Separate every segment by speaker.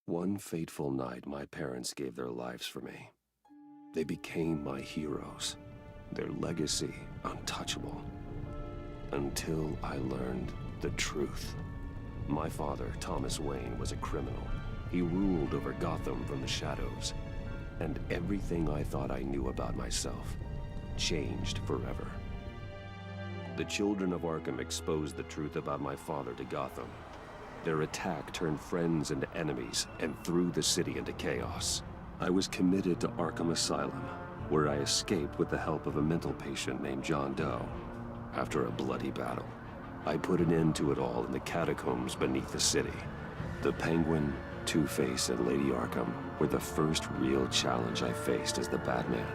Speaker 1: One fateful night, my parents gave their lives for me. They became my heroes, their legacy untouchable. Until I learned the truth. My father, Thomas Wayne, was a criminal. He ruled over Gotham from the shadows. And everything I thought I knew about myself changed forever. The children of Arkham exposed the truth about my father to Gotham. Their attack turned friends into enemies and threw the city into chaos. I was committed to Arkham Asylum, where I escaped with the help of a mental patient named John Doe. After a bloody battle, I put an end to it all in the catacombs beneath the city. The Penguin, Two-Face, and Lady Arkham were the first real challenge I faced as the Batman,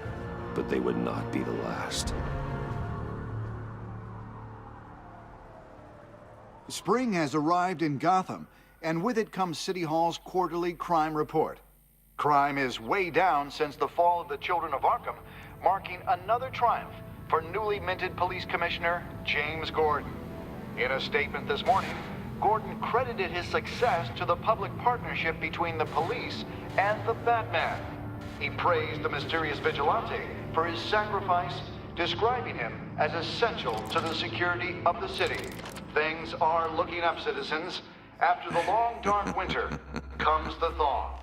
Speaker 1: but they would not be the last.
Speaker 2: Spring has arrived in Gotham, and with it comes City Hall's quarterly crime report. Crime is way down since the fall of the Children of Arkham, marking another triumph for newly minted Police Commissioner James Gordon. In a statement this morning, Gordon credited his success to the public partnership between the police and the Batman. He praised the mysterious vigilante for his sacrifice, describing him as essential to the security of the city. Things are looking up, citizens. After the long, dark winter comes the thaw.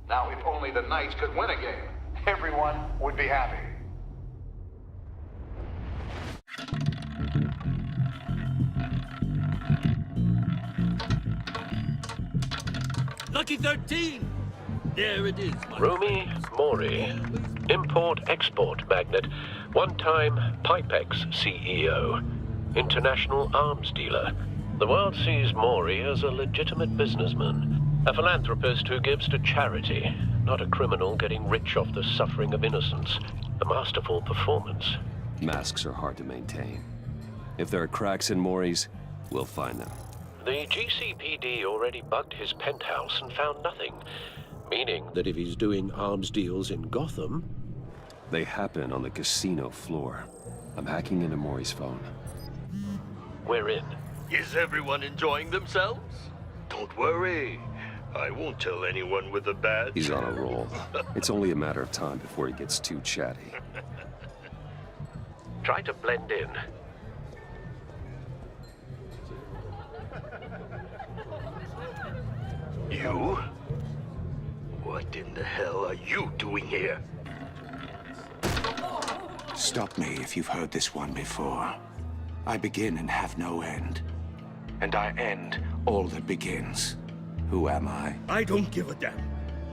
Speaker 2: Now, if only the Knights could win a game, everyone would be happy.
Speaker 3: Lucky 13! There it is,
Speaker 4: Rumi Mori, import-export magnate, one-time Pipex CEO, international arms dealer. The world sees Mori as a legitimate businessman, a philanthropist who gives to charity, not a criminal getting rich off the suffering of innocence. A masterful performance.
Speaker 1: Masks are hard to maintain. If there are cracks in Mori's, we'll find them.
Speaker 4: The GCPD already bugged his penthouse and found nothing, meaning that if he's doing arms deals in Gotham...
Speaker 1: They happen on the casino floor. I'm hacking into Mori's phone.
Speaker 4: We're in.
Speaker 3: Is everyone enjoying themselves?
Speaker 5: Don't worry. I won't tell anyone with a badge.
Speaker 1: He's on a roll. It's only a matter of time before he gets too chatty.
Speaker 4: Try to blend in.
Speaker 5: You? What in the hell are you doing here?
Speaker 6: Stop me if you've heard this one before. I begin and have no end. And I end all that begins. Who am I?
Speaker 3: I don't give a damn.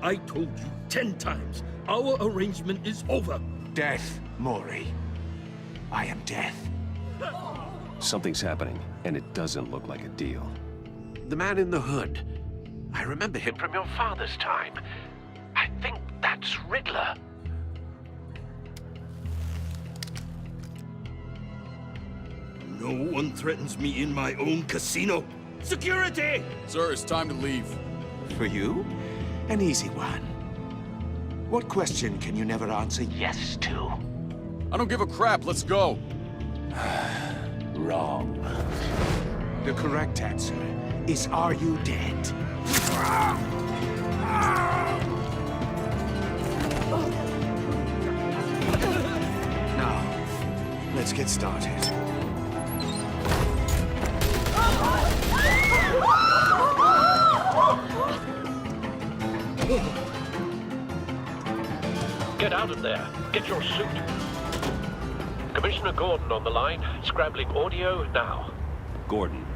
Speaker 3: I told you 10 times. Our arrangement is over.
Speaker 6: Death, Mori. I am death.
Speaker 1: Something's happening, and it doesn't look like a deal.
Speaker 4: The man in the hood. I remember him from your father's time. I think that's Riddler.
Speaker 3: No one threatens me in my own casino. Security!
Speaker 7: Sir, it's time to leave.
Speaker 6: For you? An easy one. What question can you never answer yes to?
Speaker 7: I don't give a crap, let's go.
Speaker 6: Wrong. The correct answer is, are you dead? Now, let's get started.
Speaker 4: Get out of there. Get your suit. Commissioner Gordon on the line. Scrambling audio now.
Speaker 1: Gordon.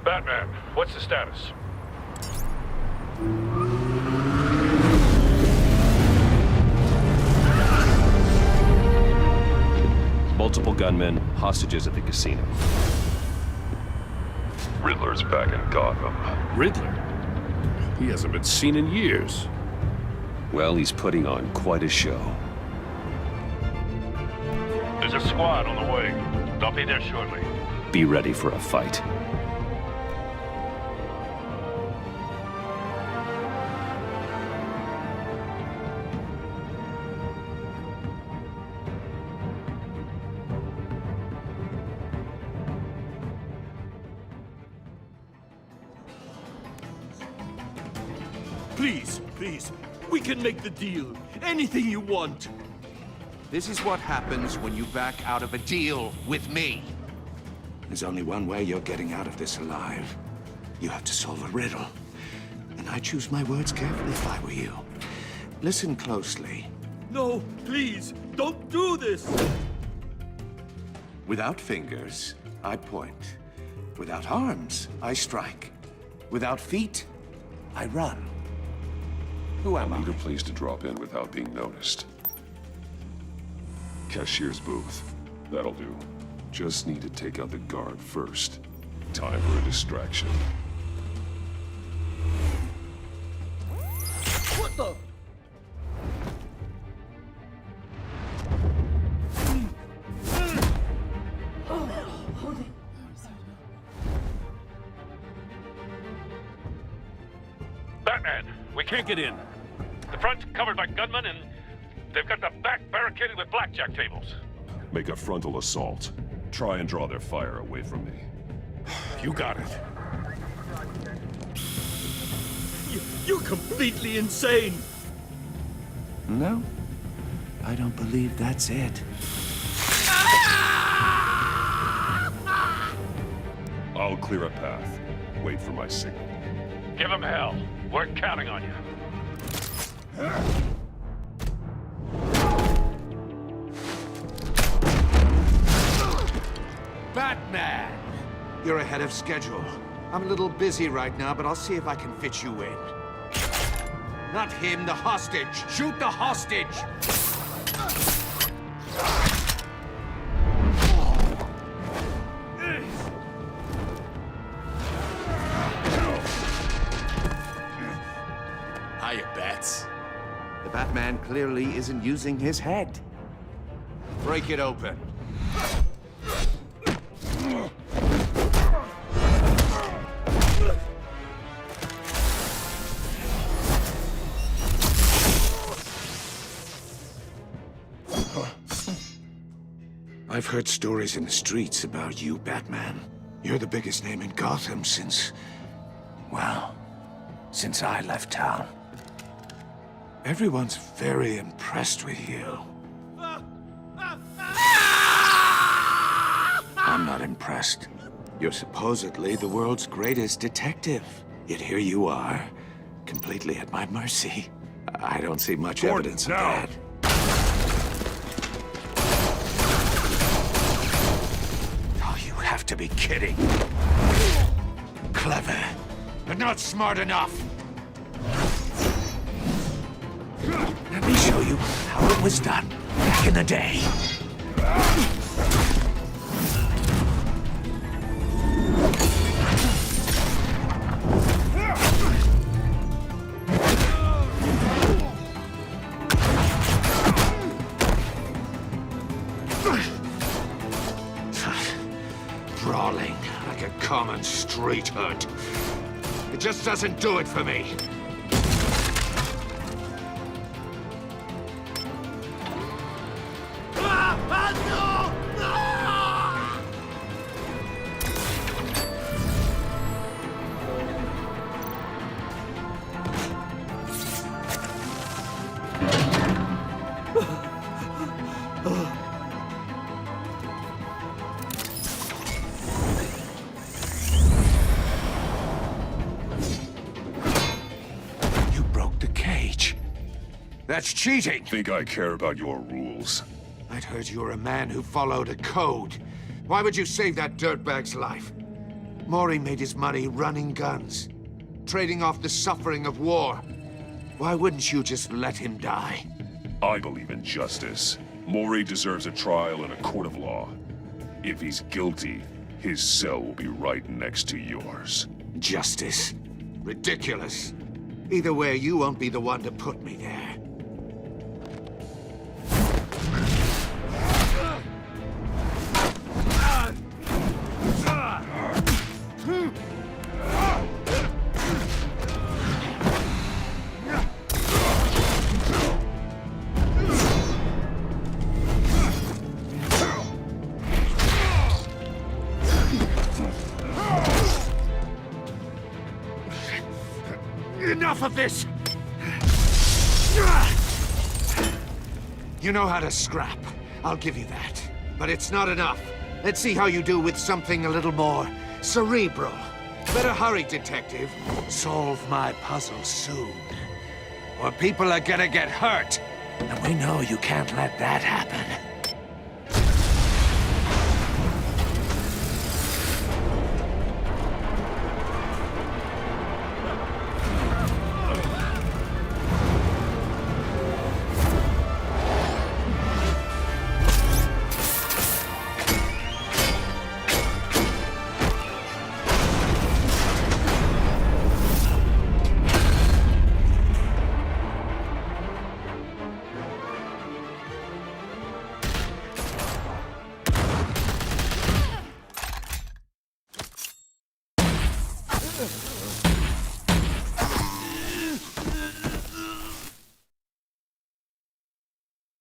Speaker 5: Batman, what's the status?
Speaker 1: Multiple gunmen, hostages at the casino.
Speaker 5: Riddler's back in Gotham.
Speaker 8: Riddler? He hasn't been seen in years.
Speaker 1: Well, he's putting on quite a show.
Speaker 5: There's a squad on the way. They'll be there shortly.
Speaker 1: Be ready for a fight.
Speaker 3: Please, please. We can make the deal. Anything you want.
Speaker 6: This is what happens when you back out of a deal with me. There's only one way you're getting out of this alive. You have to solve a riddle. And I choose my words carefully if I were you. Listen closely.
Speaker 3: No, please, don't do this!
Speaker 6: Without fingers, I point. Without arms, I strike. Without feet, I run. Who am I?
Speaker 8: Need a place to drop in without being noticed. Cashier's booth. That'll do. Just need to take out the guard first. Time for a distraction.
Speaker 3: What the?
Speaker 9: Batman, we can't get in. The front's covered by gunmen, and they've got the back barricaded with blackjack tables.
Speaker 8: Make a frontal assault. Try and draw their fire away from me.
Speaker 9: You got it.
Speaker 3: You're completely insane!
Speaker 6: No, I don't believe that's it.
Speaker 8: I'll clear a path. Wait for my signal.
Speaker 9: Give them hell. We're counting on you.
Speaker 6: Batman! You're ahead of schedule. I'm a little busy right now, but I'll see if I can fit you in. Not him, the hostage! Shoot the hostage!
Speaker 7: Hiya, Bats.
Speaker 6: The Batman clearly isn't using his head. Break it open. I've heard stories in the streets about you, Batman. You're the biggest name in Gotham since... well, since I left town. Everyone's very impressed with you. I'm not impressed. You're supposedly the world's greatest detective. Yet here you are, completely at my mercy. I don't see much evidence of that. Oh, you have to be kidding. Clever, but not smart enough. Let me show you how it was done back in the day. Brawling like a common street hood. It just doesn't do it for me. You broke the cage. That's cheating!
Speaker 8: Think I care about your rules?
Speaker 6: I'd heard you were a man who followed a code. Why would you save that dirtbag's life? Mori made his money running guns, trading off the suffering of war. Why wouldn't you just let him die?
Speaker 8: I believe in justice. Mori deserves a trial in a court of law. If he's guilty, his cell will be right next to yours.
Speaker 6: Justice? Ridiculous. Either way, you won't be the one to put me there. Enough of this! You know how to scrap. I'll give you that. But it's not enough. Let's see how you do with something a little more cerebral. Better hurry, detective. Solve my puzzle soon. Or people are gonna get hurt. And we know you can't let that happen.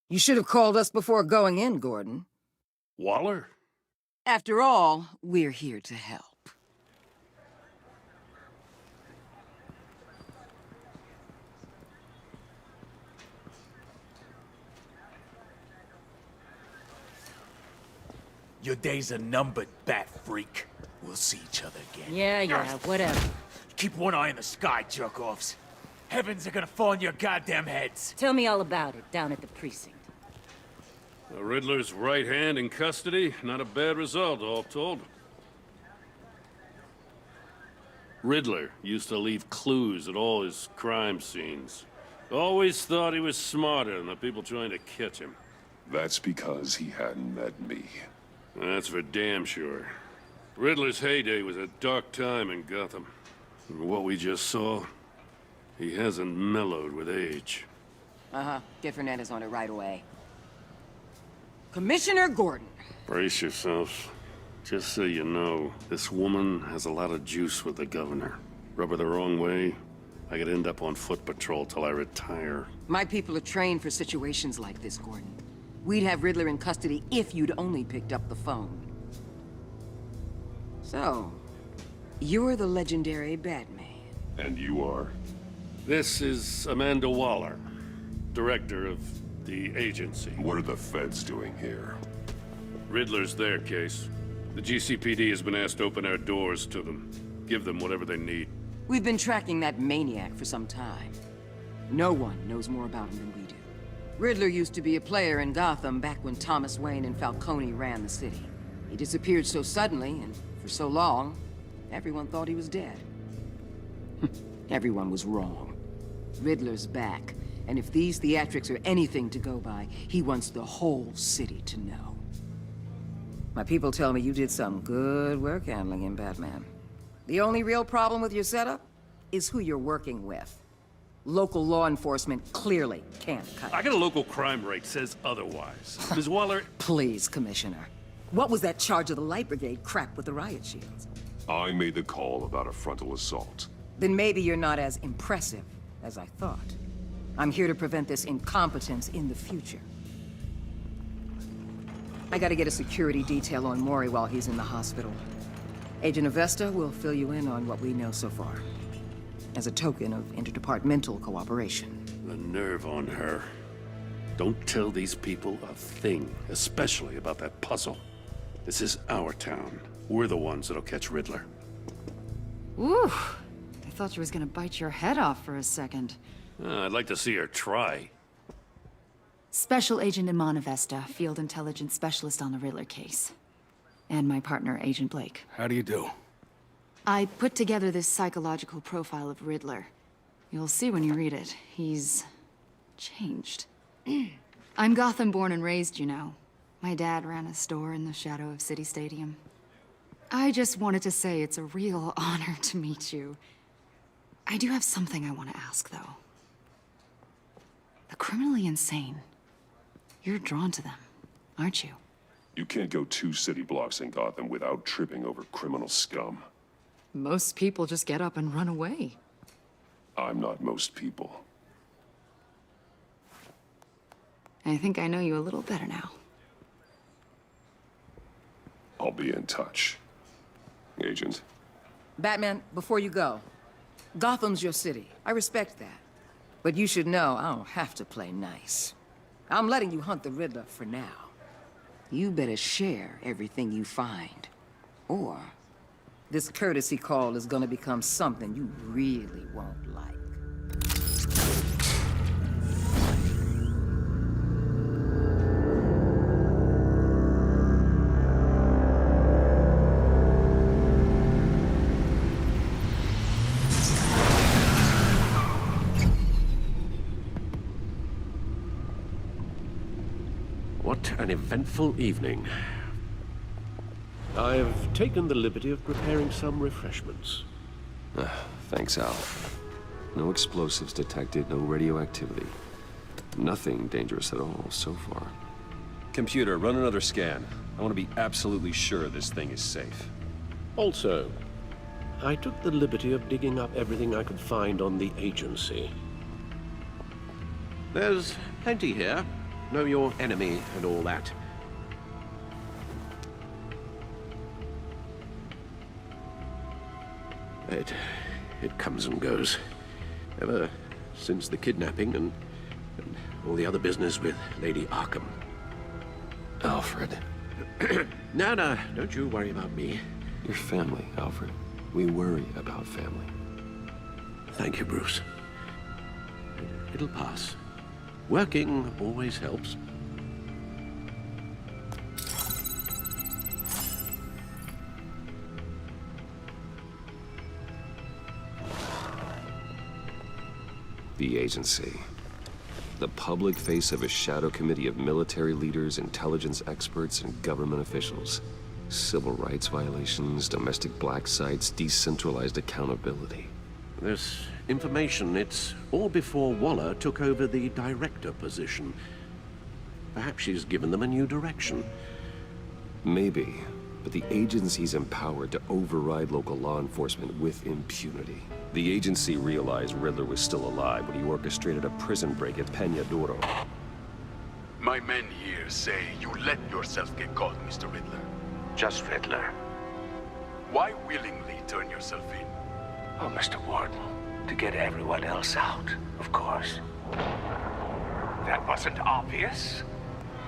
Speaker 10: You should have called us before going in, Gordon.
Speaker 9: Waller?
Speaker 10: After all, we're here to help.
Speaker 11: Your days are numbered, bat freak. We'll see each other again.
Speaker 10: Yeah, whatever.
Speaker 11: Keep one eye in the sky, jerk-offs. Heavens are gonna fall on your goddamn heads.
Speaker 10: Tell me all about it down at the precinct.
Speaker 9: The Riddler's right hand in custody. Not a bad result, all told. Riddler used to leave clues at all his crime scenes. Always thought he was smarter than the people trying to catch him.
Speaker 8: That's because he hadn't met me.
Speaker 9: That's for damn sure. Riddler's heyday was a dark time in Gotham. And what we just saw, he hasn't mellowed with age.
Speaker 10: Uh-huh. Get Fernandez on it right away. Commissioner Gordon.
Speaker 9: Brace yourselves. Just so you know, this woman has a lot of juice with the governor. Rub her the wrong way, I could end up on foot patrol till I retire.
Speaker 10: My people are trained for situations like this, Gordon. We'd have Riddler in custody if you'd only picked up the phone. So, you're the legendary Batman.
Speaker 8: And you are?
Speaker 9: This is Amanda Waller, director of the agency.
Speaker 8: What are the feds doing here?
Speaker 9: Riddler's their case. The GCPD has been asked to open our doors to them. Give them whatever they need.
Speaker 10: We've been tracking that maniac for some time. No one knows more about him than we do. Riddler used to be a player in Gotham back when Thomas Wayne and Falcone ran the city. He disappeared so suddenly and for so long, everyone thought he was dead. Everyone was wrong. Riddler's back, and if these theatrics are anything to go by, he wants the whole city to know. My people tell me you did some good work handling him, Batman. The only real problem with your setup is who you're working with. Local law enforcement clearly can't cut it.
Speaker 9: I got a local crime rate says otherwise. Ms. Waller...
Speaker 10: Please, Commissioner. What was that charge of the Light Brigade crap with the riot shields?
Speaker 8: I made the call about a frontal assault.
Speaker 10: Then maybe you're not as impressive as I thought. I'm here to prevent this incompetence in the future. I gotta get a security detail on Mori while he's in the hospital. Agent Avesta will fill you in on what we know so far, as a token of interdepartmental cooperation.
Speaker 9: The nerve on her. Don't tell these people a thing, especially about that puzzle. This is our town. We're the ones that'll catch Riddler.
Speaker 12: Ooh, I thought you was gonna bite your head off for a second.
Speaker 9: I'd like to see her try.
Speaker 12: Special Agent Iman Avesta, Field Intelligence Specialist on the Riddler case. And my partner, Agent Blake.
Speaker 7: How do you do?
Speaker 12: I put together this psychological profile of Riddler. You'll see when you read it. He's... changed. I'm Gotham born and raised, you know. My dad ran a store in the shadow of City Stadium. I just wanted to say it's a real honor to meet you. I do have something I want to ask, though. The criminally insane. You're drawn to them, aren't you?
Speaker 8: You can't go 2 city blocks in Gotham without tripping over criminal scum.
Speaker 12: Most people just get up and run away.
Speaker 8: I'm not most people.
Speaker 12: I think I know you a little better now.
Speaker 8: I'll be in touch. Agent.
Speaker 10: Batman, before you go, Gotham's your city. I respect that. But you should know I don't have to play nice. I'm letting you hunt the Riddler for now. You better share everything you find. Or this courtesy call is gonna become something you really won't like.
Speaker 4: What an eventful evening. I've taken the liberty of preparing some refreshments.
Speaker 1: Thanks, Al. No explosives detected, no radioactivity. Nothing dangerous at all so far. Computer, run another scan. I want to be absolutely sure this thing is safe.
Speaker 4: Also, I took the liberty of digging up everything I could find on the agency. There's plenty here. Know your enemy and all that. It comes and goes. Ever since the kidnapping and all the other business with Lady Arkham.
Speaker 1: Alfred.
Speaker 4: No, don't you worry about me.
Speaker 1: Your family, Alfred. We worry about family.
Speaker 4: Thank you, Bruce. It'll pass. Working always helps.
Speaker 1: The agency. The public face of a shadow committee of military leaders, intelligence experts, and government officials. Civil rights violations, domestic black sites, decentralized accountability.
Speaker 4: This information, it's all before Waller took over the director position. Perhaps she's given them a new direction.
Speaker 1: Maybe, but the agency's empowered to override local law enforcement with impunity. The agency realized Riddler was still alive when he orchestrated a prison break at Peña Duro.
Speaker 5: My men here say you let yourself get caught, Mr. Riddler.
Speaker 6: Just Riddler.
Speaker 5: Why willingly turn yourself in?
Speaker 6: Oh, Mr. Warden, to get everyone else out, of course. That wasn't obvious.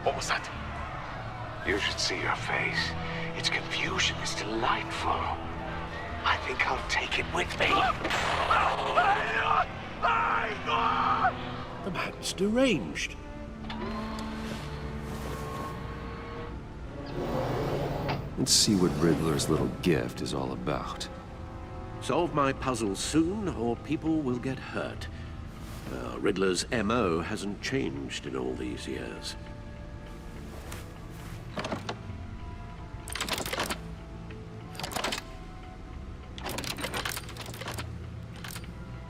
Speaker 5: What was that?
Speaker 6: You should see your face. Its confusion is delightful. I think I'll take it with me.
Speaker 4: The man's deranged.
Speaker 1: Let's see what Riddler's little gift is all about.
Speaker 4: Solve my puzzles soon, or people will get hurt. Riddler's MO hasn't changed in all these years.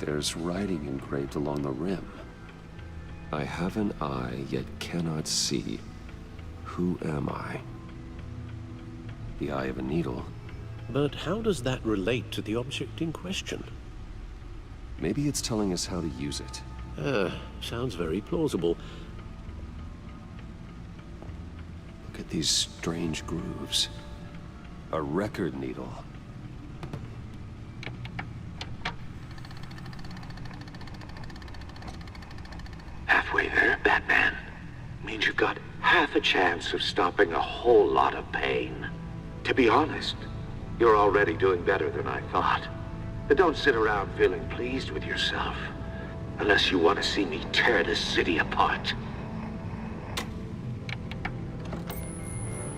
Speaker 1: There's writing engraved along the rim. I have an eye, yet cannot see. Who am I? The eye of a needle.
Speaker 4: But how does that relate to the object in question?
Speaker 1: Maybe it's telling us how to use it.
Speaker 4: Sounds very plausible.
Speaker 1: Look at these strange grooves. A record needle.
Speaker 6: Halfway there, Batman. Means you've got half a chance of stopping a whole lot of pain. To be honest, you're already doing better than I thought. But don't sit around feeling pleased with yourself. Unless you want to see me tear this city apart.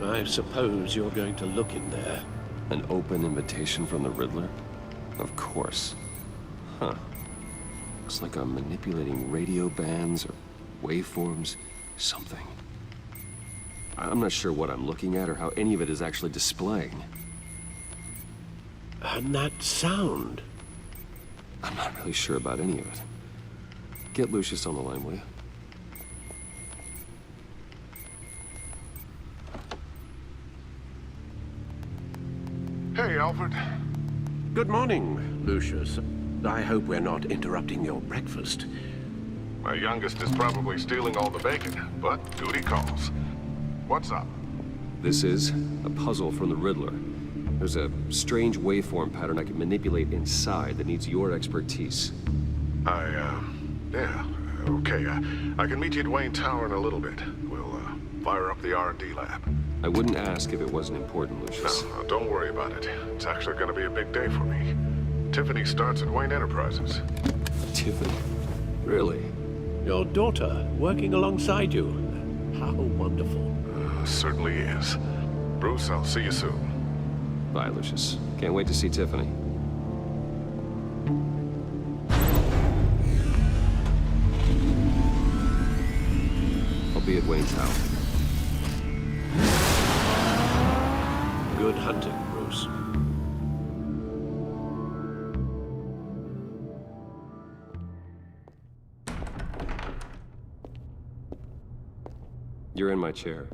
Speaker 4: I suppose you're going to look in there.
Speaker 1: An open invitation from the Riddler? Of course. Huh. Looks like I'm manipulating radio bands or waveforms, something. I'm not sure what I'm looking at or how any of it is actually displaying.
Speaker 4: And that sound?
Speaker 1: I'm not really sure about any of it. Get Lucius on the line, will you?
Speaker 8: Hey, Alfred.
Speaker 4: Good morning, Lucius. I hope we're not interrupting your breakfast.
Speaker 8: My youngest is probably stealing all the bacon, but duty calls. What's up?
Speaker 1: This is a puzzle from the Riddler. There's a strange waveform pattern I can manipulate inside that needs your expertise.
Speaker 13: Yeah, okay. I can meet you at Wayne Tower in a little bit. We'll fire up the R&D lab.
Speaker 1: I wouldn't ask if it wasn't important, Lucius.
Speaker 13: No, don't worry about it. It's actually going to be a big day for me. Tiffany starts at Wayne Enterprises.
Speaker 1: Tiffany? Really?
Speaker 4: Your daughter, working alongside you. How wonderful.
Speaker 13: Certainly is. Bruce, I'll see you soon.
Speaker 1: Bye, Lucius. Can't wait to see Tiffany. I'll be at Wayne Tower.
Speaker 4: Good hunting, Bruce.
Speaker 1: You're in my chair.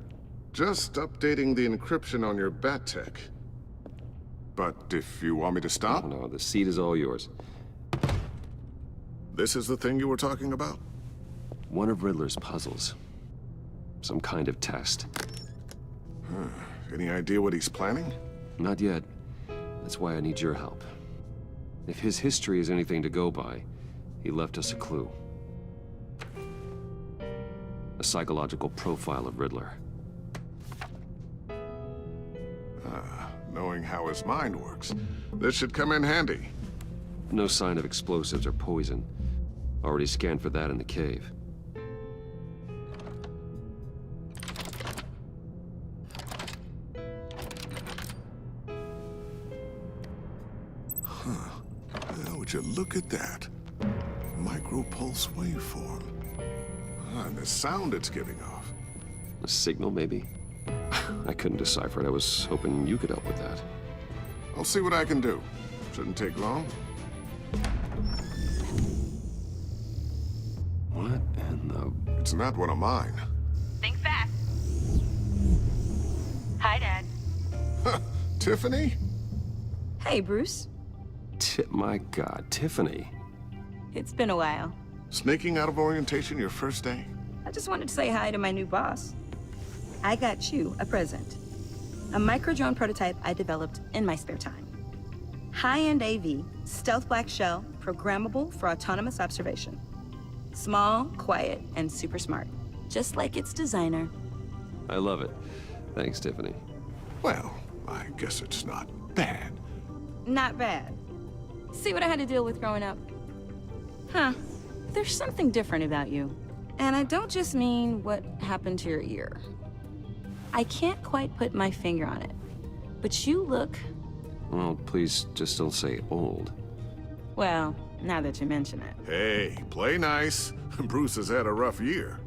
Speaker 13: Just updating the encryption on your bat tech. But if you want me to stop?
Speaker 1: No, the seat is all yours.
Speaker 13: This is the thing you were talking about?
Speaker 1: One of Riddler's puzzles. Some kind of test.
Speaker 13: Any idea what he's planning?
Speaker 1: Not yet. That's why I need your help. If his history is anything to go by, he left us a clue. A psychological profile of Riddler.
Speaker 13: Knowing how his mind works, this should come in handy.
Speaker 1: No sign of explosives or poison. Already scanned for that in the cave.
Speaker 13: Would you look at that? Micropulse waveform. And the sound it's giving off.
Speaker 1: A signal, maybe? I couldn't decipher it. I was hoping you could help with that.
Speaker 13: I'll see what I can do. Shouldn't take long.
Speaker 1: What in the...
Speaker 13: It's not one of mine.
Speaker 14: Think fast. Hi, Dad.
Speaker 13: Tiffany?
Speaker 14: Hey, Bruce.
Speaker 1: My God, Tiffany.
Speaker 14: It's been a while.
Speaker 13: Sneaking out of orientation your first day?
Speaker 14: I just wanted to say hi to my new boss. I got you a present. A micro-drone prototype I developed in my spare time. High-end AV, stealth black shell, programmable for autonomous observation. Small, quiet, and super smart. Just like its designer.
Speaker 1: I love it. Thanks, Tiffany.
Speaker 13: Well, I guess it's not bad.
Speaker 14: Not bad. See what I had to deal with growing up? Huh. There's something different about you. And I don't just mean what happened to your ear. I can't quite put my finger on it. But you look...
Speaker 1: Well, please just don't say old.
Speaker 14: Well, now that you mention it.
Speaker 13: Hey, play nice. Bruce has had a rough year.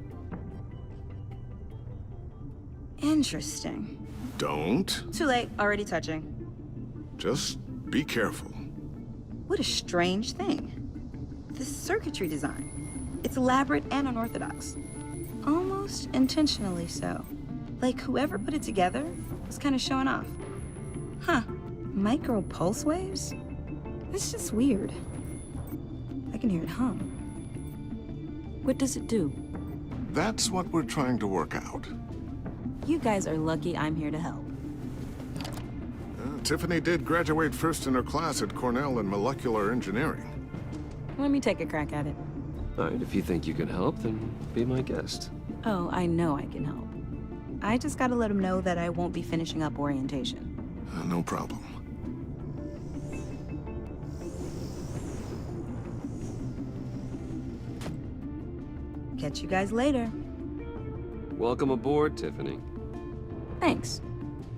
Speaker 14: Interesting.
Speaker 13: Don't.
Speaker 14: Too late, already touching.
Speaker 13: Just be careful.
Speaker 14: What a strange thing. The circuitry design. It's elaborate and unorthodox. Almost intentionally so. Like whoever put it together was kind of showing off. Huh. Micro pulse waves? It's just weird. I can hear it hum. What does it do?
Speaker 13: That's what we're trying to work out.
Speaker 14: You guys are lucky I'm here to help.
Speaker 13: Tiffany did graduate first in her class at Cornell in molecular engineering.
Speaker 14: Let me take a crack at it.
Speaker 1: All right, if you think you can help, then be my guest.
Speaker 14: Oh, I know I can help. I just gotta let him know that I won't be finishing up orientation.
Speaker 13: No problem.
Speaker 14: Catch you guys later.
Speaker 1: Welcome aboard, Tiffany.
Speaker 14: Thanks,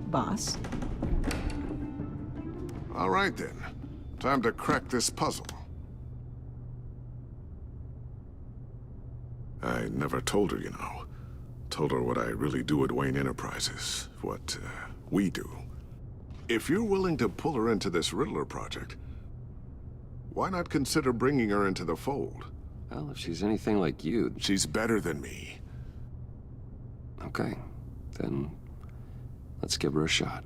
Speaker 14: boss.
Speaker 13: All right, then. Time to crack this puzzle. I never told her, you know. Told her what I really do at Wayne Enterprises. What, we do. If you're willing to pull her into this Riddler project, why not consider bringing her into the fold?
Speaker 1: Well, if she's anything like you...
Speaker 13: She's better than me.
Speaker 1: Okay. Then let's give her a shot.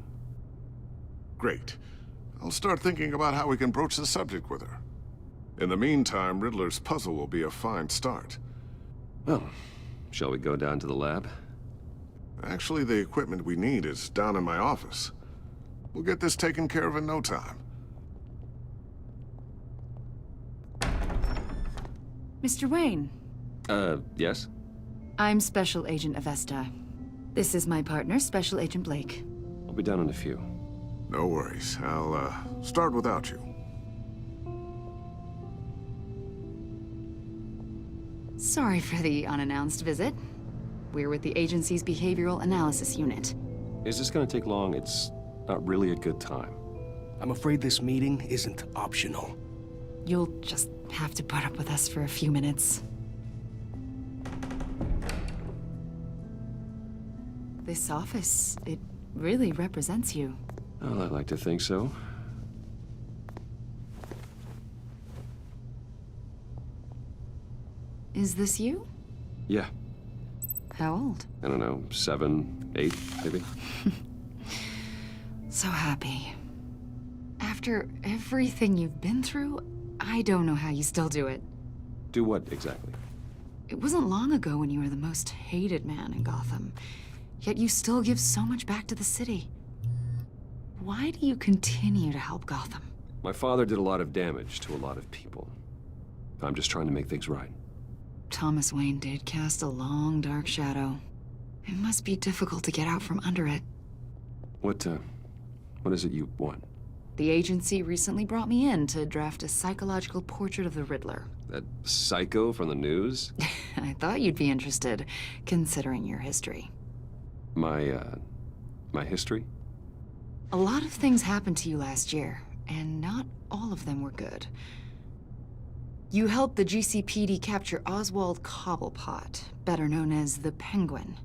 Speaker 13: Great. I'll start thinking about how we can broach the subject with her. In the meantime, Riddler's puzzle will be a fine start.
Speaker 1: Well, shall we go down to the lab?
Speaker 13: Actually, the equipment we need is down in my office. We'll get this taken care of in no time.
Speaker 12: Mr. Wayne.
Speaker 1: Yes?
Speaker 12: I'm Special Agent Avesta. This is my partner, Special Agent Blake.
Speaker 1: I'll be down in a few.
Speaker 13: No worries. I'll, start without you.
Speaker 12: Sorry for the unannounced visit. We're with the agency's Behavioral Analysis Unit.
Speaker 1: Is this gonna take long? It's not really a good time.
Speaker 15: I'm afraid this meeting isn't optional.
Speaker 12: You'll just have to put up with us for a few minutes. This office, it really represents you.
Speaker 1: Well, I'd like to think so.
Speaker 12: Is this you?
Speaker 1: Yeah.
Speaker 12: How old?
Speaker 1: I don't know, 7, 8, maybe?
Speaker 12: So happy. After everything you've been through, I don't know how you still do it.
Speaker 1: Do what, exactly?
Speaker 12: It wasn't long ago when you were the most hated man in Gotham, yet you still give so much back to the city. Why do you continue to help Gotham?
Speaker 1: My father did a lot of damage to a lot of people. I'm just trying to make things right.
Speaker 12: Thomas Wayne did cast a long, dark shadow. It must be difficult to get out from under it.
Speaker 1: What is it you want?
Speaker 12: The agency recently brought me in to draft a psychological portrait of the Riddler.
Speaker 1: That psycho from the news?
Speaker 12: I thought you'd be interested, considering your history.
Speaker 1: My history?
Speaker 12: A lot of things happened to you last year, and not all of them were good. You helped the GCPD capture Oswald Cobblepot, better known as the Penguin.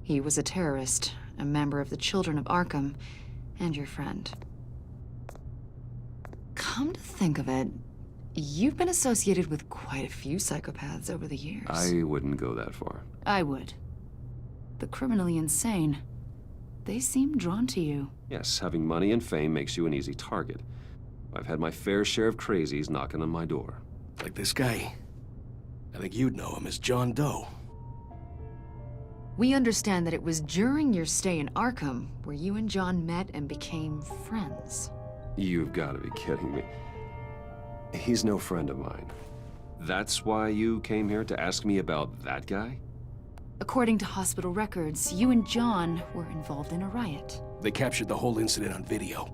Speaker 12: He was a terrorist, a member of the Children of Arkham, and your friend. Come to think of it, you've been associated with quite a few psychopaths over the years.
Speaker 1: I wouldn't go that far.
Speaker 12: I would. The criminally insane. They seem drawn to you.
Speaker 1: Yes, having money and fame makes you an easy target. I've had my fair share of crazies knocking on my door.
Speaker 15: Like this guy. I think you'd know him as John Doe.
Speaker 12: We understand that it was during your stay in Arkham where you and John met and became friends.
Speaker 1: You've got to be kidding me. He's no friend of mine. That's why you came here to ask me about that guy?
Speaker 12: According to hospital records, you and John were involved in a riot.
Speaker 15: They captured the whole incident on video.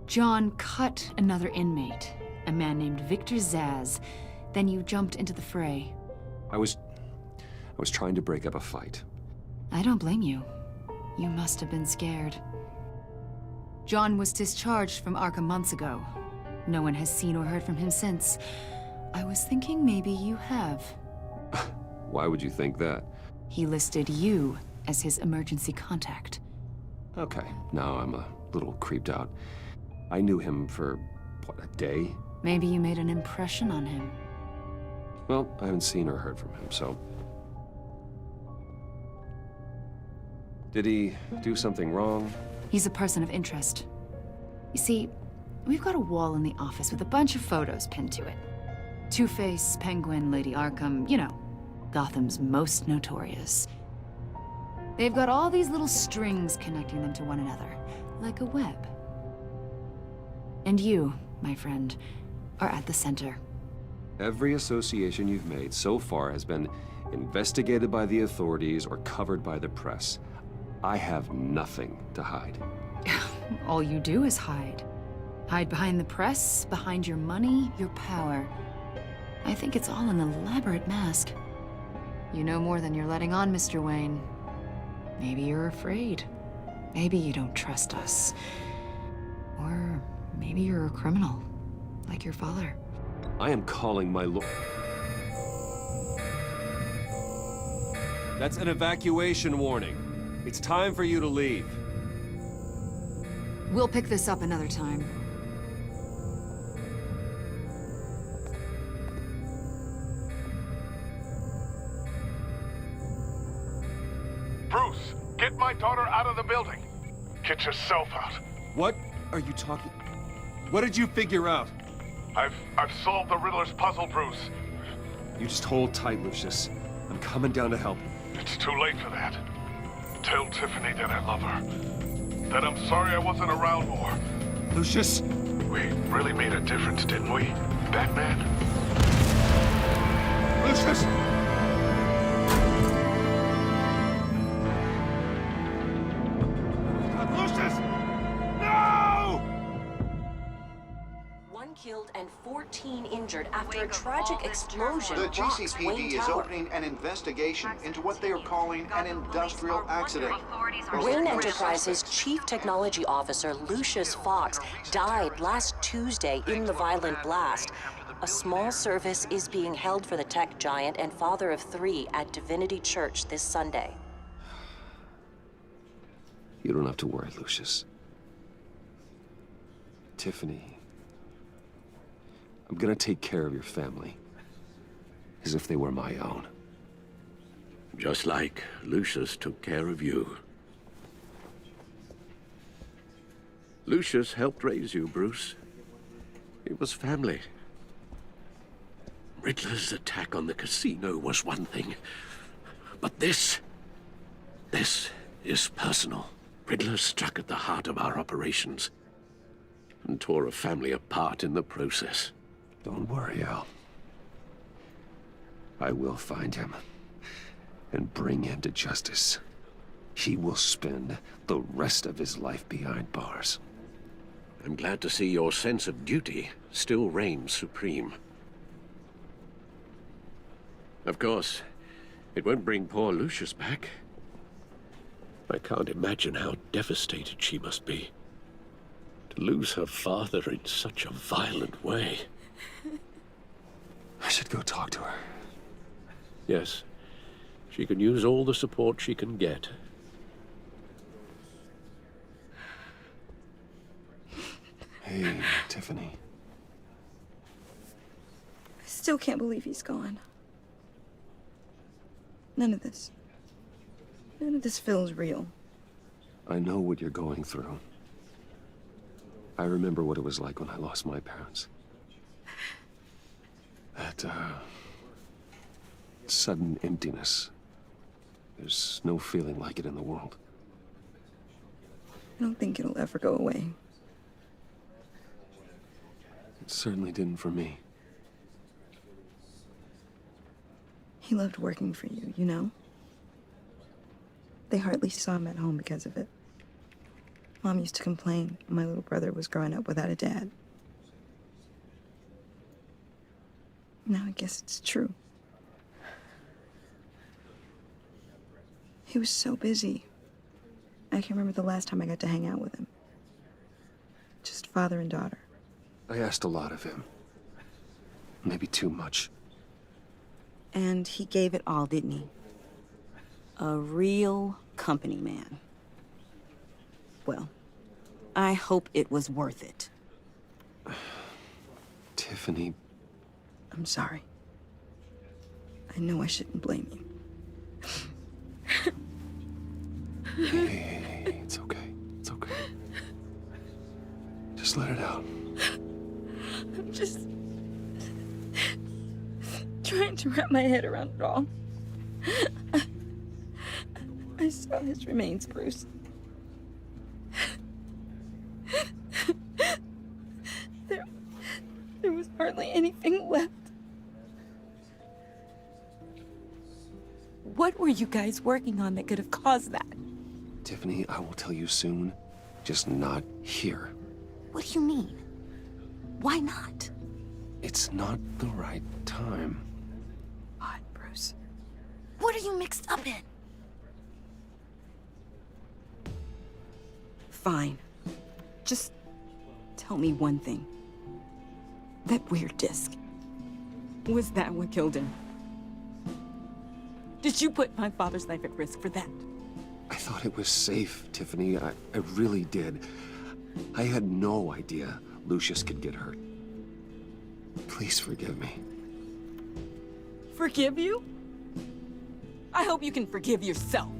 Speaker 12: John cut another inmate, a man named Victor Zsasz. Then you jumped into the fray.
Speaker 1: I was trying to break up a fight.
Speaker 12: I don't blame you. You must have been scared. John was discharged from Arkham months ago. No one has seen or heard from him since. I was thinking maybe you have.
Speaker 1: Why would you think that?
Speaker 12: He listed you as his emergency contact.
Speaker 1: Okay, now I'm a little creeped out. I knew him for, what, a day?
Speaker 12: Maybe you made an impression on him.
Speaker 1: Well, I haven't seen or heard from him, so... Did he do something wrong?
Speaker 12: He's a person of interest. You see, we've got a wall in the office with a bunch of photos pinned to it. Two-Face, Penguin, Lady Arkham, you know, Gotham's most notorious. They've got all these little strings connecting them to one another, like a web. And you, my friend, are at the center.
Speaker 1: Every association you've made so far has been investigated by the authorities or covered by the press. I have nothing to hide.
Speaker 12: All you do is hide. Hide behind the press, behind your money, your power. I think it's all an elaborate mask. You know more than you're letting on, Mr. Wayne. Maybe you're afraid. Maybe you don't trust us. Or maybe you're a criminal, like your father.
Speaker 1: I am calling my lord. That's an evacuation warning. It's time for you to leave.
Speaker 12: We'll pick this up another time.
Speaker 16: Bruce, get my daughter out of the building. Get yourself out.
Speaker 1: What are you talking? What did you figure out?
Speaker 16: I've solved the Riddler's puzzle, Bruce.
Speaker 1: You just hold tight, Lucius. I'm coming down to help.
Speaker 16: It's too late for that. Tell Tiffany that I love her. That I'm sorry I wasn't around more.
Speaker 1: Lucius!
Speaker 16: We really made a difference, didn't we, Batman?
Speaker 17: 14 injured after a tragic explosion
Speaker 2: The
Speaker 17: rocks
Speaker 2: GCPD
Speaker 17: Wayne
Speaker 2: is
Speaker 17: Tower.
Speaker 2: opening an investigation into what they are calling an industrial accident.
Speaker 17: Wayne Enterprises' Chief Technology Officer Lucius Fox died last Tuesday in the violent blast. A small service is being held for the tech giant and father of 3 at Divinity Church this Sunday.
Speaker 1: You don't have to worry, Lucius. Tiffany, I'm gonna take care of your family. As if they were my own.
Speaker 5: Just like Lucius took care of you. Lucius helped raise you, Bruce. It was family. Riddler's attack on the casino was one thing. But this is personal. Riddler struck at the heart of our operations and tore a family apart in the process.
Speaker 1: Don't worry, Al. I will find him and bring him to justice. He will spend the rest of his life behind bars.
Speaker 5: I'm glad to see your sense of duty still reigns supreme. Of course, it won't bring poor Lucius back. I can't imagine how devastated she must be. To lose her father in such a violent way.
Speaker 1: I should go talk to her.
Speaker 5: Yes, she can use all the support she can get.
Speaker 1: Hey, Tiffany.
Speaker 14: I still can't believe he's gone. None of this feels real.
Speaker 1: I know what you're going through. I remember what it was like when I lost my parents. That, sudden emptiness. There's no feeling like it in the world.
Speaker 14: I don't think it'll ever go away.
Speaker 1: It certainly didn't for me.
Speaker 14: He loved working for you, you know? They hardly saw him at home because of it. Mom used to complain my little brother was growing up without a dad. Now I guess it's true. He was so busy. I can remember the last time I got to hang out with him. Just father and daughter.
Speaker 1: I asked a lot of him. Maybe too much.
Speaker 14: And he gave it all, didn't he? A real company man. Well, I hope it was worth it.
Speaker 1: Tiffany.
Speaker 14: I'm sorry. I know I shouldn't blame you.
Speaker 1: Hey, it's okay. It's okay. Just let it out.
Speaker 14: I'm just trying to wrap my head around it all. I saw his remains, Bruce. There was hardly anything left. What were you guys working on that could have caused that?
Speaker 1: Tiffany, I will tell you soon. Just not here.
Speaker 14: What do you mean? Why not?
Speaker 1: It's not the right time.
Speaker 14: What, Bruce? What are you mixed up in? Fine. Just tell me one thing. That weird disc. Was that what killed him? Did you put my father's life at risk for that?
Speaker 1: I thought it was safe, Tiffany. I really did. I had no idea Lucius could get hurt. Please forgive me.
Speaker 14: Forgive you? I hope you can forgive yourself.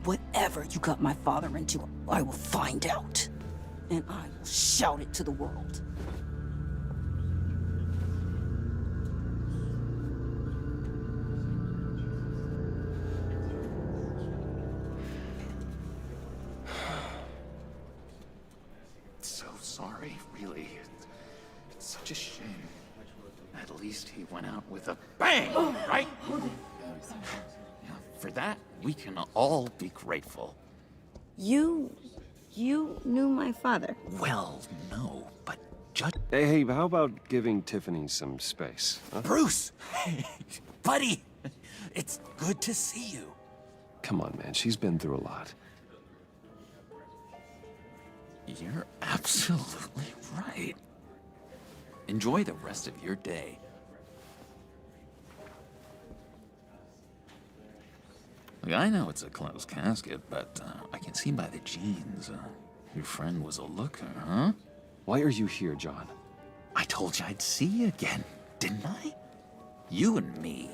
Speaker 14: Whatever you got my father into, I will find out. And I will shout it to the world.
Speaker 11: So sorry, really. It's such a shame. At least he went out with a bang, right? Yeah, for that, we can all be grateful.
Speaker 14: You You knew my father.
Speaker 11: Well, no, but just...
Speaker 1: Hey, how about giving Tiffany some space? Huh?
Speaker 11: Bruce! Buddy! It's good to see you.
Speaker 1: Come on, man. She's been through a lot.
Speaker 11: You're absolutely right. Enjoy the rest of your day. Look, I know it's a closed casket, but I can see by the jeans, your friend was a looker, huh?
Speaker 1: Why are you here, John?
Speaker 11: I told you I'd see you again, didn't I? You and me,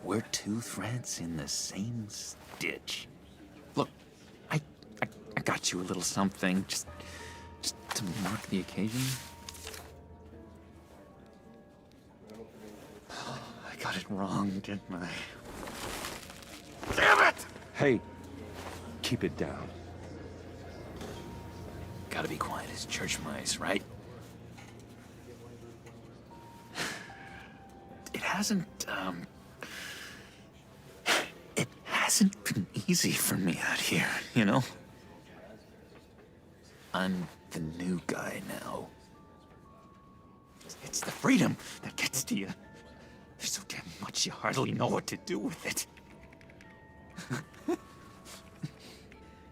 Speaker 11: we're two threads in the same stitch. Look, I got you a little something, just to mark the occasion. I got it wrong, didn't I? Damn it!
Speaker 1: Hey, keep it down.
Speaker 11: Gotta be quiet as church mice, right? It hasn't been easy for me out here, you know? I'm the new guy now. It's the freedom that gets to you. There's so damn much you hardly know what to do with it.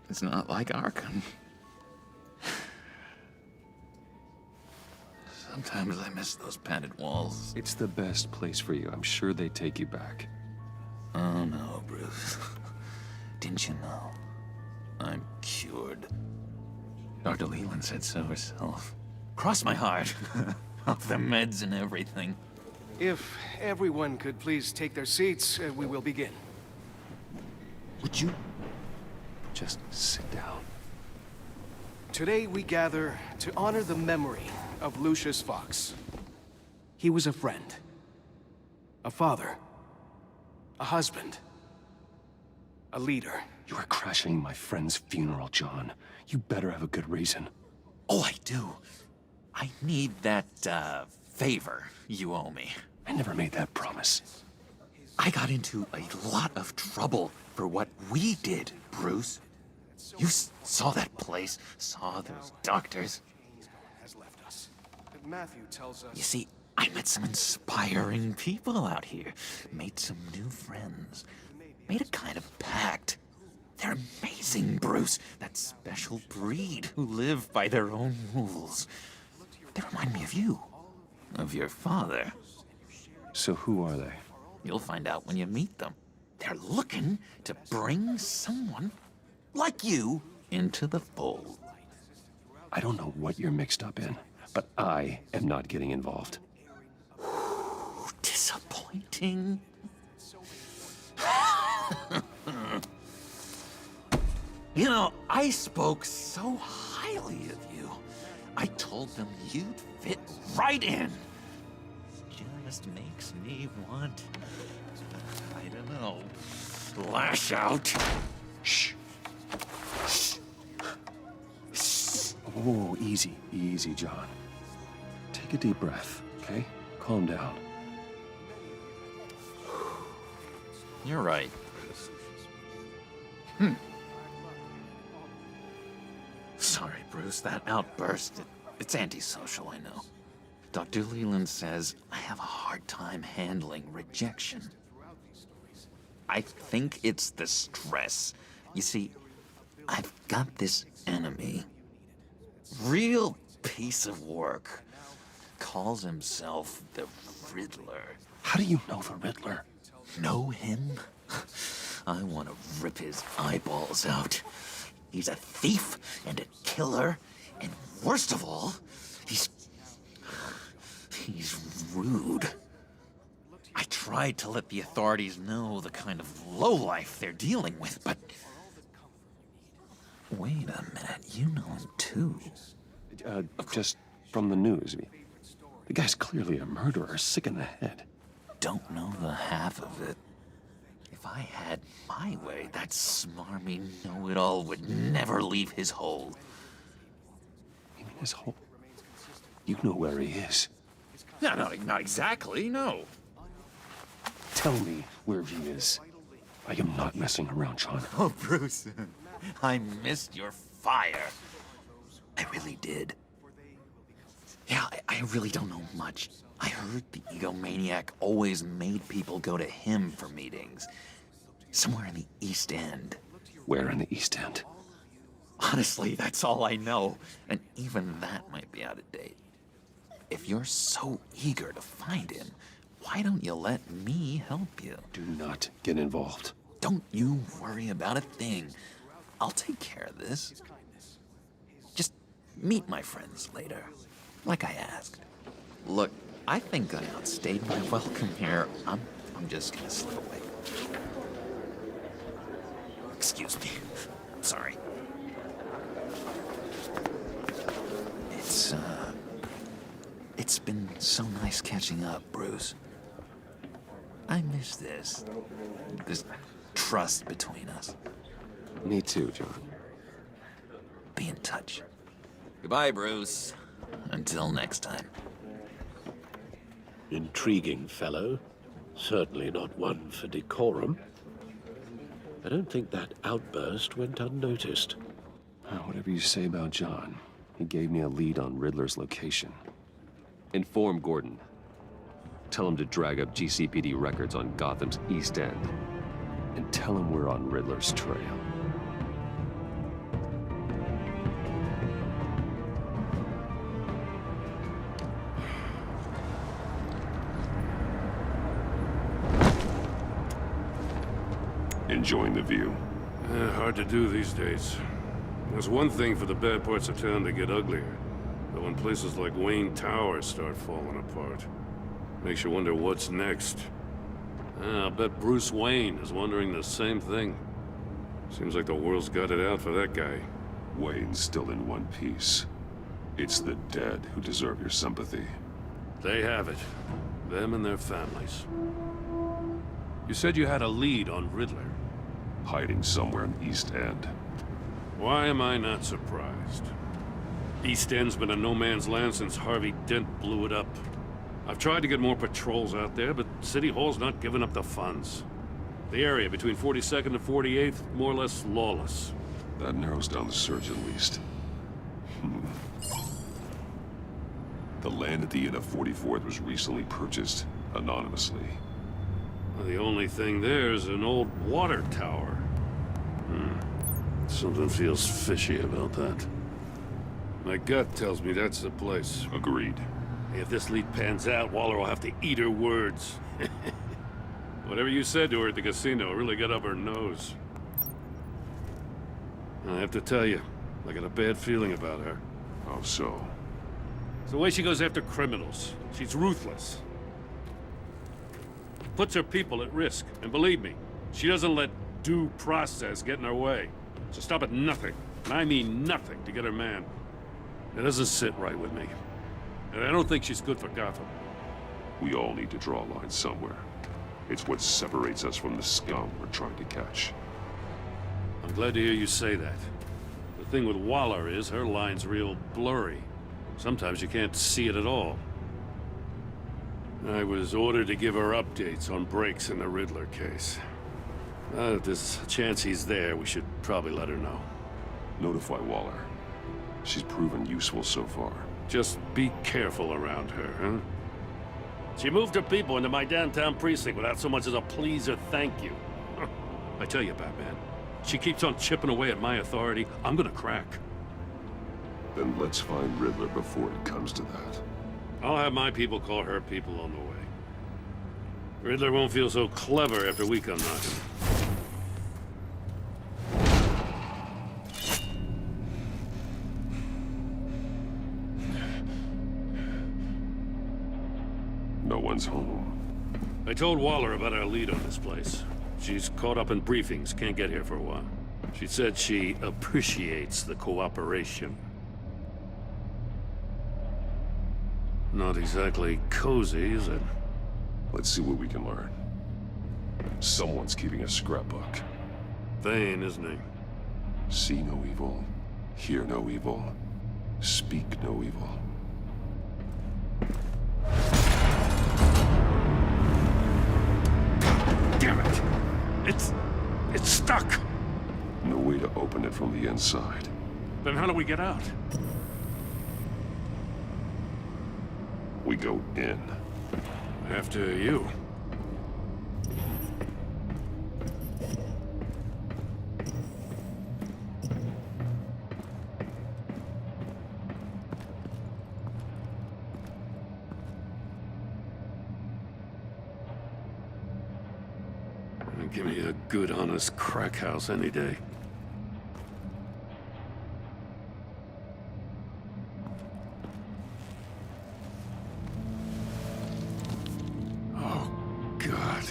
Speaker 11: It's not like Arkham. Sometimes I miss those padded walls.
Speaker 1: It's the best place for you. I'm sure they take you back.
Speaker 11: Oh no, Bruce. Didn't you know? I'm cured. Dr. Leland said so herself. Cross my heart. Off the meds and everything.
Speaker 18: If everyone could please take their seats, we will begin.
Speaker 11: Would you?
Speaker 1: Just sit down.
Speaker 18: Today we gather to honor the memory of Lucius Fox. He was a friend, a father, a husband, a leader.
Speaker 1: You are crashing my friend's funeral, John. You better have a good reason.
Speaker 11: Oh, I do. I need that, favor you owe me.
Speaker 1: I never made that promise.
Speaker 11: I got into a lot of trouble for what we did, Bruce. You saw that place, saw those doctors.
Speaker 18: Has left us. Matthew tells us...
Speaker 11: You see, I met some inspiring people out here. Made some new friends. Made a kind of pact. They're amazing, Bruce. That special breed who live by their own rules. They remind me of you. Of your father.
Speaker 1: So who are they?
Speaker 11: You'll find out when you meet them. They're looking to bring someone like you into the fold.
Speaker 1: I don't know what you're mixed up in, but I am not getting involved.
Speaker 11: Disappointing. You know, I spoke so highly of you. I told them you'd fit right in. Just makes me want, I don't know, lash out.
Speaker 1: Shh. Whoa, easy, easy, John. Take a deep breath, okay? Calm down.
Speaker 11: You're right. Sorry, Bruce, that outburst, it's antisocial, I know. Dr. Leland says I have a hard time handling rejection. I think it's the stress. You see, I've got this enemy. Real piece of work. Calls himself the Riddler.
Speaker 1: How do you know the Riddler?
Speaker 11: Know him? I want to rip his eyeballs out. He's a thief and a killer, and worst of all, he's rude. I tried to let the authorities know the kind of lowlife they're dealing with, but... Wait a minute, you know him too.
Speaker 1: Just from the news. The guy's clearly a murderer, sick in the head.
Speaker 11: Don't know the half of it. If I had my way, that smarmy know-it-all would never leave his hole.
Speaker 1: You mean his hole? You know where he is.
Speaker 11: No, not exactly, no.
Speaker 1: Tell me where he is. I am not messing around, John.
Speaker 11: Oh, Bruce, I missed your fire. I really did. Yeah, I really don't know much. I heard the egomaniac always made people go to him for meetings. Somewhere in the East End.
Speaker 1: Where in the East End?
Speaker 11: Honestly, that's all I know. And even that might be out of date. If you're so eager to find him, why don't you let me help you?
Speaker 1: Do not get involved.
Speaker 11: Don't you worry about a thing. I'll take care of this. Just meet my friends later, like I asked. Look, I think I outstayed my welcome here. I'm just gonna slip away. Excuse me. I'm sorry. It's been so nice catching up, Bruce. I miss this trust between us.
Speaker 1: Me too, John.
Speaker 11: Be in touch. Goodbye, Bruce. Until next time.
Speaker 4: Intriguing fellow. Certainly not one for decorum. I don't think that outburst went unnoticed.
Speaker 1: Whatever you say about John, he gave me a lead on Riddler's location. Inform Gordon. Tell him to drag up GCPD records on Gotham's East End. And tell him we're on Riddler's trail.
Speaker 8: Enjoying the view?
Speaker 9: Hard to do these days. There's one thing for the bad parts of town to get uglier. But when places like Wayne Tower start falling apart, makes you wonder what's next. I'll bet Bruce Wayne is wondering the same thing. Seems like the world's got it out for that guy.
Speaker 8: Wayne's still in one piece. It's the dead who deserve your sympathy.
Speaker 9: They have it. Them and their families. You said you had a lead on Riddler.
Speaker 8: Hiding somewhere in East End.
Speaker 9: Why am I not surprised? East End's been a no-man's land since Harvey Dent blew it up. I've tried to get more patrols out there, but City Hall's not giving up the funds. The area between 42nd and 48th, more or less lawless.
Speaker 8: That narrows down the search at least. The land at the end of 44th was recently purchased, anonymously.
Speaker 9: Well, the only thing there is an old water tower. Something feels fishy about that. My gut tells me that's the place.
Speaker 8: Agreed.
Speaker 9: If this lead pans out, Waller will have to eat her words. Whatever you said to her at the casino really got up her nose. I have to tell you, I got a bad feeling about her.
Speaker 8: How so?
Speaker 9: It's the way she goes after criminals. She's ruthless. Puts her people at risk. And believe me, she doesn't let due process get in her way. So stop at nothing, and I mean nothing, to get her man. It doesn't sit right with me. And I don't think she's good for Gotham.
Speaker 8: We all need to draw a line somewhere. It's what separates us from the scum we're trying to catch.
Speaker 9: I'm glad to hear you say that. The thing with Waller is her line's real blurry. Sometimes you can't see it at all. I was ordered to give her updates on breaks in the Riddler case. If there's a chance he's there, we should probably let her know.
Speaker 8: Notify Waller. She's proven useful so far.
Speaker 9: Just be careful around her, huh? She moved her people into my downtown precinct without so much as a please or thank you. I tell you, Batman, she keeps on chipping away at my authority, I'm gonna crack.
Speaker 8: Then let's find Riddler before it comes to that.
Speaker 9: I'll have my people call her people on the way. Riddler won't feel so clever after we come knocking.
Speaker 8: No one's home.
Speaker 9: I told Waller about our lead on this place. She's caught up in briefings, can't get here for a while. She said she appreciates the cooperation. Not exactly cozy, is it?
Speaker 8: Let's see what we can learn. Someone's keeping a scrapbook.
Speaker 9: Vain, isn't he?
Speaker 8: See no evil, hear no evil, speak no evil.
Speaker 9: Damn it! It's stuck!
Speaker 8: No way to open it from the inside.
Speaker 9: Then how do we get out?
Speaker 8: We go in.
Speaker 9: After you. Give me a good, honest crack house any day. Oh, God.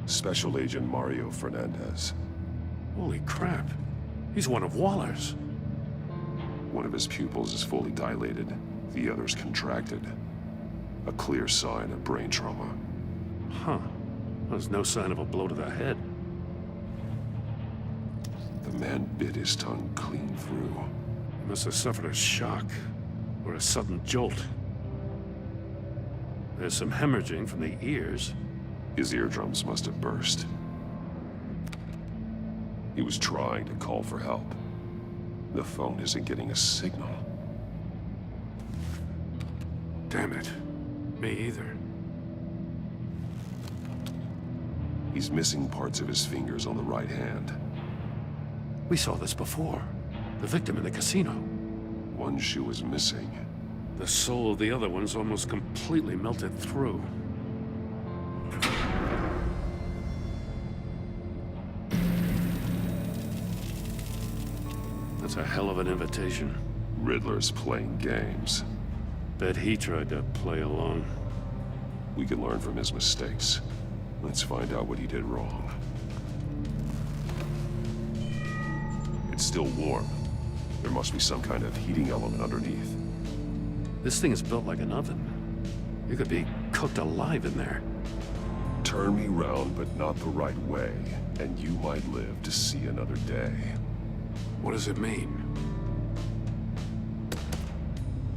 Speaker 8: Special Agent Mario Fernandez.
Speaker 9: Holy crap. He's one of Waller's.
Speaker 8: One of his pupils is fully dilated. The other's contracted. A clear sign of brain trauma.
Speaker 9: Huh. There's no sign of a blow to the head.
Speaker 8: The man bit his tongue clean through.
Speaker 9: He must have suffered a shock, or a sudden jolt. There's some hemorrhaging from the ears.
Speaker 8: His eardrums must have burst. He was trying to call for help. The phone isn't getting a signal.
Speaker 9: Damn it. Me either.
Speaker 8: He's missing parts of his fingers on the right hand.
Speaker 9: We saw this before. The victim in the casino.
Speaker 8: One shoe is missing.
Speaker 9: The sole of the other one's almost completely melted through. That's a hell of an invitation.
Speaker 8: Riddler's playing games.
Speaker 9: Bet he tried to play along.
Speaker 8: We can learn from his mistakes. Let's find out what he did wrong. It's still warm. There must be some kind of heating element underneath.
Speaker 9: This thing is built like an oven. You could be cooked alive in there.
Speaker 8: Turn me round, but not the right way, and you might live to see another day.
Speaker 9: What does it mean?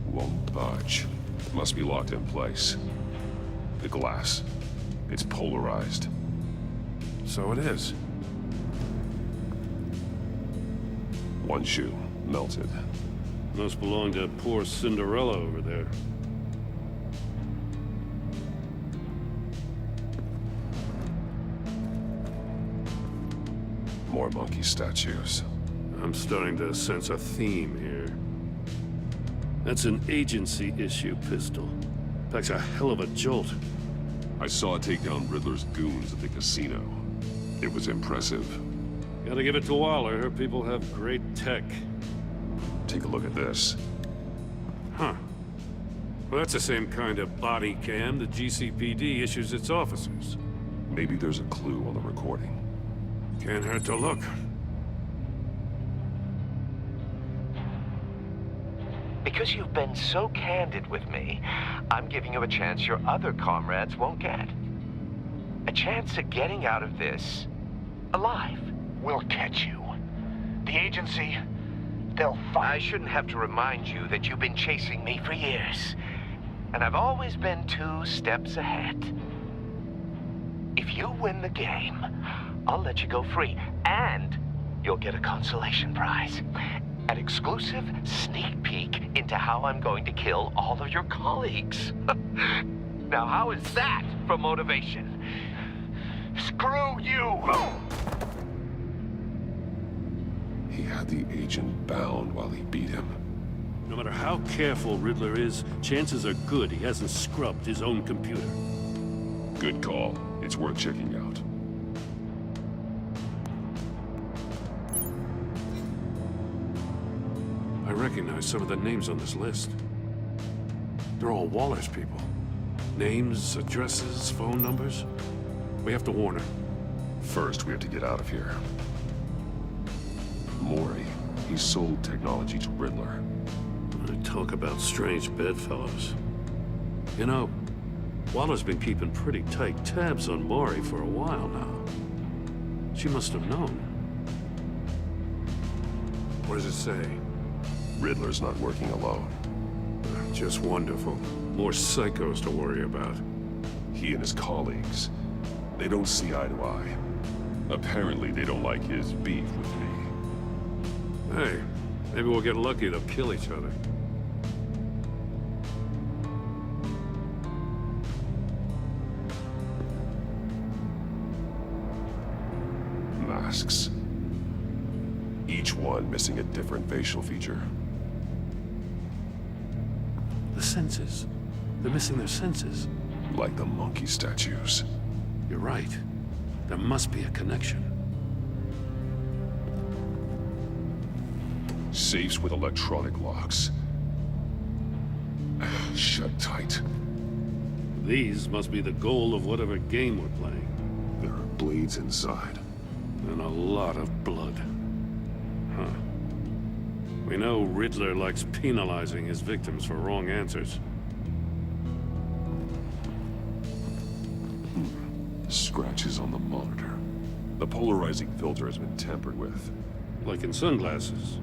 Speaker 8: Won't budge. Must be locked in place. The glass. It's polarized.
Speaker 9: So it is.
Speaker 8: One shoe, melted.
Speaker 9: Must belong to poor Cinderella over there.
Speaker 8: More monkey statues.
Speaker 9: I'm starting to sense a theme here. That's an agency issue pistol. Packs a hell of a jolt.
Speaker 8: I saw it take down Riddler's goons at the casino. It was impressive.
Speaker 9: Gotta give it to Waller. Her people have great tech.
Speaker 8: Take a look at this.
Speaker 9: Huh. Well, that's the same kind of body cam the GCPD issues its officers.
Speaker 8: Maybe there's a clue on the recording.
Speaker 9: Can't hurt to look.
Speaker 19: Because you've been so candid with me, I'm giving you a chance your other comrades won't get. A chance at getting out of this alive.
Speaker 2: We'll catch you. The agency, they'll find...
Speaker 19: I shouldn't have to remind you that you've been chasing me for years. And I've always been 2 steps ahead. If you win the game, I'll let you go free, and you'll get a consolation prize. An exclusive sneak peek into how I'm going to kill all of your colleagues. Now, how is that for motivation? Screw you!
Speaker 8: He had the agent bound while he beat him.
Speaker 9: No matter how careful Riddler is, chances are good he hasn't scrubbed his own computer.
Speaker 8: Good call. It's worth checking out.
Speaker 9: I recognize some of the names on this list. They're all Waller's people. Names, addresses, phone numbers. We have to warn her.
Speaker 8: First, we have to get out of here. Mori, he sold technology to Riddler.
Speaker 9: I talk about strange bedfellows. You know, Waller's been keeping pretty tight tabs on Mori for a while now. She must have known. What does it say?
Speaker 8: Riddler's not working alone.
Speaker 9: Just wonderful. More psychos to worry about.
Speaker 8: He and his colleagues, they don't see eye to eye. Apparently, they don't like his beef with me.
Speaker 9: Hey, maybe we'll get lucky to kill each other.
Speaker 8: masks. Each one missing a different facial feature.
Speaker 5: The senses. They're missing their senses.
Speaker 8: Like the monkey statues.
Speaker 5: You're right. There must be a connection.
Speaker 8: Safes with electronic locks. Shut tight.
Speaker 9: These must be the goal of whatever game we're playing.
Speaker 8: There are blades inside.
Speaker 9: And a lot of blood. Huh. We know Riddler likes penalizing his victims for wrong answers.
Speaker 8: Scratches on the monitor. The polarizing filter has been tampered with.
Speaker 9: Like in sunglasses.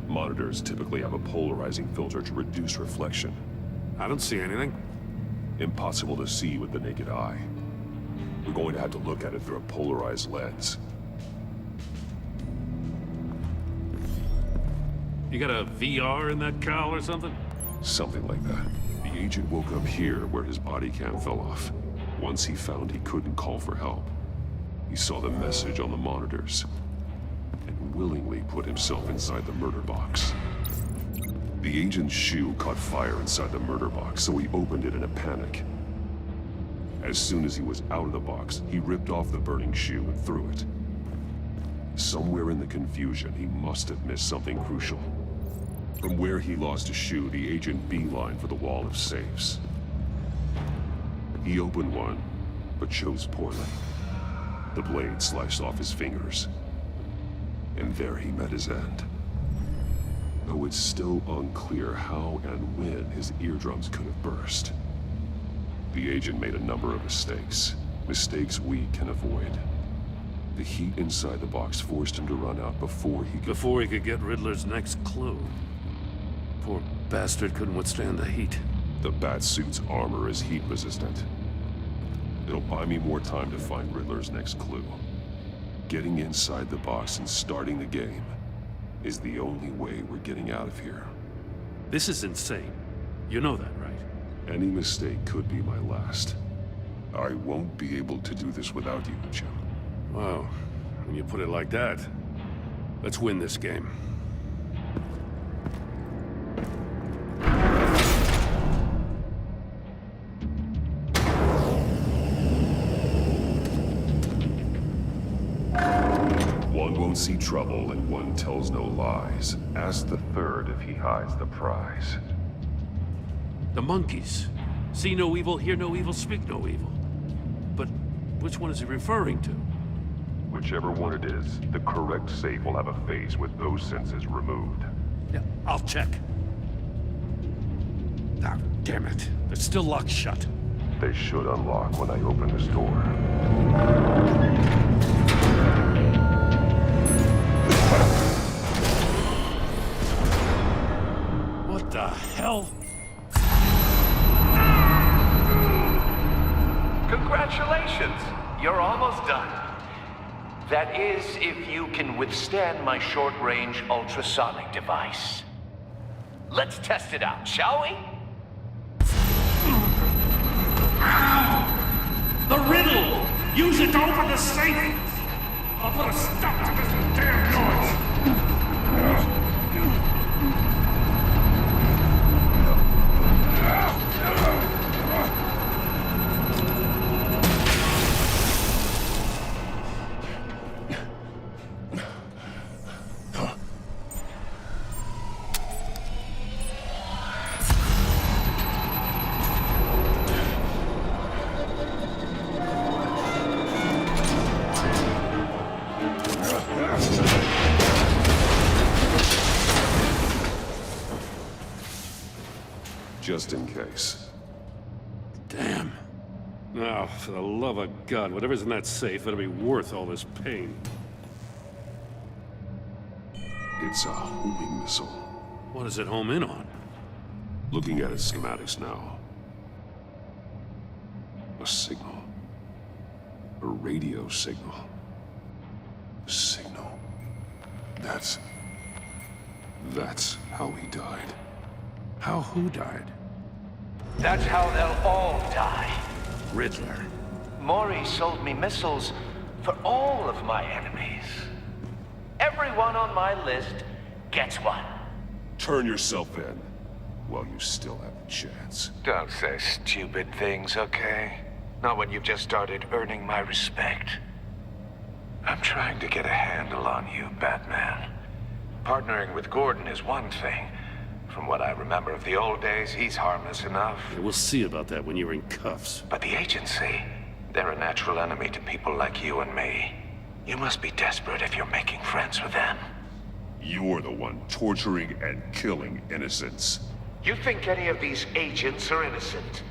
Speaker 8: Monitors typically have a polarizing filter to reduce reflection.
Speaker 9: I don't see anything.
Speaker 8: Impossible to see with the naked eye. We're going to have to look at it through a polarized lens.
Speaker 9: You got a VR in that cowl or something?
Speaker 8: Something like that. The agent woke up here where his body cam fell off. Once he found he couldn't call for help, he saw the message on the monitors and willingly put himself inside the murder box. The agent's shoe caught fire inside the murder box, so he opened it in a panic. As soon as he was out of the box, he ripped off the burning shoe and threw it. Somewhere in the confusion, he must have missed something crucial. From where he lost a shoe, the agent beelined for the wall of safes. He opened one, but chose poorly. The blade sliced off his fingers. And there he met his end. Though it's still unclear how and when his eardrums could have burst. The agent made a number of mistakes. Mistakes we can avoid. The heat inside the box forced him to run out before he
Speaker 9: could get Riddler's next clue. Poor bastard couldn't withstand the heat.
Speaker 8: The Batsuit's armor is heat resistant. It'll buy me more time to find Riddler's next clue. Getting inside the box and starting the game is the only way we're getting out of here.
Speaker 9: This is insane. You know that, right?
Speaker 8: Any mistake could be my last. I won't be able to do this without you, Jim.
Speaker 9: Wow, when you put it like that, let's win this game.
Speaker 8: One won't see trouble and one tells no lies. Ask the third if he hides the prize.
Speaker 9: The monkeys. See no evil, hear no evil, speak no evil. But which one is he referring to?
Speaker 8: Whichever one it is, the correct safe will have a face with those senses removed.
Speaker 9: Yeah, I'll check. Ah, damn it. They're still locked shut.
Speaker 8: They should unlock when I open this door.
Speaker 9: What the hell?
Speaker 19: Congratulations! You're almost done. That is, if you can withstand my short-range ultrasonic device. Let's test it out, shall we?
Speaker 3: The riddle! Use it to open the safe! I'll put a stop to this damn noise!
Speaker 8: Just in case.
Speaker 9: Damn. Now, for the love of God, whatever's in that safe better be worth all this pain.
Speaker 8: It's a homing missile.
Speaker 9: What does it home in on?
Speaker 8: Looking at its schematics now. A signal. A radio signal. A signal. That's how he died.
Speaker 9: How who died?
Speaker 19: That's how they'll all die.
Speaker 9: Riddler.
Speaker 19: Mori sold me missiles for all of my enemies. Everyone on my list gets one.
Speaker 8: Turn yourself in while you still have a chance.
Speaker 19: Don't say stupid things, okay? Not when you've just started earning my respect. I'm trying to get a handle on you, Batman. Partnering with Gordon is one thing. From what I remember of the old days, he's harmless enough.
Speaker 9: Yeah, we'll see about that when you're in cuffs.
Speaker 19: But the agency, they're a natural enemy to people like you and me. You must be desperate if you're making friends with them.
Speaker 8: You're the one torturing and killing innocents.
Speaker 19: You think any of these agents are innocent?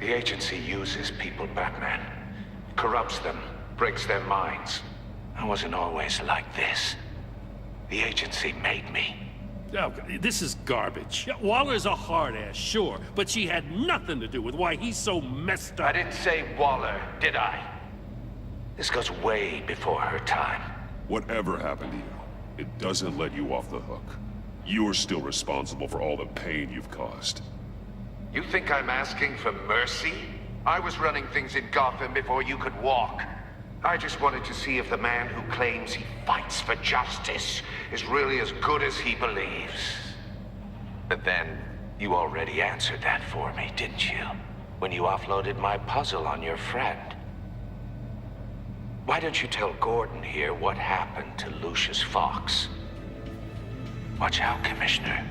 Speaker 19: The agency uses people, Batman. Corrupts them, breaks their minds. I wasn't always like this. The agency made me.
Speaker 9: Oh, this is garbage. Yeah, Waller's a hard-ass, sure, but she had nothing to do with why he's so messed up.
Speaker 19: I didn't say Waller, did I? This goes way before her time.
Speaker 8: Whatever happened to you, it doesn't let you off the hook. You're still responsible for all the pain you've caused.
Speaker 19: You think I'm asking for mercy? I was running things in Gotham before you could walk. I just wanted to see if the man who claims he fights for justice is really as good as he believes. But then, you already answered that for me, didn't you? When you offloaded my puzzle on your friend. Why don't you tell Gordon here what happened to Lucius Fox? Watch out, Commissioner.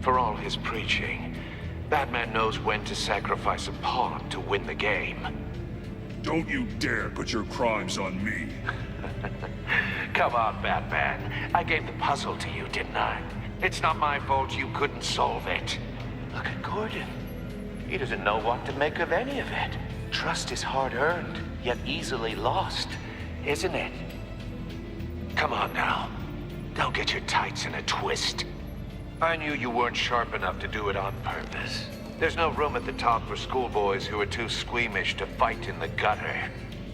Speaker 19: For all his preaching, Batman knows when to sacrifice a pawn to win the game.
Speaker 8: Don't you dare put your crimes on me.
Speaker 19: Come on, Batman. I gave the puzzle to you, didn't I? It's not my fault you couldn't solve it. Look at Gordon. He doesn't know what to make of any of it. Trust is hard-earned, yet easily lost, isn't it? Come on now. Don't get your tights in a twist. I knew you weren't sharp enough to do it on purpose. There's no room at the top for schoolboys who are too squeamish to fight in the gutter.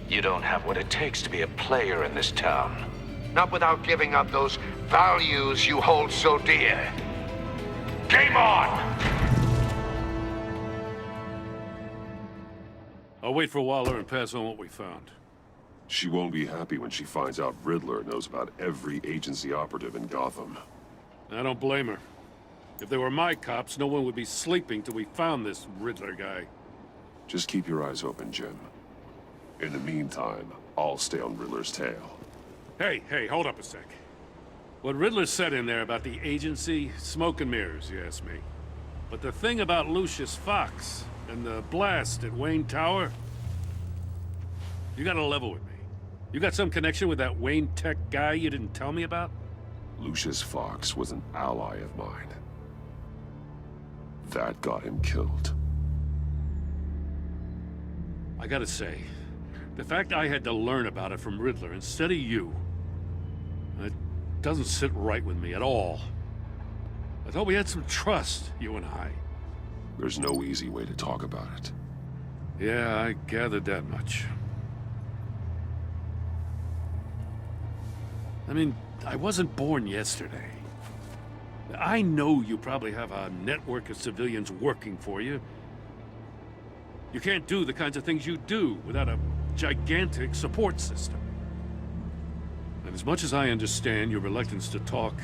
Speaker 19: You don't have what it takes to be a player in this town. Not without giving up those values you hold so dear. Game on!
Speaker 9: I'll wait for Waller and pass on what we found.
Speaker 8: She won't be happy when she finds out Riddler knows about every agency operative in Gotham.
Speaker 9: I don't blame her. If they were my cops, no one would be sleeping till we found this Riddler guy.
Speaker 8: Just keep your eyes open, Jim. In the meantime, I'll stay on Riddler's tail.
Speaker 9: Hey, hold up a sec. What Riddler said in there about the agency, smoke and mirrors, you ask me. But the thing about Lucius Fox and the blast at Wayne Tower, you gotta level with me. You got some connection with that Wayne Tech guy you didn't tell me about?
Speaker 8: Lucius Fox was an ally of mine. That got him killed.
Speaker 9: I gotta say, the fact I had to learn about it from Riddler instead of you, it doesn't sit right with me at all. I thought we had some trust, you and I.
Speaker 8: There's no easy way to talk about it.
Speaker 9: Yeah, I gathered that much. I mean, I wasn't born yesterday. I know you probably have a network of civilians working for you. You can't do the kinds of things you do without a gigantic support system. And as much as I understand your reluctance to talk,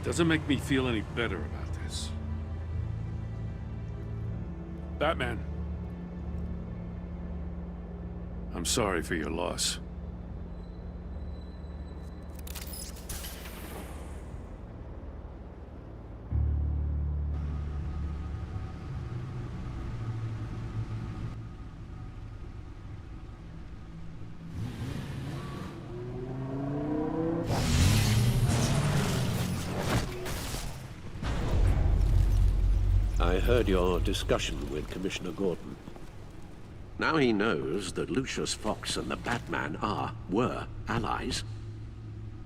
Speaker 9: it doesn't make me feel any better about this. Batman. I'm sorry for your loss.
Speaker 5: I heard your discussion with Commissioner Gordon. Now he knows that Lucius Fox and the Batman were allies.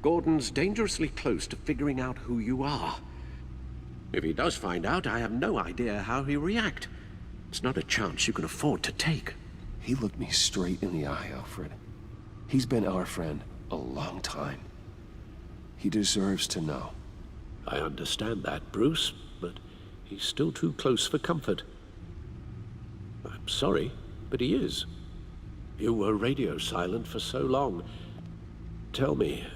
Speaker 5: Gordon's dangerously close to figuring out who you are. If he does find out, I have no idea how he'll react. It's not a chance you can afford to take.
Speaker 1: He looked me straight in the eye, Alfred. He's been our friend a long time. He deserves to know.
Speaker 5: I understand that, Bruce, but he's still too close for comfort. I'm sorry, but he is. You were radio silent for so long. Tell me,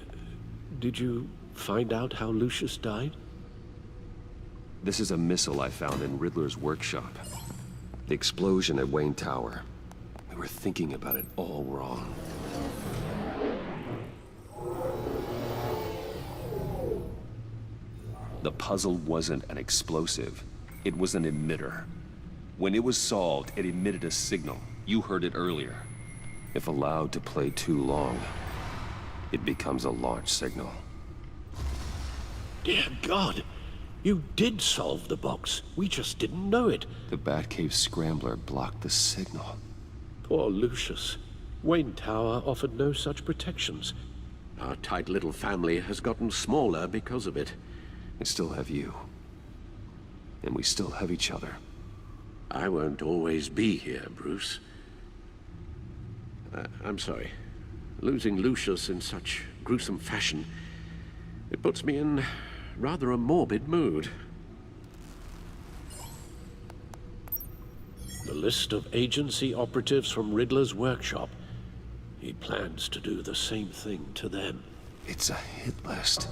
Speaker 5: did you find out how Lucius died?
Speaker 1: This is a missile I found in Riddler's workshop. The explosion at Wayne Tower. We were thinking about it all wrong. The puzzle wasn't an explosive. It was an emitter. When it was solved, it emitted a signal. You heard it earlier. If allowed to play too long, it becomes a launch signal.
Speaker 5: Dear God! You did solve the box. We just didn't know it.
Speaker 1: The Batcave Scrambler blocked the signal.
Speaker 5: Poor Lucius. Wayne Tower offered no such protections. Our tight little family has gotten smaller because of it.
Speaker 1: I still have you. And we still have each other.
Speaker 5: I won't always be here, Bruce. I'm sorry. Losing Lucius in such gruesome fashion, it puts me in rather a morbid mood. The list of agency operatives from Riddler's workshop. He plans to do the same thing to them.
Speaker 1: It's a hit list.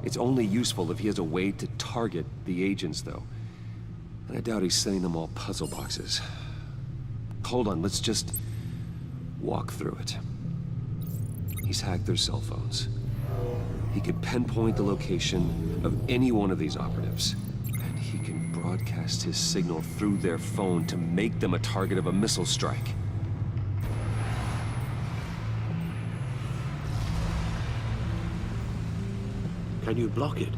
Speaker 1: It's only useful if he has a way to target the agents, though. And I doubt he's sending them all puzzle boxes. Hold on, let's just walk through it. He's hacked their cell phones. He can pinpoint the location of any one of these operatives. And he can broadcast his signal through their phone to make them a target of a missile strike.
Speaker 5: Can you block it?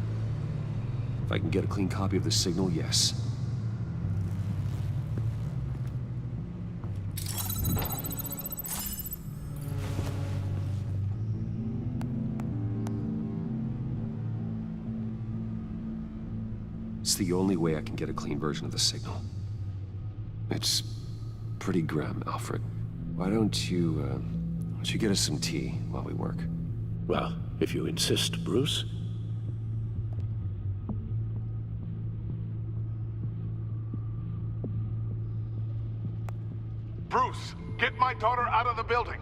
Speaker 1: If I can get a clean copy of the signal, yes. It's the only way I can get a clean version of the signal. It's pretty grim, Alfred. Why don't you get us some tea while we work?
Speaker 5: Well, if you insist, Bruce.
Speaker 16: Bruce, get my daughter out of the building.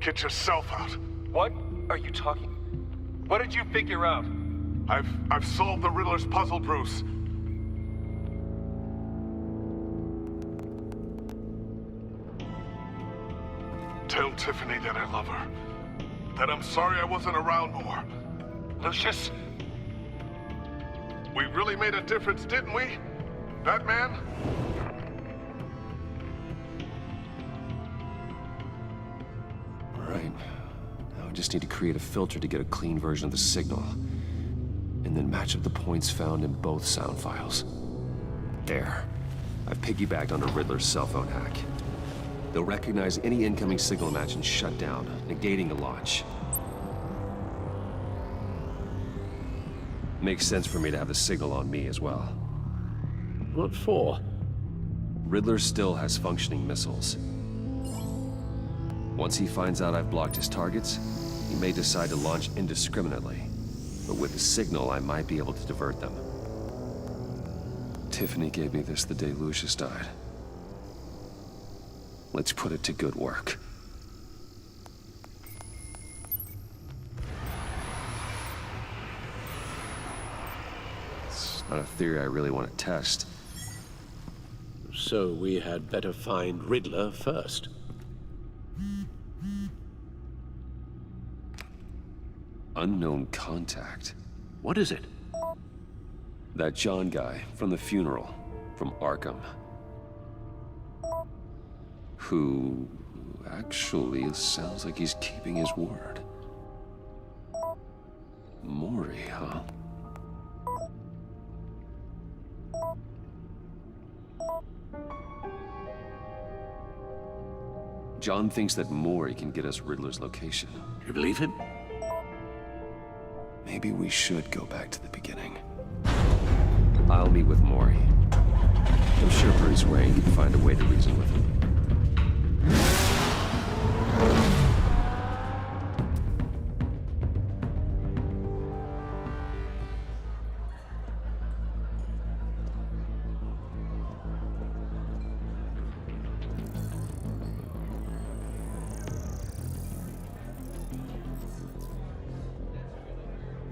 Speaker 16: Get yourself out.
Speaker 20: What are you talking? What did you figure out?
Speaker 16: I've solved the Riddler's puzzle, Bruce. Tell Tiffany that I love her. That I'm sorry I wasn't around more.
Speaker 20: Lucius?
Speaker 16: We really made a difference, didn't we? Batman?
Speaker 1: All right. Now I just need to create a filter to get a clean version of the signal. And then match up the points found in both sound files. There. I've piggybacked onto Riddler's cell phone hack. They'll recognize any incoming signal match and shut down, negating a launch. Makes sense for me to have the signal on me as well.
Speaker 5: What for?
Speaker 1: Riddler still has functioning missiles. Once he finds out I've blocked his targets, he may decide to launch indiscriminately. But with the signal, I might be able to divert them. Tiffany gave me this the day Lucius died. Let's put it to good work. It's not a theory I really want to test.
Speaker 5: So we had better find Riddler first.
Speaker 1: Unknown contact.
Speaker 5: What is it?
Speaker 1: That John guy from the funeral, from Arkham. Who actually sounds like he's keeping his word. Mori, huh? John thinks that Mori can get us Riddler's location.
Speaker 5: You believe him?
Speaker 1: Maybe we should go back to the beginning. I'll meet with Mori. I'm sure Bruce Wayne can find a way to reason with him.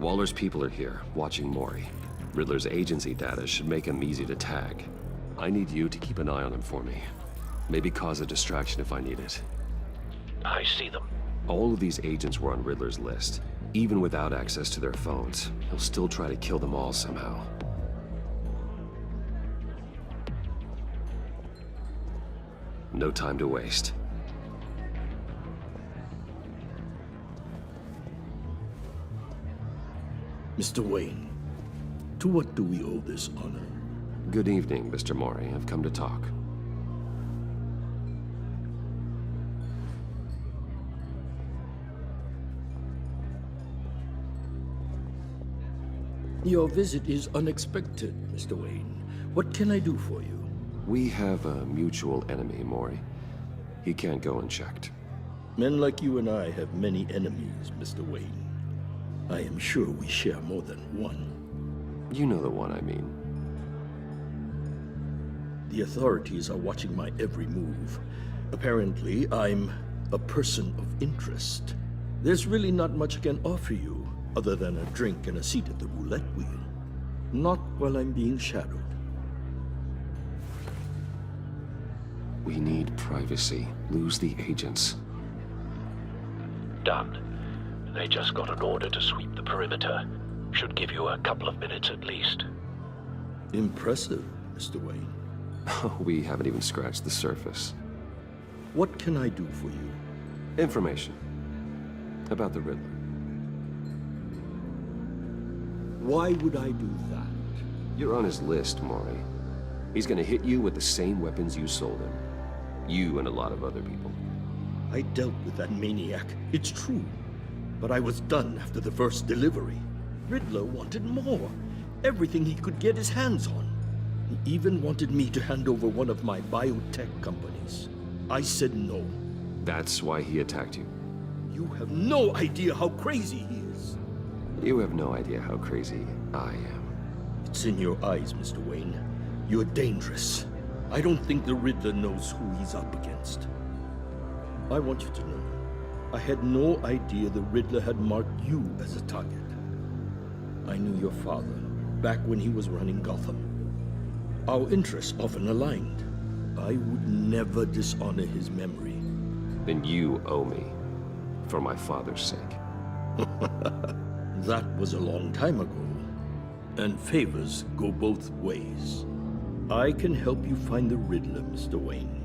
Speaker 1: Waller's people are here, watching Mori. Riddler's agency data should make him easy to tag. I need you to keep an eye on him for me. Maybe cause a distraction if I need it.
Speaker 4: I see them.
Speaker 1: All of these agents were on Riddler's list. Even without access to their phones, he'll still try to kill them all somehow. No time to waste.
Speaker 15: Mr. Wayne, to what do we owe this honor?
Speaker 1: Good evening, Mr. Mori. I've come to talk.
Speaker 15: Your visit is unexpected, Mr. Wayne. What can I do for you?
Speaker 1: We have a mutual enemy, Mori. He can't go unchecked.
Speaker 15: Men like you and I have many enemies, Mr. Wayne. I am sure we share more than one.
Speaker 1: You know the one I mean.
Speaker 15: The authorities are watching my every move. Apparently, I'm a person of interest. There's really not much I can offer you, other than a drink and a seat at the roulette wheel. Not while I'm being shadowed.
Speaker 1: We need privacy. Lose the agents.
Speaker 4: Done. They just got an order to sweep the perimeter. Should give you a couple of minutes at least.
Speaker 15: Impressive, Mr. Wayne.
Speaker 1: We haven't even scratched the surface.
Speaker 15: What can I do for you?
Speaker 1: Information. About the Riddler.
Speaker 15: Why would I do that?
Speaker 1: You're on his list, Mori. He's gonna hit you with the same weapons you sold him. You and a lot of other people.
Speaker 15: I dealt with that maniac, it's true. But I was done after the first delivery. Riddler wanted more. Everything he could get his hands on. He even wanted me to hand over one of my biotech companies. I said no.
Speaker 1: That's why he attacked you.
Speaker 15: You have no idea how crazy he is.
Speaker 1: You have no idea how crazy I am.
Speaker 15: It's in your eyes, Mr. Wayne. You're dangerous. I don't think the Riddler knows who he's up against. I want you to know, I had no idea the Riddler had marked you as a target. I knew your father, back when he was running Gotham. Our interests often aligned. I would never dishonor his memory.
Speaker 1: Then you owe me, for my father's sake.
Speaker 15: That was a long time ago, and favors go both ways. I can help you find the Riddler, Mr. Wayne.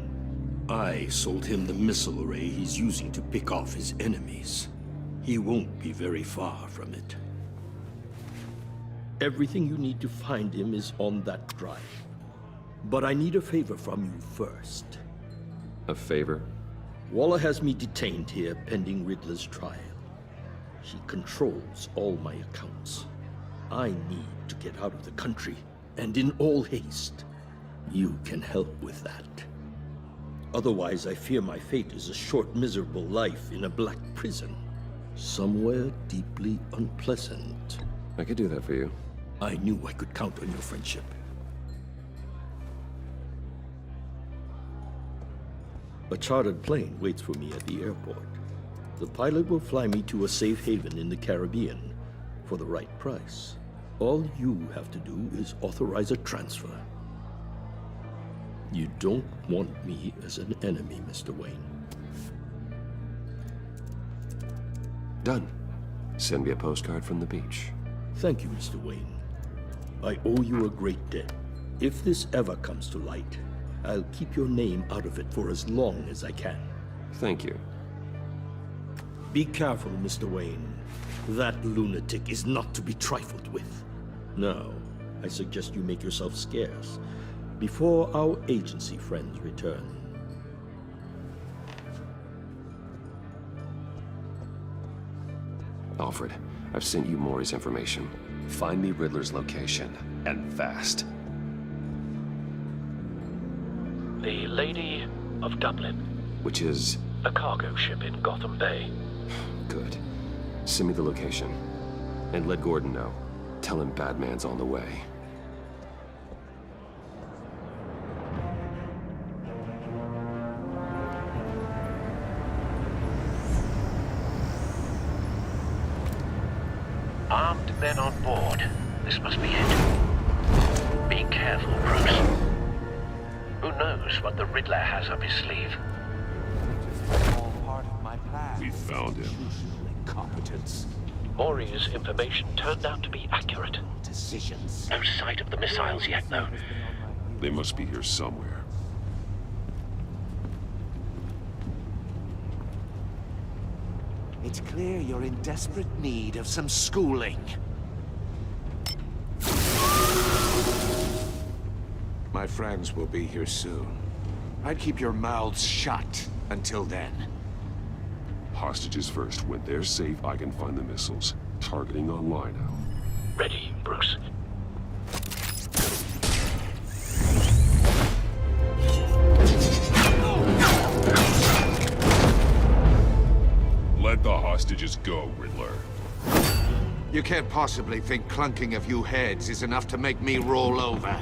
Speaker 15: I sold him the missile array he's using to pick off his enemies. He won't be very far from it. Everything you need to find him is on that drive. But I need a favor from you first.
Speaker 1: A favor?
Speaker 15: Waller has me detained here pending Riddler's trial. She controls all my accounts. I need to get out of the country, and in all haste. You can help with that. Otherwise, I fear my fate is a short, miserable life in a black prison. Somewhere deeply unpleasant.
Speaker 1: I could do that for you.
Speaker 15: I knew I could count on your friendship. A chartered plane waits for me at the airport. The pilot will fly me to a safe haven in the Caribbean for the right price. All you have to do is authorize a transfer. You don't want me as an enemy, Mr. Wayne.
Speaker 1: Done. Send me a postcard from the beach.
Speaker 15: Thank you, Mr. Wayne. I owe you a great debt. If this ever comes to light, I'll keep your name out of it for as long as I can.
Speaker 1: Thank you.
Speaker 15: Be careful, Mr. Wayne. That lunatic is not to be trifled with. Now, I suggest you make yourself scarce before our agency friends return.
Speaker 1: Alfred, I've sent you Mori's information. Find me Riddler's location, and fast.
Speaker 4: The Lady of Dublin.
Speaker 1: Which is?
Speaker 4: A cargo ship in Gotham Bay.
Speaker 1: Good. Send me the location. And let Gordon know. Tell him Batman's on the way.
Speaker 4: Armed men on board. This must be it. Be careful, Bruce. Who knows what the Riddler has up his sleeve?
Speaker 6: All part of my plan.
Speaker 8: We found him.
Speaker 6: Incompetence.
Speaker 4: Maury's information turned out to be accurate.
Speaker 6: Decisions.
Speaker 4: No sight of the missiles yet, though.
Speaker 8: They must be here somewhere.
Speaker 6: It's clear you're in desperate need of some schooling. My friends will be here soon. I'd keep your mouths shut until then.
Speaker 8: Hostages first. When they're safe, I can find the missiles. Targeting online now.
Speaker 4: Ready, Bruce.
Speaker 8: Let the hostages go, Riddler.
Speaker 6: You can't possibly think clunking a few heads is enough to make me roll over.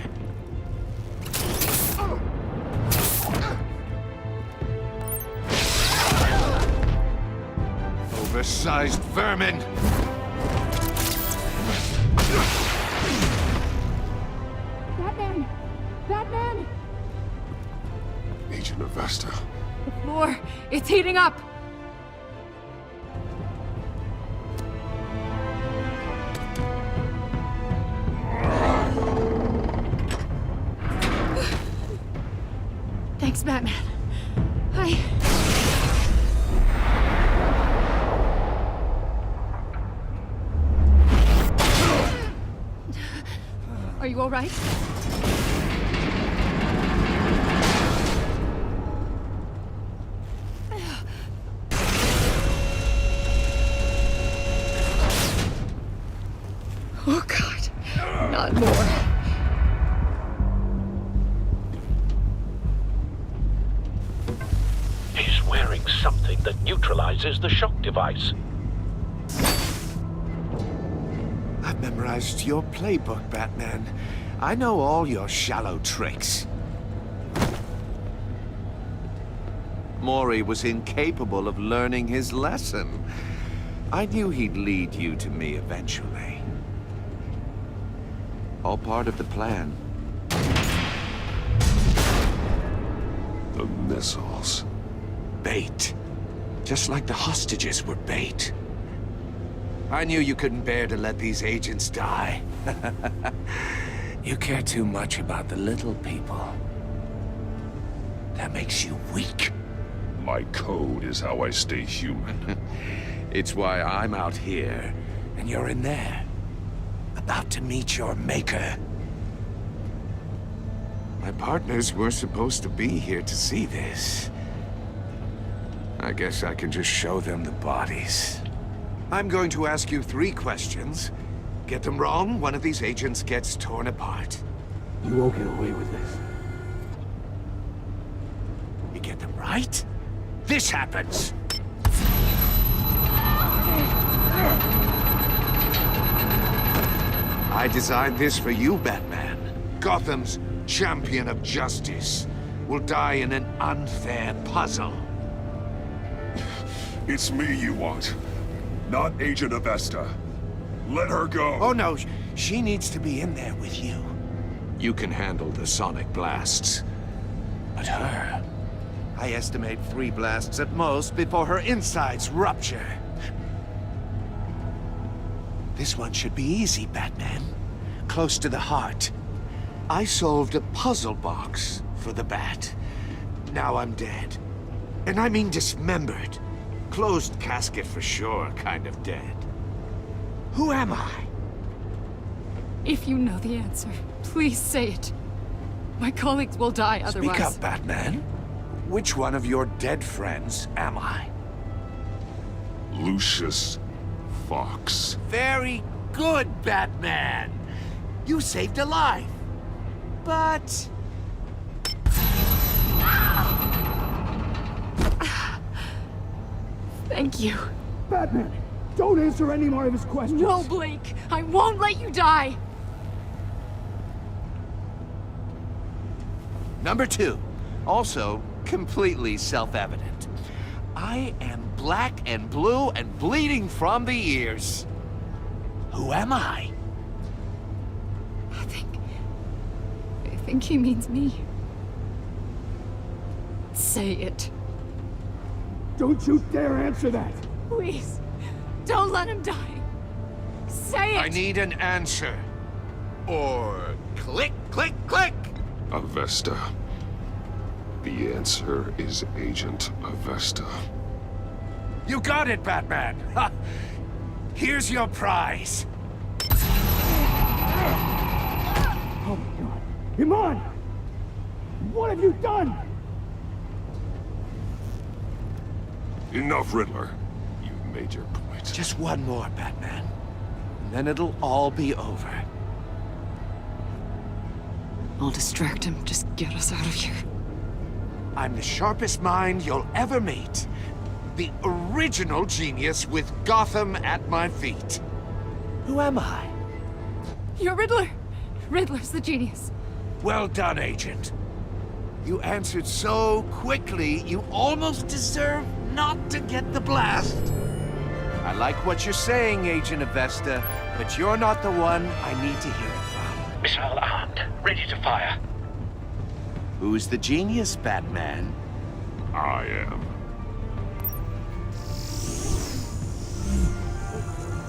Speaker 6: Oversized vermin!
Speaker 12: Batman! Batman!
Speaker 8: Agent Avesta.
Speaker 12: The floor, it's heating up! Thanks, Batman. Are you all right? Oh, God. Not more.
Speaker 4: He's wearing something that neutralizes the shock device.
Speaker 6: I've memorized your playbook, Batman. I know all your shallow tricks. Maury was incapable of learning his lesson. I knew he'd lead you to me eventually. All part of the plan.
Speaker 8: The missiles.
Speaker 6: Bait. Just like the hostages were bait. I knew you couldn't bear to let these agents die. You care too much about the little people. That makes you weak.
Speaker 8: My code is how I stay human.
Speaker 6: It's why I'm out here, and you're in there. About to meet your maker. My partners were supposed to be here to see this. I guess I can just show them the bodies. I'm going to ask you 3 questions. Get them wrong, one of these agents gets torn apart.
Speaker 15: You won't get away with this.
Speaker 6: You get them right, this happens. I designed this for you, Batman. Gotham's champion of justice will die in an unfair puzzle.
Speaker 8: It's me you want, not Agent Avesta. Let her go.
Speaker 6: Oh no, she needs to be in there with you. You can handle the sonic blasts. But her... I estimate 3 blasts at most before her insides rupture. This one should be easy, Batman. Close to the heart. I solved a puzzle box for the Bat. Now I'm dead. And I mean dismembered. Closed casket for sure, kind of dead. Who am I?
Speaker 12: If you know the answer, please say it. My colleagues will die otherwise.
Speaker 6: Speak up, Batman. Which one of your dead friends am I?
Speaker 8: Lucius Fox.
Speaker 6: Very good, Batman. You saved a life. But...
Speaker 12: Thank you.
Speaker 3: Batman, don't answer any more of his questions.
Speaker 12: No, Blake. I won't let you die.
Speaker 6: Number 2. Also, completely self-evident. I am black and blue and bleeding from the ears. Who am I?
Speaker 12: I think he means me. Say it.
Speaker 3: Don't you dare answer that!
Speaker 12: Please, don't let him die. Say it!
Speaker 6: I need an answer. Or click, click, click!
Speaker 8: Avesta. The answer is Agent Avesta.
Speaker 6: You got it, Batman! Ha! Here's your prize.
Speaker 3: Oh my god. Iman! What have you done?
Speaker 8: Enough, Riddler. You've made your point.
Speaker 6: Just one more, Batman. And then it'll all be over.
Speaker 12: I'll distract him. Just get us out of here.
Speaker 6: I'm the sharpest mind you'll ever meet. The original genius with Gotham at my feet. Who am I?
Speaker 12: You're Riddler. Riddler's the genius.
Speaker 6: Well done, Agent. You answered so quickly, you almost deserve not to get the blast. I like what you're saying, Agent Avesta, but you're not the one I need to hear it from.
Speaker 19: Missile armed, ready to fire.
Speaker 6: Who's the genius, Batman?
Speaker 8: I am.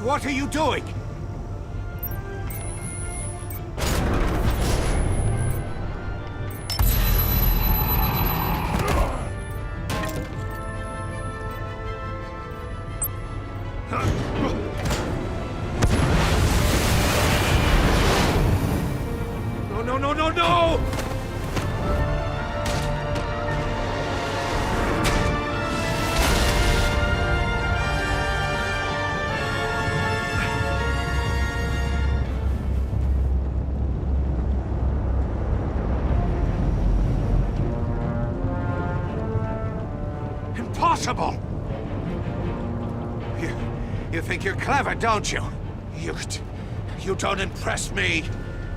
Speaker 6: What are you doing? No, no, no, no, no! Impossible! You think you're clever, don't you? You don't impress me.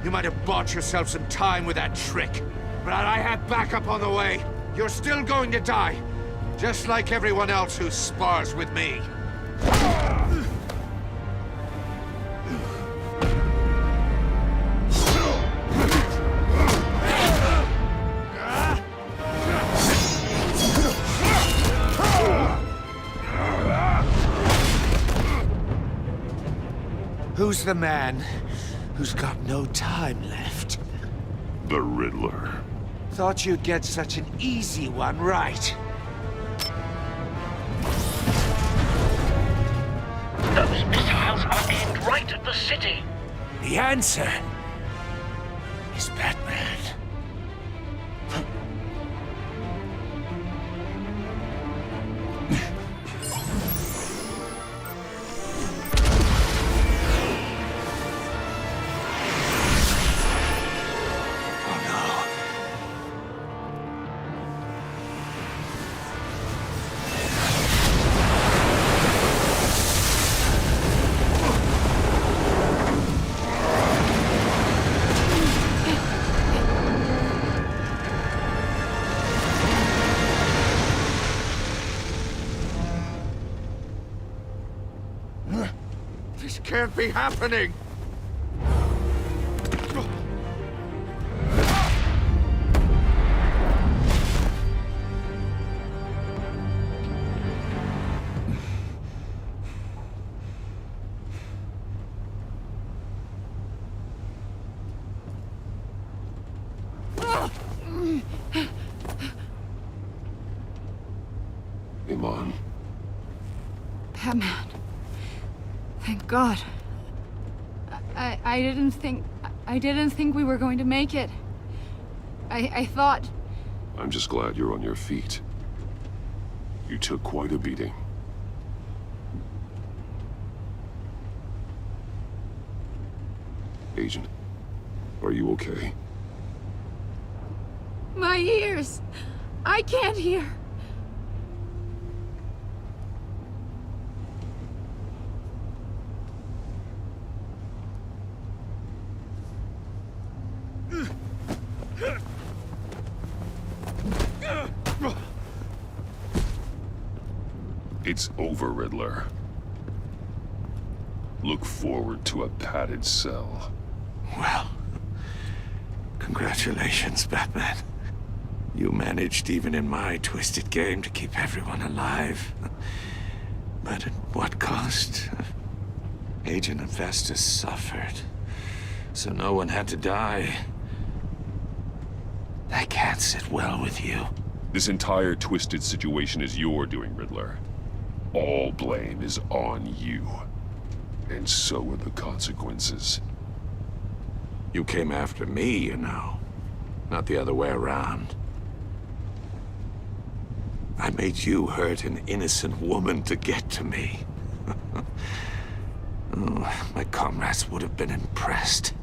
Speaker 6: You might have bought yourself some time with that trick, but I had backup on the way. You're still going to die, just like everyone else who spars with me. Who's the man who's got no time left?
Speaker 8: The Riddler.
Speaker 6: Thought you'd get such an easy one right.
Speaker 19: Those missiles are aimed right at the city.
Speaker 6: The answer is Batman. This can't be happening!
Speaker 8: Iman.
Speaker 12: Batman. Thank God. I didn't think we were going to make it. I thought...
Speaker 8: I'm just glad you're on your feet. You took quite a beating. Agent, are you okay?
Speaker 12: My ears! I can't hear!
Speaker 8: It's over, Riddler. Look forward to a padded cell.
Speaker 6: Well, congratulations, Batman. You managed, even in my twisted game, to keep everyone alive. But at what cost? Agent Investor suffered, so no one had to die. That can't sit well with you.
Speaker 8: This entire twisted situation is your doing, Riddler. All blame is on you. And so are the consequences.
Speaker 6: You came after me, you know. Not the other way around. I made you hurt an innocent woman to get to me. Oh, my comrades would have been impressed.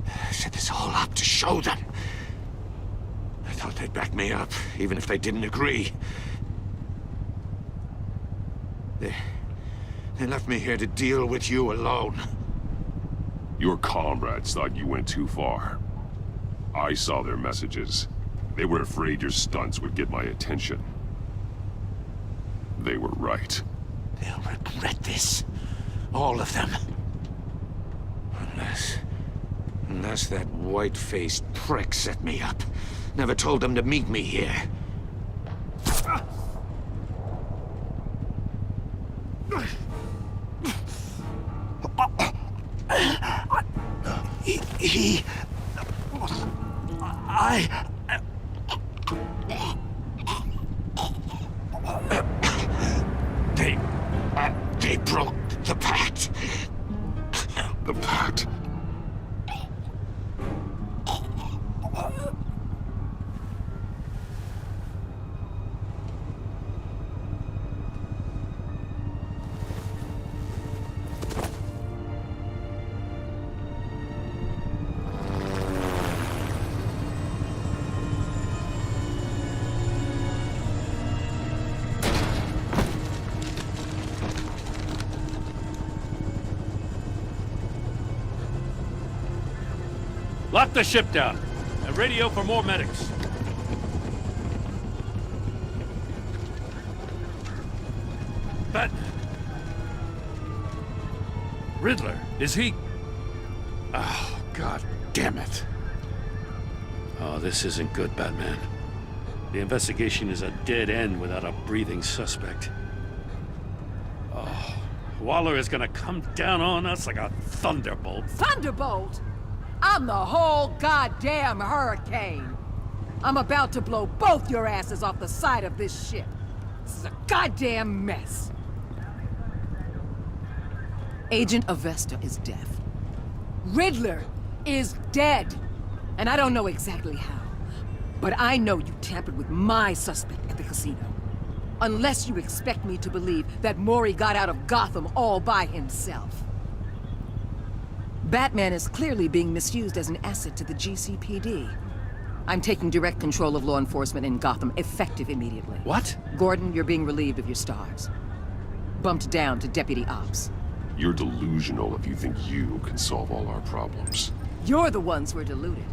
Speaker 6: I set this all up to show them. I thought they'd back me up, even if they didn't agree. They left me here to deal with you alone.
Speaker 8: Your comrades thought you went too far. I saw their messages. They were afraid your stunts would get my attention. They were right.
Speaker 6: They'll regret this. All of them. Unless that white-faced prick set me up. Never told them to meet me here. They broke the Pact.
Speaker 8: The Pact?
Speaker 3: Lock the ship down and radio for more medics. But Riddler, is he? Oh, God damn it. Oh, this isn't good, Batman. The investigation is a dead end without a breathing suspect. Oh, Waller is gonna come down on us like a thunderbolt.
Speaker 10: Thunderbolt? I'm the whole goddamn hurricane. I'm about to blow both your asses off the side of this ship. This is a goddamn mess. Agent Avesta is deaf. Riddler is dead. And I don't know exactly how. But I know you tampered with my suspect at the casino. Unless you expect me to believe that Mori got out of Gotham all by himself. Batman is clearly being misused as an asset to the GCPD. I'm taking direct control of law enforcement in Gotham, effective immediately.
Speaker 3: What?
Speaker 10: Gordon, you're being relieved of your stars. Bumped down to Deputy Ops.
Speaker 8: You're delusional if you think you can solve all our problems.
Speaker 10: You're the ones who are deluded.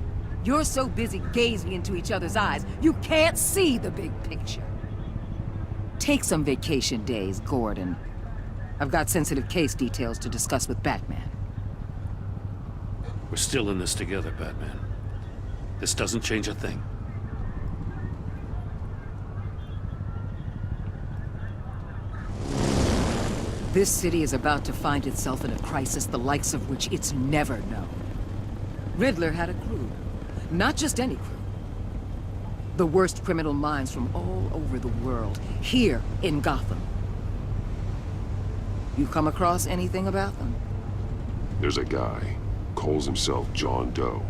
Speaker 10: You're so busy gazing into each other's eyes, you can't see the big picture. Take some vacation days, Gordon. I've got sensitive case details to discuss with Batman.
Speaker 3: We're still in this together, Batman. This doesn't change a thing.
Speaker 10: This city is about to find itself in a crisis the likes of which it's never known. Riddler had a crew. Not just any crew. The worst criminal minds from all over the world, here in Gotham. You come across anything about them?
Speaker 8: There's a guy, calls himself John Doe.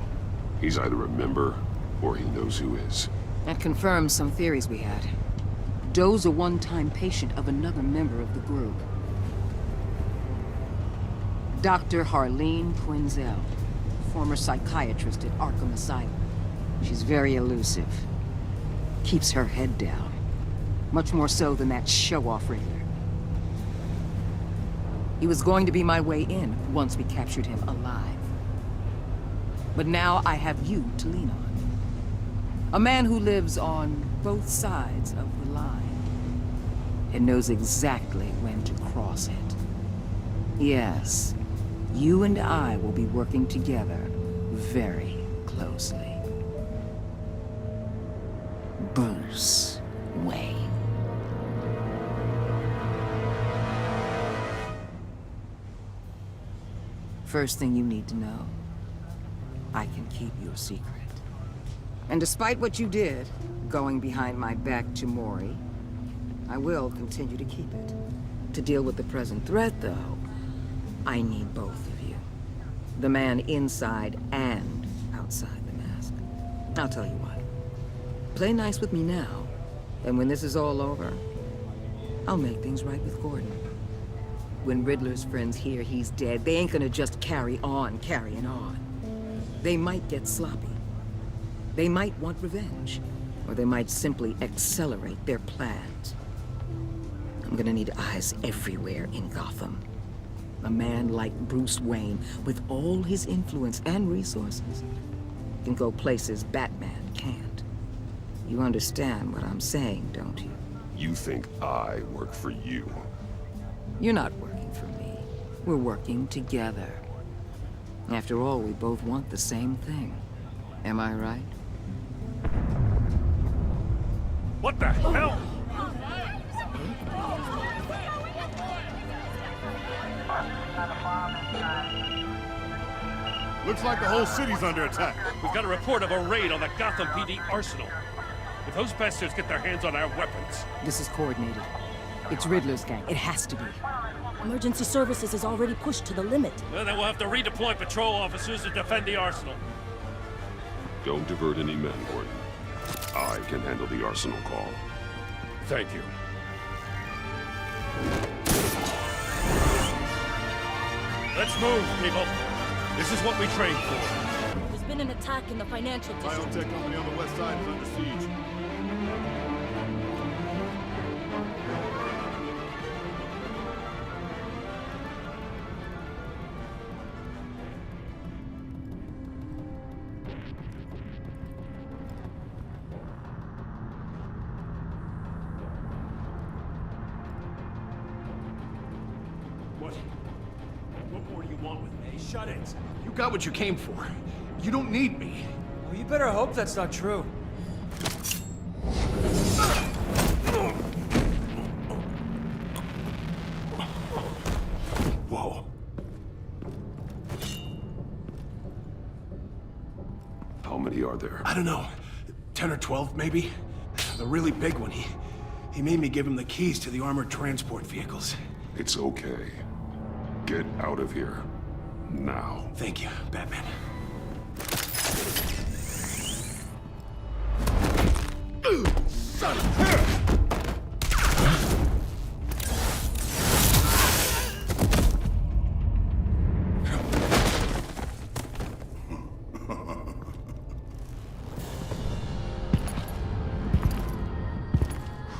Speaker 8: He's either a member, or he knows who is.
Speaker 10: That confirms some theories we had. Doe's a one-time patient of another member of the group. Dr. Harleen Quinzel, former psychiatrist at Arkham Asylum. She's very elusive. Keeps her head down. Much more so than that show-off Riddler. He was going to be my way in once we captured him alive. But now I have you to lean on. A man who lives on both sides of the line. and knows exactly when to cross it. Yes, you and I will be working together very closely. Bruce Wayne. First thing you need to know, I can keep your secret. And despite what you did, going behind my back to Mori, I will continue to keep it. To deal with the present threat, though, I need both of you. The man inside and outside the mask. I'll tell you what. Play nice with me now, and when this is all over, I'll make things right with Gordon. When Riddler's friends hear he's dead, they ain't gonna just carry on carrying on. They might get sloppy. They might want revenge, or they might simply accelerate their plans. I'm gonna need eyes everywhere in Gotham. A man like Bruce Wayne, with all his influence and resources, can go places Batman can't. You understand what I'm saying, don't you?
Speaker 8: You think I work for you?
Speaker 10: You're not working for me. We're working together. After all, we both want the same thing. Am I right?
Speaker 9: What the hell?
Speaker 7: Looks like the whole city's under attack.
Speaker 3: We've got a report of a raid on the Gotham PD arsenal. If those bastards get their hands on our weapons...
Speaker 10: This is coordinated. It's Riddler's gang. It has to be.
Speaker 21: Emergency services is already pushed to the limit.
Speaker 3: Well, then we'll have to redeploy patrol officers to defend the arsenal.
Speaker 8: Don't divert any men, Gordon. I can handle the arsenal call.
Speaker 9: Thank you. Let's move, people. This is what we trained for.
Speaker 21: There's been an attack in the financial district.
Speaker 7: Biotech company on the west side is under siege.
Speaker 22: What more do you want with me? Shut it. You got what you came for. You don't need me.
Speaker 18: Well, you better hope that's not true.
Speaker 8: Whoa. How many are there?
Speaker 22: I don't know. 10 or 12, maybe? The really big one, he made me give him the keys to the armored transport vehicles.
Speaker 8: It's okay. Get out of here. Now.
Speaker 22: Thank you, Batman.
Speaker 7: Son of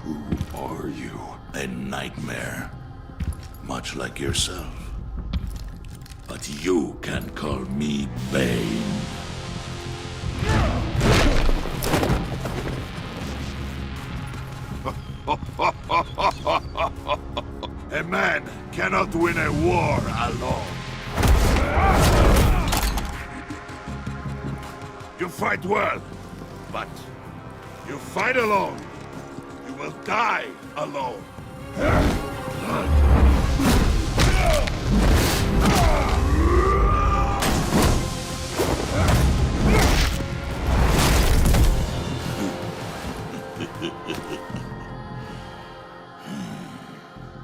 Speaker 8: Who are you?
Speaker 23: A nightmare. Much like yourself. But you can call me Bane. A man cannot win a war alone. You fight well, but you fight alone. You will die alone.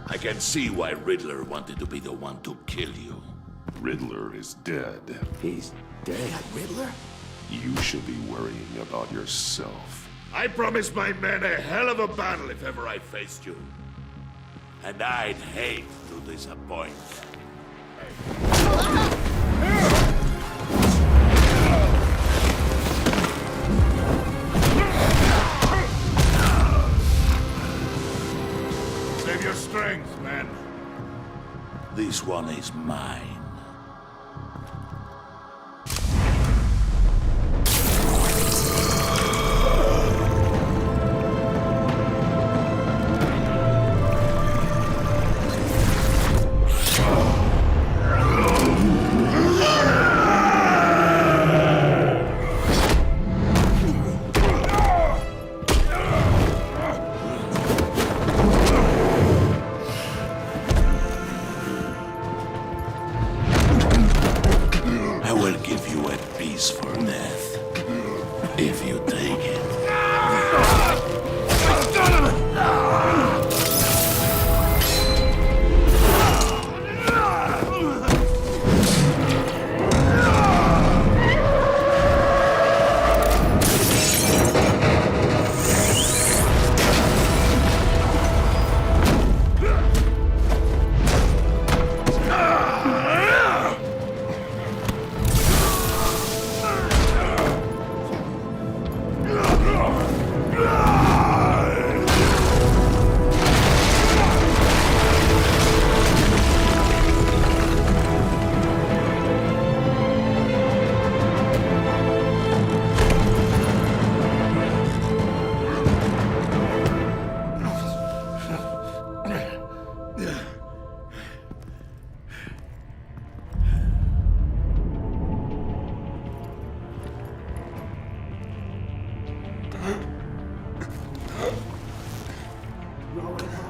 Speaker 23: I can see why Riddler wanted to be the one to kill you.
Speaker 8: Riddler is dead.
Speaker 23: He's dead?
Speaker 22: Riddler?
Speaker 8: You should be worrying about yourself.
Speaker 23: I promised my men a hell of a battle if ever I faced you. And I'd hate to disappoint. Save your strength, man. This one is mine.
Speaker 5: death. If you take it.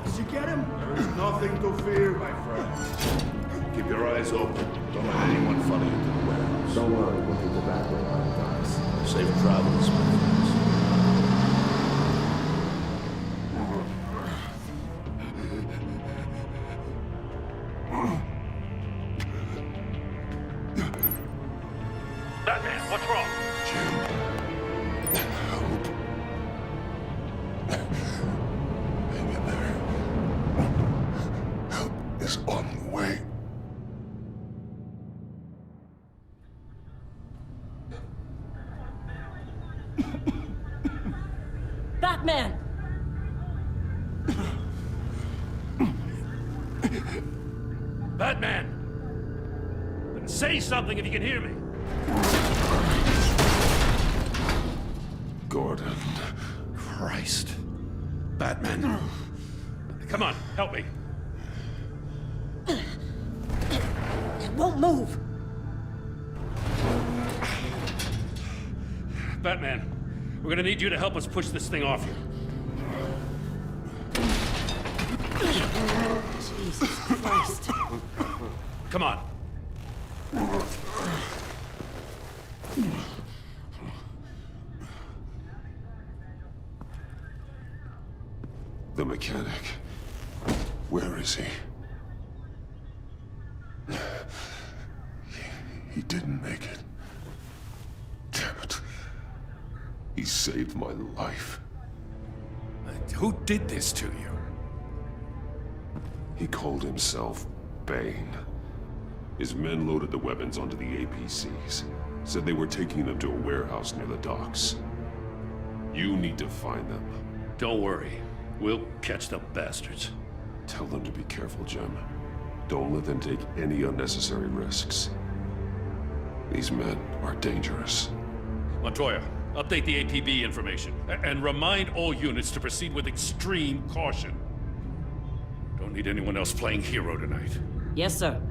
Speaker 22: Did you get him?
Speaker 23: There's nothing to fear, my friend. Keep your eyes open. Don't let anyone follow you to the warehouse.
Speaker 1: Don't worry, we'll keep the back way on, guys.
Speaker 23: Safe travels, my friends.
Speaker 3: Batman, what's wrong?
Speaker 8: Hang in there. Help is on the way.
Speaker 21: Batman!
Speaker 3: Batman! Say something if you can hear me.
Speaker 8: Gordon.
Speaker 3: Christ. Batman. Come on, help me.
Speaker 21: It won't move.
Speaker 3: Batman, we're gonna need you to help us push this thing off you.
Speaker 21: Jesus Christ.
Speaker 3: Come on.
Speaker 8: The mechanic. Where is he? He didn't make it. Damn it. He saved my life.
Speaker 3: Who did this to you?
Speaker 8: He called himself Bane. His men loaded the weapons onto the APCs. Said they were taking them to a warehouse near the docks. You need to find them.
Speaker 3: Don't worry. We'll catch the bastards.
Speaker 8: Tell them to be careful, Jim. Don't let them take any unnecessary risks. These men are dangerous.
Speaker 3: Montoya, update the APB information. And remind all units to proceed with extreme caution. Don't need anyone else playing hero tonight.
Speaker 21: Yes, sir.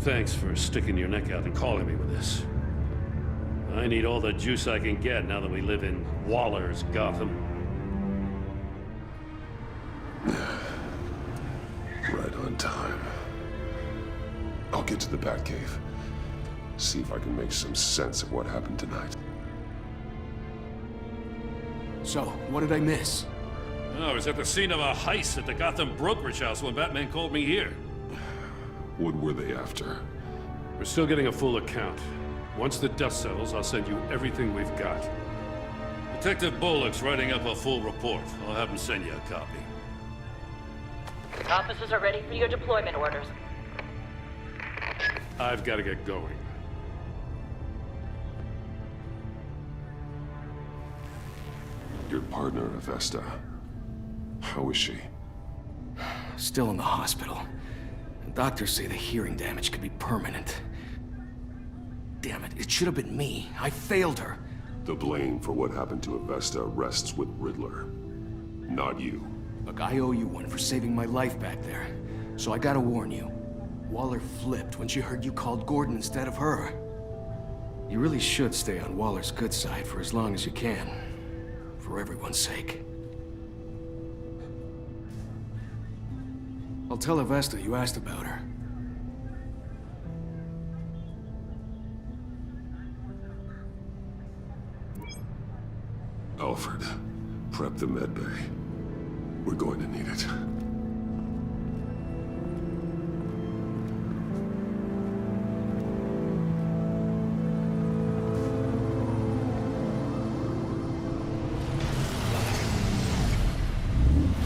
Speaker 3: Thanks for sticking your neck out and calling me with this. I need all the juice I can get now that we live in Waller's Gotham.
Speaker 8: Right on time. I'll get to the Batcave. See if I can make some sense of what happened tonight.
Speaker 18: So, what did I miss?
Speaker 3: I was at the scene of a heist at the Gotham brokerage house when Batman called me here.
Speaker 8: What were they after?
Speaker 3: We're still getting a full account. Once the dust settles, I'll send you everything we've got. Detective Bullock's writing up a full report. I'll have him send you a copy.
Speaker 21: Officers are ready for your deployment orders.
Speaker 3: I've got to get going.
Speaker 8: Your partner, Avesta. How is she?
Speaker 18: Still in the hospital. Doctors say the hearing damage could be permanent. Damn it, it should have been me. I failed her.
Speaker 8: The blame for what happened to Avesta rests with Riddler, not you.
Speaker 18: Look, I owe you one for saving my life back there. So I gotta warn you. Waller flipped when she heard you called Gordon instead of her. You really should stay on Waller's good side for as long as you can. For everyone's sake. I'll tell Avesta you asked about her.
Speaker 8: Alfred, prep the med bay. We're going to need it.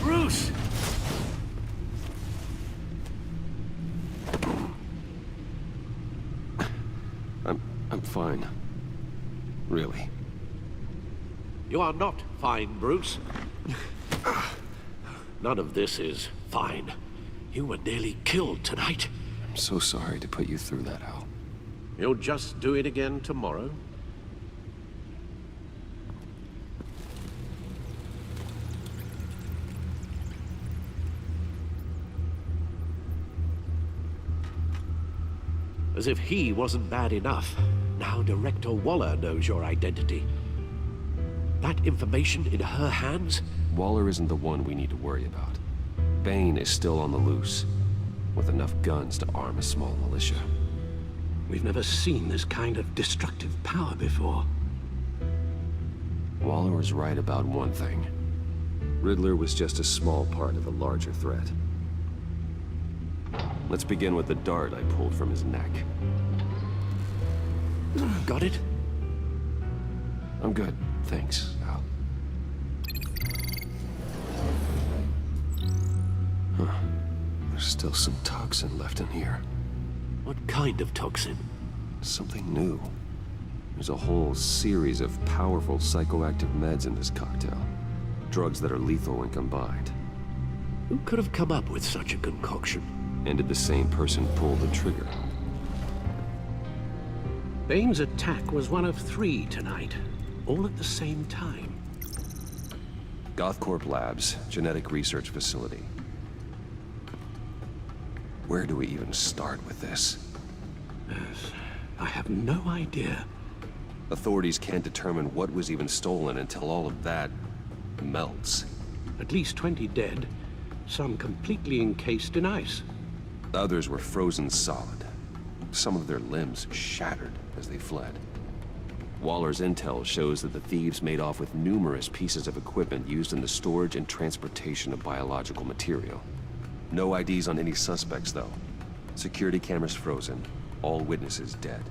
Speaker 3: Bruce!
Speaker 1: I'm fine. Really.
Speaker 5: You are not fine, Bruce. None of this is fine. You were nearly killed tonight.
Speaker 1: I'm so sorry to put you through that, Al.
Speaker 5: You'll just do it again tomorrow? As if he wasn't bad enough. Now Director Waller knows your identity. That information in her hands?
Speaker 1: Waller isn't the one we need to worry about. Bane is still on the loose, with enough guns to arm a small militia.
Speaker 5: We've never seen this kind of destructive power before.
Speaker 1: Waller was right about one thing. Riddler was just a small part of a larger threat. Let's begin with the dart I pulled from his neck.
Speaker 5: Got it?
Speaker 1: I'm good, thanks, Al. Huh. There's still some toxin left in here.
Speaker 5: What kind of toxin?
Speaker 1: Something new. There's a whole series of powerful psychoactive meds in this cocktail. Drugs that are lethal when combined.
Speaker 5: Who could have come up with such a concoction?
Speaker 1: And did the same person pull the trigger?
Speaker 5: Bane's attack was one of 3 tonight, all at the same time.
Speaker 1: Gothcorp Labs, genetic research facility. Where do we even start with this?
Speaker 5: Yes, I have no idea.
Speaker 1: Authorities can't determine what was even stolen until all of that melts.
Speaker 5: At least 20 dead, some completely encased in ice.
Speaker 1: Others were frozen solid. Some of their limbs shattered as they fled. Waller's intel shows that the thieves made off with numerous pieces of equipment used in the storage and transportation of biological material. No IDs on any suspects, though. Security cameras frozen. All witnesses dead.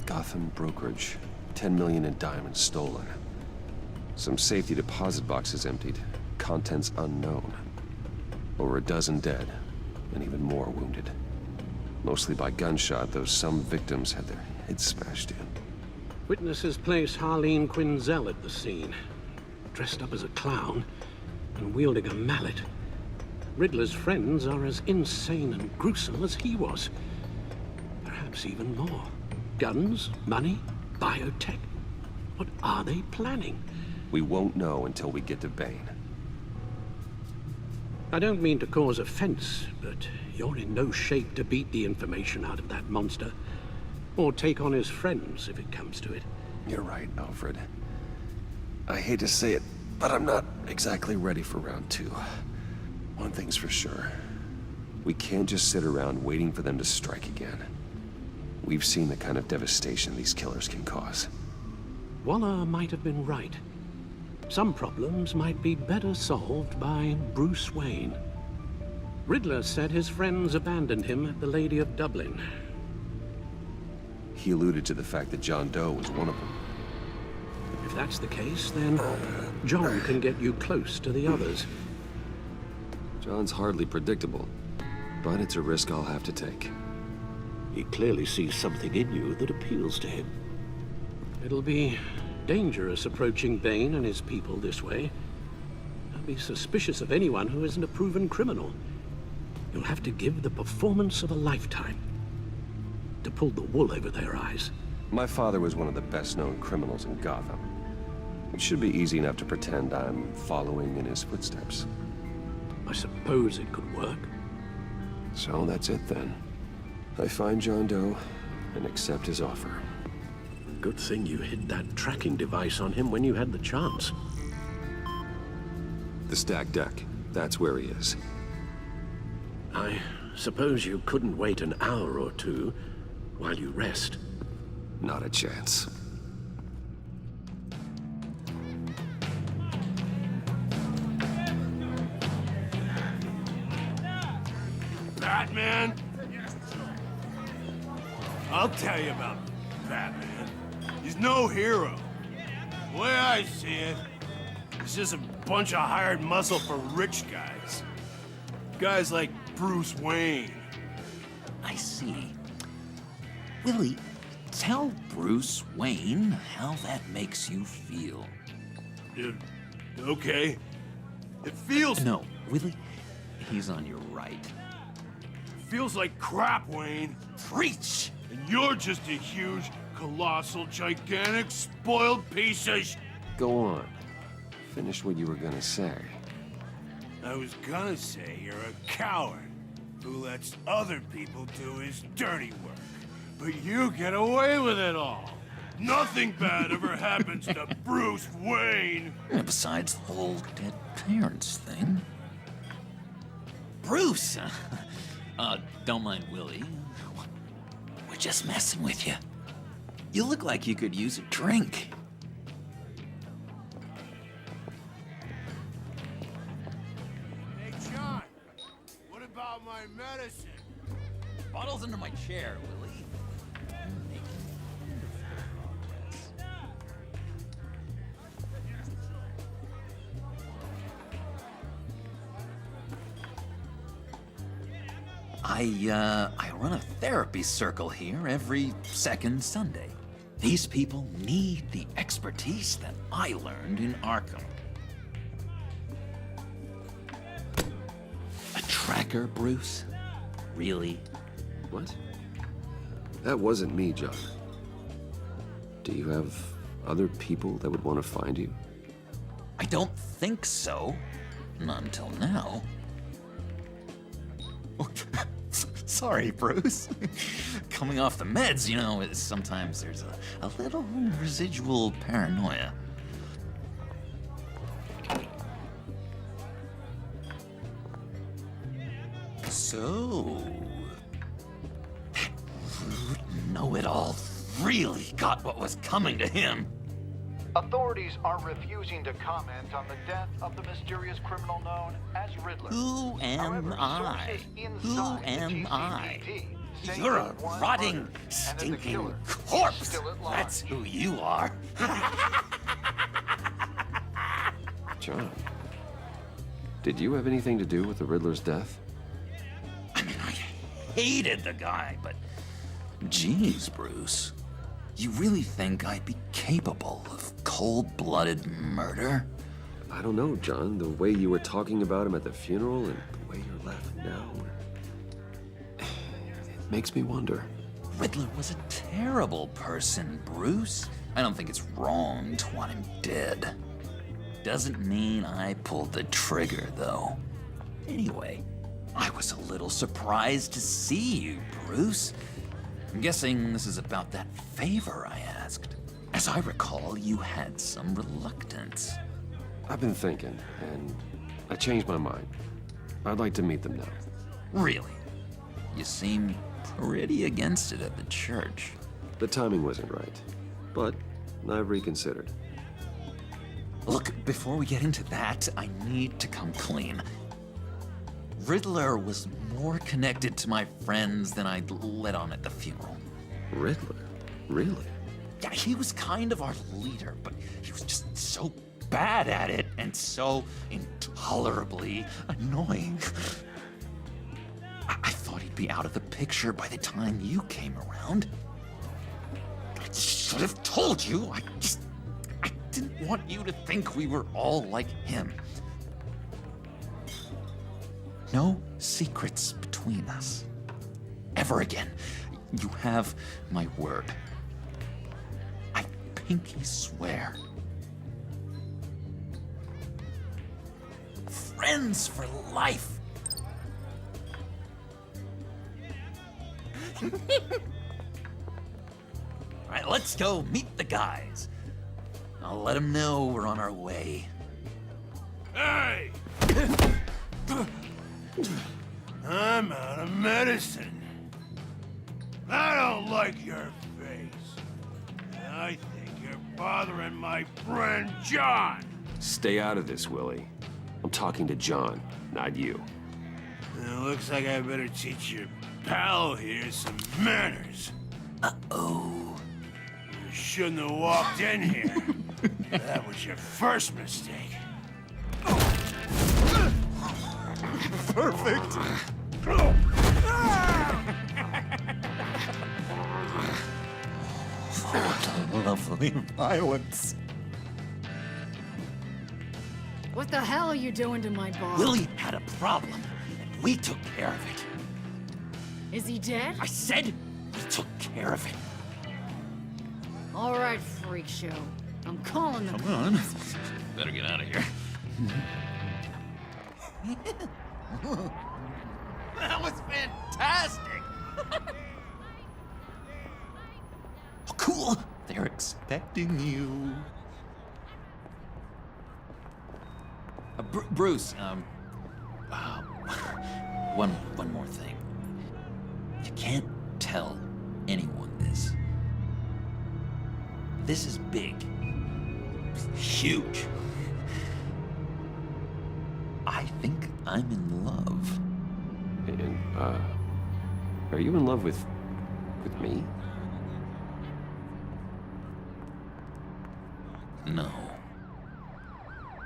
Speaker 1: Gotham brokerage. 10 million in diamonds stolen. Some safety deposit boxes emptied. Contents unknown. Over a dozen dead, and even more wounded. Mostly by gunshot, though some victims had their heads smashed in.
Speaker 5: Witnesses place Harleen Quinzel at the scene, dressed up as a clown and wielding a mallet. Riddler's friends are as insane and gruesome as he was. Perhaps even more. Guns, money, biotech. What are they planning?
Speaker 1: We won't know until we get to Bane.
Speaker 5: I don't mean to cause offense, but you're in no shape to beat the information out of that monster. Or take on his friends, if it comes to it.
Speaker 1: You're right, Alfred. I hate to say it, but I'm not exactly ready for round 2. One thing's for sure. We can't just sit around waiting for them to strike again. We've seen the kind of devastation these killers can cause.
Speaker 5: Waller might have been right. Some problems might be better solved by Bruce Wayne. Riddler said his friends abandoned him at the Lady of Dublin.
Speaker 1: He alluded to the fact that John Doe was one of them.
Speaker 5: If that's the case, then John can get you close to the others.
Speaker 1: John's hardly predictable, but it's a risk I'll have to take.
Speaker 5: He clearly sees something in you that appeals to him. It'll be dangerous approaching Bane and his people this way. I'll be suspicious of anyone who isn't a proven criminal. You'll have to give the performance of a lifetime to pull the wool over their eyes.
Speaker 1: My father was one of the best-known criminals in Gotham. It should be easy enough to pretend I'm following in his footsteps.
Speaker 5: I suppose it could work.
Speaker 1: So that's it then. I find John Doe and accept his offer.
Speaker 5: Good thing you hid that tracking device on him when you had the chance.
Speaker 1: The stacked deck. That's where he is.
Speaker 5: I suppose you couldn't wait an hour or two while you rest.
Speaker 1: Not a chance.
Speaker 7: Batman? I'll tell you about Batman. He's no hero. The way I see it, he's just a bunch of hired muscle for rich guys. Guys like Bruce Wayne.
Speaker 11: I see. Willie, tell Bruce Wayne how that makes you feel.
Speaker 7: Okay. It feels...
Speaker 11: No, Willie, he's on your right.
Speaker 7: Feels like crap, Wayne.
Speaker 11: Preach!
Speaker 7: And you're just a huge, colossal, gigantic, spoiled piece of
Speaker 1: Go on. Finish what you were gonna say.
Speaker 7: I was gonna say you're a coward who lets other people do his dirty work. But you get away with it all. Nothing bad ever happens to Bruce Wayne.
Speaker 11: And besides the whole dead parents thing. Bruce! Don't mind Willie. We're just messing with you. You look like you could use a drink.
Speaker 7: Hey, John, what about my medicine?
Speaker 11: Bottle's under my chair, Willie. I run a therapy circle here every second Sunday. These people need the expertise that I learned in Arkham. A tracker, Bruce? Really?
Speaker 1: What? That wasn't me, John. Do you have other people that would want to find you?
Speaker 11: I don't think so. Not until now. Sorry, Bruce. Coming off the meds, you know, sometimes there's a little residual paranoia. So, know-it-all really got what was coming to him.
Speaker 2: Authorities are refusing to comment on the death of the mysterious criminal known as Riddler.
Speaker 11: Who am I? Who am I? You're a rotting, stinking corpse. That's who you are.
Speaker 1: John, did you have anything to do with the Riddler's death?
Speaker 11: I mean, I hated the guy, but geez, Bruce. You really think I'd be capable of cold-blooded murder?
Speaker 1: I don't know, John. The way you were talking about him at the funeral and the way you're laughing now, it makes me wonder.
Speaker 11: Riddler was a terrible person, Bruce. I don't think it's wrong to want him dead. Doesn't mean I pulled the trigger, though. Anyway, I was a little surprised to see you, Bruce. I'm guessing this is about that favor I asked. As I recall, you had some reluctance.
Speaker 1: I've been thinking, and I changed my mind. I'd like to meet them now.
Speaker 11: Really? You seem pretty against it at the church.
Speaker 1: The timing wasn't right, but I've reconsidered.
Speaker 11: Look, before we get into that, I need to come clean. Riddler was more connected to my friends than I'd let on at the funeral.
Speaker 1: Riddler? Really?
Speaker 11: Yeah, he was kind of our leader, but he was just so bad at it and so intolerably annoying. I thought he'd be out of the picture by the time you came around. I should have told you. I didn't want you to think we were all like him. No secrets between us. Ever again. You have my word. I pinky swear. Friends for life. All right, let's go meet the guys. I'll let them know we're on our way.
Speaker 7: Hey! I'm out of medicine. I don't like your face. And I think you're bothering my friend John.
Speaker 1: Stay out of this, Willie. I'm talking to John, not you.
Speaker 7: It looks like I better teach your pal here some manners.
Speaker 11: Uh-oh.
Speaker 7: You shouldn't have walked in here. That was your first mistake.
Speaker 2: Perfect.
Speaker 11: Lovely violence.
Speaker 12: What the hell are you doing to my bar?
Speaker 11: Willie had a problem, and we took care of it.
Speaker 12: Is he dead?
Speaker 11: I said we took care of it.
Speaker 12: All right, freak show. I'm calling the
Speaker 11: Come on. Better get out of here. That was fantastic! Oh, cool! They're expecting you. Bruce, one more thing. You can't tell anyone this. This is big. Huge. I think I'm in love.
Speaker 1: And, are you in love with me?
Speaker 11: No.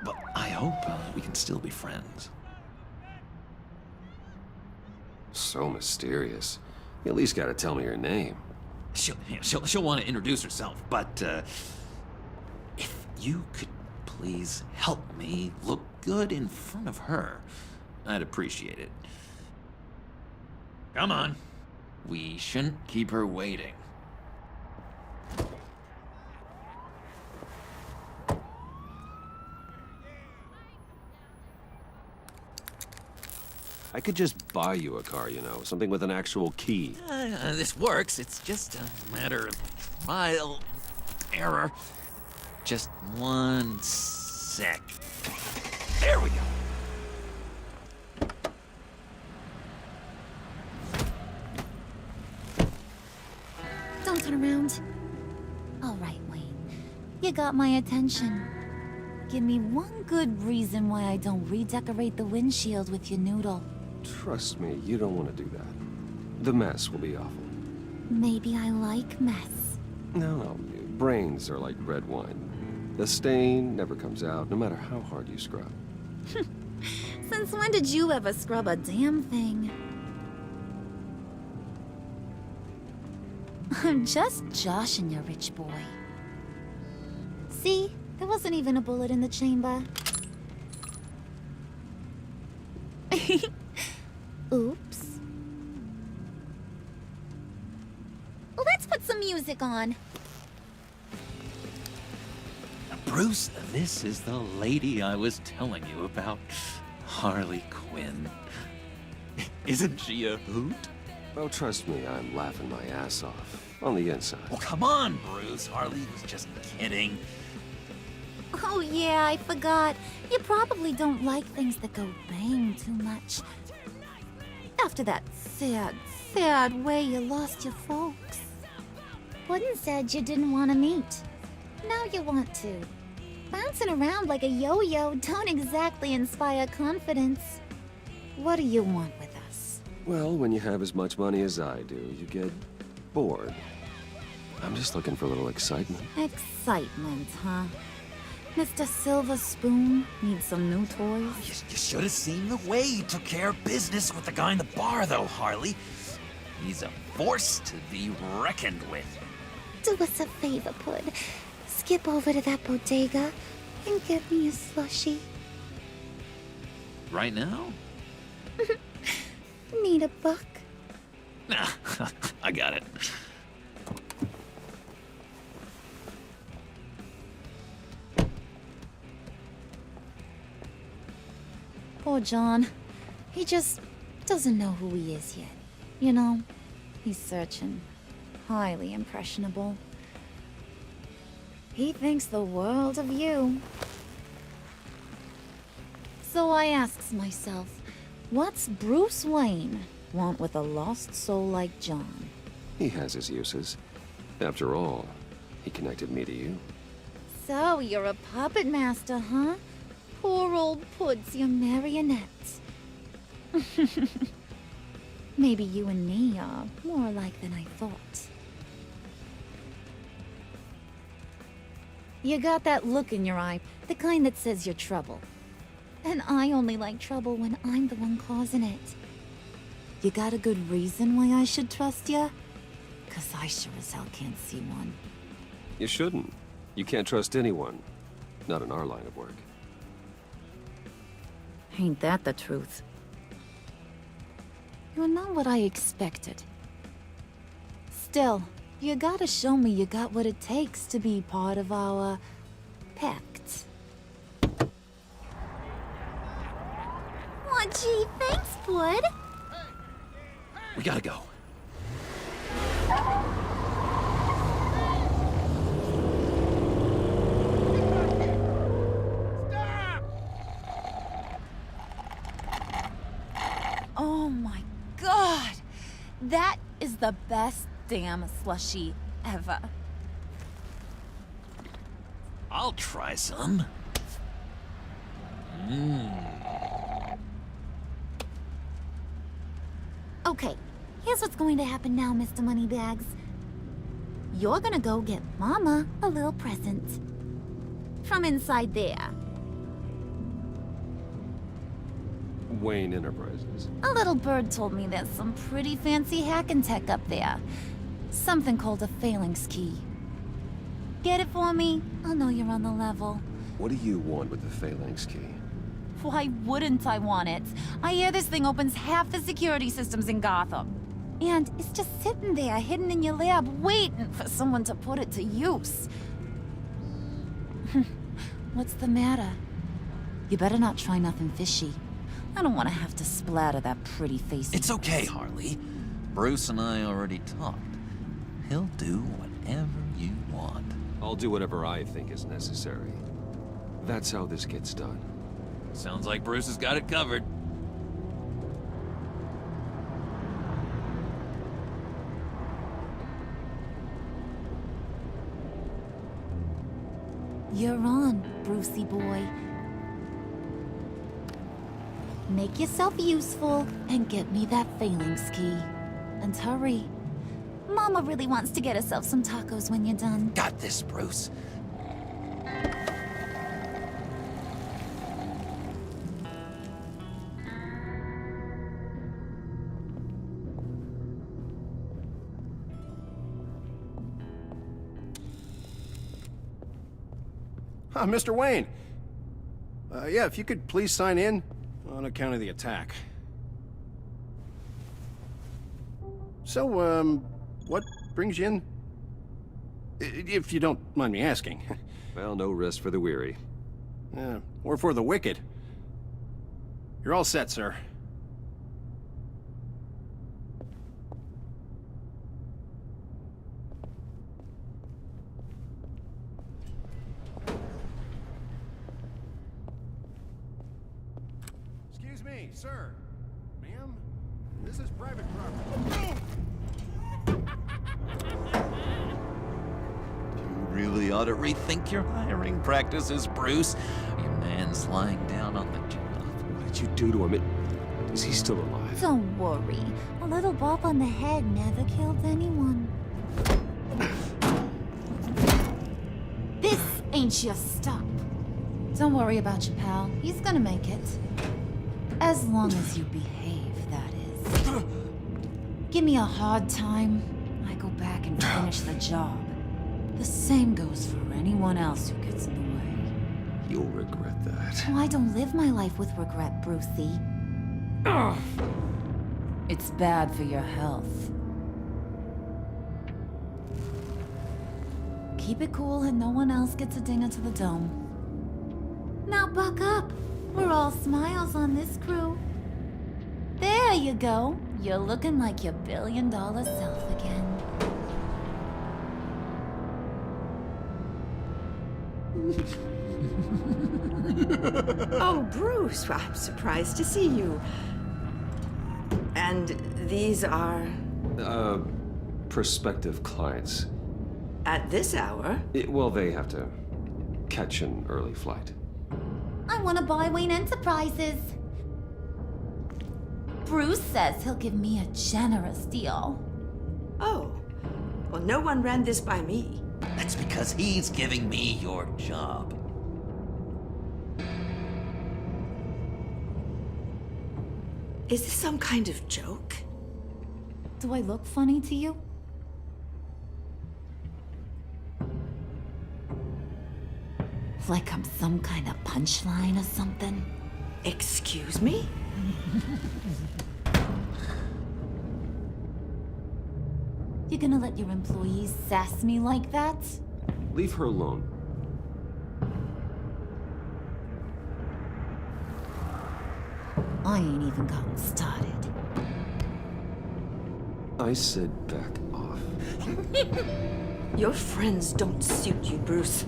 Speaker 11: But I hope we can still be friends.
Speaker 1: So mysterious. You at least gotta tell me your name.
Speaker 11: She'll want to introduce herself, but if you could please help me look good in front of her, I'd appreciate it. Come on. We shouldn't keep her waiting.
Speaker 1: I could just buy you a car, you know, something with an actual key.
Speaker 11: This works. It's just a matter of trial and error. Just one sec. There we go.
Speaker 13: Don't turn around. All right, Wayne. You got my attention. Give me one good reason why I don't redecorate the windshield with your noodle.
Speaker 1: Trust me, you don't want to do that. The mess will be awful.
Speaker 13: Maybe I like mess.
Speaker 1: No, brains are like red wine. The stain never comes out, no matter how hard you scrub.
Speaker 13: Since when did you ever scrub a damn thing? I'm just joshing you, rich boy. See? There wasn't even a bullet in the chamber. Oops. Let's put some music on.
Speaker 11: Bruce, this is the lady I was telling you about. Harley Quinn. Isn't she a hoot?
Speaker 1: Oh, trust me, I'm laughing my ass off. On the inside.
Speaker 11: Oh, come on, Bruce. Harley was just kidding.
Speaker 13: Oh yeah, I forgot. You probably don't like things that go bang too much. After that sad, sad way you lost your folks. Puddin' said you didn't want to meet. Now you want to. Bouncing around like a yo-yo don't exactly inspire confidence. What do you want with us?
Speaker 1: Well, when you have as much money as I do, you get bored. I'm just looking for a little excitement.
Speaker 13: Excitement, huh? Mr. Silver Spoon needs some new toys?
Speaker 11: You should have seen the way he took care of business with the guy in the bar, though, Harley. He's a force to be reckoned with.
Speaker 13: Do us a favor, Pud. Skip over to that bodega and get me a slushie.
Speaker 11: Right now?
Speaker 13: Need a buck?
Speaker 11: Nah, I got it.
Speaker 13: Poor John. He just doesn't know who he is yet. You know, he's searching. Highly impressionable. He thinks the world of you. So I asks myself, what's Bruce Wayne want with a lost soul like John?
Speaker 1: He has his uses. After all, he connected me to you.
Speaker 13: So you're a puppet master, huh? Poor old Pud's your marionette. Maybe you and me are more alike than I thought. You got that look in your eye, the kind that says you're trouble. And I only like trouble when I'm the one causing it. You got a good reason why I should trust you? 'Cause I sure as hell can't see one.
Speaker 1: You shouldn't. You can't trust anyone. Not in our line of work.
Speaker 13: Ain't that the truth? You're not what I expected. Still, you gotta show me you got what it takes to be part of our pact. Aw, gee, thanks, bud.
Speaker 11: We gotta go.
Speaker 13: Oh my god! That is the best damn slushie ever.
Speaker 11: I'll try some.
Speaker 13: Okay, here's what's going to happen now, Mr. Moneybags. You're gonna go get Mama a little present. From inside there.
Speaker 1: Wayne Enterprises.
Speaker 13: A little bird told me there's some pretty fancy hacking tech up there. Something called a phalanx key. Get it for me? I'll know you're on the level.
Speaker 1: What do you want with the phalanx key?
Speaker 13: Why wouldn't I want it? I hear this thing opens half the security systems in Gotham. And it's just sitting there, hidden in your lab, waiting for someone to put it to use. What's the matter? You better not try nothing fishy. I don't want to have to splatter that pretty face.
Speaker 11: It's okay, Harley. Bruce and I already talked. He'll do whatever you want.
Speaker 1: I'll do whatever I think is necessary. That's how this gets done.
Speaker 11: Sounds like Bruce has got it covered.
Speaker 13: You're on, Brucey boy. Make yourself useful and get me that phalanx key. And hurry. Mama really wants to get herself some tacos when you're done.
Speaker 11: Got this, Bruce.
Speaker 22: Mr. Wayne. Yeah, if you could please sign in on account of the attack. So, what brings you in? If you don't mind me asking.
Speaker 1: Well, no rest for the weary.
Speaker 22: Or for the wicked. You're all set, sir. Excuse me, sir. Ma'am, this is private property.
Speaker 11: You really ought to rethink your hiring practices, Bruce. Your man's lying down on the job.
Speaker 1: What did you do to him? Is he still alive?
Speaker 13: Don't worry. A little bump on the head never killed anyone. This ain't your stop. Don't worry about your pal. He's gonna make it. As long as you behave, that is. Give me a hard time, I go back and finish the job. The same goes for anyone else who gets in the way.
Speaker 1: You'll regret that.
Speaker 13: Oh, I don't live my life with regret, Brucey. It's bad for your health. Keep it cool and no one else gets a dinger to the dome. Now buck up. We're all smiles on this crew. There you go. You're looking like your billion-dollar self again.
Speaker 14: Oh, Bruce, I'm surprised to see you. And these are...
Speaker 1: Prospective clients.
Speaker 14: At this hour?
Speaker 1: Well, they have to catch an early flight.
Speaker 13: I want to buy Wayne Enterprises. Bruce says he'll give me a generous deal.
Speaker 14: Oh. Well, no one ran this by me.
Speaker 11: That's because he's giving me your job.
Speaker 14: Is this some kind of joke?
Speaker 13: Do I look funny to you? Like I'm some kind of punchline or something?
Speaker 14: Excuse me?
Speaker 13: You gonna let your employees sass me like that?
Speaker 1: Leave her alone.
Speaker 13: I ain't even gotten started.
Speaker 1: I said back off.
Speaker 14: Your friends don't suit you, Bruce.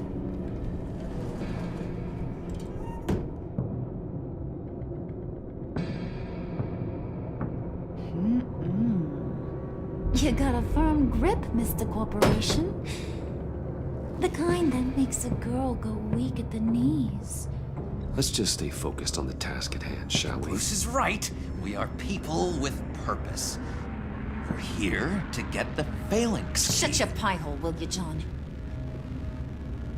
Speaker 13: You got a firm grip, Mr. Corporation. The kind that makes a girl go weak at the knees.
Speaker 1: Let's just stay focused on the task at hand, shall we?
Speaker 11: Bruce is right. We are people with purpose. We're here to get the phalanx.
Speaker 13: Shut your pie hole, will you, John?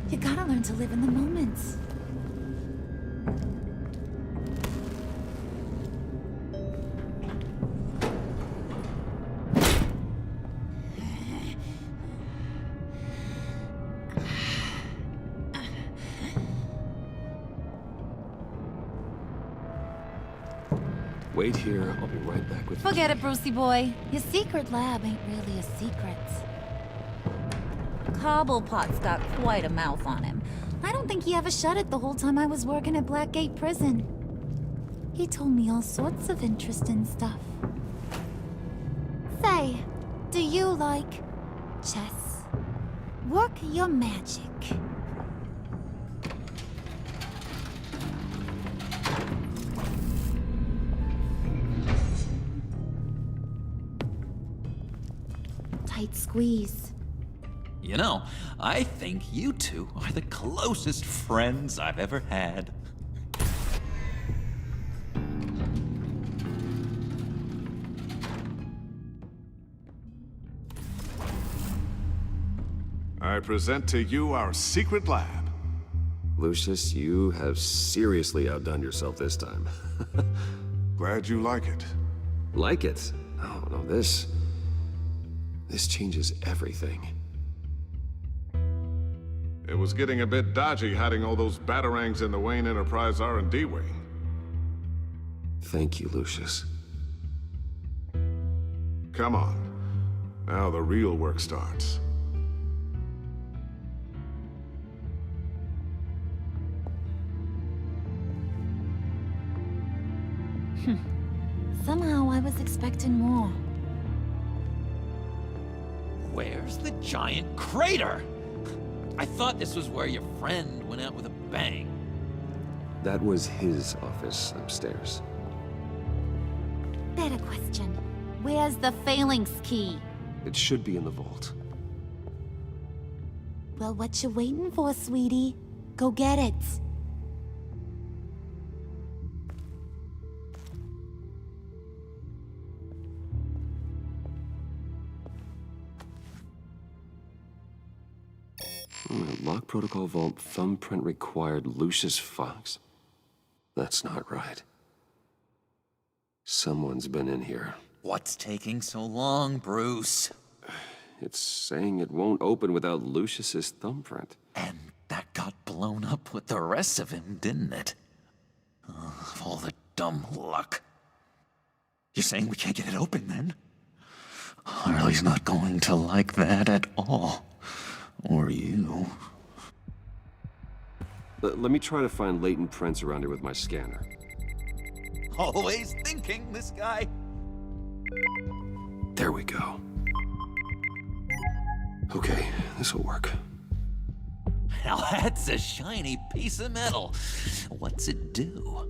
Speaker 13: You gotta learn to live in the moment.
Speaker 1: Wait here. I'll be right back with you.
Speaker 13: Forget it, Brucey boy. Your secret lab ain't really a secret. Cobblepot's got quite a mouth on him. I don't think he ever shut it the whole time I was working at Blackgate Prison. He told me all sorts of interesting stuff. Say, do you like chess? Work your magic. Tight squeeze.
Speaker 11: You know, I think you two are the closest friends I've ever had.
Speaker 16: I present to you our secret lab.
Speaker 1: Lucius, you have seriously outdone yourself this time.
Speaker 16: Glad you like it.
Speaker 1: Like it? Oh, no, this changes everything.
Speaker 16: It was getting a bit dodgy hiding all those batarangs in the Wayne Enterprise R&D wing.
Speaker 1: Thank you, Lucius.
Speaker 16: Come on. Now the real work starts.
Speaker 13: Somehow I was expecting more.
Speaker 11: Where's the giant crater? I thought this was where your friend went out with a bang.
Speaker 1: That was his office upstairs.
Speaker 13: Better question. Where's the phalanx key?
Speaker 1: It should be in the vault.
Speaker 13: Well, what you waiting for, sweetie? Go get it.
Speaker 1: Lock protocol vault thumbprint required Lucius Fox. That's not right. Someone's been in here.
Speaker 11: What's taking so long, Bruce?
Speaker 1: It's saying it won't open without Lucius's thumbprint.
Speaker 11: And that got blown up with the rest of him, didn't it? All the dumb luck. You're saying we can't get it open, then? Harley's not going to like that at all. Or you.
Speaker 1: Let me try to find latent prints around here with my scanner.
Speaker 11: Always thinking, this guy.
Speaker 1: There we go. Okay, this'll work.
Speaker 11: Now that's a shiny piece of metal. What's it do?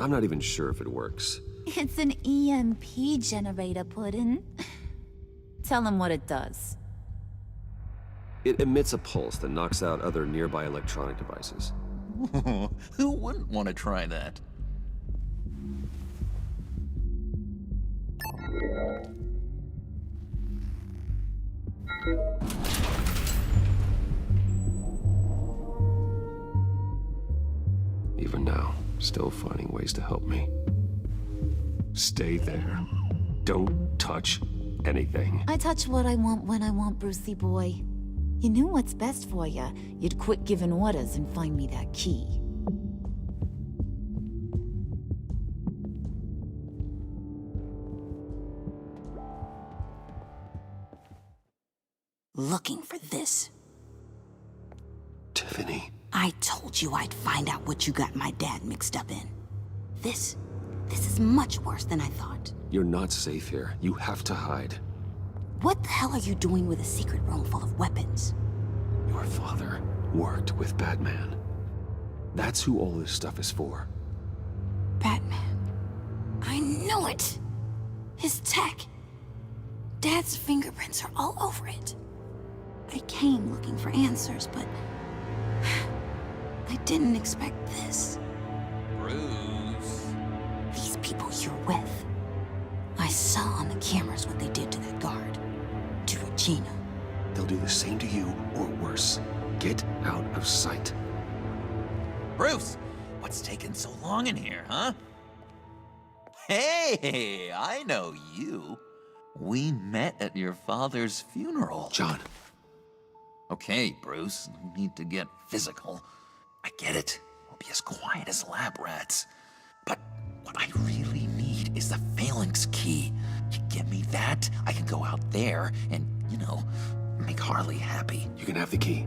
Speaker 1: I'm not even sure if it works.
Speaker 13: It's an EMP generator, Puddin'. Tell him what it does.
Speaker 1: It emits a pulse that knocks out other nearby electronic devices.
Speaker 11: Who wouldn't want to try that?
Speaker 1: Even now, still finding ways to help me. Stay there. Don't touch anything.
Speaker 13: I touch what I want when I want, Brucey boy. You knew what's best for you. You'd quit giving orders and find me that key.
Speaker 4: Looking for this.
Speaker 1: Tiffany.
Speaker 4: I told you I'd find out what you got my dad mixed up in. This is much worse than I thought.
Speaker 1: You're not safe here. You have to hide.
Speaker 4: What the hell are you doing with a secret room full of weapons?
Speaker 1: Your father worked with Batman. That's who all this stuff is for.
Speaker 4: Batman. I knew it! His tech. Dad's fingerprints are all over it. I came looking for answers, but I didn't expect this.
Speaker 11: Bruce.
Speaker 4: These people you're with. I saw on the cameras what they did to that guard. To Regina.
Speaker 1: They'll do the same to you, or worse. Get out of sight.
Speaker 11: Bruce, what's taking so long in here, huh? Hey, I know you. We met at your father's funeral.
Speaker 1: John.
Speaker 11: Okay, Bruce, no need to get physical. I get it. We'll be as quiet as lab rats. But what I really need is the phalanx key. You get me that, I can go out there and, you know, make Harley happy.
Speaker 1: You can have the key.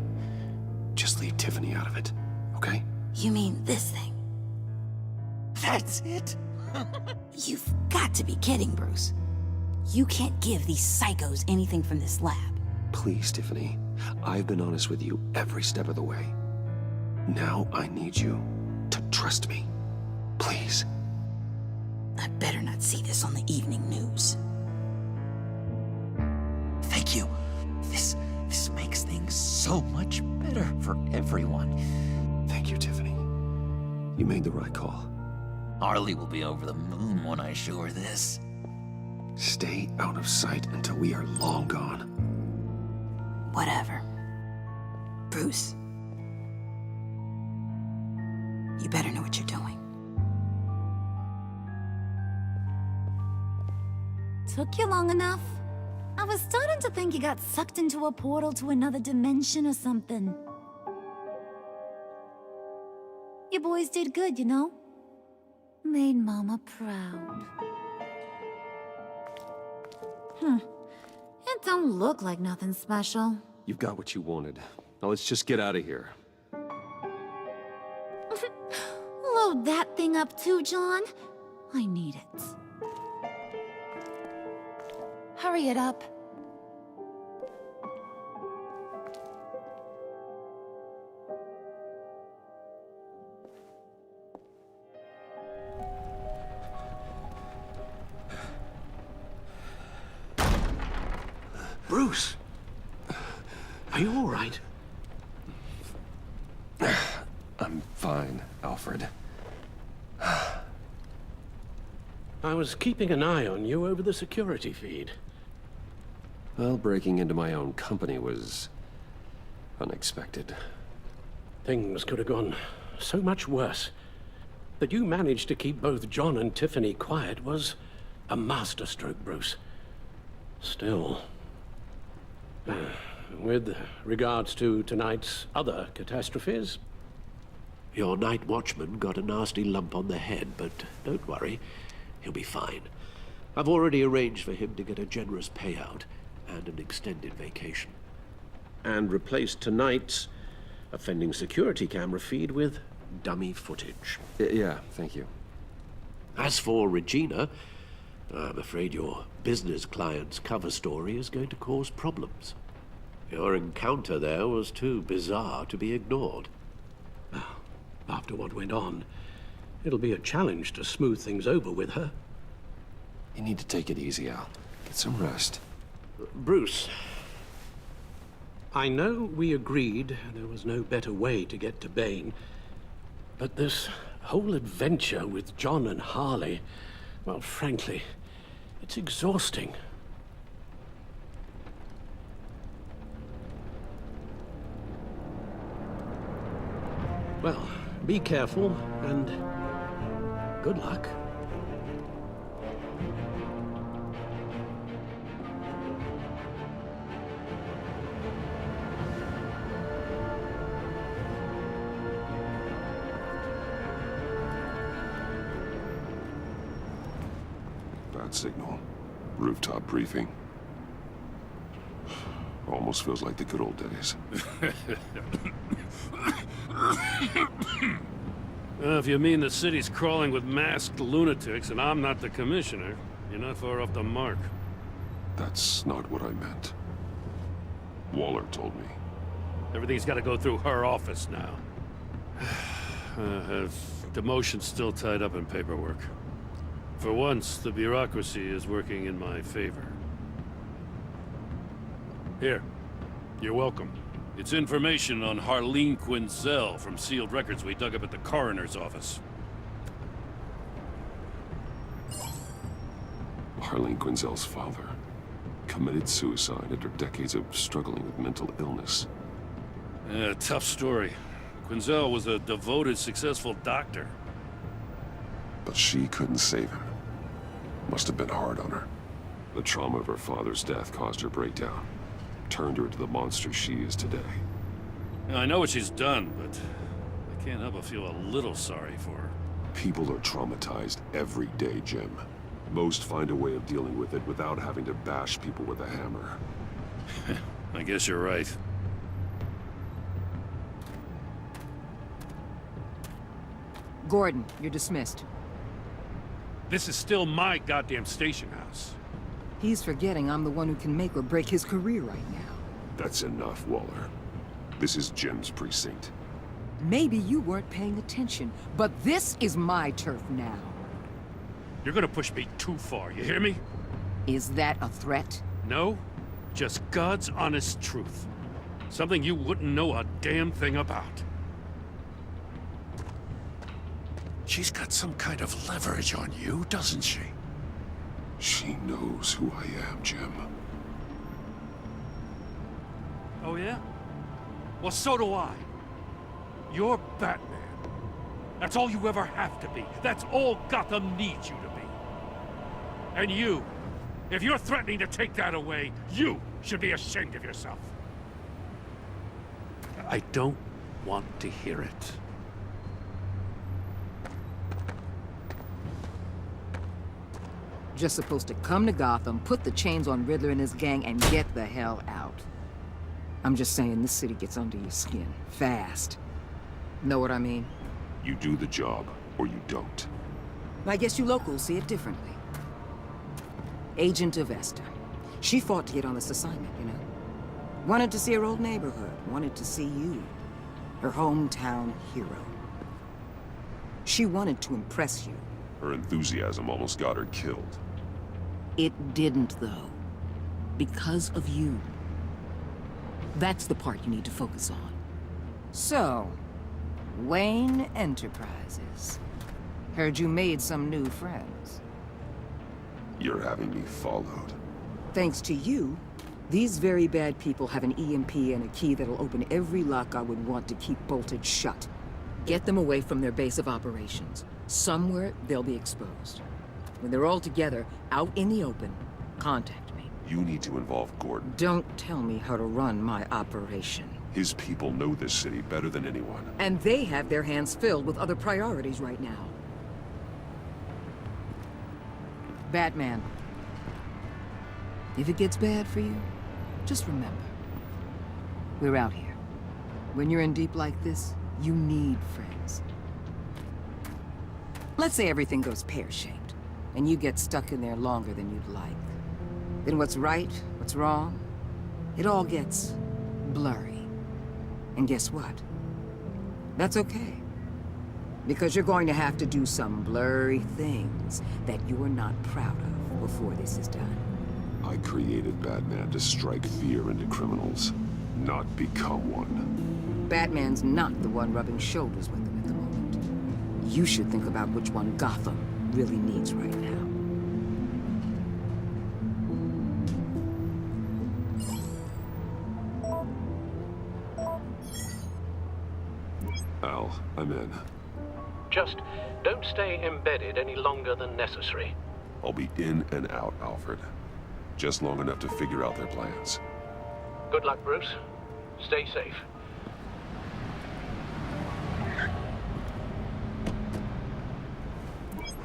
Speaker 1: Just leave Tiffany out of it, okay?
Speaker 4: You mean this thing?
Speaker 11: That's it?
Speaker 4: You've got to be kidding, Bruce. You can't give these psychos anything from this lab.
Speaker 1: Please, Tiffany. I've been honest with you every step of the way. Now I need you to trust me. Please.
Speaker 4: I better not see this on the evening news.
Speaker 11: Thank you. This makes things so much better for everyone.
Speaker 1: Thank you, Tiffany. You made the right call.
Speaker 11: Harley will be over the moon when I show her this.
Speaker 1: Stay out of sight until we are long gone.
Speaker 4: Whatever. Bruce. You better know what you're doing.
Speaker 13: Took you long enough? I was starting to think you got sucked into a portal to another dimension or something. You boys did good, you know? Made Mama proud. It don't look like nothing special.
Speaker 1: You've got what you wanted. Now let's just get out of here.
Speaker 13: Load that thing up too, John. I need it. Hurry it up.
Speaker 5: Bruce! Are you all right?
Speaker 1: I'm fine, Alfred.
Speaker 5: I was keeping an eye on you over the security feed.
Speaker 1: Well, breaking into my own company was unexpected.
Speaker 5: Things could have gone so much worse. That you managed to keep both John and Tiffany quiet was a masterstroke, Bruce. Still, with regards to tonight's other catastrophes, your night watchman got a nasty lump on the head, but don't worry, he'll be fine. I've already arranged for him to get a generous payout and an extended vacation. And replaced tonight's offending security camera feed with dummy footage.
Speaker 1: Yeah, thank you.
Speaker 5: As for Regina, I'm afraid your business client's cover story is going to cause problems. Your encounter there was too bizarre to be ignored. After what went on, it'll be a challenge to smooth things over with her.
Speaker 1: You need to take it easy, Al. Get some rest.
Speaker 5: Bruce, I know we agreed there was no better way to get to Bane, but this whole adventure with John and Harley, well, frankly, It's exhausting. Well, be careful, and good luck.
Speaker 8: Bad signal. Rooftop briefing. Almost feels like the good old days.
Speaker 9: If you mean the city's crawling with masked lunatics and I'm not the commissioner, you're not far off the mark.
Speaker 8: That's not what I meant. Waller told me.
Speaker 9: Everything's got to go through her office now. Demotion's still tied up in paperwork. For once, the bureaucracy is working in my favor. Here. You're welcome. It's information on Harleen Quinzel from sealed records we dug up at the coroner's office.
Speaker 8: Harleen Quinzel's father committed suicide after decades of struggling with mental illness.
Speaker 9: Yeah, tough story. Quinzel was a devoted, successful doctor.
Speaker 8: But she couldn't save him. Must have been hard on her. The trauma of her father's death caused her breakdown. Turned her into the monster she is today.
Speaker 9: Now, I know what she's done, but I can't help but feel a little sorry for her.
Speaker 8: People are traumatized every day, Jim. Most find a way of dealing with it without having to bash people with a hammer.
Speaker 9: I guess you're right.
Speaker 10: Gordon, you're dismissed.
Speaker 9: This is still my goddamn station house.
Speaker 10: He's forgetting I'm the one who can make or break his career right now.
Speaker 8: That's enough, Waller. This is Jim's precinct.
Speaker 10: Maybe you weren't paying attention, but this is my turf now.
Speaker 9: You're gonna push me too far, you hear me?
Speaker 10: Is that a threat?
Speaker 9: No, just God's honest truth. Something you wouldn't know a damn thing about.
Speaker 23: She's got some kind of leverage on you, doesn't she?
Speaker 8: She knows who I am, Jim.
Speaker 9: Oh yeah? Well, so do I. You're Batman. That's all you ever have to be. That's all Gotham needs you to be. And you, if you're threatening to take that away, you should be ashamed of yourself.
Speaker 5: I don't want to hear it.
Speaker 10: Just supposed to come to Gotham, put the chains on Riddler and his gang, and get the hell out. I'm just saying, this city gets under your skin. Fast. Know what I mean?
Speaker 8: You do the job, or you don't.
Speaker 10: I guess you locals see it differently. Agent Avesta. She fought to get on this assignment, you know? Wanted to see her old neighborhood. Wanted to see you. Her hometown hero. She wanted to impress you.
Speaker 8: Her enthusiasm almost got her killed.
Speaker 10: It didn't, though. Because of you. That's the part you need to focus on. So, Wayne Enterprises. Heard you made some new friends.
Speaker 8: You're having me followed.
Speaker 10: Thanks to you, these very bad people have an EMP and a key that'll open every lock I would want to keep bolted shut. Get them away from their base of operations. Somewhere they'll be exposed. When they're all together, out in the open, contact me.
Speaker 8: You need to involve Gordon.
Speaker 10: Don't tell me how to run my operation.
Speaker 8: His people know this city better than anyone.
Speaker 10: And they have their hands filled with other priorities right now. Batman. If it gets bad for you, just remember. We're out here. When you're in deep like this, you need friends. Let's say everything goes pear-shaped, and you get stuck in there longer than you'd like. Then what's right, what's wrong, it all gets blurry. And guess what? That's okay. Because you're going to have to do some blurry things that you're not proud of before this is done.
Speaker 8: I created Batman to strike fear into criminals, not become one.
Speaker 10: Batman's not the one rubbing shoulders with them at the moment. You should think about which one Gotham really needs right now.
Speaker 8: You need to involve Gordon.
Speaker 10: Don't tell me how to run my operation. If it gets bad for you, just remember. We're out here. When you're in deep like this, you need friends.
Speaker 8: Al, I'm in.
Speaker 5: Just don't stay embedded any longer than necessary.
Speaker 8: I'll be in and out, Alfred. Just long enough to figure out their plans.
Speaker 5: Good luck, Bruce. Stay safe.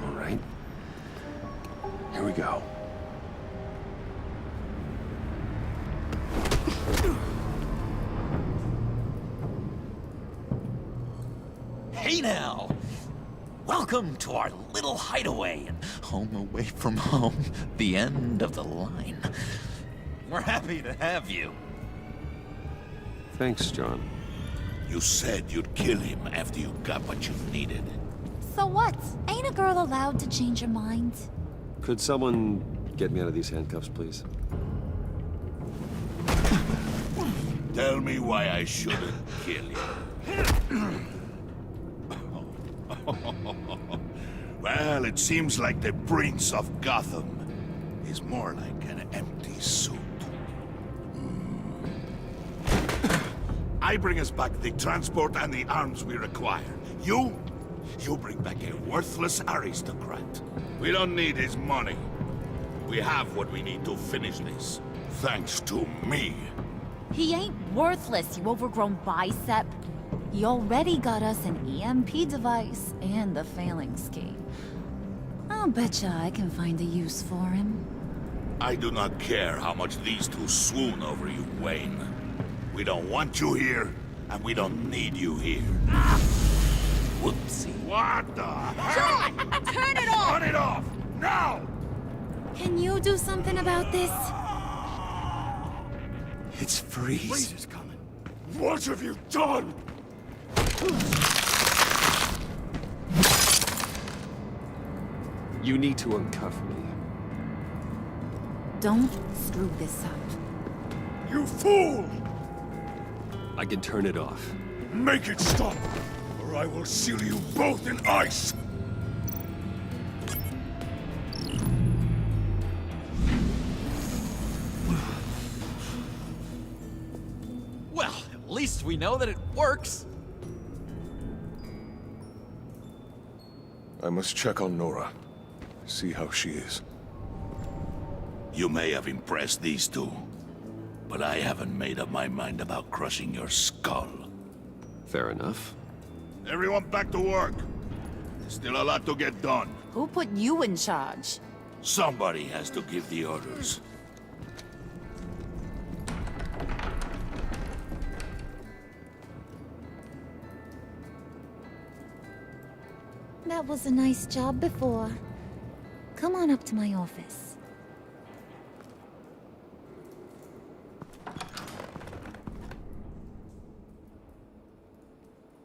Speaker 1: All right. Here we go.
Speaker 11: Hey now! Welcome to our little hideaway and home away from home, the end of the line. We're happy to have you.
Speaker 1: Thanks, John.
Speaker 23: You said you'd kill him after you got what you needed.
Speaker 13: So what? Ain't a girl allowed to change her mind?
Speaker 1: Could someone get me out of these handcuffs, please?
Speaker 23: Tell me why I shouldn't kill you. Well, it seems like the Prince of Gotham is more like an empty suit. I bring us back the transport and the arms we require. You bring back a worthless aristocrat. We don't need his money. We have what we need to finish this. Thanks to me.
Speaker 13: He ain't worthless, you overgrown bicep. He already got us an EMP device and the phalanx key. I'll betcha I can find a use for him.
Speaker 23: I do not care how much these two swoon over you, Wayne. We don't want you here, and we don't need you here.
Speaker 11: Whoopsie.
Speaker 23: What the
Speaker 13: John! Turn it off!
Speaker 23: Turn it off! Now!
Speaker 13: Can you do something about this?
Speaker 1: It's Freeze.
Speaker 23: Freeze is coming. What have you done?
Speaker 1: You need to uncuff me.
Speaker 13: Don't screw this up.
Speaker 23: You fool!
Speaker 1: I can turn it off.
Speaker 23: Make it stop, or I will seal you both in ice!
Speaker 11: Well, at least we know that it works.
Speaker 16: I must check on Nora. See how she is.
Speaker 23: You may have impressed these two, but I haven't made up my mind about crushing your skull.
Speaker 1: Fair enough.
Speaker 23: Everyone back to work. There's still a lot to get done.
Speaker 13: Who put you in charge?
Speaker 23: Somebody has to give the orders.
Speaker 13: That was a nice job before. Come on up to my office.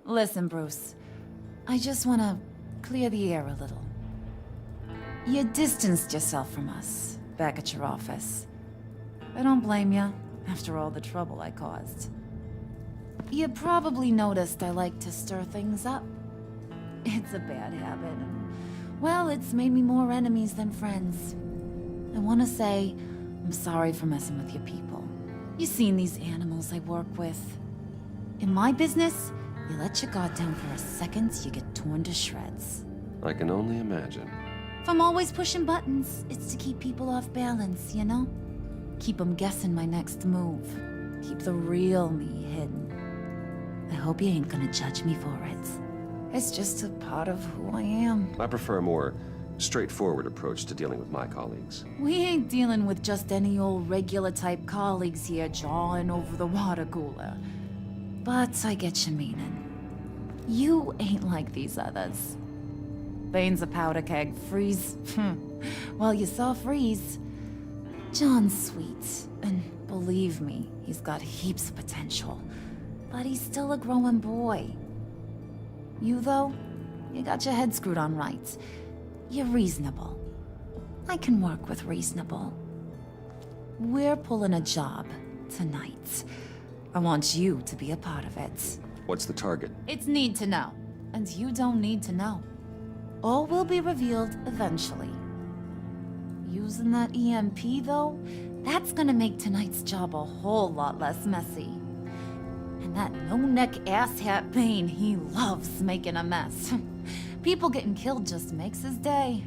Speaker 13: Listen, Bruce. I just want to clear the air a little. You distanced yourself from us, back at your office. I don't blame you, after all the trouble I caused. You probably noticed I like to stir things up. It's a bad habit, and, well, it's made me more enemies than friends. I want to say, I'm sorry for messing with your people. You seen these animals I work with. In my business, you let your guard down for a second, you get torn to shreds.
Speaker 1: I can only imagine.
Speaker 13: If I'm always pushing buttons, it's to keep people off balance, you know? Keep them guessing my next move. Keep the real me hidden. I hope you ain't gonna judge me for it. It's just a part of who I am.
Speaker 1: I prefer a more straightforward approach to dealing with my colleagues.
Speaker 13: We ain't dealing with just any old regular type colleagues here jawing over the water cooler. But I get your meaning. You ain't like these others. Bane's a powder keg. Freeze. Well, you saw Freeze. John's sweet, and believe me, he's got heaps of potential. But he's still a growing boy. You, though, you got your head screwed on right. You're reasonable. I can work with reasonable. We're pulling a job tonight. I want you to be a part of it.
Speaker 1: What's the target?
Speaker 13: It's need to know, and you don't need to know. All will be revealed eventually. Using that EMP, though, that's gonna make tonight's job a whole lot less messy. And
Speaker 15: That no-neck asshat Bane, he loves making a mess. People getting killed just makes his day.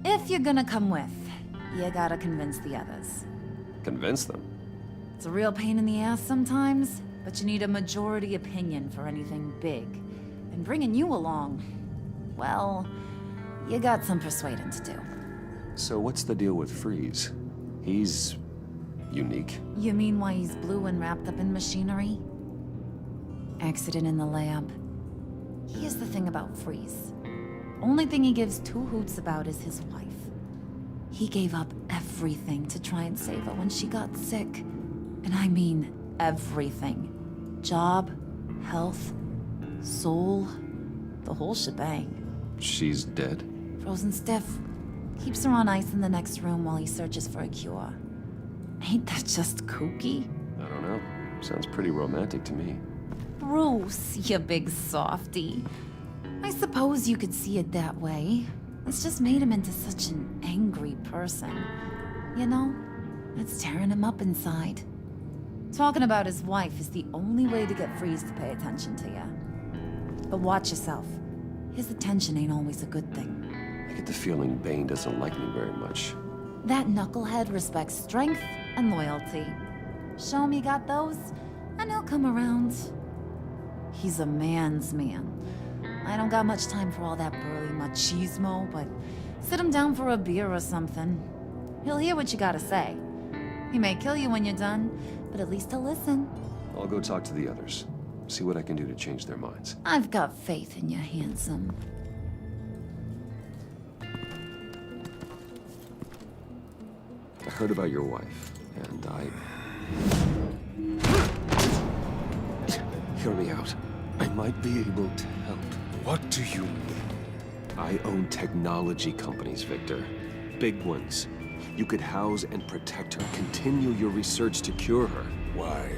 Speaker 15: If you're gonna come with, you gotta convince the others.
Speaker 1: Convince them?
Speaker 15: It's a real pain in the ass sometimes, but you need a majority opinion for anything big. And bringing you along, well, you got some persuading to do.
Speaker 1: So what's the deal with Freeze? He's unique.
Speaker 15: You mean why he's blue and wrapped up in machinery? Accident in the lab. Here's the thing about Freeze. Only thing he gives two hoots about is his wife. He gave up everything to try and save her when she got sick. And I mean everything. Job, health, soul, the whole shebang.
Speaker 1: She's dead?
Speaker 15: Frozen stiff. Keeps her on ice in the next room while he searches for a cure. Ain't that just kooky?
Speaker 1: I don't know. Sounds pretty romantic to me.
Speaker 15: Bruce, you big softy. I suppose you could see it that way. It's just made him into such an angry person. You know, it's tearing him up inside. Talking about his wife is the only way to get Freeze to pay attention to you. But watch yourself. His attention ain't always a good thing.
Speaker 1: I get the feeling Bane doesn't like me very much.
Speaker 15: That knucklehead respects strength and loyalty. Show him you got those, and he'll come around. He's a man's man. I don't got much time for all that burly machismo, but sit him down for a beer or something. He'll hear what you gotta say. He may kill you when you're done, but at least he'll listen.
Speaker 1: I'll go talk to the others. See what I can do to change their minds.
Speaker 15: I've got faith in you, handsome.
Speaker 1: I heard about your wife, and Hear me out. I might be able to help.
Speaker 8: What do you mean?
Speaker 1: I own technology companies, Victor. Big ones. You could house and protect her. Continue your research to cure her.
Speaker 8: Why?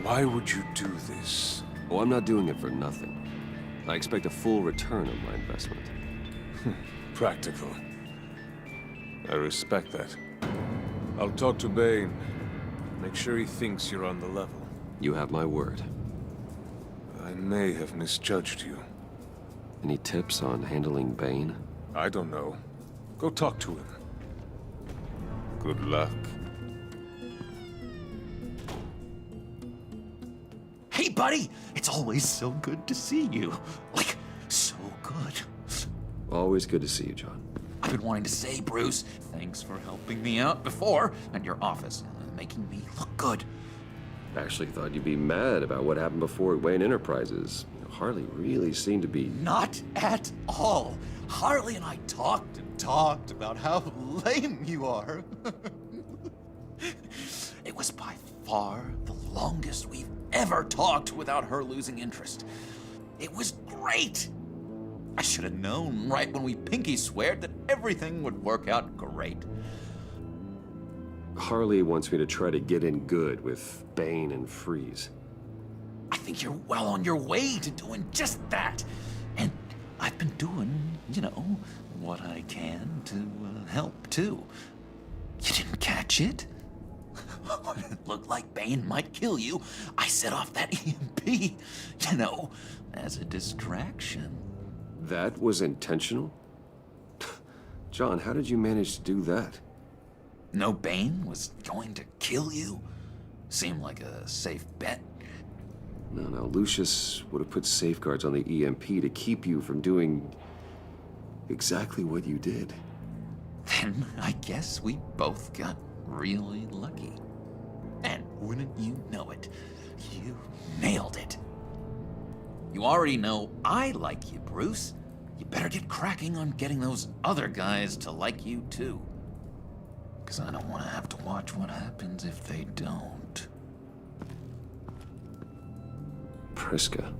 Speaker 8: Why would you do this?
Speaker 1: Oh, I'm not doing it for nothing. I expect a full return on my investment.
Speaker 8: Practical. I respect that. I'll talk to Bane. Make sure he thinks you're on the level.
Speaker 1: You have my word.
Speaker 8: I may have misjudged you.
Speaker 1: Any tips on handling Bane?
Speaker 8: I don't know. Go talk to him. Good luck.
Speaker 11: Hey, buddy! It's always so good to see you. Like, so good.
Speaker 1: Always good to see you, John.
Speaker 11: I've been wanting to say, Bruce, thanks for helping me out before at your office, making me look good.
Speaker 1: Actually thought you'd be mad about what happened before at Wayne Enterprises. Harley really seemed to be...
Speaker 11: Not at all. Harley and I talked and talked about how lame you are. It was by far the longest we've ever talked without her losing interest. It was great. I should have known right when we pinky sweared that everything would work out great.
Speaker 1: Harley wants me to try to get in good with Bane and Freeze.
Speaker 11: I think you're well on your way to doing just that. And I've been doing, you know, what I can to help, too. You didn't catch it? When it looked like Bane might kill you, I set off that EMP, you know, as a distraction.
Speaker 1: That was intentional? John, how did you manage to do that?
Speaker 11: No, Bane was going to kill you? Seemed like a safe bet.
Speaker 1: No, Lucius would have put safeguards on the EMP to keep you from doing exactly what you did.
Speaker 11: Then I guess we both got really lucky. And wouldn't you know it, you nailed it. You already know I like you, Bruce. You better get cracking on getting those other guys to like you, too. Because I don't want to have to watch what happens if they don't.
Speaker 1: Priska.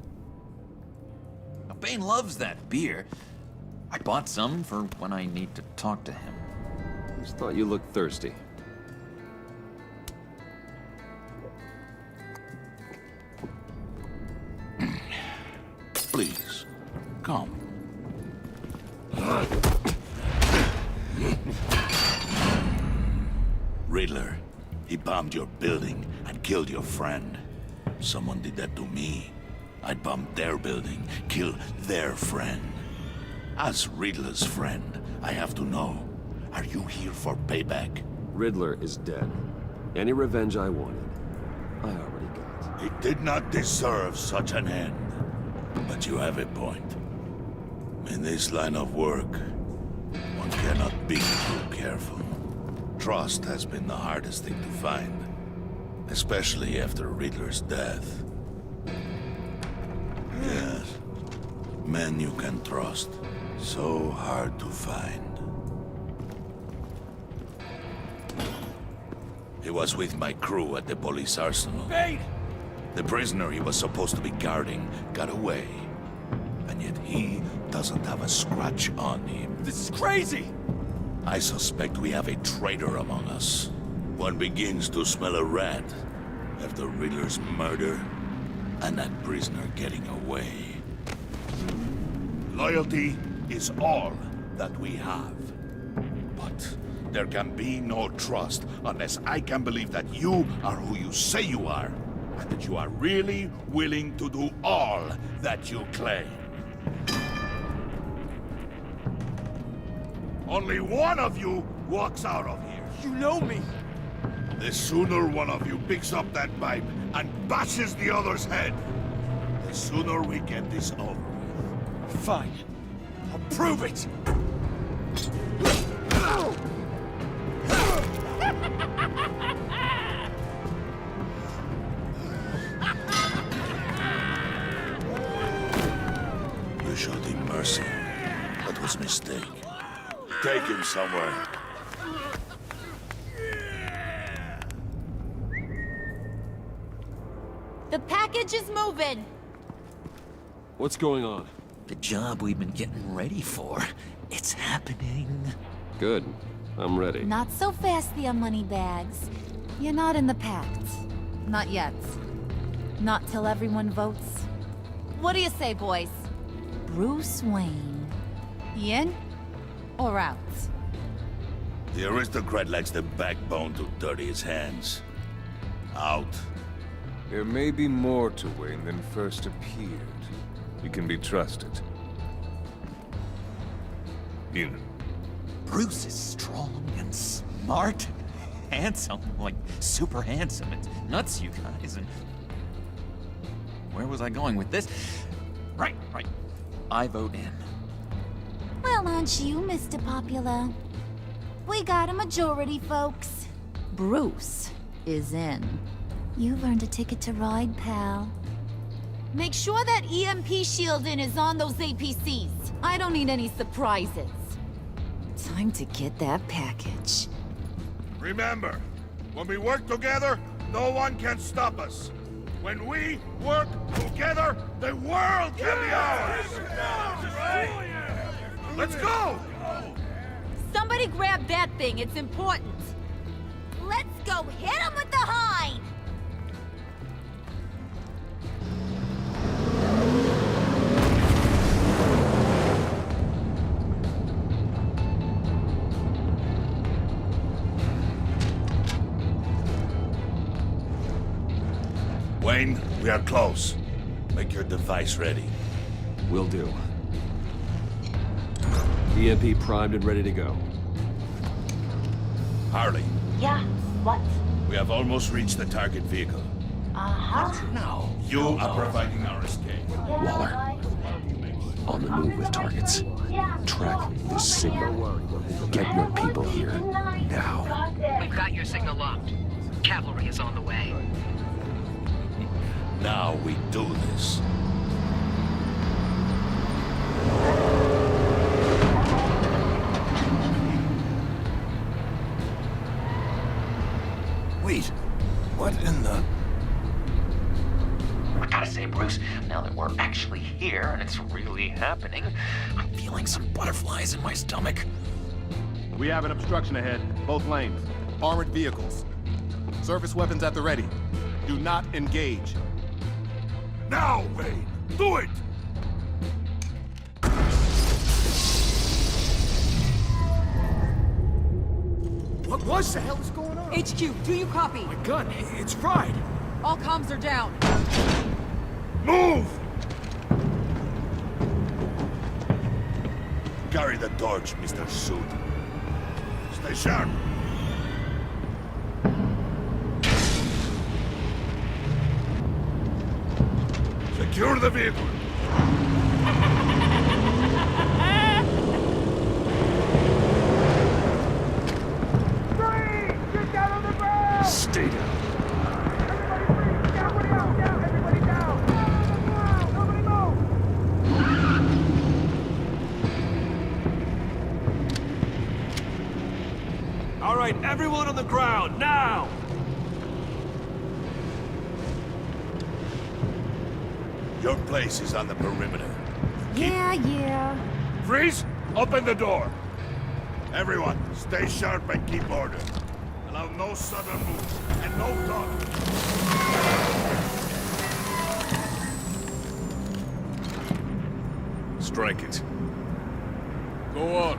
Speaker 11: Now, Bane loves that beer. I bought some for when I need to talk to him.
Speaker 1: Just thought you looked thirsty.
Speaker 23: Please, come. Riddler, he bombed your building and killed your friend. Someone did that to me, I'd bomb their building, kill their friend. As Riddler's friend, I have to know, are you here for payback?
Speaker 1: Riddler is dead. Any revenge I wanted, I already got.
Speaker 23: It did not deserve such an end. But you have a point. In this line of work, one cannot be too careful. Trust has been the hardest thing to find, especially after Riddler's death. Yes, men you can trust, so hard to find. He was with my crew at the police arsenal.
Speaker 18: Bane!
Speaker 23: The prisoner he was supposed to be guarding got away. And yet he doesn't have a scratch on him.
Speaker 18: This is crazy!
Speaker 23: I suspect we have a traitor among us. One begins to smell a rat after Riddler's murder and that prisoner getting away. Loyalty is all that we have. But there can be no trust unless I can believe that you are who you say you are, and that you are really willing to do all that you claim. Only one of you walks out of here.
Speaker 18: You know me!
Speaker 23: The sooner one of you picks up that pipe and bashes the other's head, the sooner we get this over with.
Speaker 18: Fine. I'll prove it!
Speaker 23: You showed him mercy. That was a mistake. Take him somewhere.
Speaker 15: The package is moving!
Speaker 1: What's going on?
Speaker 11: The job we've been getting ready for. It's happening.
Speaker 1: Good. I'm ready.
Speaker 15: Not so fast, the Moneybags. You're not in the Pact. Not yet. Not till everyone votes. What do you say, boys? Bruce Wayne. In or out?
Speaker 23: The aristocrat lacks the backbone to dirty his hands. Out.
Speaker 17: There may be more to Wayne than first appeared. You can be trusted. In.
Speaker 11: Bruce is strong and smart, handsome, like super handsome. It's nuts, you guys. And where was I going with this? Right. I vote in.
Speaker 13: Well, aren't you, Mr. Popular? We got a majority, folks.
Speaker 15: Bruce is in.
Speaker 13: You've earned a ticket to ride, pal.
Speaker 15: Make sure that EMP shielding is on those APCs. I don't need any surprises. Time to get that package.
Speaker 23: Remember, when we work together, no one can stop us. When we work together, the world can be ours! Let's go!
Speaker 15: Somebody grab that thing, it's important.
Speaker 13: Let's go hit him with the hind!
Speaker 23: Wayne, we are close. Make your device ready.
Speaker 1: Will do. EMP primed and ready to go.
Speaker 23: Harley,
Speaker 21: Yeah, what?
Speaker 23: we have almost reached the target vehicle.
Speaker 21: Uh-huh.
Speaker 23: Now, you are providing our escape.
Speaker 1: Waller. On the move with targets. Track this signal. Get your people here. Now.
Speaker 19: We've got your signal locked. Cavalry is on the way.
Speaker 23: Now we do this.
Speaker 6: Wait, what in the...
Speaker 11: I gotta say, Bruce, now that we're actually here and it's really happening, I'm feeling some butterflies in my stomach.
Speaker 20: We have an obstruction ahead, both lanes. Armored vehicles. Service weapons at the ready. Do not engage.
Speaker 23: Now, Wayne! Do it!
Speaker 18: What the hell is going on?
Speaker 10: HQ, do you copy?
Speaker 18: My gun, it's fried.
Speaker 10: All comms are down.
Speaker 23: Move! Carry the torch, Mr. Suit. Stay sharp. Secure the vehicle.
Speaker 1: Stay down.
Speaker 2: All right, everyone on the ground, now!
Speaker 23: Your place is on the perimeter.
Speaker 13: Yeah.
Speaker 23: Freeze! Open the door! Everyone, stay sharp and keep order. Allow no sudden moves, and no talk.
Speaker 17: Strike it. Go on.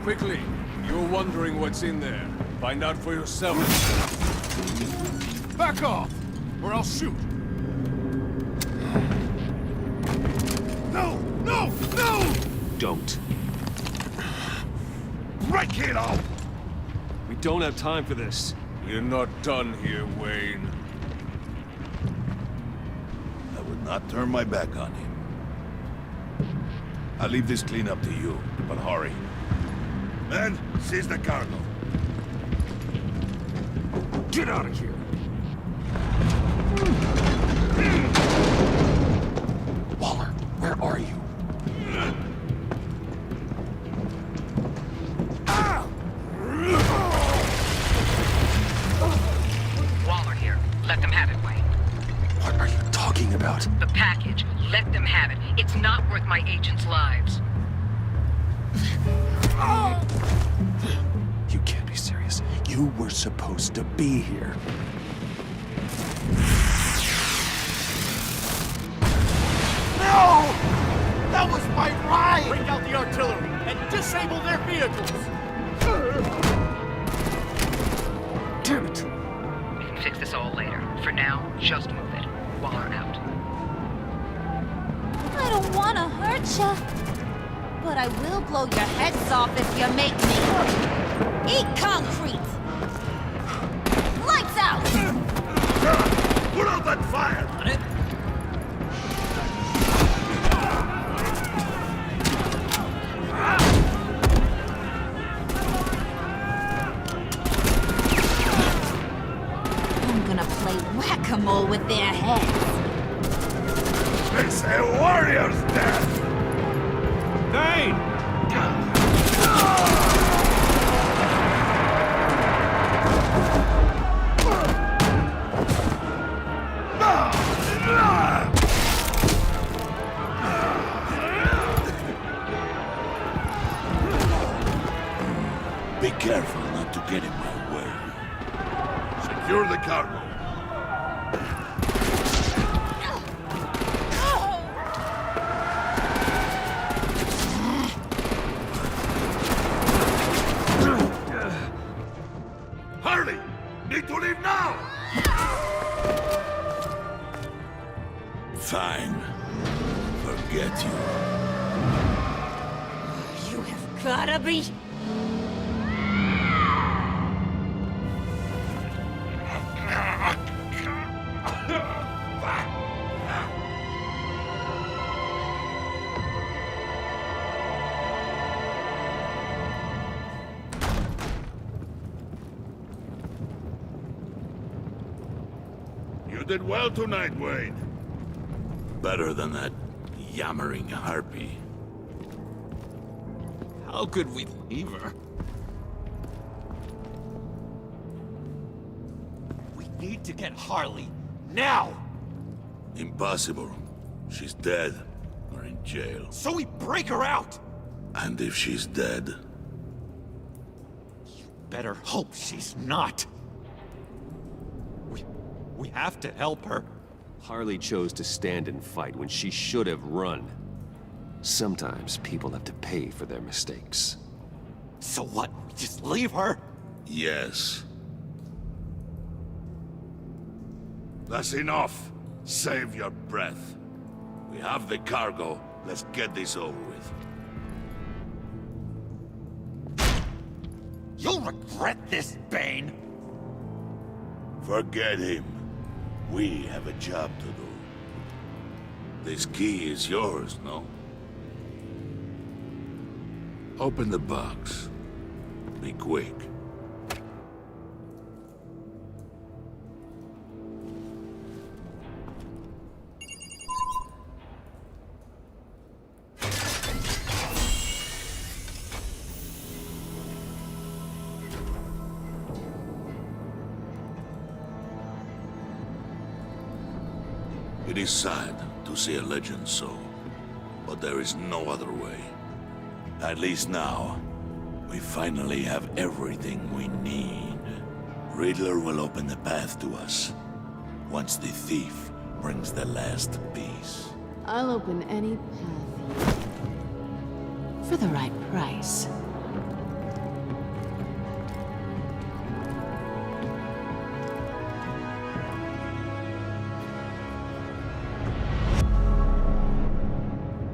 Speaker 17: Quickly. You're wondering what's in there. Find out for yourself.
Speaker 20: Back off, or I'll shoot.
Speaker 23: No!
Speaker 1: Don't.
Speaker 23: Break it off!
Speaker 1: We don't have time for this.
Speaker 17: We're not done here, Wayne.
Speaker 23: I would not turn my back on him. I'll leave this cleanup to you, but hurry. Men, seize the cargo.
Speaker 1: Get out of here! Waller, where are you?
Speaker 19: Waller here. Let them have it, Wayne.
Speaker 1: What are you talking about?
Speaker 19: The package. Let them have it. It's not worth my agents' lives.
Speaker 1: You can't be serious. You were supposed to be here.
Speaker 2: No! That was my ride! Bring out the artillery and disable their vehicles!
Speaker 1: Damn it!
Speaker 19: We can fix this all later. For now, just move it. Waller out.
Speaker 13: I don't want to hurt ya, but I will blow your heads off if you make me. Eat concrete! Lights out!
Speaker 23: Put out that fire!
Speaker 2: On it?
Speaker 13: I'm gonna play whack-a-mole with their heads.
Speaker 23: It's a warrior's death!
Speaker 2: Dane!
Speaker 23: Be careful not to get in my way. Secure the cargo. Hurry! Need to leave now! Fine. Forget you.
Speaker 13: You have gotta be...
Speaker 23: You did well tonight, Wayne. Better than that yammering harpy.
Speaker 11: How could we leave her?
Speaker 2: We need to get Harley, now!
Speaker 23: Impossible. She's dead, or in jail.
Speaker 2: So we break her out!
Speaker 23: And if she's dead,
Speaker 2: Better hope she's not. We have to help her.
Speaker 1: Harley chose to stand and fight when she should have run. Sometimes people have to pay for their mistakes.
Speaker 2: So what? We just leave her?
Speaker 23: yes. That's enough. Save your breath. We have the cargo. Let's get this over with.
Speaker 2: You'll regret this, Bane!
Speaker 23: Forget him. We have a job to do. This key is yours, no? Open the box. Be quick. It is sad to see a legend so, but there is no other way. At least now, we finally have everything we need. Riddler will open the path to us, once the thief brings the last piece.
Speaker 3: I'll open any path you... for the right price.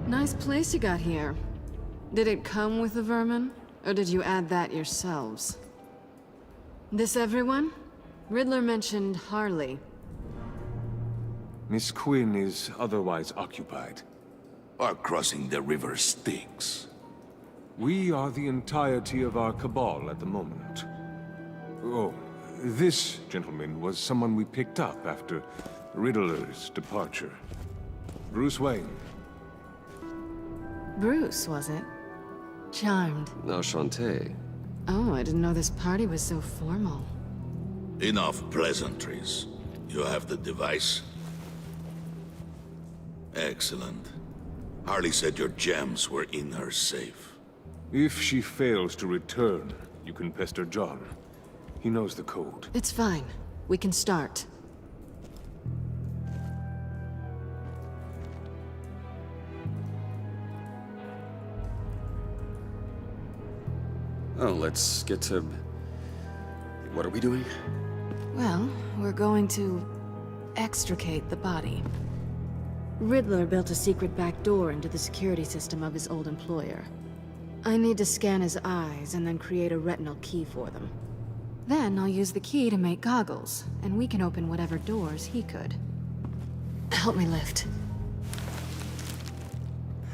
Speaker 7: Nice place you got here. Did it come with the vermin? Or did you add that yourselves? This everyone? Riddler mentioned Harley.
Speaker 6: Miss Quinn is otherwise occupied.
Speaker 23: Or crossing the river Styx.
Speaker 6: We are the entirety of our cabal at the moment. Oh, this gentleman was someone we picked up after Riddler's departure. Bruce Wayne.
Speaker 7: Bruce, was it? Charmed.
Speaker 1: Enchanté.
Speaker 7: Oh, I didn't know this party was so formal.
Speaker 23: Enough pleasantries. You have the device? Excellent. Harley said your gems were in her safe.
Speaker 6: If she fails to return, you can pester John. He knows the code.
Speaker 7: It's fine. We can start.
Speaker 1: Oh, let's get to... What are we doing?
Speaker 7: Well, we're going to extricate the body. Riddler built a secret back door into the security system of his old employer. I need to scan his eyes and then create a retinal key for them. Then I'll use the key to make goggles, and we can open whatever doors he could. Help me lift.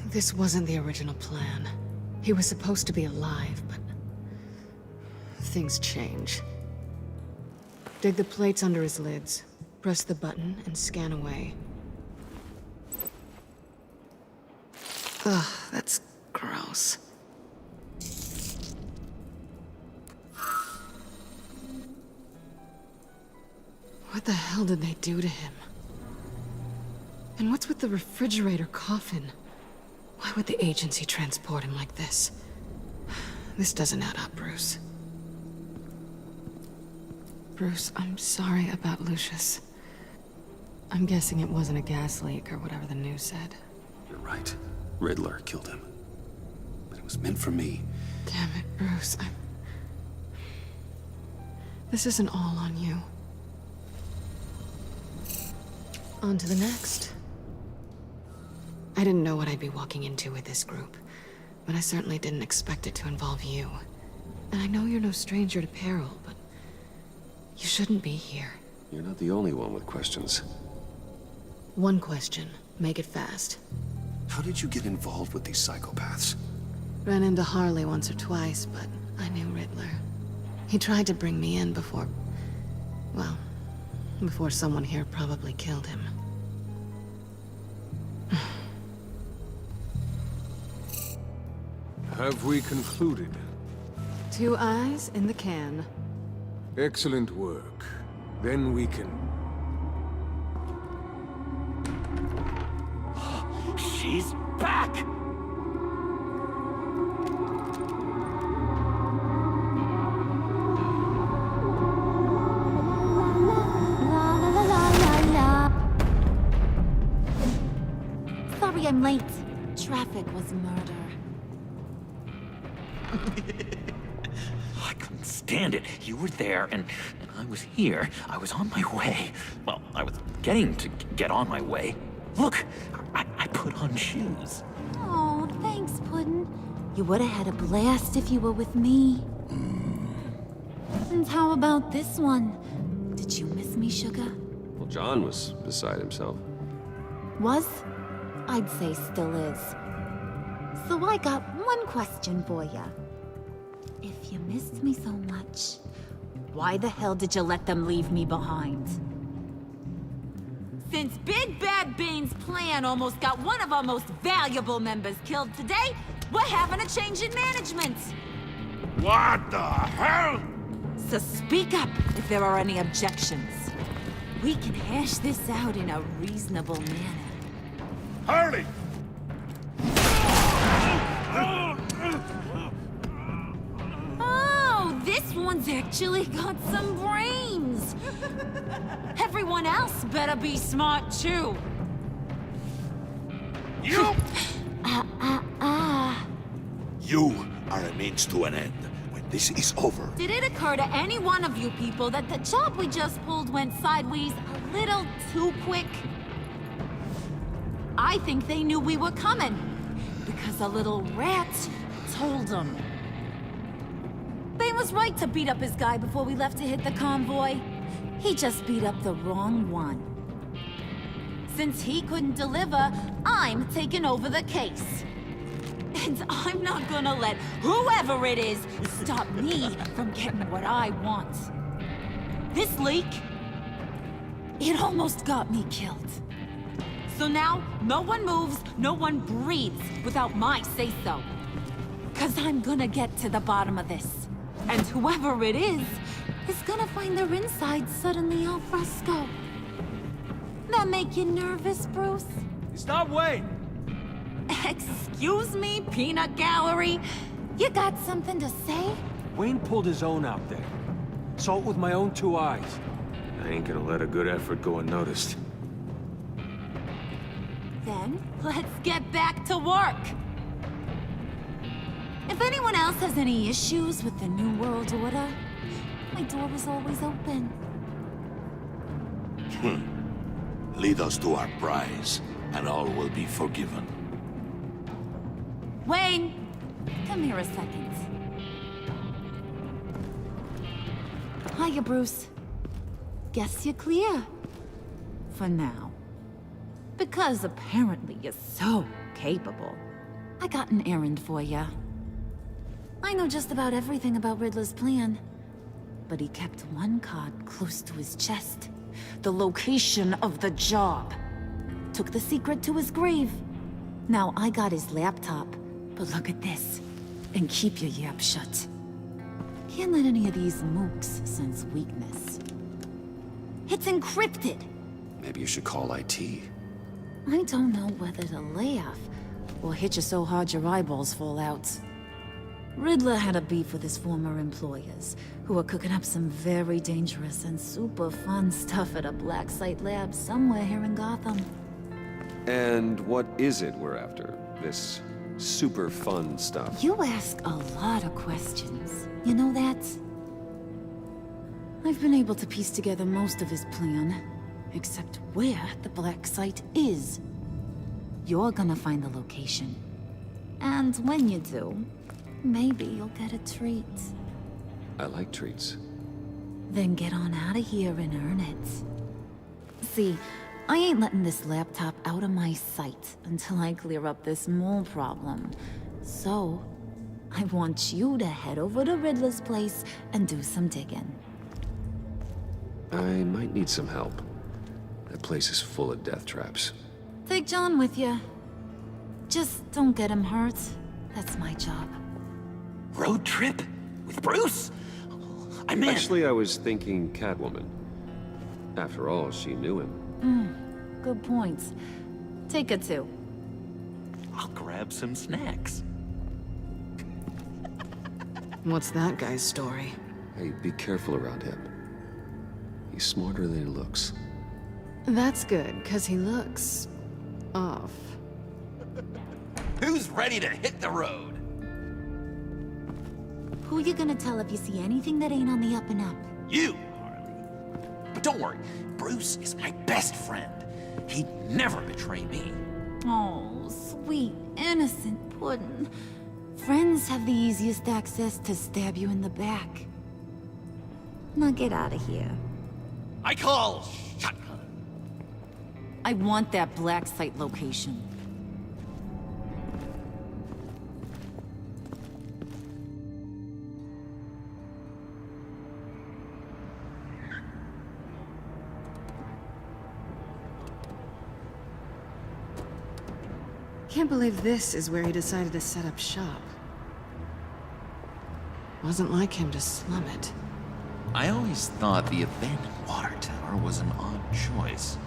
Speaker 7: This wasn't the original plan. He was supposed to be alive, but things change. Dig the plates under his lids, press the button, and scan away. Ugh, that's gross. What the hell did they do to him? And what's with the refrigerator coffin? Why would the agency transport him like this? This doesn't add up, Bruce. Bruce, I'm sorry about Lucius. I'm guessing it wasn't a gas leak or whatever the news said.
Speaker 1: You're right. Riddler killed him. But it was meant for me.
Speaker 7: Damn it, Bruce. This isn't all on you. On to the next. I didn't know what I'd be walking into with this group, but I certainly didn't expect it to involve you. And I know you're no stranger to peril, but you shouldn't be here.
Speaker 1: You're not the only one with questions.
Speaker 7: One question. Make it fast.
Speaker 1: How did you get involved with these psychopaths?
Speaker 7: Ran into Harley once or twice, but I knew Riddler. He tried to bring me in before... well, before someone here probably killed him.
Speaker 6: Have we concluded?
Speaker 7: 2 eyes in the can.
Speaker 6: Excellent work. Then we can...
Speaker 2: She's back!
Speaker 13: Sorry I'm late. Traffic was murder.
Speaker 11: I couldn't stand it. You were there, and I was here. I was on my way. Well, I was forgetting to get on my way. Look, I put on shoes.
Speaker 13: Oh, thanks, Puddin'. You would have had a blast if you were with me. And how about this one? Did you miss me, sugar?
Speaker 1: Well, John was beside himself.
Speaker 13: Was? I'd say still is. So I got one question for ya. If you missed me so much, why the hell did you let them leave me behind?
Speaker 15: Since Big Bad Bane's plan almost got one of our most valuable members killed today, we're having a change in management.
Speaker 23: What the hell?
Speaker 15: So speak up if there are any objections. We can hash this out in a reasonable manner.
Speaker 23: Hurley!
Speaker 15: Oh, this one's actually got some brains. Everyone else better be smart too.
Speaker 23: You! You are a means to an end. When this is over,
Speaker 15: Did it occur to any one of you people that the job we just pulled went sideways a little too quick? I think they knew we were coming, because a little rat told them. Bane was right to beat up his guy before we left to hit the convoy. He just beat up the wrong one. Since he couldn't deliver, I'm taking over the case. And I'm not gonna let whoever it is stop me from getting what I want. This leak, it almost got me killed. So now, no one moves, no one breathes without my say-so. 'Cause I'm gonna get to the bottom of this. And whoever it is gonna find their insides suddenly al fresco. That make you nervous, Bruce?
Speaker 18: Stop, Wayne!
Speaker 15: Excuse me, peanut gallery? You got something to say?
Speaker 18: Wayne pulled his own out there. Saw it with my own two eyes.
Speaker 1: I ain't gonna let a good effort go unnoticed.
Speaker 15: Then, let's get back to work. If anyone else has any issues with the New World Order, my door is always open.
Speaker 23: Lead us to our prize, and all will be forgiven.
Speaker 15: Wayne, come here a second. Hiya, Bruce. Guess you're clear. For now. Because apparently you're so capable. I got an errand for ya. I know just about everything about Riddler's plan. But he kept one card close to his chest. The location of the job. Took the secret to his grave. Now I got his laptop. But look at this. And keep your yap shut. Can't let any of these mooks sense weakness. It's encrypted.
Speaker 1: Maybe you should call IT.
Speaker 15: I don't know whether to laugh or hit you so hard your eyeballs fall out. Riddler had a beef with his former employers, who were cooking up some very dangerous and super fun stuff at a black site lab somewhere here in Gotham.
Speaker 1: And what is it we're after? This super fun stuff?
Speaker 15: You ask a lot of questions. You know that? I've been able to piece together most of his plan, except where the black site is. You're gonna find the location. And when you do, maybe you'll get a treat.
Speaker 1: I like treats.
Speaker 15: Then get on out of here and earn it. See, I ain't letting this laptop out of my sight until I clear up this mole problem. So, I want you to head over to Riddler's place and do some digging.
Speaker 1: I might need some help. That place is full of death traps.
Speaker 15: Take John with you. Just don't get him hurt. That's my job.
Speaker 11: Road trip? With Bruce? I'm in.
Speaker 1: Actually, I was thinking Catwoman. After all, she knew him.
Speaker 15: Good point. Take it too.
Speaker 11: I'll grab some snacks.
Speaker 7: What's that guy's story?
Speaker 1: Hey, be careful around him. He's smarter than he looks.
Speaker 7: That's good, because he looks... off.
Speaker 11: Who's ready to hit the road?
Speaker 13: Who you gonna tell if you see anything that ain't on the up and up?
Speaker 11: You, But don't worry, Bruce is my best friend. He'd never betray me.
Speaker 15: Oh, sweet, innocent Puddin'. Friends have the easiest access to stab you in the back.
Speaker 13: Now get out of here.
Speaker 11: I call shotgun.
Speaker 15: I want that black site location.
Speaker 7: Can't believe this is where he decided to set up shop. Wasn't like him to slum it.
Speaker 11: I always thought the abandoned water tower was an odd choice.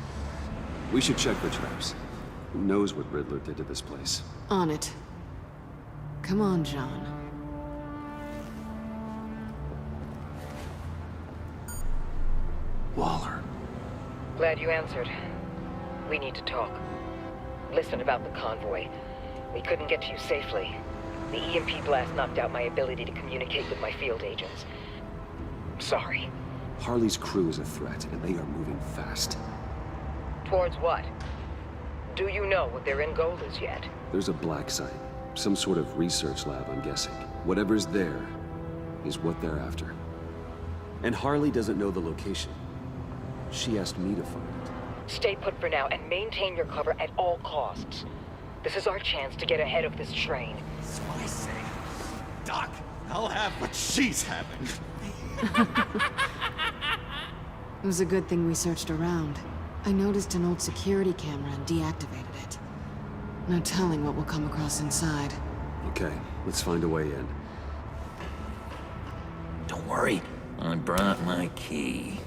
Speaker 1: We should check the traps. Who knows what Riddler did to this place?
Speaker 7: On it. Come on, John.
Speaker 1: Waller.
Speaker 12: Glad you answered. We need to talk. Listen about the convoy. We couldn't get to you safely. The EMP blast knocked out my ability to communicate with my field agents. Sorry.
Speaker 1: Harley's crew is a threat, and they are moving fast.
Speaker 12: Towards what? Do you know what their end goal is yet?
Speaker 1: There's a black site. Some sort of research lab, I'm guessing. Whatever's there is what they're after. And Harley doesn't know the location. She asked me to find it.
Speaker 12: Stay put for now and maintain your cover at all costs. This is our chance to get ahead of this train.
Speaker 2: So I say, Doc, I'll have what she's having.
Speaker 7: It was a good thing we searched around. I noticed an old security camera and deactivated it. No telling what we'll come across inside.
Speaker 1: Okay, let's find a way in.
Speaker 11: Don't worry, I brought my key.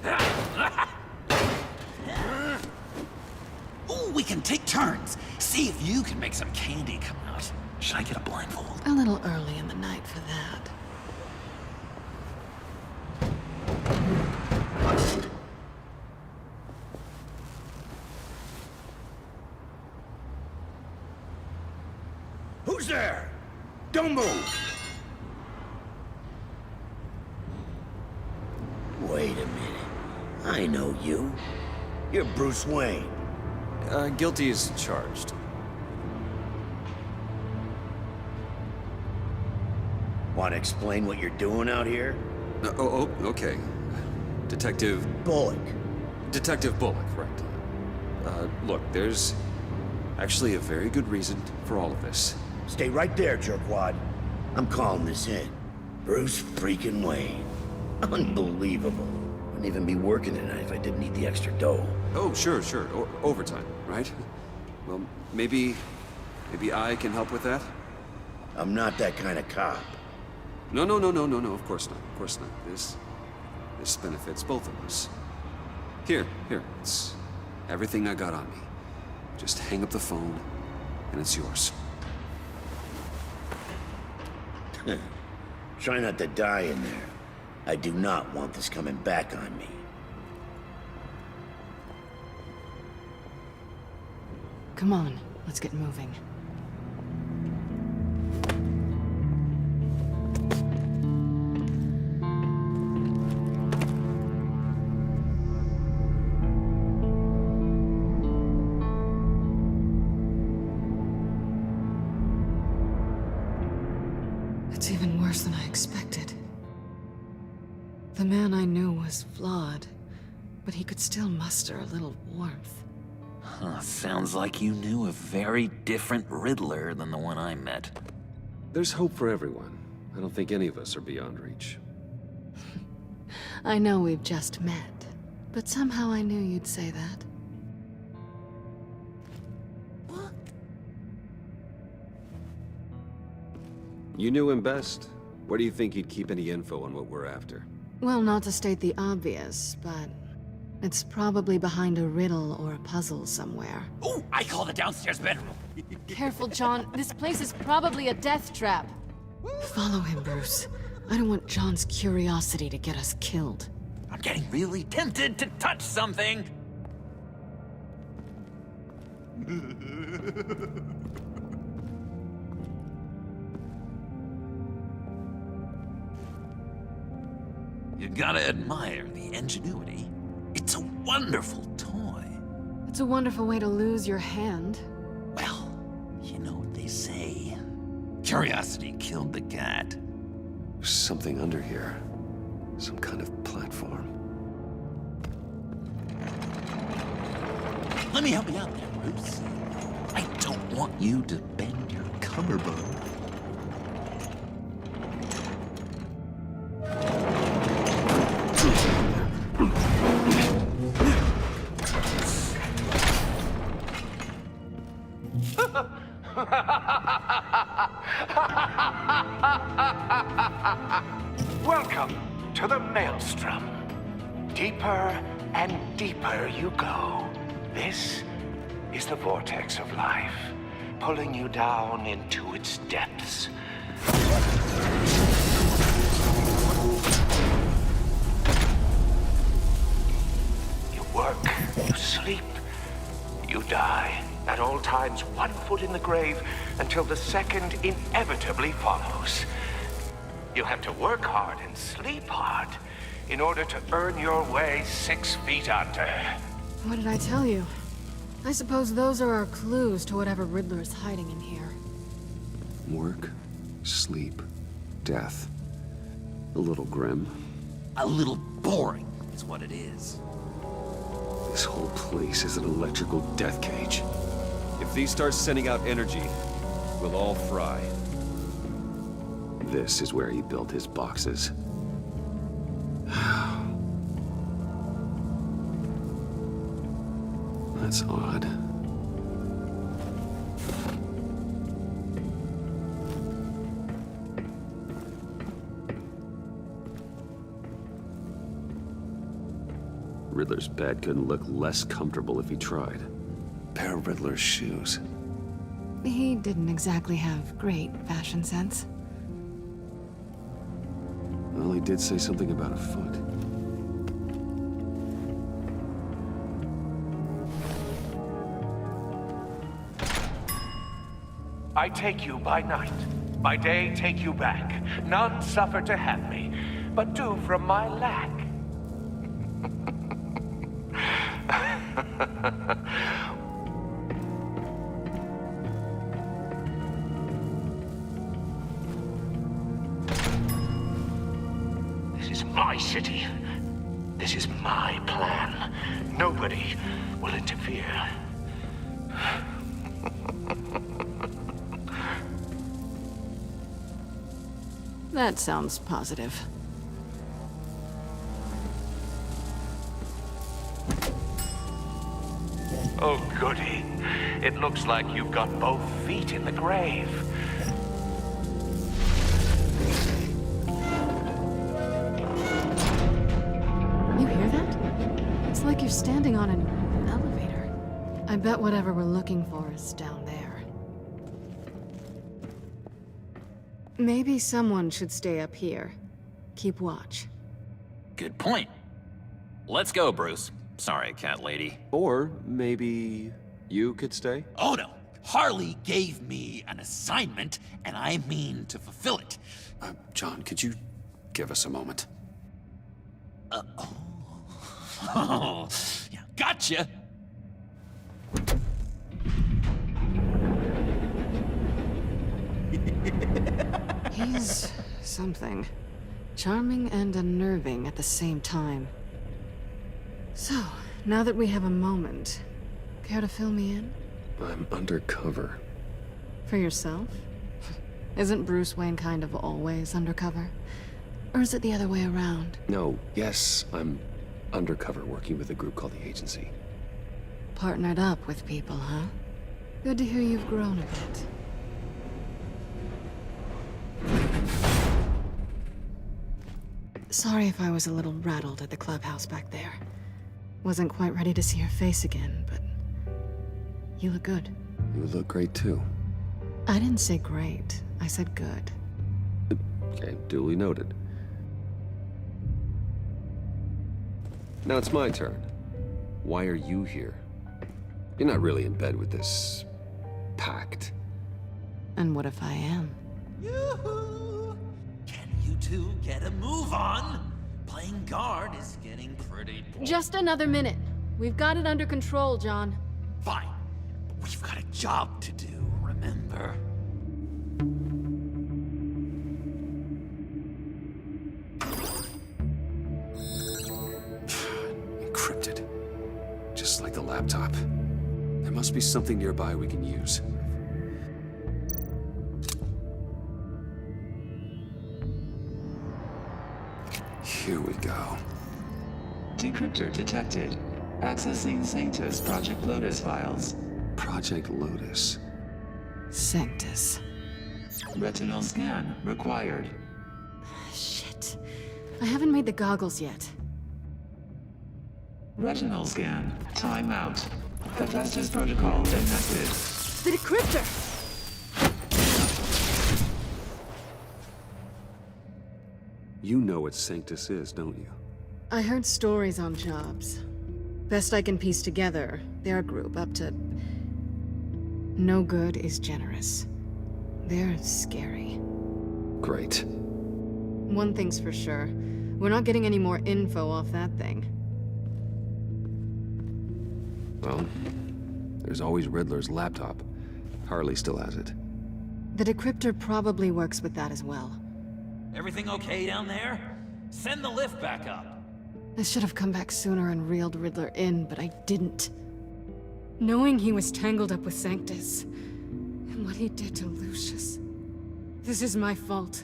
Speaker 11: Ooh, we can take turns. See if you can make some candy come out. Should I get a blindfold?
Speaker 7: A little early in the night for that.
Speaker 23: Who's there? Don't move!
Speaker 14: Wait a minute. I know you. You're Bruce Wayne.
Speaker 1: Guilty as charged.
Speaker 14: Want to explain what you're doing out here?
Speaker 1: Okay. Detective...
Speaker 14: Bullock.
Speaker 1: Detective Bullock, right. Look, there's actually a very good reason for all of this.
Speaker 14: Stay right there, jerkwad. I'm calling this in. Bruce freaking Wayne. Unbelievable. Wouldn't even be working tonight if I didn't need the extra dough.
Speaker 1: Oh, sure. Overtime, right? Well, maybe I can help with that?
Speaker 14: I'm not that kind of cop.
Speaker 1: No, of course not. This benefits both of us. Here, it's everything I got on me. Just hang up the phone, and it's yours.
Speaker 14: Try not to die in there. I do not want this coming back on me.
Speaker 7: Come on, let's get moving. It's even worse than I expected. The man I knew was flawed, but he could still muster a little warmth.
Speaker 11: Huh, sounds like you knew a very different Riddler than the one I met.
Speaker 1: There's hope for everyone. I don't think any of us are beyond reach.
Speaker 7: I know we've just met, but somehow I knew you'd say that.
Speaker 1: You knew him best. Where do you think he'd keep any info on what we're after?
Speaker 7: Well, not to state the obvious, but it's probably behind a riddle or a puzzle somewhere.
Speaker 11: Ooh, I call the downstairs bedroom.
Speaker 7: Careful, John. This place is probably a death trap. Follow him, Bruce. I don't want John's curiosity to get us killed.
Speaker 11: I'm getting really tempted to touch something. You gotta admire the ingenuity. It's wonderful toy.
Speaker 7: It's a wonderful way to lose your hand.
Speaker 11: Well, you know what they say. Curiosity killed the cat.
Speaker 1: There's something under here. Some kind of platform.
Speaker 11: Let me help you out there, Bruce. I don't want you to bend your cummerbund.
Speaker 6: Welcome to the Maelstrom. Deeper and deeper you go. This is the vortex of life, pulling you down into its depths. You work, you sleep, you die. At all times, 1 foot in the grave until the second inevitably follows. You have to work hard and sleep hard in order to earn your way 6 feet under.
Speaker 7: What did I tell you? I suppose those are our clues to whatever Riddler is hiding in here.
Speaker 1: Work, sleep, death. A little grim.
Speaker 11: A little boring is what it is.
Speaker 1: This whole place is an electrical death cage. If these start sending out energy, we'll all fry. This is where he built his boxes. That's odd. Riddler's bed couldn't look less comfortable if he tried. Pair of Riddler's shoes.
Speaker 7: He didn't exactly have great fashion sense.
Speaker 1: Well, he did say something about a foot.
Speaker 6: I take you by night, by day take you back. None suffer to have me, but do from my lack. This is my city. This is my plan. Nobody will interfere.
Speaker 7: That sounds positive.
Speaker 6: Oh, goody. It looks like you've got both feet in the grave.
Speaker 7: You hear that? It's like you're standing on an elevator. I bet whatever we're looking for is down there. Maybe someone should stay up here. Keep watch.
Speaker 11: Good point. Let's go, Bruce. Sorry, cat lady.
Speaker 1: Or maybe you could stay?
Speaker 11: Oh no! Harley gave me an assignment, and I mean to fulfill it.
Speaker 1: John, could you give us a moment?
Speaker 11: Oh, yeah, gotcha!
Speaker 7: He's something. Charming and unnerving at the same time. So, now that we have a moment, care to fill me in?
Speaker 1: I'm undercover.
Speaker 7: For yourself? Isn't Bruce Wayne kind of always undercover? Or is it the other way around?
Speaker 1: No, yes, I'm undercover working with a group called the Agency.
Speaker 7: Partnered up with people, huh? Good to hear you've grown a bit. Sorry if I was a little rattled at the clubhouse back there. Wasn't quite ready to see your face again, but you look good.
Speaker 1: You look great too.
Speaker 7: I didn't say great. I said good.
Speaker 1: Okay, duly noted. Now it's my turn. Why are you here? You're not really in bed with this Pact.
Speaker 7: And what if I am?
Speaker 11: Yoo-hoo! Can you two get a move on? Playing guard is getting pretty boring.
Speaker 7: Just another minute. We've got it under control, John.
Speaker 11: Fine. But we've got a job to do, remember?
Speaker 1: Encrypted. Just like the laptop. There must be something nearby we can use. Here we go.
Speaker 4: Decryptor detected. Accessing Sanctus Project Lotus files.
Speaker 1: Project Lotus.
Speaker 7: Sanctus.
Speaker 4: Retinal scan required.
Speaker 7: Shit. I haven't made the goggles yet.
Speaker 4: Retinal scan. Timeout. Hephaestus protocol enacted.
Speaker 7: The decryptor!
Speaker 1: You know what Sanctus is, don't you?
Speaker 7: I heard stories on jobs. Best I can piece together, their group up to... No good is generous. They're scary.
Speaker 1: Great.
Speaker 7: One thing's for sure. We're not getting any more info off that thing.
Speaker 1: Well, there's always Riddler's laptop. Harley still has it.
Speaker 7: The decryptor probably works with that as well.
Speaker 11: Everything okay down there? Send the lift back up.
Speaker 7: I should have come back sooner and reeled Riddler in, but I didn't. Knowing he was tangled up with Sanctus, and what he did to Lucius. This is my fault.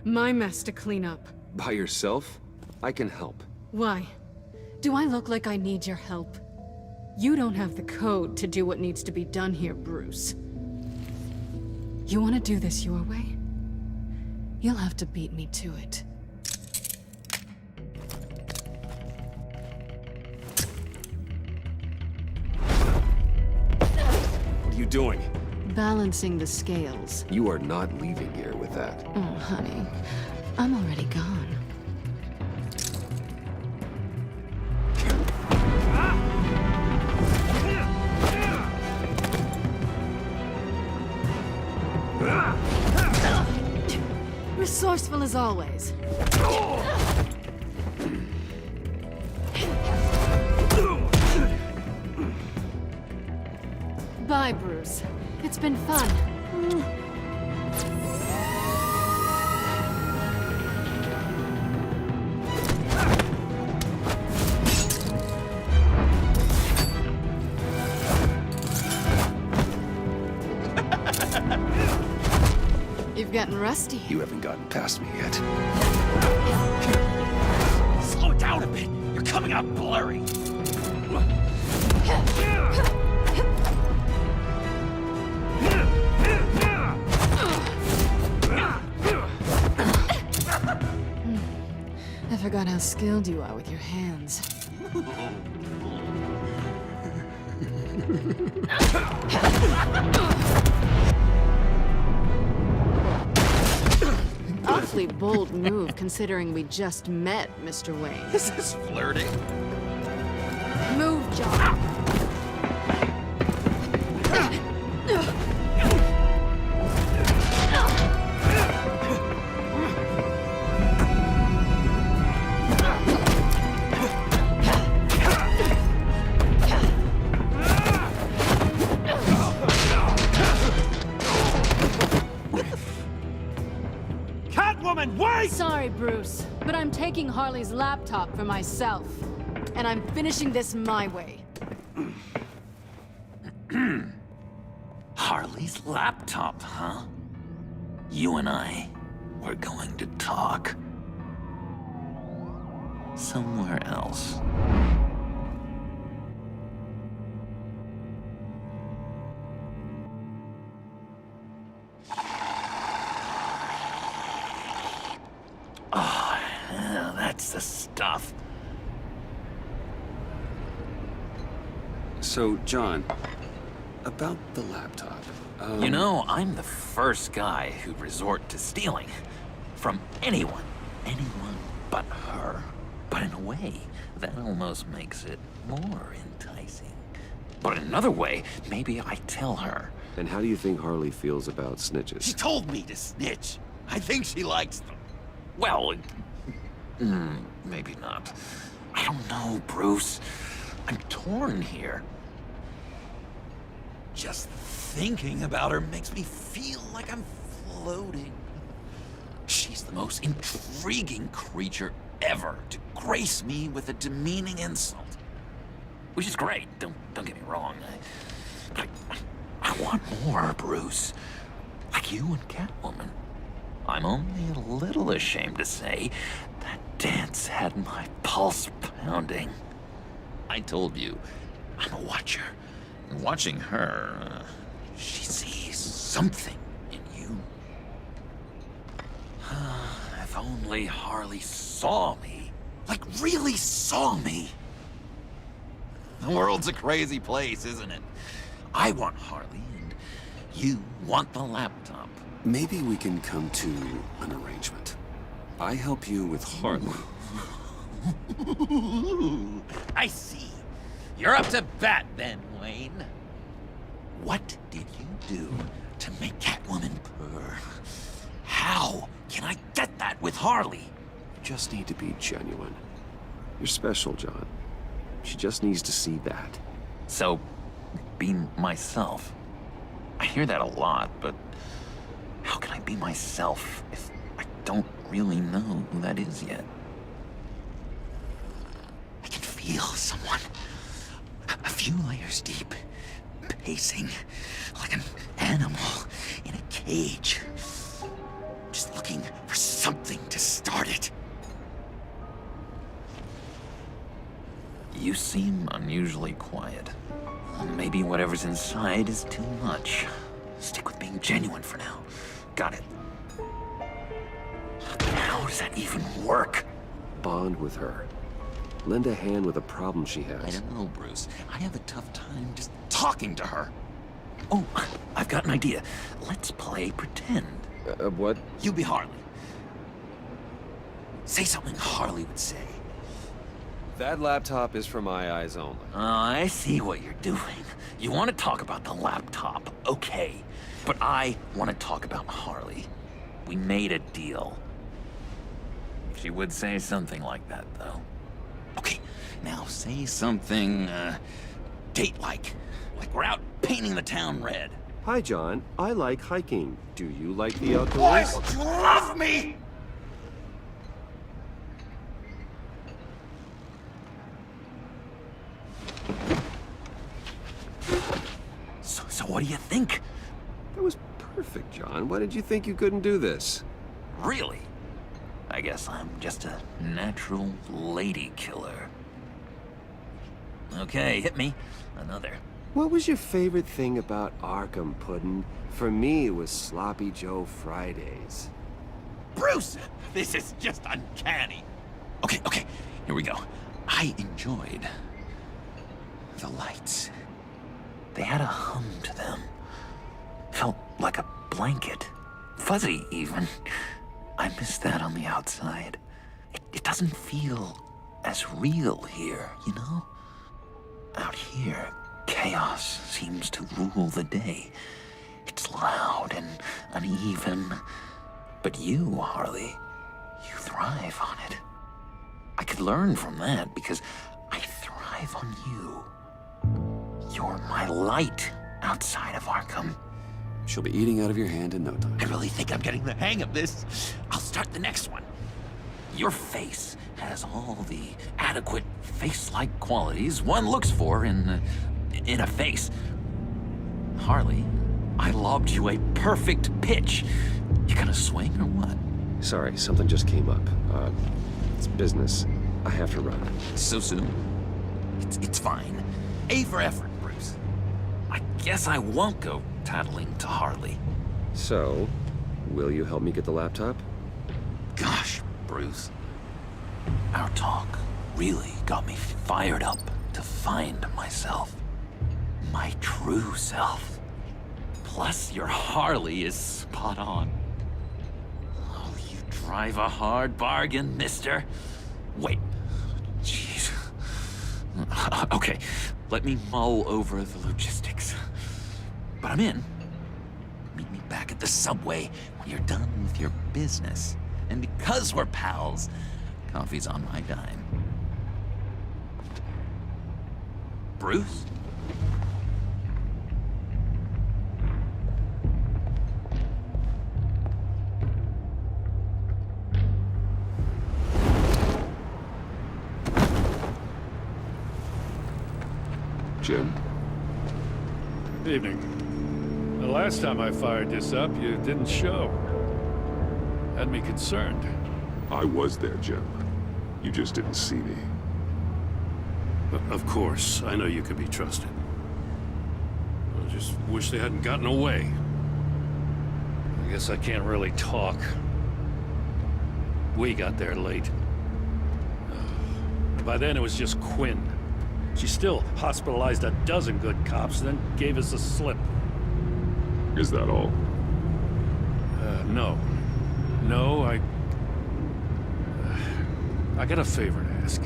Speaker 7: My mess to clean up.
Speaker 1: By yourself? I can help.
Speaker 7: Why? Do I look like I need your help? You don't have the code to do what needs to be done here, Bruce. You want to do this your way? You'll have to beat me to it.
Speaker 1: What are you doing?
Speaker 7: Balancing the scales.
Speaker 1: You are not leaving here with that.
Speaker 7: Oh, honey. I'm already gone. Resourceful as always. Bye, Bruce. It's been fun. You've gotten rusty.
Speaker 1: You haven't gotten past me yet.
Speaker 11: Slow down a bit. You're coming out blurry.
Speaker 7: I forgot how skilled you are with your hands. Awfully bold move, considering we just met, Mr. Wayne.
Speaker 11: This is flirting.
Speaker 7: Move, John. Sorry, Bruce, but I'm taking Harley's laptop for myself. And I'm finishing this my way.
Speaker 11: Harley's laptop, huh? You and I, we're going to talk. Somewhere else. Oh, yeah, that's the stuff.
Speaker 1: So, John, about the laptop.
Speaker 11: You know, I'm the first guy who'd resort to stealing. From anyone. Anyone but her. But in a way, that almost makes it more enticing. But in another way, maybe I tell her.
Speaker 1: And how do you think Harley feels about snitches?
Speaker 2: She told me to snitch. I think she likes them.
Speaker 11: Well, maybe not. I don't know, Bruce. I'm torn here. Just thinking about her makes me feel like I'm floating. She's the most intriguing creature ever to grace me with a demeaning insult. Which is great, don't get me wrong. I want more, Bruce. Like you and Catwoman. I'm only a little ashamed to say that dance had my pulse pounding. I told you, I'm a watcher. And watching her, she sees something in you. If only Harley saw me. Like, really saw me. The world's a crazy place, isn't it? I want Harley, and you want the laptop.
Speaker 1: Maybe we can come to an arrangement. I help you with Harley.
Speaker 11: I see. You're up to bat then, Wayne. What did you do to make Catwoman purr? How can I get that with Harley?
Speaker 1: You just need to be genuine. You're special, John. She just needs to see that.
Speaker 11: So, be myself. I hear that a lot, but how can I be myself if I don't really know who that is yet? I can feel someone a few layers deep, pacing like an animal in a cage, just looking for something to start it. You seem unusually quiet. Maybe whatever's inside is too much. Stick with being genuine for now. Got it. But how does that even work?
Speaker 1: Bond with her. Lend a hand with a problem she has.
Speaker 11: I don't know, Bruce. I have a tough time just talking to her. Oh, I've got an idea. Let's play pretend.
Speaker 1: What?
Speaker 11: You be Harley. Say something Harley would say.
Speaker 1: That laptop is for my eyes only.
Speaker 11: I see what you're doing. You want to talk about the laptop, okay. But I want to talk about Harley. We made a deal. She would say something like that, though. Okay, now say something, date-like. Like we're out painting the town red.
Speaker 1: Hi, John. I like hiking. Do you like the outdoors?
Speaker 11: Boy, you love me! So what do you think?
Speaker 1: That was perfect, John. Why did you think you couldn't do this?
Speaker 11: Really? I guess I'm just a natural lady killer. Okay, hit me. Another.
Speaker 1: What was your favorite thing about Arkham, Puddin'? For me, it was Sloppy Joe Fridays.
Speaker 11: Bruce! This is just uncanny. Okay, here we go. I enjoyed the lights. They had a hum to them. Felt like a blanket. Fuzzy, even. I miss that on the outside. It doesn't feel as real here, you know? Out here, chaos seems to rule the day. It's loud and uneven. But you, Harley, you thrive on it. I could learn from that because I thrive on you. You're my light outside of Arkham.
Speaker 1: She'll be eating out of your hand in no time.
Speaker 11: I really think I'm getting the hang of this. I'll start the next one. Your face has all the adequate face-like qualities one looks for in a face. Harley, I lobbed you a perfect pitch. You gonna swing or what?
Speaker 1: Sorry, something just came up. It's business. I have to run.
Speaker 11: So soon? It's fine. A for effort, Bruce. I guess I won't go tattling to Harley.
Speaker 1: So, will you help me get the laptop?
Speaker 11: Gosh, Bruce. Our talk really got me fired up to find myself. My true self. Plus, your Harley is spot on. Oh, you drive a hard bargain, mister. Wait. Jeez. Okay, let me mull over the logistics. But I'm in. Meet me back at the subway when you're done with your business. And because we're pals, coffee's on my dime. Bruce?
Speaker 8: Jim?
Speaker 5: Evening. The last time I fired this up, you didn't show. Had me concerned.
Speaker 8: I was there, Jim. You just didn't see me.
Speaker 5: Of course, I know you can be trusted. I just wish they hadn't gotten away. I guess I can't really talk. We got there late. By then it was just Quinn. She still hospitalized a dozen good cops, then gave us the slip.
Speaker 8: Is that all?
Speaker 5: No. No, I got a favor to ask.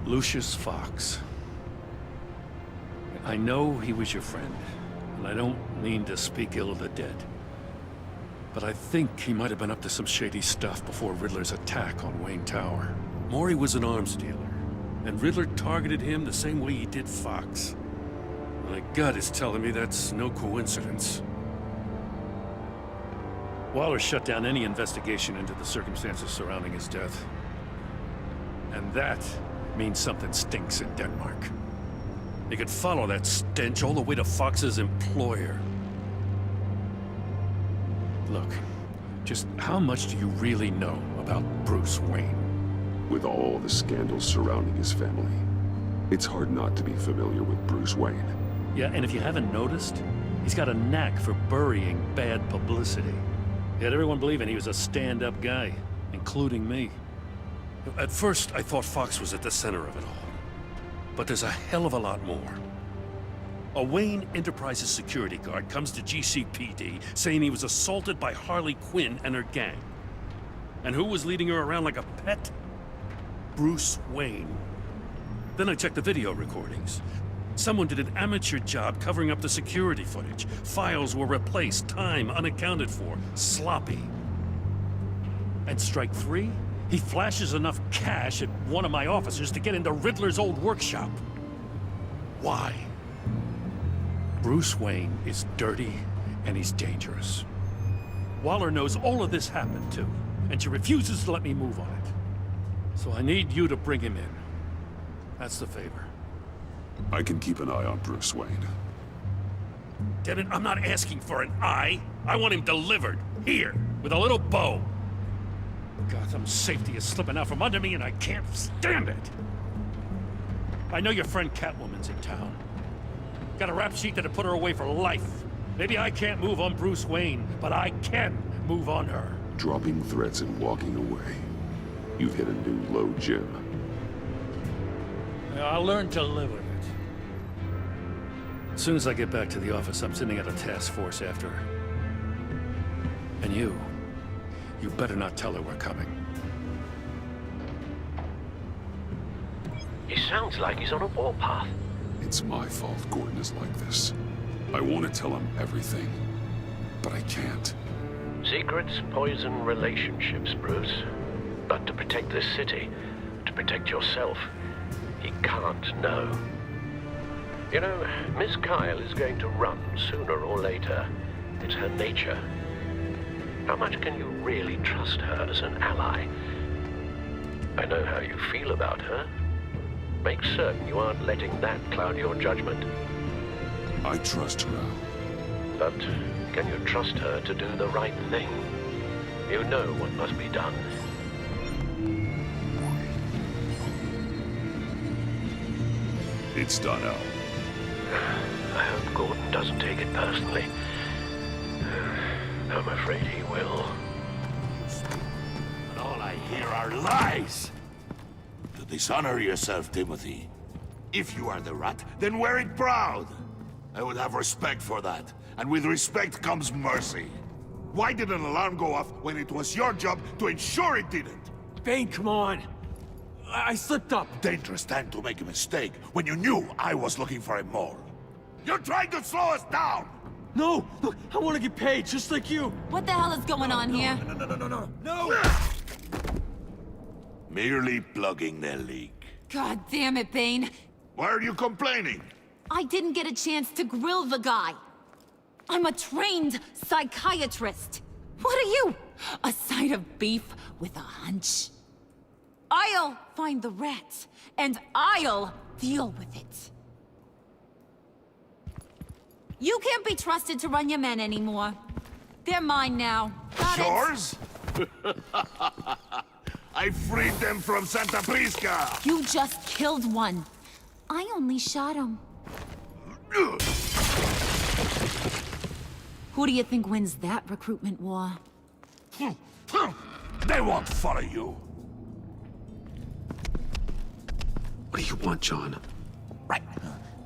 Speaker 5: Lucius Fox. I know he was your friend, and I don't mean to speak ill of the dead. But I think he might have been up to some shady stuff before Riddler's attack on Wayne Tower. Maury was an arms dealer, and Riddler targeted him the same way he did Fox. My gut is telling me that's no coincidence. Waller shut down any investigation into the circumstances surrounding his death. And that means something stinks in Denmark. You could follow that stench all the way to Fox's employer. Look, just how much do you really know about Bruce Wayne?
Speaker 8: With all the scandals surrounding his family, it's hard not to be familiar with Bruce Wayne.
Speaker 5: Yeah, and if you haven't noticed, he's got a knack for burying bad publicity. He had everyone believing he was a stand-up guy, including me. At first, I thought Fox was at the center of it all. But there's a hell of a lot more. A Wayne Enterprises security guard comes to GCPD saying he was assaulted by Harley Quinn and her gang. And who was leading her around like a pet? Bruce Wayne. Then I checked the video recordings. Someone did an amateur job covering up the security footage. Files were replaced, time unaccounted for, sloppy. At strike 3, he flashes enough cash at one of my officers to get into Riddler's old workshop. Why? Bruce Wayne is dirty and he's dangerous. Waller knows all of this happened too, and she refuses to let me move on it. So I need you to bring him in. That's the favor.
Speaker 8: I can keep an eye on Bruce Wayne.
Speaker 5: Damn it, I'm not asking for an eye. I want him delivered, here, with a little bow. Gotham's safety is slipping out from under me and I can't stand it. I know your friend Catwoman's in town. Got a rap sheet that'll put her away for life. Maybe I can't move on Bruce Wayne, but I can move on her.
Speaker 8: Dropping threats and walking away. You've hit a new low, Jim.
Speaker 5: I'll learn to live with it. As soon as I get back to the office, I'm sending out a task force after her. And you better not tell her we're coming.
Speaker 9: He sounds like he's on a warpath.
Speaker 8: It's my fault Gordon is like this. I want to tell him everything, but I can't.
Speaker 9: Secrets poison relationships, Bruce. But to protect this city, to protect yourself, he can't know. You know, Miss Kyle is going to run sooner or later. It's her nature. How much can you really trust her as an ally? I know how you feel about her. Make certain you aren't letting that cloud your judgment.
Speaker 8: I trust her, Al.
Speaker 9: But can you trust her to do the right thing? You know what must be done.
Speaker 8: It's done, Al.
Speaker 9: I hope Gordon doesn't take it personally. I'm afraid he will.
Speaker 23: And all I hear are lies! To dishonor yourself, Timothy. If you are the rat, then wear it proud! I would have respect for that. And with respect comes mercy. Why did an alarm go off when it was your job to ensure it didn't?
Speaker 2: Bane, come on! I slipped up!
Speaker 23: Dangerous time to make a mistake when you knew I was looking for a mole. You're trying to slow us down!
Speaker 2: No! Look, I want to get paid, just like you!
Speaker 15: What the hell is going on here?
Speaker 23: No! Merely plugging the leak.
Speaker 15: God damn it, Bane.
Speaker 23: Why are you complaining?
Speaker 15: I didn't get a chance to grill the guy. I'm a trained psychiatrist. What are you? A side of beef with a hunch? I'll find the rat, and I'll deal with it. You can't be trusted to run your men anymore. They're mine now. Got it?
Speaker 23: Yours? I freed them from Santa Prisca!
Speaker 15: You just killed one. I only shot him. Who do you think wins that recruitment war?
Speaker 23: They won't follow you.
Speaker 1: What do you want, John?
Speaker 11: Right.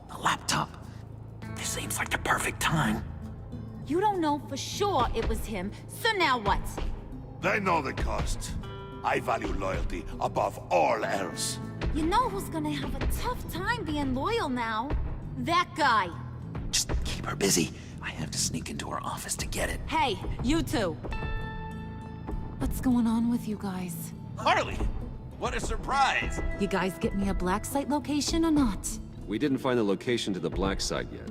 Speaker 11: The laptop. This seems like the perfect time.
Speaker 15: You don't know for sure it was him, so now what?
Speaker 23: They know the cost. I value loyalty above all else.
Speaker 15: You know who's gonna have a tough time being loyal now? That guy.
Speaker 11: Just keep her busy. I have to sneak into her office to get it.
Speaker 15: Hey, you two. What's going on with you guys?
Speaker 2: Harley! What a surprise!
Speaker 15: You guys get me a black site location or not?
Speaker 1: We didn't find the location to the black site yet,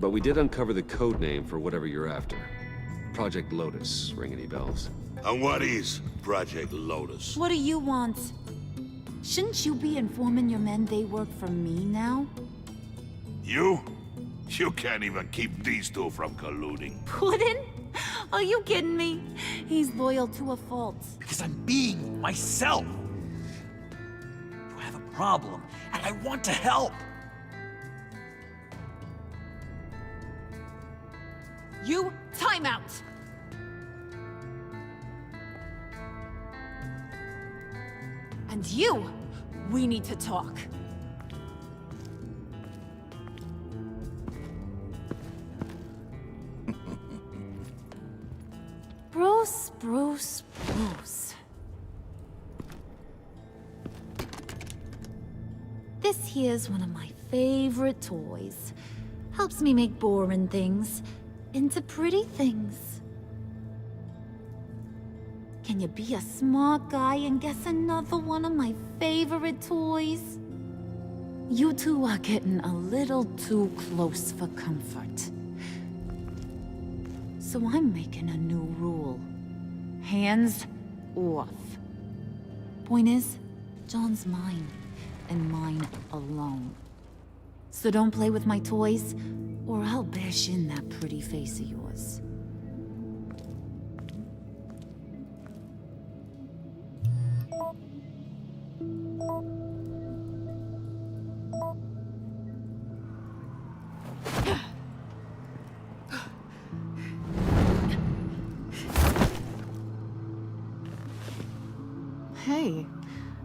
Speaker 1: but we did uncover the code name for whatever you're after. Project Lotus. Ring any bells?
Speaker 23: And what is Project Lotus?
Speaker 15: What do you want? Shouldn't you be informing your men they work for me now?
Speaker 23: You? You can't even keep these two from colluding.
Speaker 15: Puddin'? Are you kidding me? He's loyal to a fault.
Speaker 2: Because I'm being myself. You have a problem, and I want to help.
Speaker 15: You, time out! And you, we need to talk. Bruce. This here's one of my favorite toys. Helps me make boring things into pretty things. Can you be a smart guy and guess another one of my favorite toys? You two are getting a little too close for comfort. So I'm making a new rule. Hands off. Point is, John's mine, and mine alone. So don't play with my toys, or I'll bash in that pretty face of yours.
Speaker 7: Hey,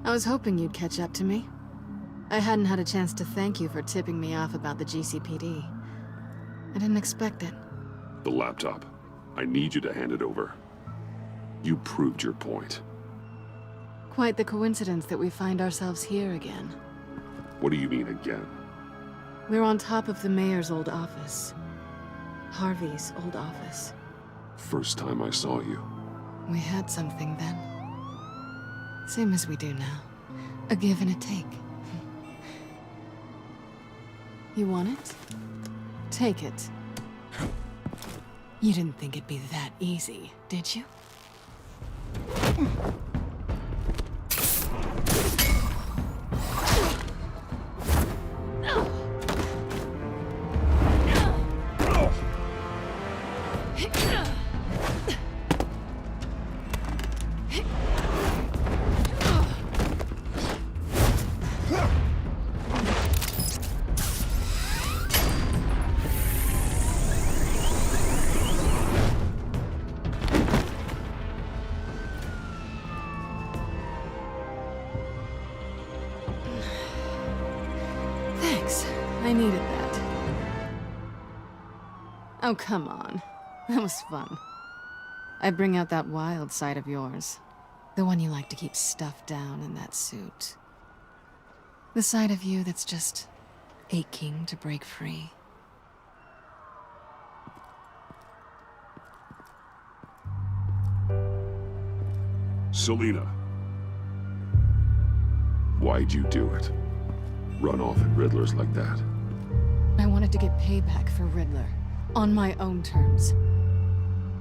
Speaker 7: I was hoping you'd catch up to me. I hadn't had a chance to thank you for tipping me off about the GCPD. I didn't expect it.
Speaker 8: The laptop. I need you to hand it over. You proved your point.
Speaker 7: Quite the coincidence that we find ourselves here again.
Speaker 8: What do you mean again?
Speaker 7: We're on top of the mayor's old office. Harvey's old office.
Speaker 8: First time I saw you.
Speaker 7: We had something then. Same as we do now. A give and a take. You want it? Take it. You didn't think it'd be that easy, did you? I needed that. Oh, come on. That was fun. I bring out that wild side of yours. The one you like to keep stuffed down in that suit. The side of you that's just aching to break free.
Speaker 8: Selina. Why'd you do it? Run off at Riddler's like that?
Speaker 7: I wanted to get payback for Riddler. On my own terms.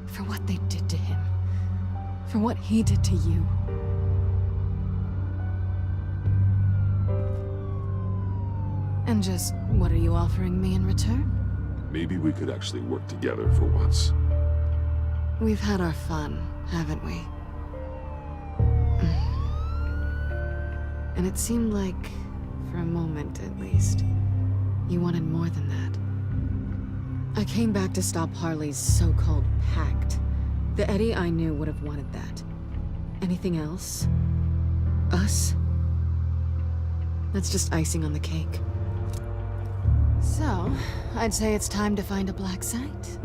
Speaker 7: For what they did to him. For what he did to you. And just, what are you offering me in return?
Speaker 8: Maybe we could actually work together for once.
Speaker 7: We've had our fun, haven't we? And it seemed like, for a moment at least, you wanted more than that. I came back to stop Harley's so-called Pact. The Eddie I knew would have wanted that. Anything else? Us? That's just icing on the cake. So, I'd say it's time to find a black site,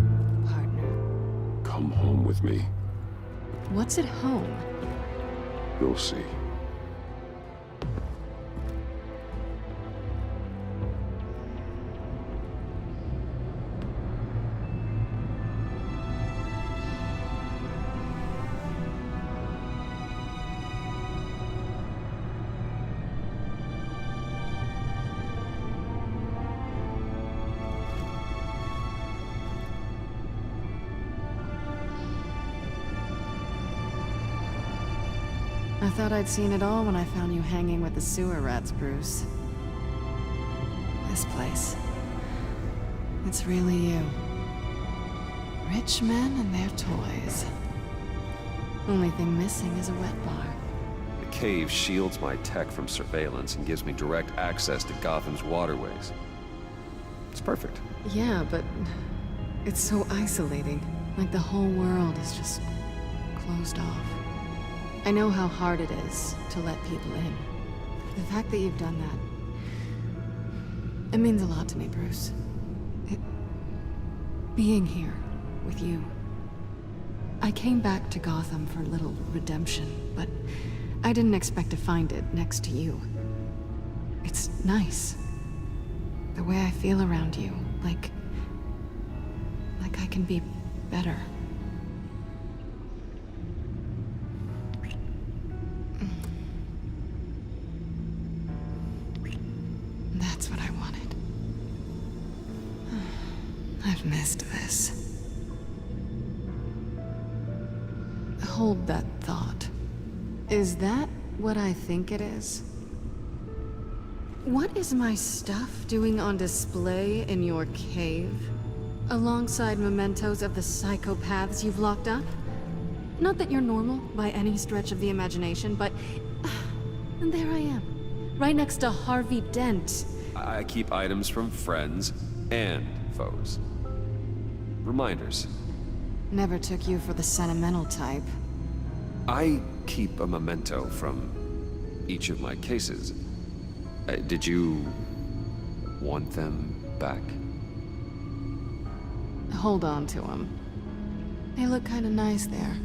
Speaker 7: partner.
Speaker 8: Come home with me.
Speaker 7: What's at home?
Speaker 8: You'll see.
Speaker 7: I thought I'd seen it all when I found you hanging with the sewer rats, Bruce. This place. It's really you. Rich men and their toys. Only thing missing is a wet bar.
Speaker 1: The cave shields my tech from surveillance and gives me direct access to Gotham's waterways. It's perfect.
Speaker 7: Yeah, but it's so isolating. Like the whole world is just closed off. I know how hard it is to let people in. The fact that you've done that, it means a lot to me, Bruce. Being here with you. I came back to Gotham for a little redemption, but I didn't expect to find it next to you. It's nice. The way I feel around you, like I can be better. That's what I wanted. I've missed this. Hold that thought. Is that what I think it is? What is my stuff doing on display in your cave? Alongside mementos of the psychopaths you've locked up? Not that you're normal by any stretch of the imagination, but... and there I am. Right next to Harvey Dent.
Speaker 1: I keep items from friends and foes. Reminders.
Speaker 7: Never took you for the sentimental type.
Speaker 1: I keep a memento from each of my cases. Did you want them back?
Speaker 7: Hold on to them. They look kind of nice there.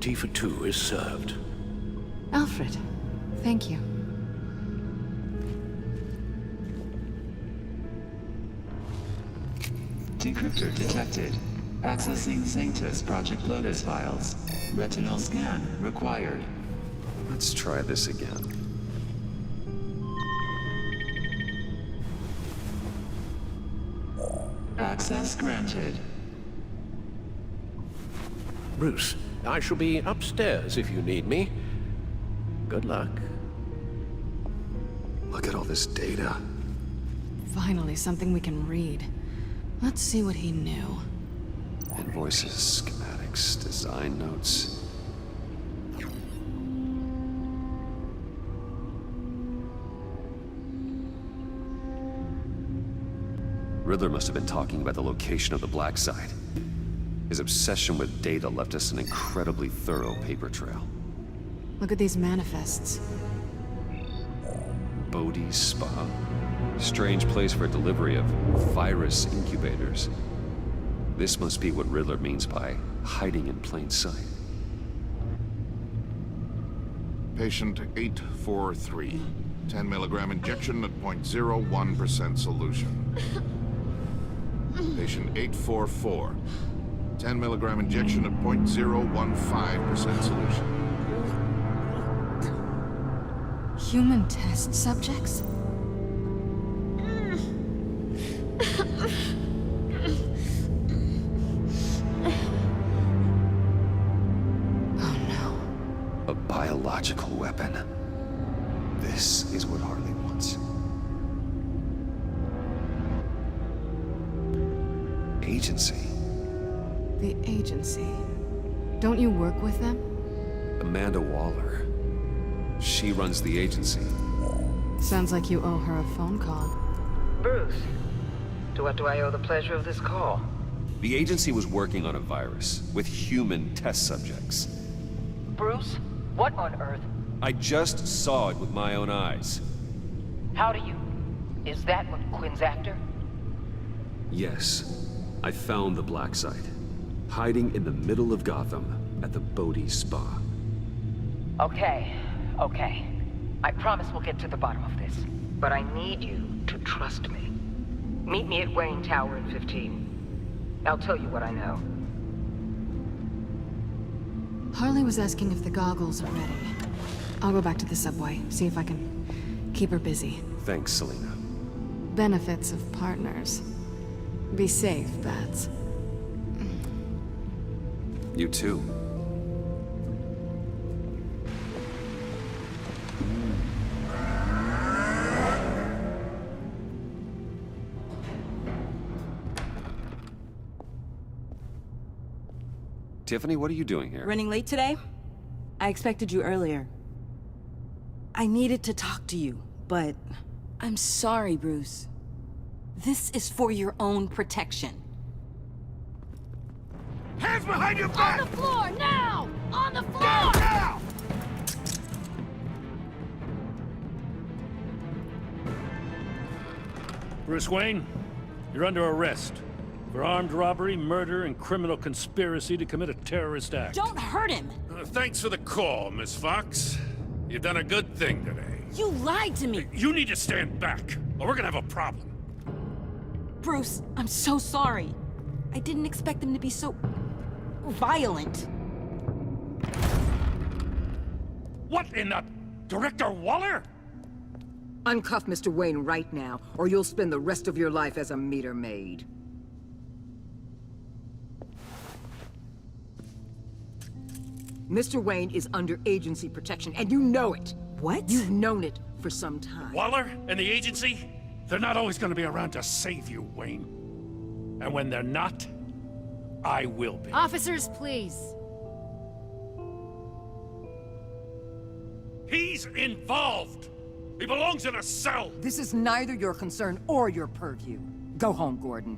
Speaker 9: Tea for two is served.
Speaker 7: Alfred, thank you.
Speaker 4: Decryptor detected. Accessing Sanctus Project Lotus files. Retinal scan required.
Speaker 1: Let's try this again.
Speaker 4: Access granted.
Speaker 9: Bruce, I shall be upstairs if you need me. Good luck.
Speaker 1: Look at all this data.
Speaker 7: Finally, something we can read. Let's see what he knew.
Speaker 1: Invoices, schematics, design notes. Riddler must have been talking about the location of the black site. His obsession with data left us an incredibly thorough paper trail.
Speaker 7: Look at these manifests.
Speaker 1: Bodhi's Spa. Strange place for delivery of virus incubators. This must be what Riddler means by hiding in plain sight.
Speaker 20: Patient 843.
Speaker 23: 10 milligram injection at 0.01% solution. Patient 844. 10 milligram injection at 0.015% solution.
Speaker 7: Human test subjects? Oh no.
Speaker 1: A biological weapon. This is what Harley wants. Agency.
Speaker 7: The agency. Don't you work with them?
Speaker 1: Amanda Waller. She runs the agency.
Speaker 7: Sounds like you owe her a phone call.
Speaker 12: Bruce, to what do I owe the pleasure of this call?
Speaker 1: The agency was working on a virus with human test subjects.
Speaker 12: Bruce, what on earth?
Speaker 1: I just saw it with my own eyes.
Speaker 12: How do you... Is that what Quinn's after?
Speaker 1: Yes. I found the black site. Hiding in the middle of Gotham at the Bodhi Spa.
Speaker 12: Okay. I promise we'll get to the bottom of this. But I need you to trust me. Meet me at Wayne Tower in 15. I'll tell you what I know.
Speaker 7: Harley was asking if the goggles are ready. I'll go back to the subway, see if I can keep her busy.
Speaker 1: Thanks, Selena.
Speaker 7: Benefits of partners. Be safe, Bats.
Speaker 1: You too. Tiffany, what are you doing here?
Speaker 16: Running late today? I expected you earlier. I needed to talk to you, but I'm sorry, Bruce. This is for your own protection.
Speaker 23: Hands behind your back!
Speaker 13: On the floor, now! On the floor!
Speaker 23: Now!
Speaker 5: Bruce Wayne, you're under arrest for armed robbery, murder, and criminal conspiracy to commit a terrorist act.
Speaker 16: Don't hurt him!
Speaker 17: Thanks for the call, Miss Fox. You've done a good thing today.
Speaker 16: You lied to me!
Speaker 17: You need to stand back, or we're gonna have a problem.
Speaker 16: Bruce, I'm so sorry. I didn't expect them to be so... violent.
Speaker 17: What in the... Director Waller?
Speaker 10: Uncuff Mr. Wayne right now, or you'll spend the rest of your life as a meter maid. Mr. Wayne is under agency protection, and you know it.
Speaker 16: What?
Speaker 10: You've known it for some time.
Speaker 17: Waller and the agency? They're not always gonna be around to save you, Wayne. And when they're not, I will be.
Speaker 3: Officers, please.
Speaker 17: He's involved! He belongs in a cell!
Speaker 10: This is neither your concern or your purview. Go home, Gordon.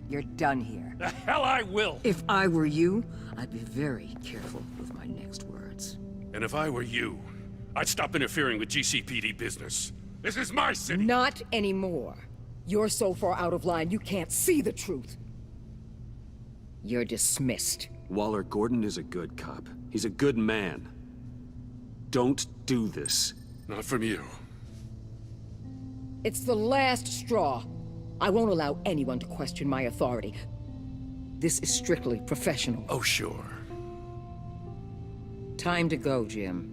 Speaker 10: You're done here.
Speaker 17: The hell I will!
Speaker 10: If I were you, I'd be very careful with my next words.
Speaker 17: And if I were you, I'd stop interfering with GCPD business. This is my city!
Speaker 10: Not anymore. You're so far out of line, you can't see the truth. You're dismissed.
Speaker 1: Waller, Gordon is a good cop. He's a good man. Don't do this.
Speaker 17: Not from you.
Speaker 10: It's the last straw. I won't allow anyone to question my authority. This is strictly professional.
Speaker 17: Oh, sure.
Speaker 10: Time to go, Jim.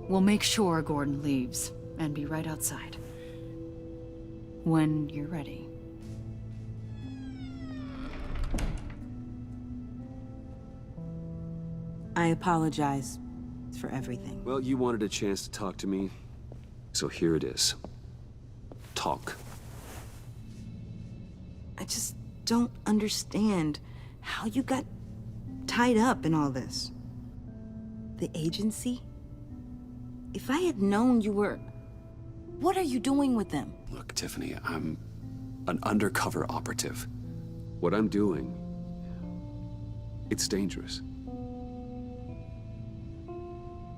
Speaker 3: We'll make sure Gordon leaves, and be right outside. When you're ready.
Speaker 16: I apologize for everything.
Speaker 1: Well, you wanted a chance to talk to me, so here it is. Talk.
Speaker 16: I just don't understand how you got tied up in all this. The agency? If I had known you were... What are you doing with them?
Speaker 1: Look, Tiffany, I'm an undercover operative. What I'm doing, it's dangerous.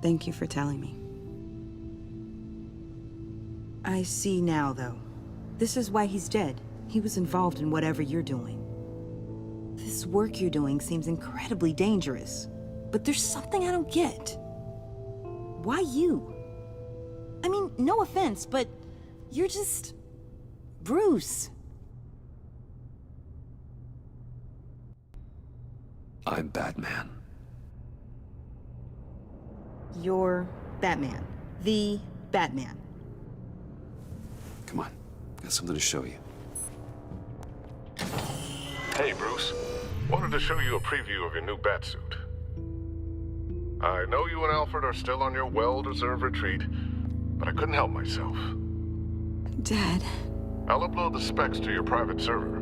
Speaker 16: Thank you for telling me. I see now, though. This is why he's dead. He was involved in whatever you're doing. This work you're doing seems incredibly dangerous. But there's something I don't get. Why you? I mean, no offense, but you're just... Bruce.
Speaker 1: I'm Batman.
Speaker 16: You're Batman. The Batman.
Speaker 1: Come on, got something to show you.
Speaker 19: Hey, Bruce. Wanted to show you a preview of your new Batsuit. I know you and Alfred are still on your well-deserved retreat, but I couldn't help myself.
Speaker 16: Dad.
Speaker 19: I'll upload the specs to your private server.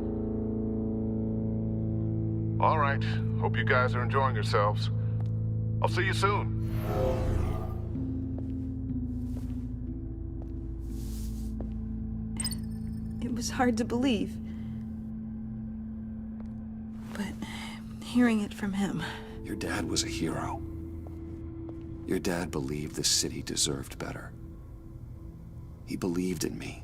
Speaker 19: All right. Hope you guys are enjoying yourselves. I'll see you soon.
Speaker 16: It was hard to believe. But hearing it from him...
Speaker 1: Your dad was a hero. Your dad believed the city deserved better. He believed in me.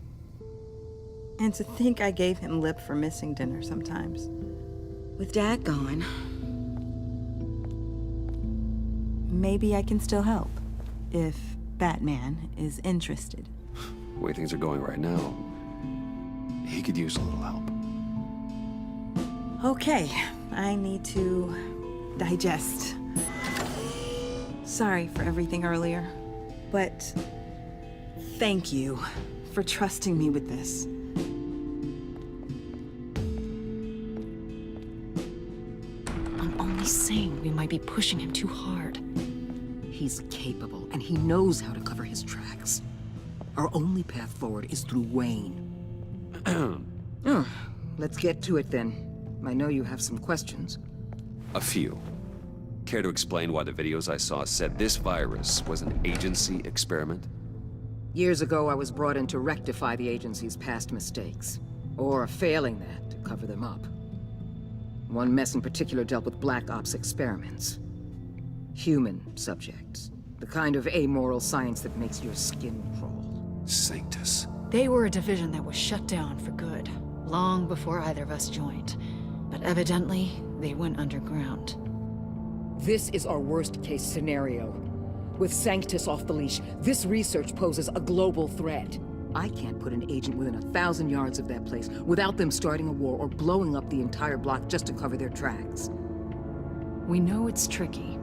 Speaker 16: And to think I gave him lip for missing dinner sometimes. With Dad gone, maybe I can still help. If Batman is interested.
Speaker 1: The way things are going right now, he could use a little help.
Speaker 16: Okay, I need to digest. Sorry for everything earlier, but thank you for trusting me with this.
Speaker 7: I'm only saying we might be pushing him too hard.
Speaker 10: He's capable, and he knows how to cover his tracks. Our only path forward is through Wayne. Let's get to it then. I know you have some questions.
Speaker 1: A few. Care to explain why the videos I saw said this virus was an agency experiment?
Speaker 10: Years ago, I was brought in to rectify the agency's past mistakes. Or, failing that, to cover them up. One mess in particular dealt with Black Ops experiments. Human subjects. The kind of amoral science that makes your skin crawl.
Speaker 1: Sanctus.
Speaker 7: They were a division that was shut down for good, long before either of us joined. But evidently, they went underground.
Speaker 10: This is our worst-case scenario. With Sanctus off the leash, this research poses a global threat. I can't put an agent within 1,000 yards of that place without them starting a war or blowing up the entire block just to cover their tracks.
Speaker 7: We know it's tricky,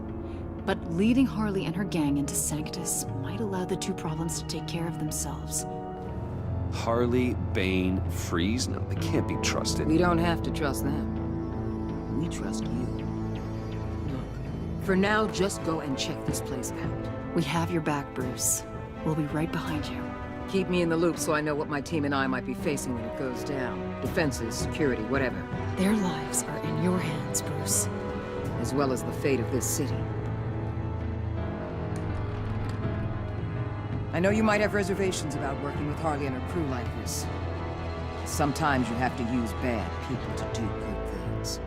Speaker 7: but leading Harley and her gang into Sanctus might allow the two problems to take care of themselves.
Speaker 1: Harley, Bane, Freeze? No, they can't be trusted.
Speaker 10: We don't have to trust them. We trust you. Look, for now, just go and check this place out.
Speaker 7: We have your back, Bruce. We'll be right behind you.
Speaker 10: Keep me in the loop so I know what my team and I might be facing when it goes down. Defenses, security, whatever.
Speaker 7: Their lives are in your hands, Bruce.
Speaker 10: As well as the fate of this city. I know you might have reservations about working with Harley and her crew like this. Sometimes you have to use bad people to do good things.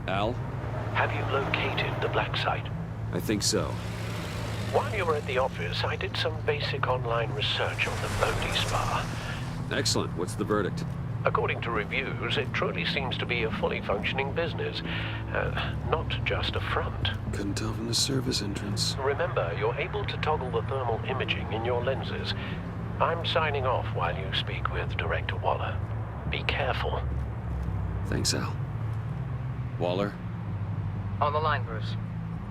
Speaker 1: Al?
Speaker 9: Have you located the black site?
Speaker 1: I think so.
Speaker 9: While you were at the office, I did some basic online research on the Bodhi Spa.
Speaker 1: Excellent. What's the verdict?
Speaker 9: According to reviews, it truly seems to be a fully functioning business. Not just a front.
Speaker 1: Couldn't tell from the service entrance.
Speaker 9: Remember, you're able to toggle the thermal imaging in your lenses. I'm signing off while you speak with Director Waller. Be careful.
Speaker 1: Thanks, Al. Waller?
Speaker 10: On the line, Bruce.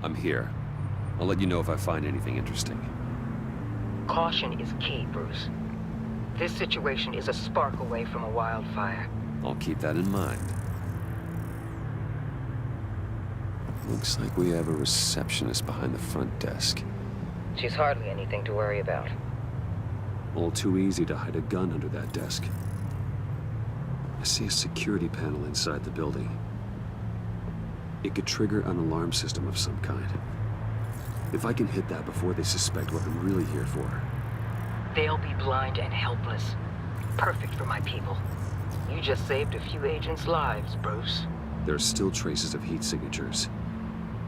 Speaker 1: I'm here. I'll let you know if I find anything interesting.
Speaker 10: Caution is key, Bruce. This situation is a spark away from a wildfire.
Speaker 1: I'll keep that in mind. Looks like we have a receptionist behind the front desk.
Speaker 12: She's hardly anything to worry about.
Speaker 1: All too easy to hide a gun under that desk. I see a security panel inside the building. It could trigger an alarm system of some kind. If I can hit that before they suspect what I'm really here for.
Speaker 12: They'll be blind and helpless. Perfect for my people. You just saved a few agents' lives, Bruce.
Speaker 1: There's still traces of heat signatures.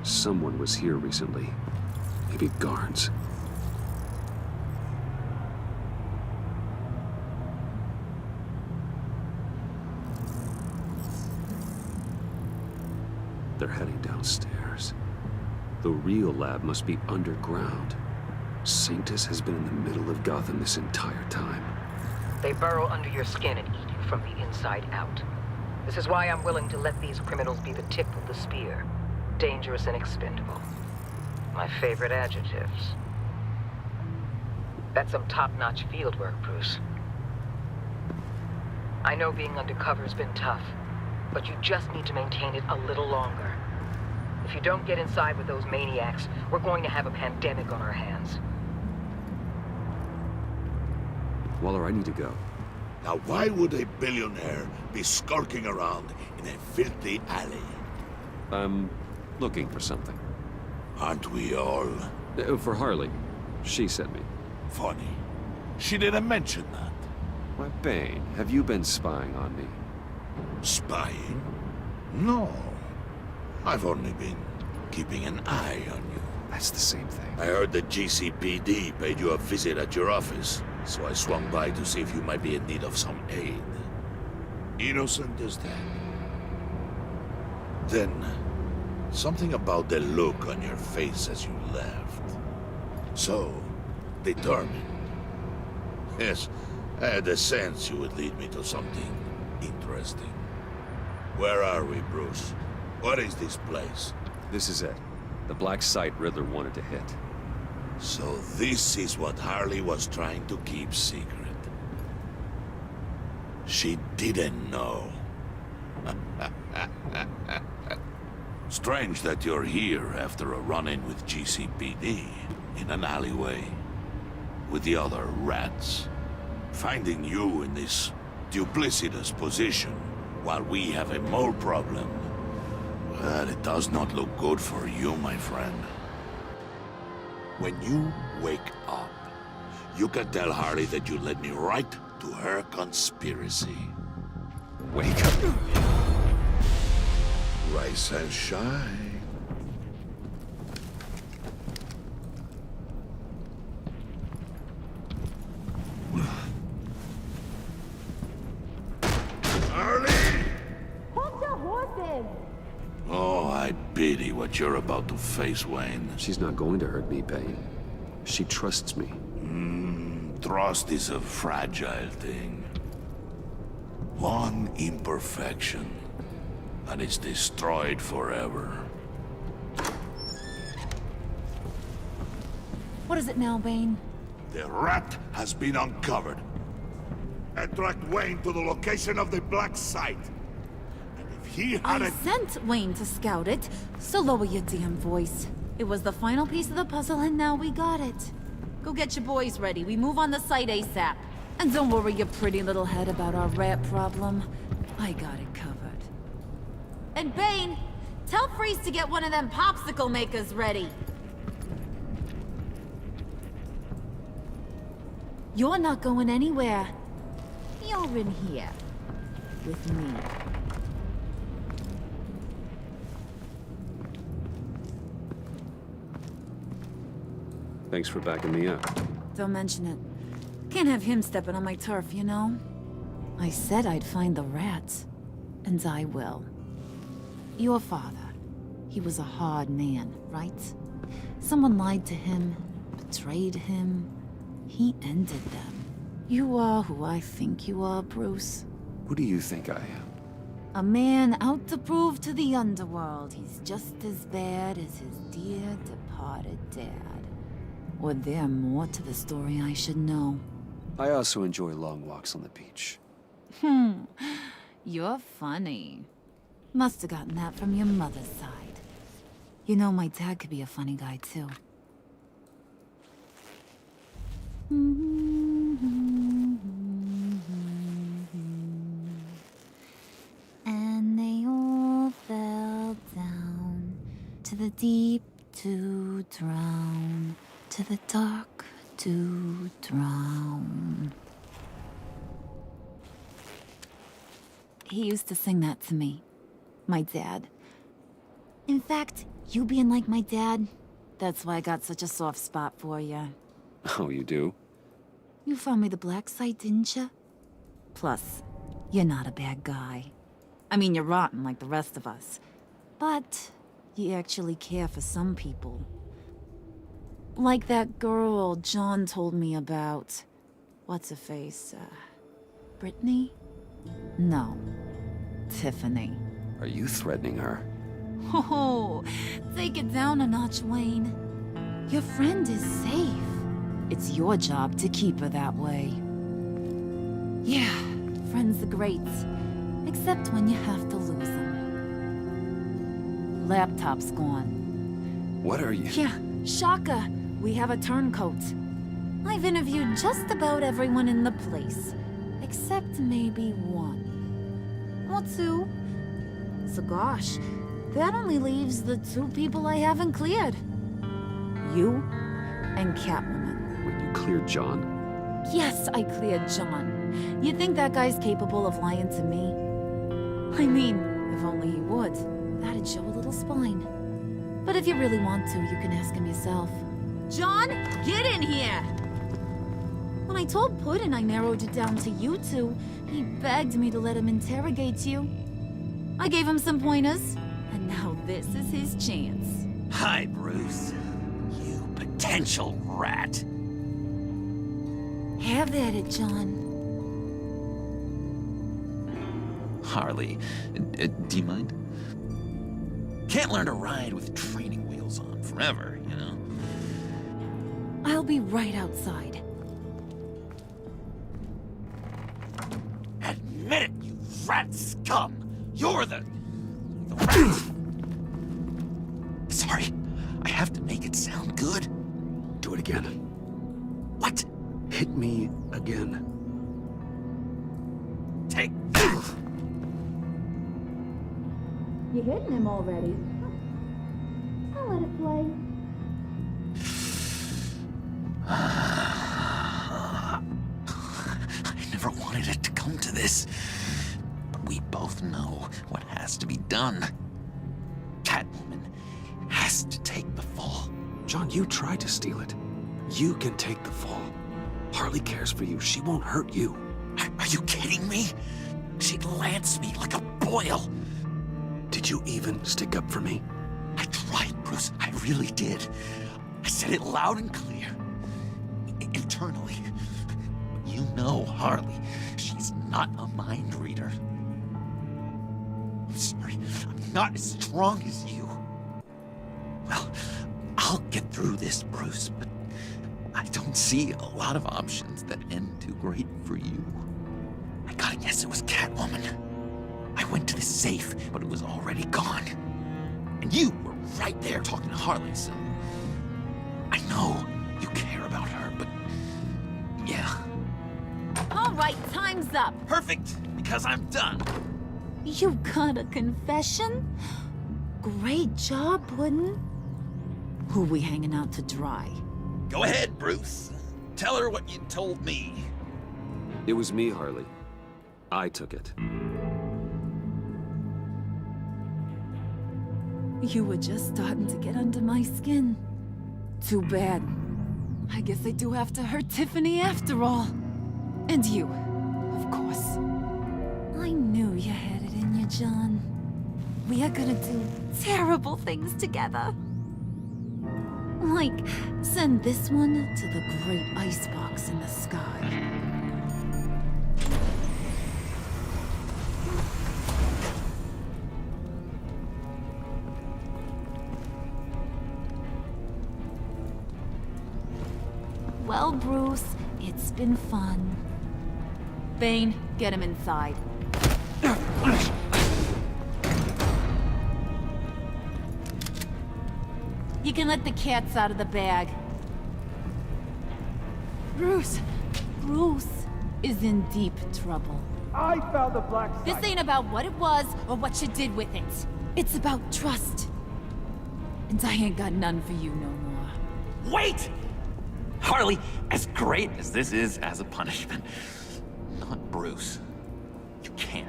Speaker 1: Someone was here recently. Maybe guards. They're heading downstairs. The real lab must be underground. Sanctus has been in the middle of Gotham this entire time.
Speaker 12: They burrow under your skin and eat you from the inside out. This is why I'm willing to let these criminals be the tip of the spear. Dangerous and expendable. My favorite adjectives. That's some top-notch field work, Bruce. I know being undercover's been tough, but you just need to maintain it a little longer. If you don't get inside with those maniacs, we're going to have a pandemic on our hands.
Speaker 1: Waller, I need to go.
Speaker 23: Now why would a billionaire be skulking around in a filthy alley?
Speaker 1: I'm looking for something.
Speaker 23: Aren't we all?
Speaker 1: For Harley. She sent me.
Speaker 23: Funny. She didn't mention that.
Speaker 1: Why, Bane, have you been spying on me?
Speaker 23: Spying? No. I've only been keeping an eye on you.
Speaker 1: That's the same thing.
Speaker 23: I heard the GCPD paid you a visit at your office, so I swung by to see if you might be in need of some aid. Innocent as that. Then, something about the look on your face as you left. So, determined. Yes, I had a sense you would lead me to something interesting. Where are we, Bruce? What is this place?
Speaker 1: This is it. The black site Riddler wanted to hit.
Speaker 23: So this is what Harley was trying to keep secret. She didn't know. Strange that you're here after a run-in with GCPD in an alleyway with the other rats. Finding you in this duplicitous position while we have a mole problem. Well, it does not look good for you, my friend. When you wake up, you can tell Harley that you led me right to her conspiracy.
Speaker 1: Wake up.
Speaker 23: Rise and shine. Harley!
Speaker 13: Hold your horses!
Speaker 23: Oh, I pity what you're about to face, Wayne.
Speaker 1: She's not going to hurt me, Bane. She trusts me.
Speaker 23: Trust is a fragile thing. One imperfection, and it's destroyed forever.
Speaker 15: What is it now, Bane?
Speaker 23: The rat has been uncovered. And tracked Wayne to the location of the black site. And if he
Speaker 15: I
Speaker 23: hadn't...
Speaker 15: sent Wayne to scout it, so lower your damn voice. It was the final piece of the puzzle, and now we got it. Go get your boys ready. We move on the site ASAP. And don't worry your pretty little head about our rat problem. I got it covered. And Bane, tell Freeze to get one of them popsicle makers ready. You're not going anywhere. You're in here. With me.
Speaker 1: Thanks for backing me up.
Speaker 15: Don't mention it. Can't have him stepping on my turf, you know? I said I'd find the rats. And I will. Your father. He was a hard man, right? Someone lied to him, betrayed him. He ended them. You are who I think you are, Bruce.
Speaker 1: Who do you think I am?
Speaker 15: A man out to prove to the underworld he's just as bad as his dear departed dad. Or there more to the story I should know.
Speaker 1: I also enjoy long walks on the beach.
Speaker 15: You're funny. Must have gotten that from your mother's side. You know, my dad could be a funny guy, too. And they all fell down to the deep to drown, to the dark to drown. He used to sing that to me. My dad. In fact, you being like my dad, that's why I got such a soft spot for you.
Speaker 1: Oh, you do?
Speaker 15: You found me the black site, didn't you? Plus, you're not a bad guy. I mean, you're rotten like the rest of us. But you actually care for some people. Like that girl John told me about. What's her face? Brittany? No. Tiffany.
Speaker 1: Are you threatening her?
Speaker 15: Oh, take it down a notch, Wayne. Your friend is safe. It's your job to keep her that way. Yeah, friends are great. Except when you have to lose them. Laptop's gone.
Speaker 1: What are you?
Speaker 15: Yeah, shocker. We have a turncoat. I've interviewed just about everyone in the place. Except maybe one. Or two. So gosh, that only leaves the two people I haven't cleared. You and Catwoman.
Speaker 1: Wait, you cleared John?
Speaker 15: Yes, I cleared John. You think that guy's capable of lying to me? I mean, if only he would. That'd show a little spine. But if you really want to, you can ask him yourself. John, get in here! When I told Puddin' I narrowed it down to you two, he begged me to let him interrogate you. I gave him some pointers, and now this is his chance.
Speaker 11: Hi, Bruce. You potential rat.
Speaker 15: Have at it, John.
Speaker 11: Harley, do you mind? Can't learn to ride with training wheels on forever, you know?
Speaker 15: I'll be right outside.
Speaker 11: Admit it, you rat scum! You're the rat! Sorry, I have to make it sound good.
Speaker 1: Do it again.
Speaker 11: What?
Speaker 1: Hit me again.
Speaker 11: Take that!
Speaker 15: You hitting him already? I'll let it play.
Speaker 11: I never wanted it to come to this. But we both know what has to be done. Catwoman has to take the fall.
Speaker 1: John, you tried to steal it. You can take the fall. Harley cares for you. She won't hurt you.
Speaker 11: Are you kidding me? She'd lance me like a boil.
Speaker 1: Did you even stick up for me?
Speaker 11: I tried, Bruce. I really did. I said it loud and clear. Internally. But you know Harley. She's not a mind reader. I'm sorry. I'm not as strong as you. Well, I'll get through this, Bruce, but I don't see a lot of options that end too great for you. I gotta guess it was Catwoman. I went to the safe, but it was already gone. And you were right there talking to Harley, so... I know you care about her, but... yeah.
Speaker 15: All right, time's up.
Speaker 11: Perfect, because I'm done.
Speaker 15: You got a confession? Great job, Puddin'. Who we hanging out to dry?
Speaker 11: Go ahead, Bruce. Tell her what you told me.
Speaker 1: It was me, Harley. I took it.
Speaker 15: You were just starting to get under my skin. Too bad. I guess I do have to hurt Tiffany after all. And you, of course. I knew you had it in you, John. We are gonna do terrible things together. Like, send this one to the great icebox in the sky. Well, Bruce, it's been fun. Bane, get him inside. You can let the cats out of the bag. Bruce is in deep trouble.
Speaker 2: I found the black site.
Speaker 15: This ain't about what it was or what you did with it. It's about trust. And I ain't got none for you no more.
Speaker 11: Wait! Harley, as great as this is as a punishment, not Bruce. You can't.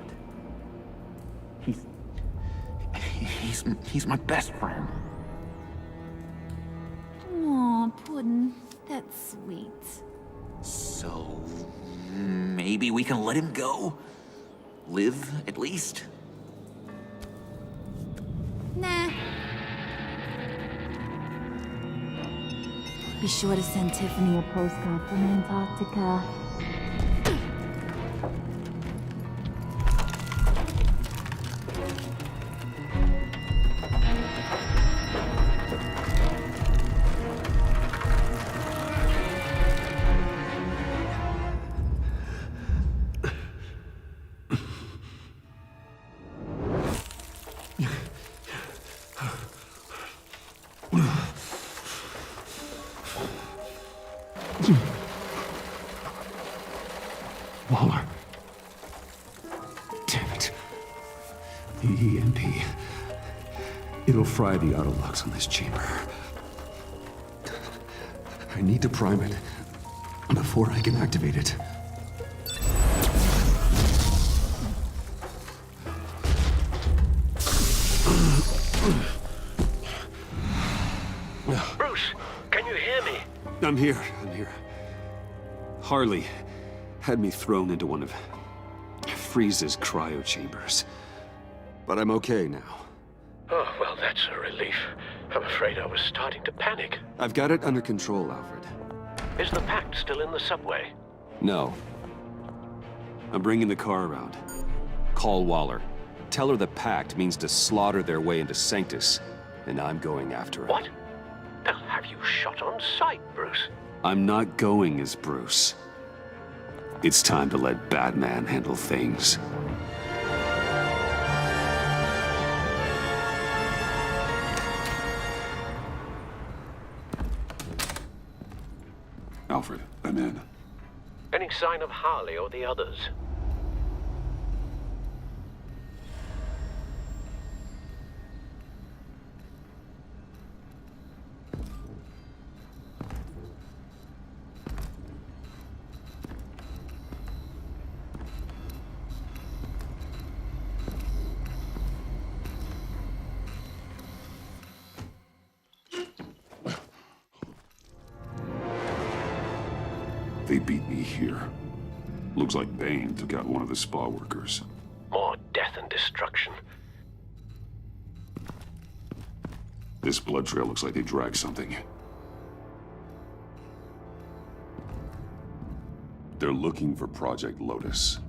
Speaker 11: He's my best friend.
Speaker 15: Aw, Puddin'. That's sweet.
Speaker 11: So maybe we can let him go? Live, at least?
Speaker 15: Nah. Be sure to send Tiffany a postcard from Antarctica.
Speaker 1: Waller. Damn it. The EMP. It'll fry the auto locks on this chamber. I need to prime it before I can activate it.
Speaker 9: Bruce, can you hear me?
Speaker 1: I'm here. Harley had me thrown into one of Freeze's cryo chambers. But I'm okay now.
Speaker 9: Oh, well, that's a relief. I'm afraid I was starting to panic.
Speaker 1: I've got it under control, Alfred.
Speaker 9: Is the Pact still in the subway?
Speaker 1: No. I'm bringing the car around. Call Waller. Tell her the Pact means to slaughter their way into Sanctus, and I'm going after it.
Speaker 9: What? They'll have you shot on sight, Bruce.
Speaker 1: I'm not going as Bruce. It's time to let Batman handle things.
Speaker 8: Alfred, I'm in.
Speaker 9: Any sign of Harley or the others?
Speaker 8: They beat me here. Looks like Bane took out one of the spa workers.
Speaker 9: More death and destruction.
Speaker 8: This blood trail looks like they dragged something. They're looking for Project Lotus.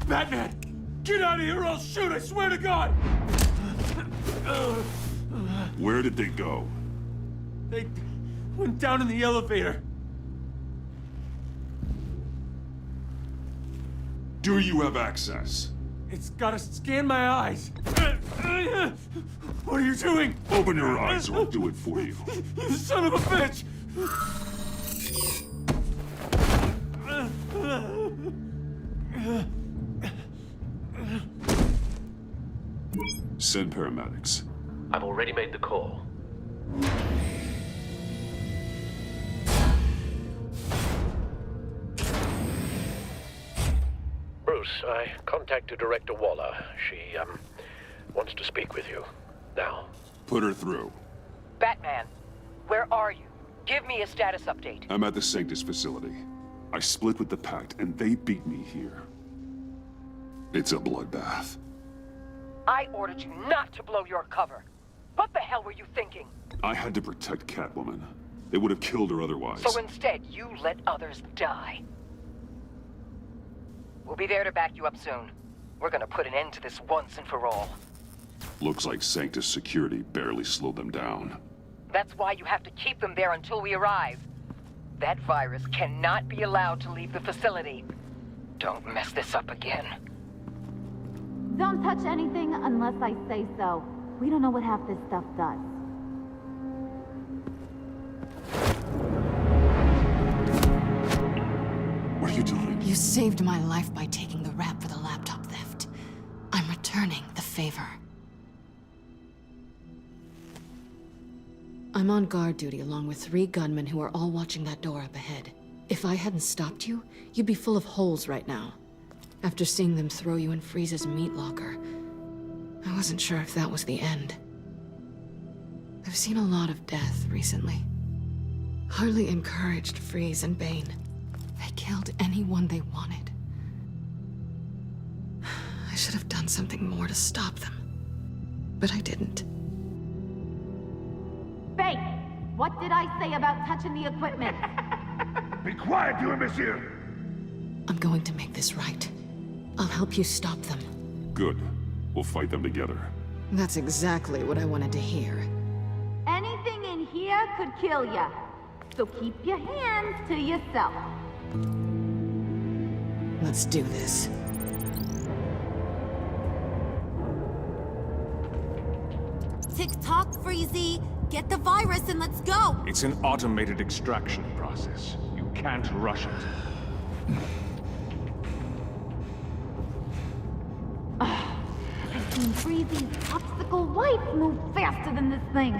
Speaker 2: Batman! Get out of here or I'll shoot, I swear to God!
Speaker 8: Where did they go?
Speaker 2: They went down in the elevator.
Speaker 8: Do you have access?
Speaker 2: It's gotta scan my eyes. What are you doing?
Speaker 8: Open your eyes or I'll do it for you.
Speaker 2: You son of a bitch!
Speaker 8: Send paramedics.
Speaker 9: I've already made the call. Bruce, I contacted Director Waller. She, wants to speak with you. Now.
Speaker 8: Put her through.
Speaker 12: Batman, where are you? Give me a status update.
Speaker 8: I'm at the Sanctus facility. I split with the Pact, and they beat me here. It's a bloodbath.
Speaker 12: I ordered you not to blow your cover. What the hell were you thinking?
Speaker 8: I had to protect Catwoman. They would have killed her otherwise.
Speaker 12: So instead, you let others die. We'll be there to back you up soon. We're gonna put an end to this once and for all.
Speaker 8: Looks like Sanctus security barely slowed them down.
Speaker 12: That's why you have to keep them there until we arrive. That virus cannot be allowed to leave the facility. Don't mess this up again.
Speaker 13: Don't touch anything unless I say so. We don't know what half this stuff does.
Speaker 8: What are you doing?
Speaker 7: You saved my life by taking the rap for the laptop theft. I'm returning the favor. I'm on guard duty along with 3 gunmen who are all watching that door up ahead. If I hadn't stopped you, you'd be full of holes right now. After seeing them throw you in Freeze's meat locker, I wasn't sure if that was the end. I've seen a lot of death recently. Harley encouraged Freeze and Bane. They killed anyone they wanted. I should have done something more to stop them. But I didn't.
Speaker 18: Fake! What did I say about touching the equipment?
Speaker 23: Be quiet, you imbecile!
Speaker 7: I'm going to make this right. I'll help you stop them.
Speaker 8: Good. We'll fight them together.
Speaker 7: That's exactly what I wanted to hear.
Speaker 18: Anything in here could kill ya. So keep your hands to yourself.
Speaker 7: Let's do this.
Speaker 13: Tick-tock, Freezy! Get the virus and let's go!
Speaker 20: It's an automated extraction process. You can't rush it.
Speaker 18: I've seen Freezy's obstacle wife move faster than this thing.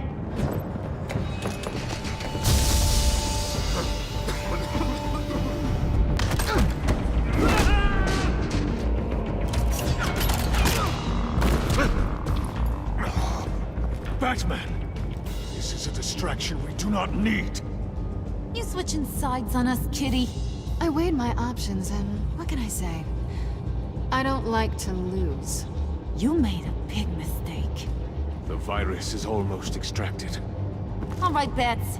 Speaker 17: Batman! This is a distraction we do not need.
Speaker 15: You switching sides on us, kitty?
Speaker 7: I weighed my options and what can I say? I don't like to lose.
Speaker 15: You made a big mistake.
Speaker 20: The virus is almost extracted.
Speaker 15: All right, Bats.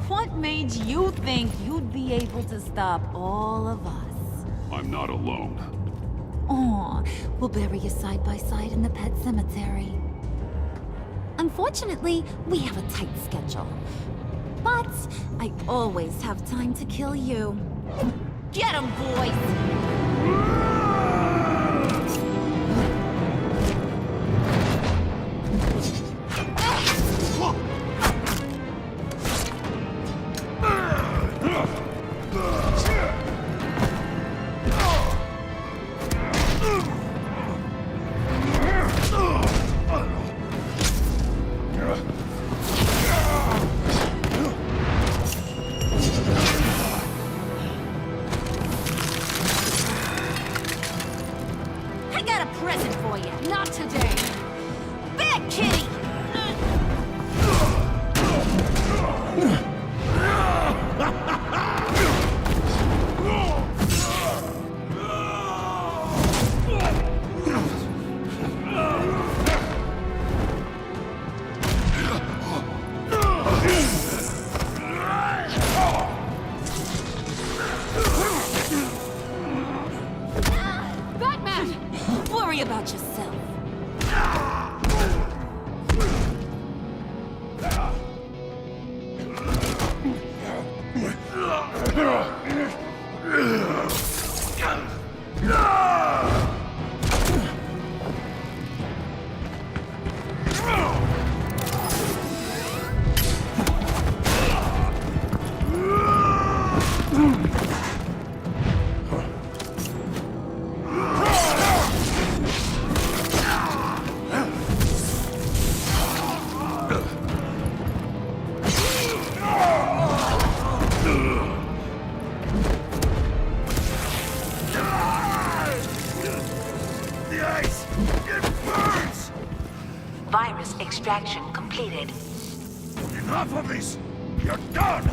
Speaker 15: What made you think you'd be able to stop all of us?
Speaker 8: I'm not alone.
Speaker 15: Aw, we'll bury you side by side in the pet cemetery. Unfortunately, we have a tight schedule. But I always have time to kill you. Get 'em, boys!
Speaker 21: Virus extraction completed.
Speaker 23: Enough of this! You're done!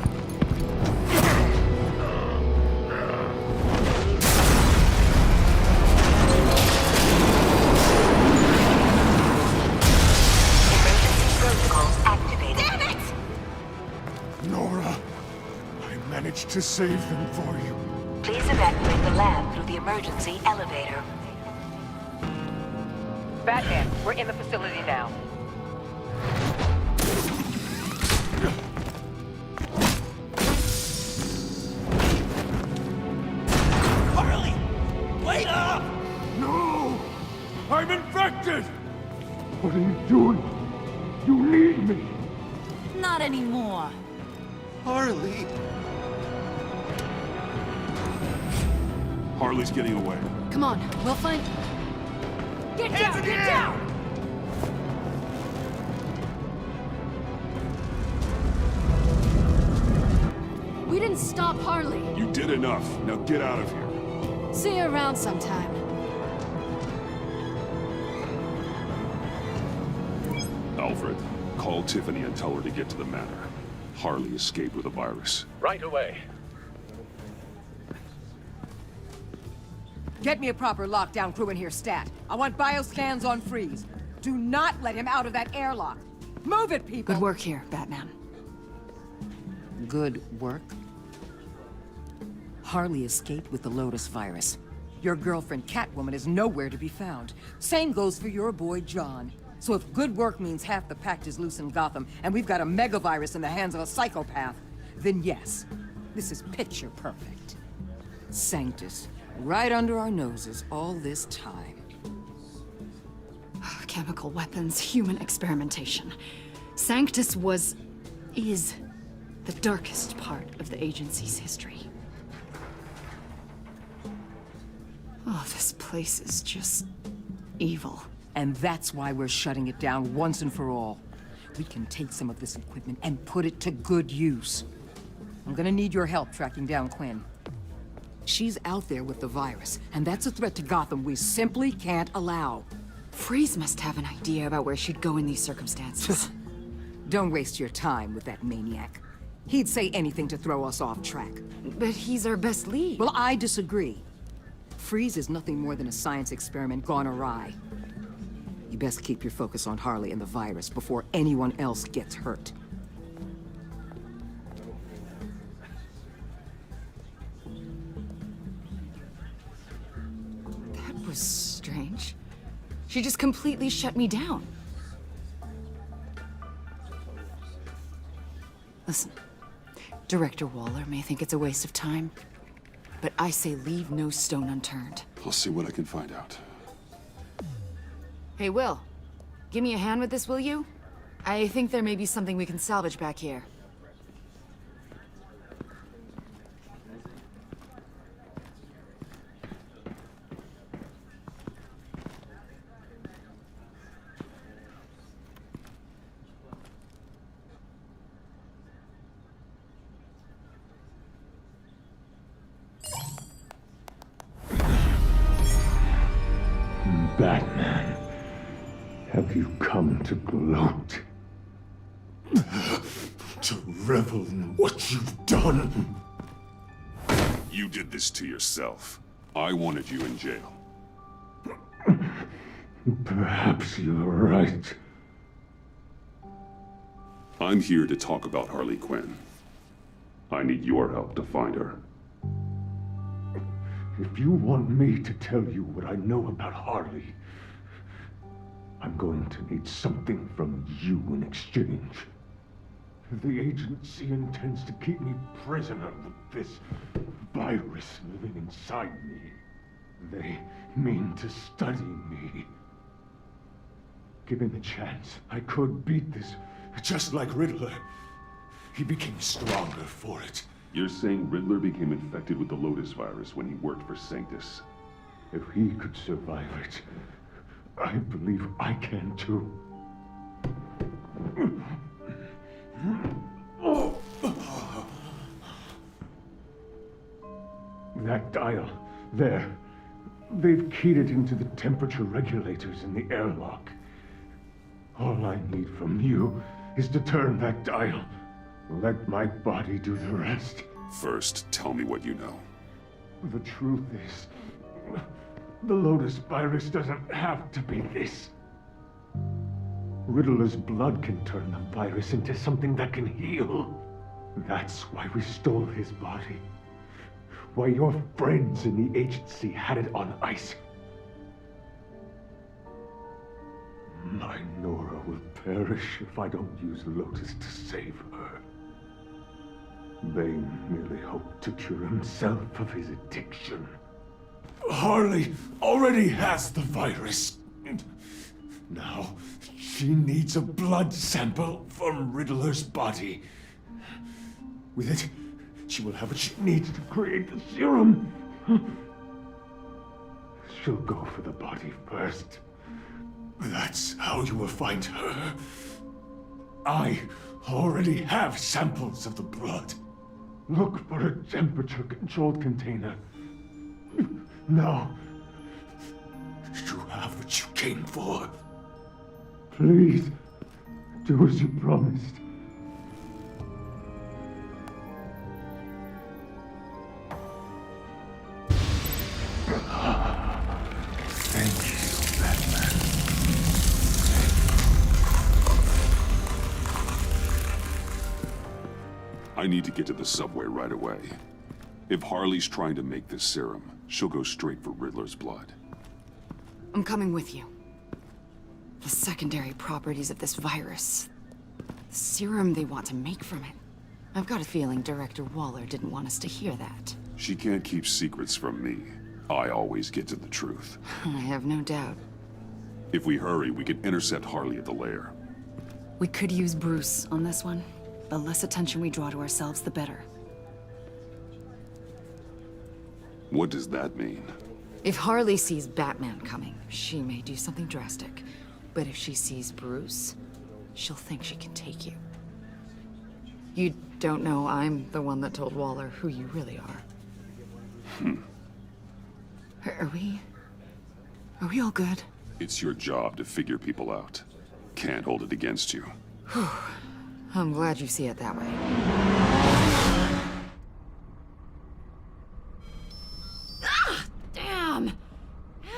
Speaker 21: Emergency protocols activated.
Speaker 13: Damn it!
Speaker 17: Nora, I managed to save them for you.
Speaker 21: Please evacuate the lab through the emergency elevator.
Speaker 12: Batman, we're in the facility now.
Speaker 17: Harley! Wait up! No! I'm infected! What are you doing? You need me!
Speaker 15: Not anymore.
Speaker 8: Harley! Harley's getting away.
Speaker 7: Come on, we'll find...
Speaker 18: Get down! Get down!
Speaker 7: We didn't stop Harley.
Speaker 8: You did enough. Now get out of here.
Speaker 7: See you around sometime.
Speaker 8: Alfred, call Tiffany and tell her to get to the manor. Harley escaped with a virus.
Speaker 9: Right away.
Speaker 10: Get me a proper lockdown crew in here, stat. I want bioscans on Freeze. Do not let him out of that airlock. Move it, people!
Speaker 15: Good work here, Batman.
Speaker 10: Good work? Harley escaped with the Lotus virus. Your girlfriend, Catwoman, is nowhere to be found. Same goes for your boy, John. So if good work means half the Pact is loose in Gotham, and we've got a megavirus in the hands of a psychopath, then yes, this is picture perfect. Sanctus, right under our noses all this time.
Speaker 15: Chemical weapons, human experimentation. Sanctus is the darkest part of the agency's history. Oh, this place is just evil.
Speaker 10: And that's why we're shutting it down once and for all. We can take some of this equipment and put it to good use. I'm gonna need your help tracking down Quinn. She's out there with the virus, and that's a threat to Gotham we simply can't allow.
Speaker 15: Freeze must have an idea about where she'd go in these circumstances.
Speaker 10: Don't waste your time with that maniac. He'd say anything to throw us off track.
Speaker 15: But he's our best lead.
Speaker 10: Well, I disagree. Freeze is nothing more than a science experiment gone awry. You best keep your focus on Harley and the virus before anyone else gets hurt.
Speaker 15: That was strange. She just completely shut me down. Listen, Director Waller may think it's a waste of time, but I say leave no stone unturned.
Speaker 8: I'll see what I can find out.
Speaker 15: Hey, Will, give me a hand with this, will you? I think there may be something we can salvage back here.
Speaker 6: Batman, have you come to gloat? To revel in what you've done?
Speaker 8: You did this to yourself. I wanted you in jail.
Speaker 6: Perhaps you're right.
Speaker 8: I'm here to talk about Harley Quinn. I need your help to find her.
Speaker 6: If you want me to tell you what I know about Harley, I'm going to need something from you in exchange. The agency intends to keep me prisoner with this virus living inside me. They mean to study me. Given the chance, I could beat this, just like Riddler. He became stronger for it.
Speaker 8: You're saying Riddler became infected with the Lotus virus when he worked for Sanctus?
Speaker 6: If he could survive it, I believe I can too. That dial, there. They've keyed it into the temperature regulators in the airlock. All I need from you is to turn that dial. Let my body do the rest.
Speaker 8: First, tell me what you know.
Speaker 6: The truth is, the Lotus virus doesn't have to be this. Riddler's blood can turn the virus into something that can heal. That's why we stole his body. Why your friends in the agency had it on ice. My Nora will perish if I don't use Lotus to save her. Bane merely hoped to cure himself of his addiction. Harley already has the virus. Now, she needs a blood sample from Riddler's body. With it, she will have what she needs to create the serum. She'll go for the body first. That's how you will find her. I already have samples of the blood. Look for a temperature-controlled container. Now, you have what you came for. Please, Do as you promised. Thank you, Batman.
Speaker 8: I need to get to the subway right away. If Harley's trying to make this serum, she'll go straight for Riddler's blood.
Speaker 7: I'm coming with you. The secondary properties of this virus. The serum they want to make from it. I've got a feeling Director Waller didn't want us to hear that.
Speaker 8: She can't keep secrets from me. I always get to the truth.
Speaker 7: I have no doubt.
Speaker 8: If we hurry, we can intercept Harley at the lair.
Speaker 7: We could use Bruce on this one. The less attention we draw to ourselves, the better.
Speaker 8: What does that mean?
Speaker 7: If Harley sees Batman coming, she may do something drastic. But if she sees Bruce, she'll think she can take you. You don't know I'm the one that told Waller who you really are. Are we all good?
Speaker 8: It's your job to figure people out. Can't hold it against you.
Speaker 7: Whew. I'm glad you see it that way. Ah! Damn!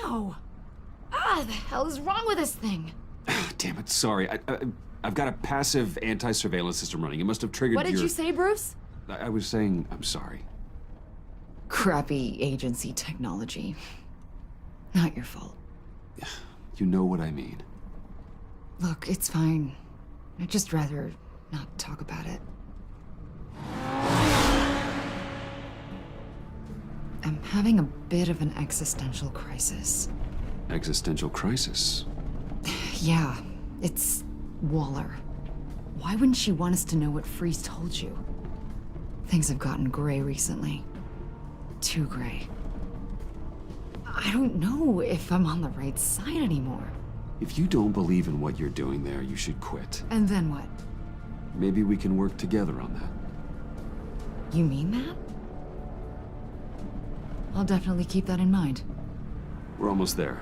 Speaker 7: Ow! Ah, the hell is wrong with this thing?
Speaker 4: Damn it, sorry. I've got a passive anti-surveillance system running. It must have triggered
Speaker 7: What did you say, Bruce?
Speaker 4: I was saying, I'm sorry.
Speaker 7: Crappy agency technology. Not your fault.
Speaker 4: You know what I mean.
Speaker 7: Look, it's fine. I'd just rather not talk about it. I'm having a bit of an existential crisis.
Speaker 4: Existential crisis?
Speaker 7: Yeah, it's Waller. Why wouldn't she want us to know what Freeze told you? Things have gotten gray recently. Too gray. I don't know if I'm on the right side anymore.
Speaker 4: If you don't believe in what you're doing there, you should quit.
Speaker 7: And then what?
Speaker 4: Maybe we can work together on that.
Speaker 7: You mean that? I'll definitely keep that in mind.
Speaker 4: We're almost there.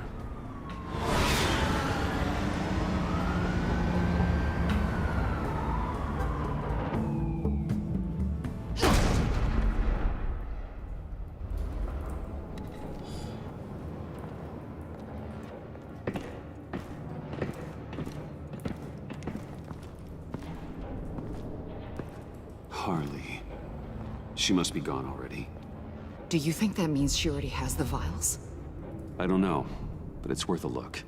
Speaker 4: Harley. She must be gone already.
Speaker 7: Do you think that means she already has the vials?
Speaker 4: I don't know, but it's worth a look.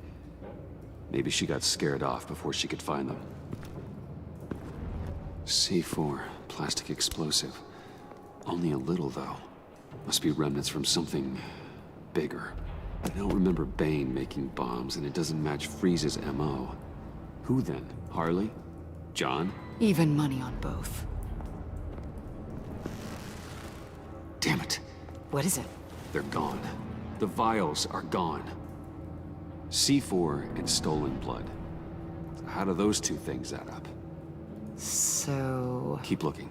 Speaker 4: Maybe she got scared off before she could find them. C4, plastic explosive. Only a little, though. Must be remnants from something bigger. I don't remember Bane making bombs, and it doesn't match Freeze's MO. Who then? Harley? John?
Speaker 7: Even money on both.
Speaker 4: Damn it.
Speaker 7: What is it?
Speaker 4: They're gone. The vials are gone. C4 and stolen blood. How do those two things add up?
Speaker 7: So...
Speaker 4: Keep looking.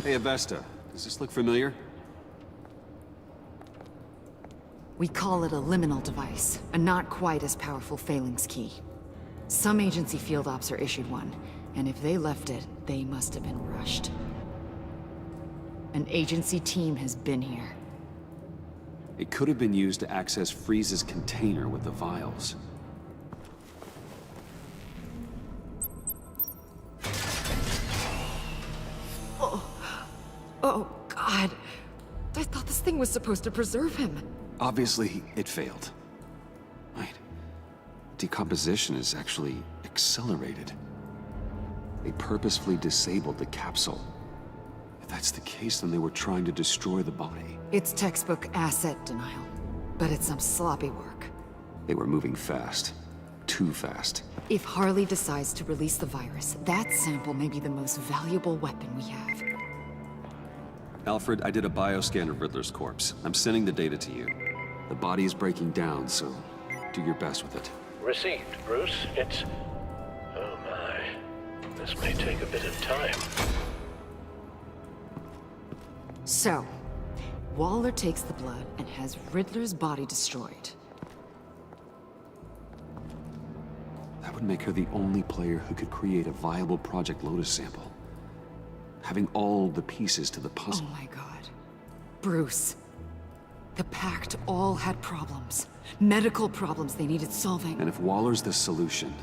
Speaker 4: Hey, Avesta. Does this look familiar?
Speaker 7: We call it a liminal device, a not quite as powerful phalanx key. Some agency field ops are issued one, and if they left it, they must have been rushed. An agency team has been here.
Speaker 4: It could have been used to access Freeze's container with the vials.
Speaker 7: Oh, God. I thought this thing was supposed to preserve him.
Speaker 4: Obviously, it failed. Wait. Decomposition is actually accelerated. They purposefully disabled the capsule. If that's the case, then they were trying to destroy the body.
Speaker 7: It's textbook asset denial, but it's some sloppy work.
Speaker 4: They were moving fast. Too fast.
Speaker 7: If Harley decides to release the virus, that sample may be the most valuable weapon we have.
Speaker 4: Alfred, I did a bioscan of Riddler's corpse. I'm sending the data to you. The body is breaking down, so do your best with it.
Speaker 9: Received, Bruce. It's... Oh my. This may take a bit of time.
Speaker 7: So,
Speaker 10: Waller takes the blood and has Riddler's body destroyed.
Speaker 4: That would make her the only player who could create a viable Project Lotus sample. Having all the pieces to the puzzle.
Speaker 10: Oh my god. Bruce. The Pact all had problems. Medical problems they needed solving.
Speaker 4: And if Waller's the solution,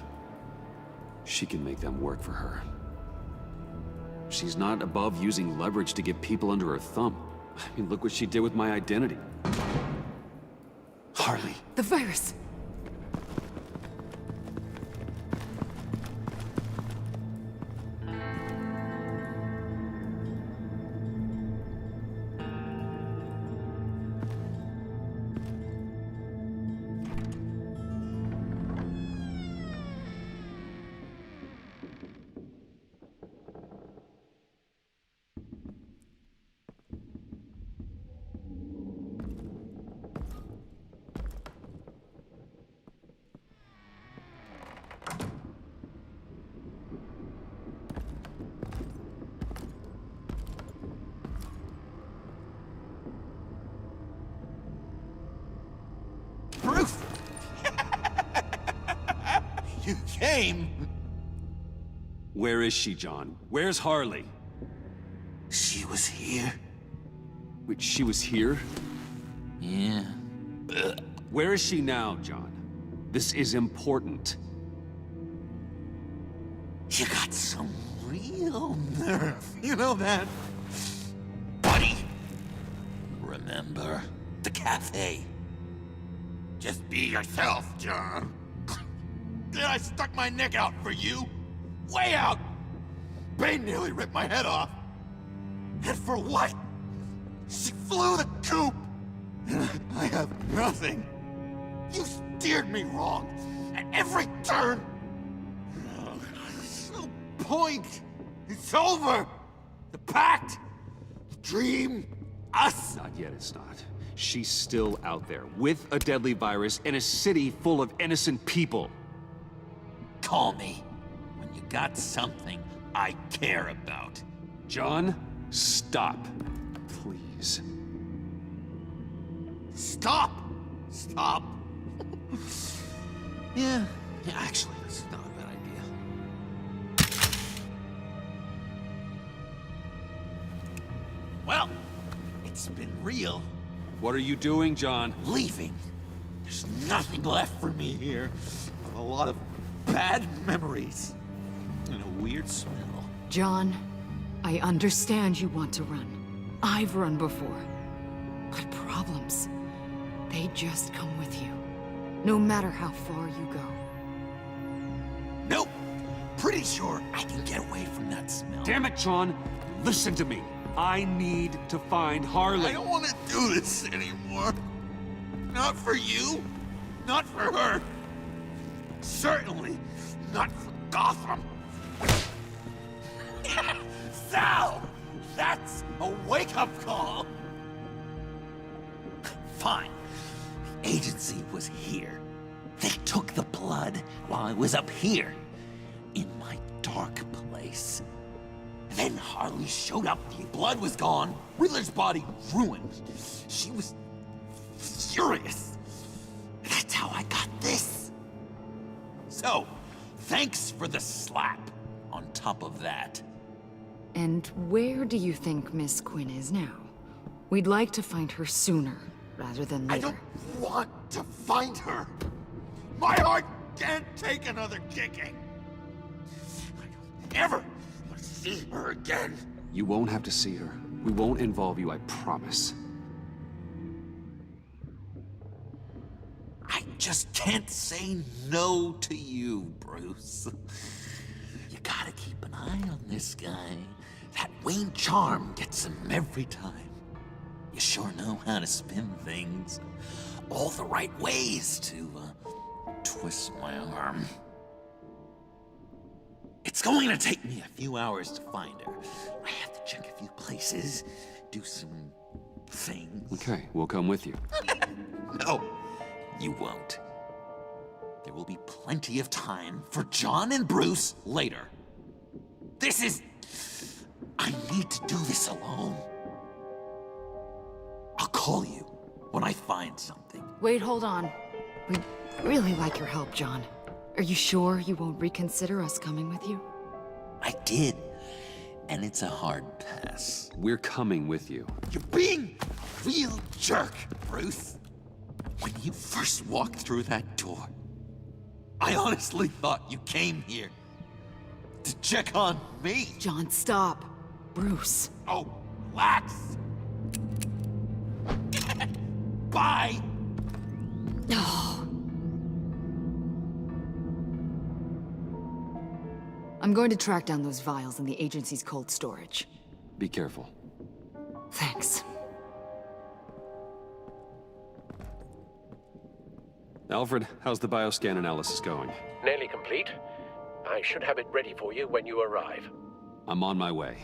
Speaker 4: she can make them work for her. She's not above using leverage to get people under her thumb. I mean, look what she did with my identity. Harley.
Speaker 10: The virus!
Speaker 2: Bruce! You came!
Speaker 4: Where is she, John? Where's Harley?
Speaker 2: She was here.
Speaker 4: Wait, she was here?
Speaker 11: Yeah.
Speaker 4: Where is she now, John? This is important.
Speaker 2: You got some real nerve. You know that? Buddy! Remember the cafe? Just be yourself, John. Then I stuck my neck out for you. Way out! Bane nearly ripped my head off. And for what? She flew the coop! And I have nothing. You steered me wrong at every turn. Oh, there's no point. It's over. The Pact, the dream, us.
Speaker 4: Not yet, it's not. She's still out there, with a deadly virus in a city full of innocent people.
Speaker 2: Call me when you got something I care about.
Speaker 4: John, stop. Please.
Speaker 2: Stop! Stop! Yeah, actually, that's not a bad idea. Well, it's been real.
Speaker 4: What are you doing, John?
Speaker 2: Leaving. There's nothing left for me here. A lot of bad memories. And a weird smell.
Speaker 10: John, I understand you want to run. I've run before. But problems, they just come with you. No matter how far you go.
Speaker 2: Nope. Pretty sure I can get away from that smell.
Speaker 4: Damn it, John. Listen to me. I need to find Harley.
Speaker 2: I don't want to do this anymore. Not for you. Not for her. Certainly not for Gotham. Sal! That's a wake-up call! Fine. The agency was here. They took the blood while I was up here. In my dark place. Then Harley showed up. The blood was gone. Riddler's body ruined. She was furious. That's how I got this. So, thanks for the slap on top of that.
Speaker 10: And where do you think Miss Quinn is now? We'd like to find her sooner, rather than later.
Speaker 2: I don't want to find her. My heart can't take another kicking. I don't ever want to see her again.
Speaker 4: You won't have to see her. We won't involve you, I promise.
Speaker 2: I just can't say no to you, Bruce. You gotta keep an eye on this guy. That Wayne charm gets him every time. You sure know how to spin things. All the right ways to twist my arm. It's going to take me a few hours to find her. I have to check a few places, do some things.
Speaker 4: Okay, we'll come with you.
Speaker 2: No, you won't. There will be plenty of time for John and Bruce later. This is... I need to do this alone. I'll
Speaker 11: call you when I find something.
Speaker 7: Wait, hold on. We'd really like your help, John. Are you sure you won't reconsider us coming with you?
Speaker 11: I did. And it's a hard pass.
Speaker 4: We're coming with you.
Speaker 11: You're being a real jerk, Bruce. When you first walked through that door, I honestly thought you came here to check on me.
Speaker 7: John, stop. Bruce.
Speaker 2: Oh, relax. Bye.
Speaker 7: Oh. I'm going to track down those vials in the agency's cold storage.
Speaker 4: Be careful.
Speaker 7: Thanks.
Speaker 4: Alfred, how's the bioscan analysis going?
Speaker 9: Nearly complete. I should have it ready for you when you arrive.
Speaker 4: I'm on my way.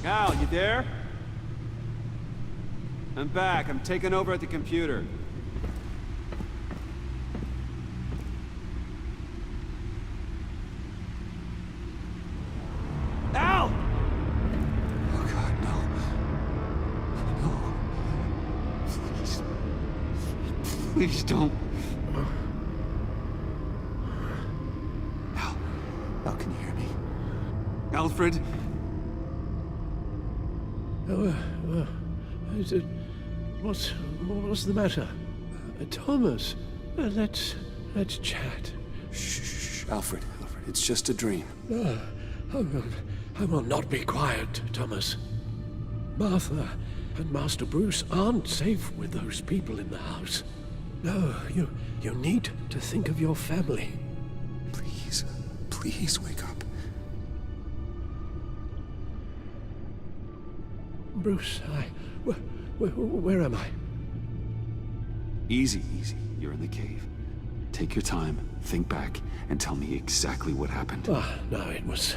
Speaker 5: Al, you there? I'm back. I'm taking over at the computer. Al!
Speaker 4: Oh God, no. No. Please. Please don't. Al, can you hear me? Alfred?
Speaker 1: What's the matter? Thomas, let's chat.
Speaker 4: Shh, Alfred, it's just a dream.
Speaker 1: I will not be quiet, Thomas. Martha and Master Bruce aren't safe with those people in the house. No, you need to think of your family.
Speaker 4: Please wake up.
Speaker 1: Bruce, where am I?
Speaker 4: Easy. You're in the cave. Take your time, think back, and tell me exactly what happened.
Speaker 1: No, it was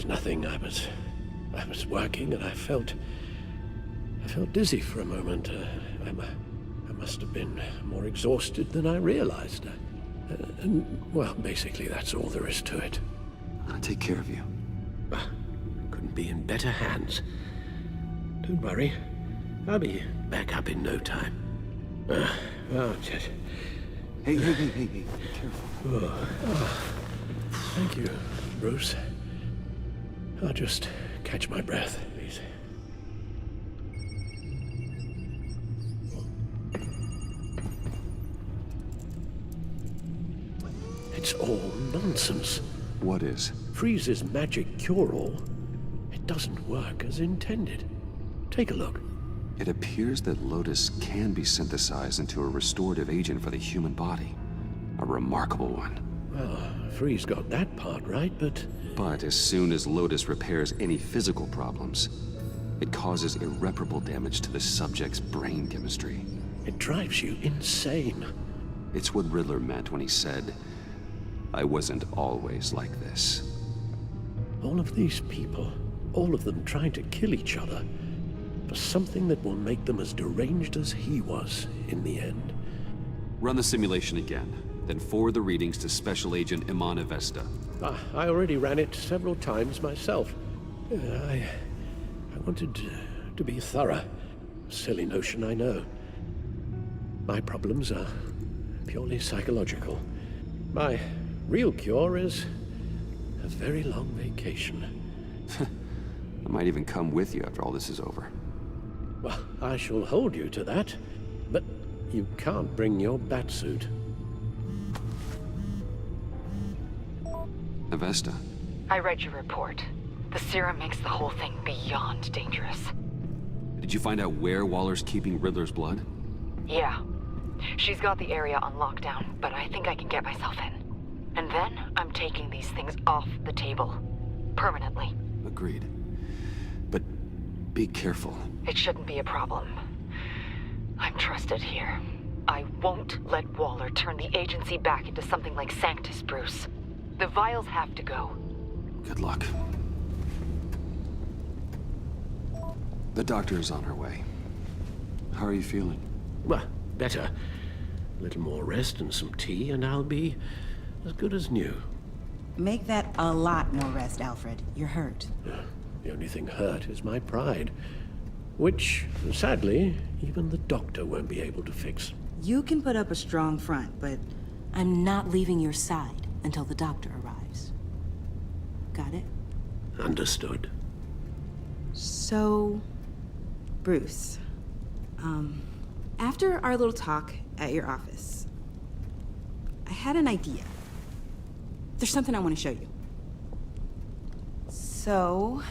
Speaker 1: nothing. I was working and I felt dizzy for a moment. I must have been more exhausted than I realized. Well, basically that's all there is to it.
Speaker 4: I'll take care of you.
Speaker 1: Couldn't be in better hands. Don't worry. I'll be back up in no time.
Speaker 4: Hey, be careful.
Speaker 1: Thank you, Bruce. I'll just catch my breath, please. It's all nonsense.
Speaker 4: What is?
Speaker 1: Freeze's magic cure-all. It doesn't work as intended. Take a look.
Speaker 4: It appears that Lotus can be synthesized into a restorative agent for the human body. A remarkable one.
Speaker 1: Well, Freeze got that part right, but...
Speaker 4: But as soon as Lotus repairs any physical problems, it causes irreparable damage to the subject's brain chemistry.
Speaker 1: It drives you insane.
Speaker 4: It's what Riddler meant when he said, "I wasn't always like this."
Speaker 1: All of these people, all of them trying to kill each other, for something that will make them as deranged as he was in the end.
Speaker 4: Run the simulation again, then forward the readings to Special Agent Imana Vesta.
Speaker 1: I already ran it several times myself. I wanted to be thorough. Silly notion, I know. My problems are purely psychological. My real cure is a very long vacation.
Speaker 4: I might even come with you after all this is over.
Speaker 1: Well, I shall hold you to that, but you can't bring your batsuit.
Speaker 4: Avesta.
Speaker 12: I read your report. The serum makes the whole thing beyond dangerous.
Speaker 4: Did you find out where Waller's keeping Riddler's blood?
Speaker 12: Yeah. She's got the area on lockdown, but I think I can get myself in. And then I'm taking these things off the table. Permanently.
Speaker 4: Agreed. But be careful.
Speaker 12: It shouldn't be a problem. I'm trusted here. I won't let Waller turn the agency back into something like Sanctus, Bruce. The vials have to go.
Speaker 4: Good luck. The doctor is on her way. How are you feeling?
Speaker 1: Well, better.
Speaker 9: A little more rest and some tea, and I'll be as good as new.
Speaker 16: Make that a lot more rest, Alfred. You're hurt.
Speaker 9: The only thing hurt is my pride, which, sadly, even the doctor won't be able to fix.
Speaker 16: You can put up a strong front, but I'm not leaving your side until the doctor arrives. Got it?
Speaker 9: Understood.
Speaker 16: So, Bruce, after our little talk at your office, I had an idea. There's something I want to show you. So,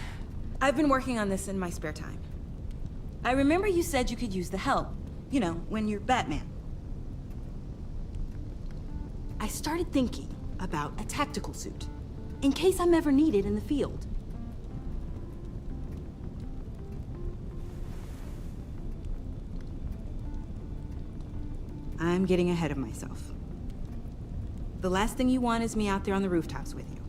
Speaker 16: I've been working on this in my spare time. I remember you said you could use the help, you know, when you're Batman. I started thinking about a tactical suit, in case I'm ever needed in the field. I'm getting ahead of myself. The last thing you want is me out there on the rooftops with you.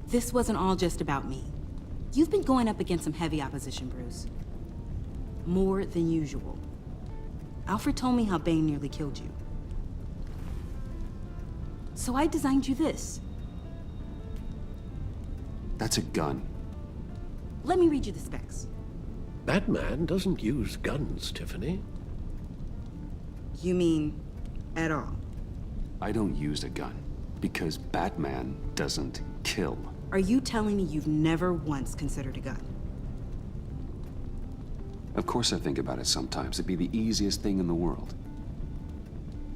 Speaker 16: This wasn't all just about me. You've been going up against some heavy opposition, Bruce. More than usual. Alfred told me how Bane nearly killed you. So I designed you this.
Speaker 4: That's a gun.
Speaker 16: Let me read you the specs.
Speaker 9: Batman doesn't use guns, Tiffany.
Speaker 16: You mean, at all?
Speaker 4: I don't use a gun, because Batman doesn't kill.
Speaker 16: Are you telling me you've never once considered a gun?
Speaker 4: Of course I think about it sometimes. It'd be the easiest thing in the world.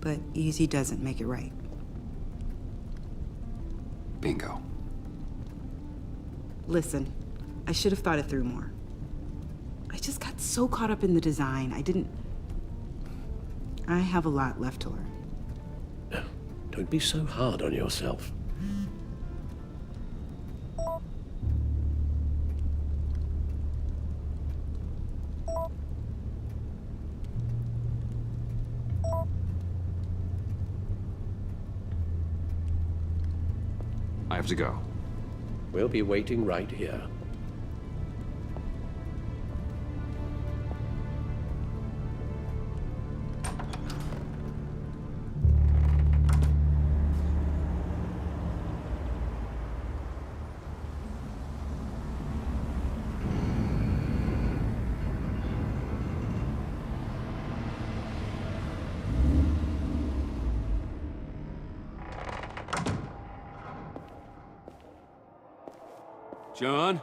Speaker 16: But easy doesn't make it right.
Speaker 4: Bingo.
Speaker 16: Listen, I should have thought it through more. I just got so caught up in the design, I have a lot left to learn.
Speaker 9: Don't be so hard on yourself.
Speaker 4: I have to go.
Speaker 9: We'll be waiting right here.
Speaker 5: John?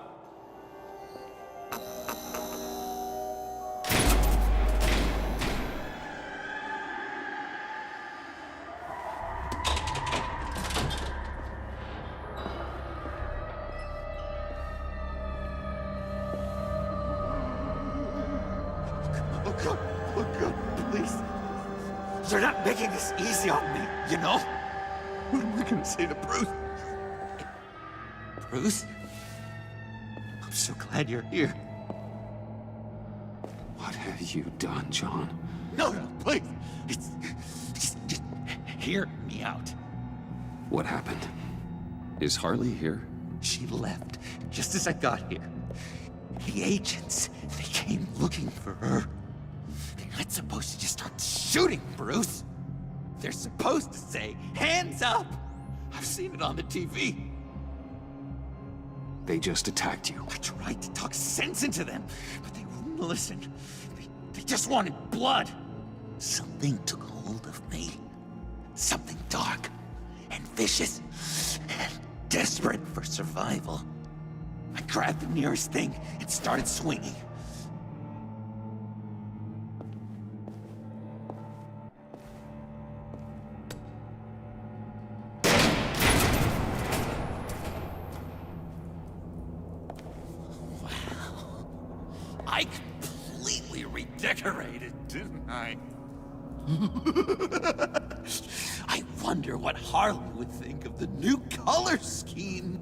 Speaker 2: Oh God, please. You're not making this easy on me, you know? What am I gonna say to Bruce? Bruce? I'm so glad you're here.
Speaker 4: What have you done, John?
Speaker 2: No, please. Just hear me out.
Speaker 4: What happened? Is Harley here?
Speaker 2: She left just as I got here. The agents, they came looking for her. They're not supposed to just start shooting, Bruce. They're supposed to say, hands up! I've seen it on the TV.
Speaker 4: They just attacked you.
Speaker 2: I tried to talk sense into them, but they wouldn't listen. They just wanted blood. Something took hold of me. Something dark and vicious and desperate for survival. I grabbed the nearest thing and started swinging. I completely redecorated, didn't I? I wonder what Harley would think of the new color scheme.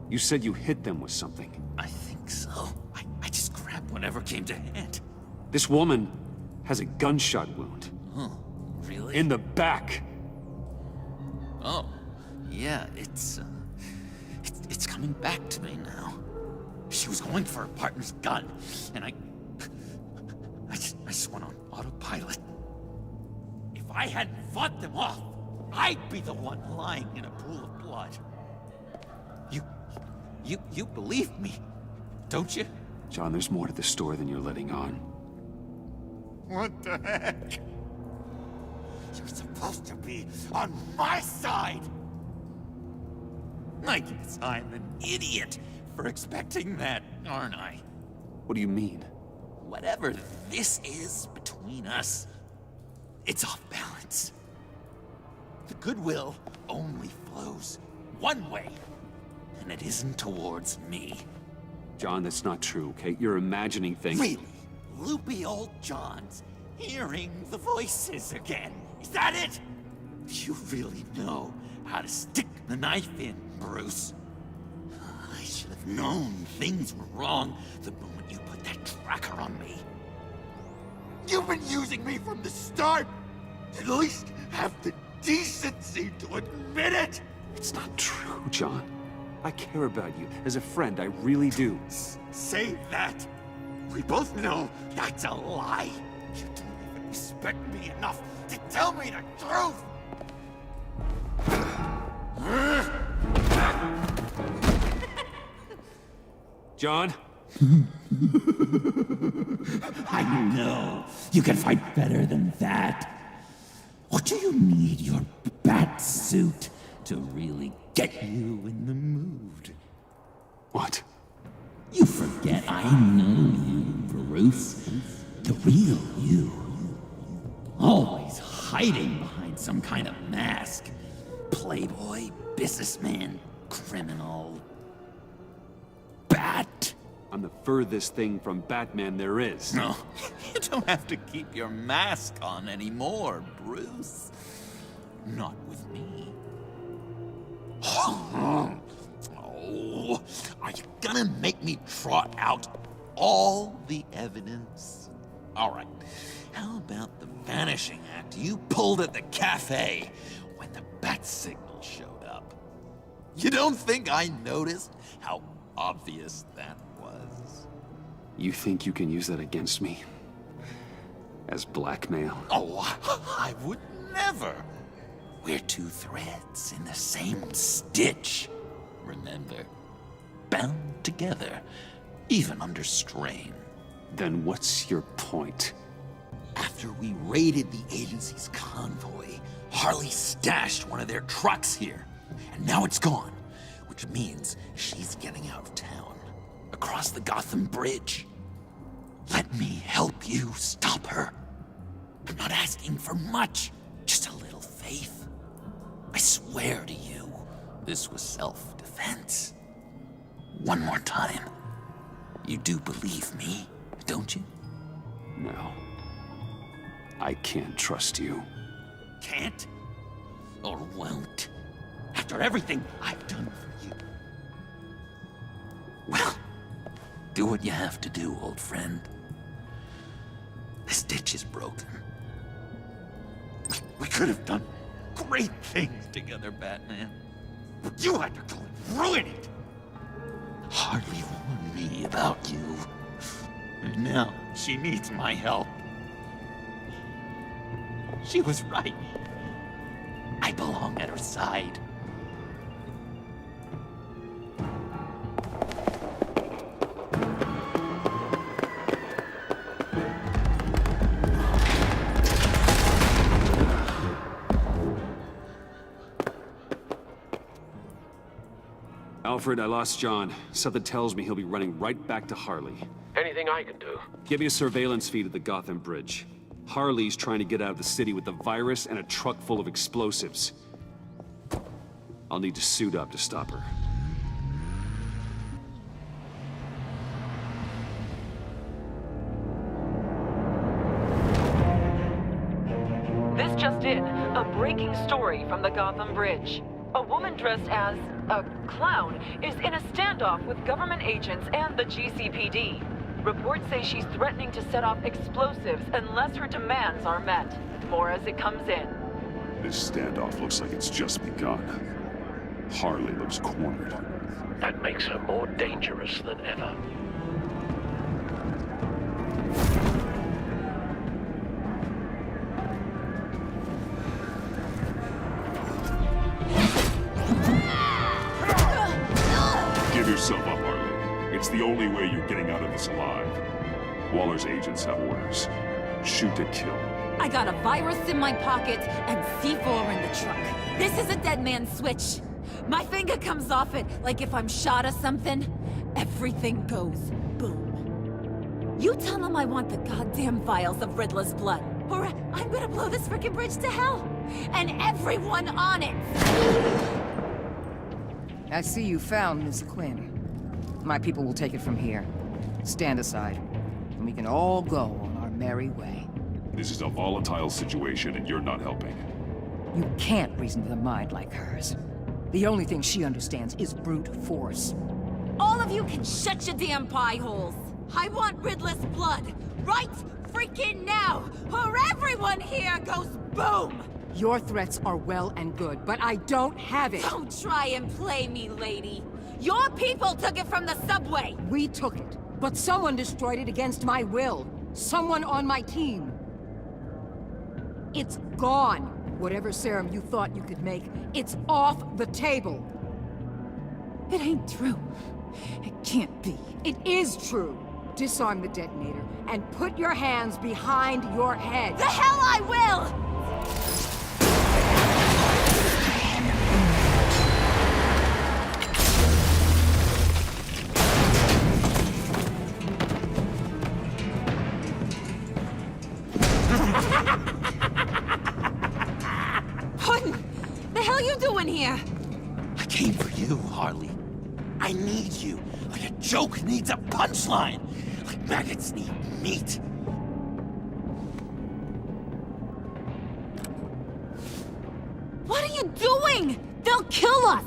Speaker 4: You said you hit them with something.
Speaker 2: I think so. I just grabbed whatever came to hand.
Speaker 4: This woman has a gunshot wound.
Speaker 2: Oh, really?
Speaker 4: In the back.
Speaker 11: yeah, it's coming back to me now. She was going for her partner's gun, and I just went on autopilot. If I hadn't fought them off, I'd be the one lying in a pool of blood. You believe me, don't you?
Speaker 4: John, there's more to the story than you're letting on.
Speaker 2: What the heck? You're supposed to be on my side!
Speaker 11: I guess I'm an idiot for expecting that, aren't I?
Speaker 4: What do you mean?
Speaker 11: Whatever this is between us, it's off balance. The goodwill only flows one way, and it isn't towards me.
Speaker 4: John, that's not true, okay? You're imagining things.
Speaker 11: Really? Loopy old John's hearing the voices again. Is that it? You really know how to stick the knife in, Bruce. I should have known things were wrong the moment you put that tracker on me.
Speaker 2: You've been using me from the start! At least have the decency to admit it!
Speaker 4: It's not true, John. I care about you. As a friend, I really do.
Speaker 2: Say that! We both know that's a lie! You don't even respect me enough to tell me the truth!
Speaker 5: John?
Speaker 11: I know. You can fight better than that. Or do you need your bat suit to really get you in the mood?
Speaker 4: What?
Speaker 11: You forget I know you, Bruce. The real you. Always hiding behind some kind of mask. Playboy, businessman, criminal. Bat.
Speaker 4: I'm the furthest thing from Batman there is.
Speaker 11: No, you don't have to keep your mask on anymore, Bruce. Not with me. Oh, are you gonna make me trot out all the evidence? All right, how about the vanishing act you pulled at the cafe when the bat signal showed up? You don't think I noticed how obvious that was?
Speaker 4: You think you can use that against me? As blackmail?
Speaker 11: Oh, I would never. We're two threads in the same stitch, remember? Bound together, even under strain.
Speaker 4: Then what's your point?
Speaker 11: After we raided the agency's convoy, Harley stashed one of their trucks here, and now it's gone, which means she's getting out of town, across the Gotham Bridge. Let me help you stop her. I'm not asking for much, just a little faith. I swear to you, this was self-defense. One more time. You do believe me, don't you?
Speaker 4: No. I can't trust you.
Speaker 11: Can't? Or won't? After everything I've done for you. Well, do what you have to do, old friend. This ditch is broken. We could have done great things together, Batman. But you had to go and ruin it. Hardly warned me about you. And now she needs my help. She was right. I belong at her side.
Speaker 4: Alfred, I lost John. Something tells me he'll be running right back to Harley.
Speaker 9: Anything I can do?
Speaker 4: Give me a surveillance feed at the Gotham Bridge. Harley's trying to get out of the city with the virus and a truck full of explosives. I'll need to suit up to stop her.
Speaker 3: This just in, a breaking story from the Gotham Bridge. A woman dressed as a clown is in a standoff with government agents and the GCPD. Reports say she's threatening to set off explosives unless her demands are met. More as it comes in.
Speaker 8: This standoff looks like it's just begun. Harley looks cornered.
Speaker 9: That makes her more dangerous than ever.
Speaker 8: Give yourself up, Harley. It's the only way you're getting out of this alive. Waller's agents have orders. Shoot to kill.
Speaker 15: I got a virus in my pocket and C4 in the truck. This is a dead man's switch. My finger comes off it like if I'm shot or something. Everything goes boom. You tell him I want the goddamn vials of Riddler's blood, or I'm gonna blow this frickin' bridge to hell. And everyone on it!
Speaker 10: I see you found Miss Quinn. My people will take it from here. Stand aside, and we can all go on our merry way.
Speaker 8: This is a volatile situation, and you're not helping.
Speaker 10: You can't reason with a mind like hers. The only thing she understands is brute force.
Speaker 15: All of you can shut your damn pie holes. I want Riddler's blood, right freaking now, or everyone here goes boom!
Speaker 10: Your threats are well and good, but I don't have it.
Speaker 15: Don't try and play me, lady. Your people took it from the subway.
Speaker 10: We took it, but someone destroyed it against my will. Someone on my team. It's gone. Whatever serum you thought you could make, it's off the table.
Speaker 15: It ain't true. It can't be.
Speaker 10: It is true. Disarm the detonator and put your hands behind your head.
Speaker 15: The hell I will! What the hell you doing here?
Speaker 2: I came for you, Harley. I need you, like a joke needs a punchline, like maggots need meat.
Speaker 15: What are you doing? They'll kill us!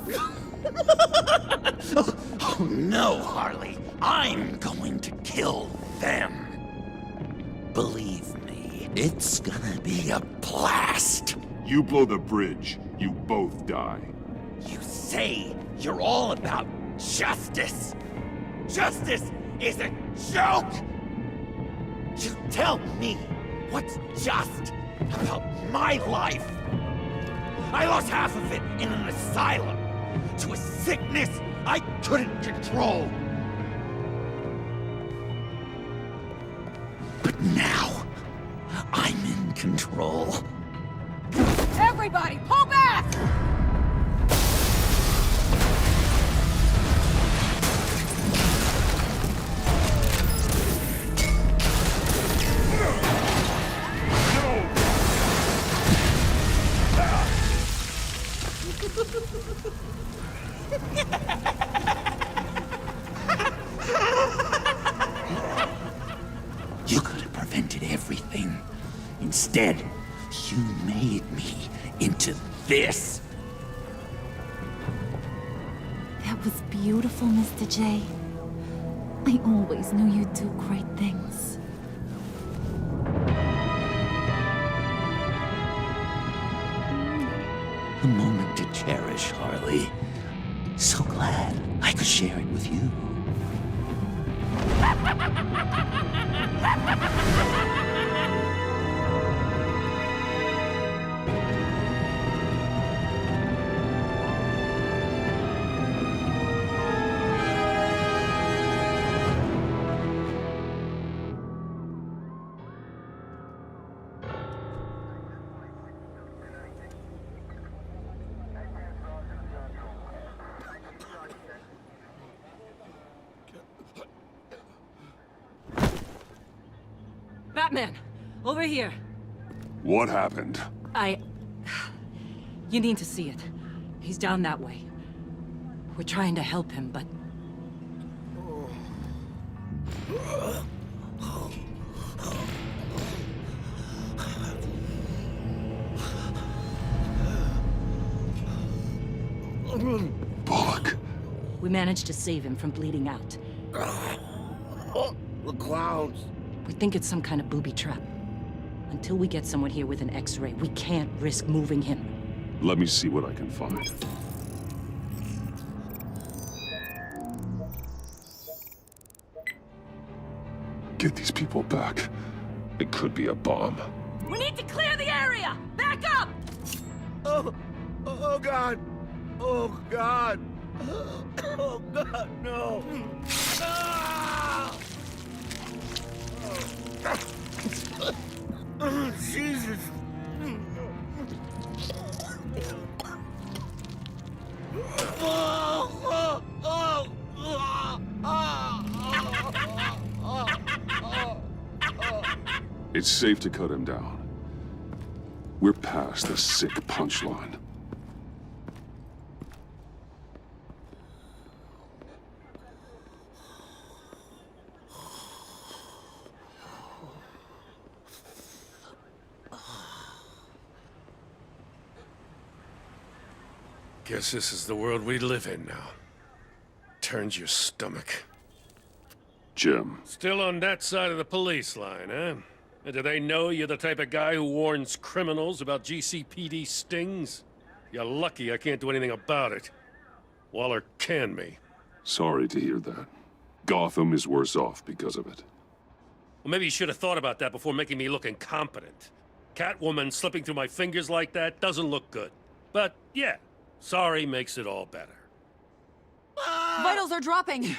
Speaker 2: Oh no, Harley. I'm going to kill them. Believe me, it's gonna be a blast.
Speaker 8: You blow the bridge, you both die.
Speaker 2: You say you're all about justice. Justice is a joke. You tell me what's just about my life. I lost half of it in an asylum to a sickness I couldn't control. But now, I'm in control.
Speaker 10: Everybody, pull back!
Speaker 2: You could have prevented everything. Instead, you made me into this.
Speaker 15: That was beautiful, Mr. J. I always knew you'd do great things.
Speaker 2: A moment to cherish, Harley. So glad I could share it with you.
Speaker 15: Batman! Over here!
Speaker 8: What happened?
Speaker 15: You need to see it. He's down that way. We're trying to help him, but...
Speaker 8: Bullock.
Speaker 15: We managed to save him from bleeding out.
Speaker 23: The clouds.
Speaker 15: We think it's some kind of booby trap. Until we get someone here with an X-ray, we can't risk moving him.
Speaker 8: Let me see what I can find. Get these people back. It could be a bomb.
Speaker 3: We need to clear the area! Back up!
Speaker 23: Oh God! Oh God! Oh God, no! Oh, Jesus!
Speaker 8: It's safe to cut him down. We're past the sick punchline.
Speaker 17: Guess this is the world we live in now. Turns your stomach.
Speaker 8: Jim.
Speaker 17: Still on that side of the police line, huh? And do they know you're the type of guy who warns criminals about GCPD stings? You're lucky I can't do anything about it. Waller canned me.
Speaker 8: Sorry to hear that. Gotham is worse off because of it.
Speaker 17: Well, maybe you should have thought about that before making me look incompetent. Catwoman slipping through my fingers like that doesn't look good. But, yeah, sorry makes it all better.
Speaker 3: Vitals are dropping!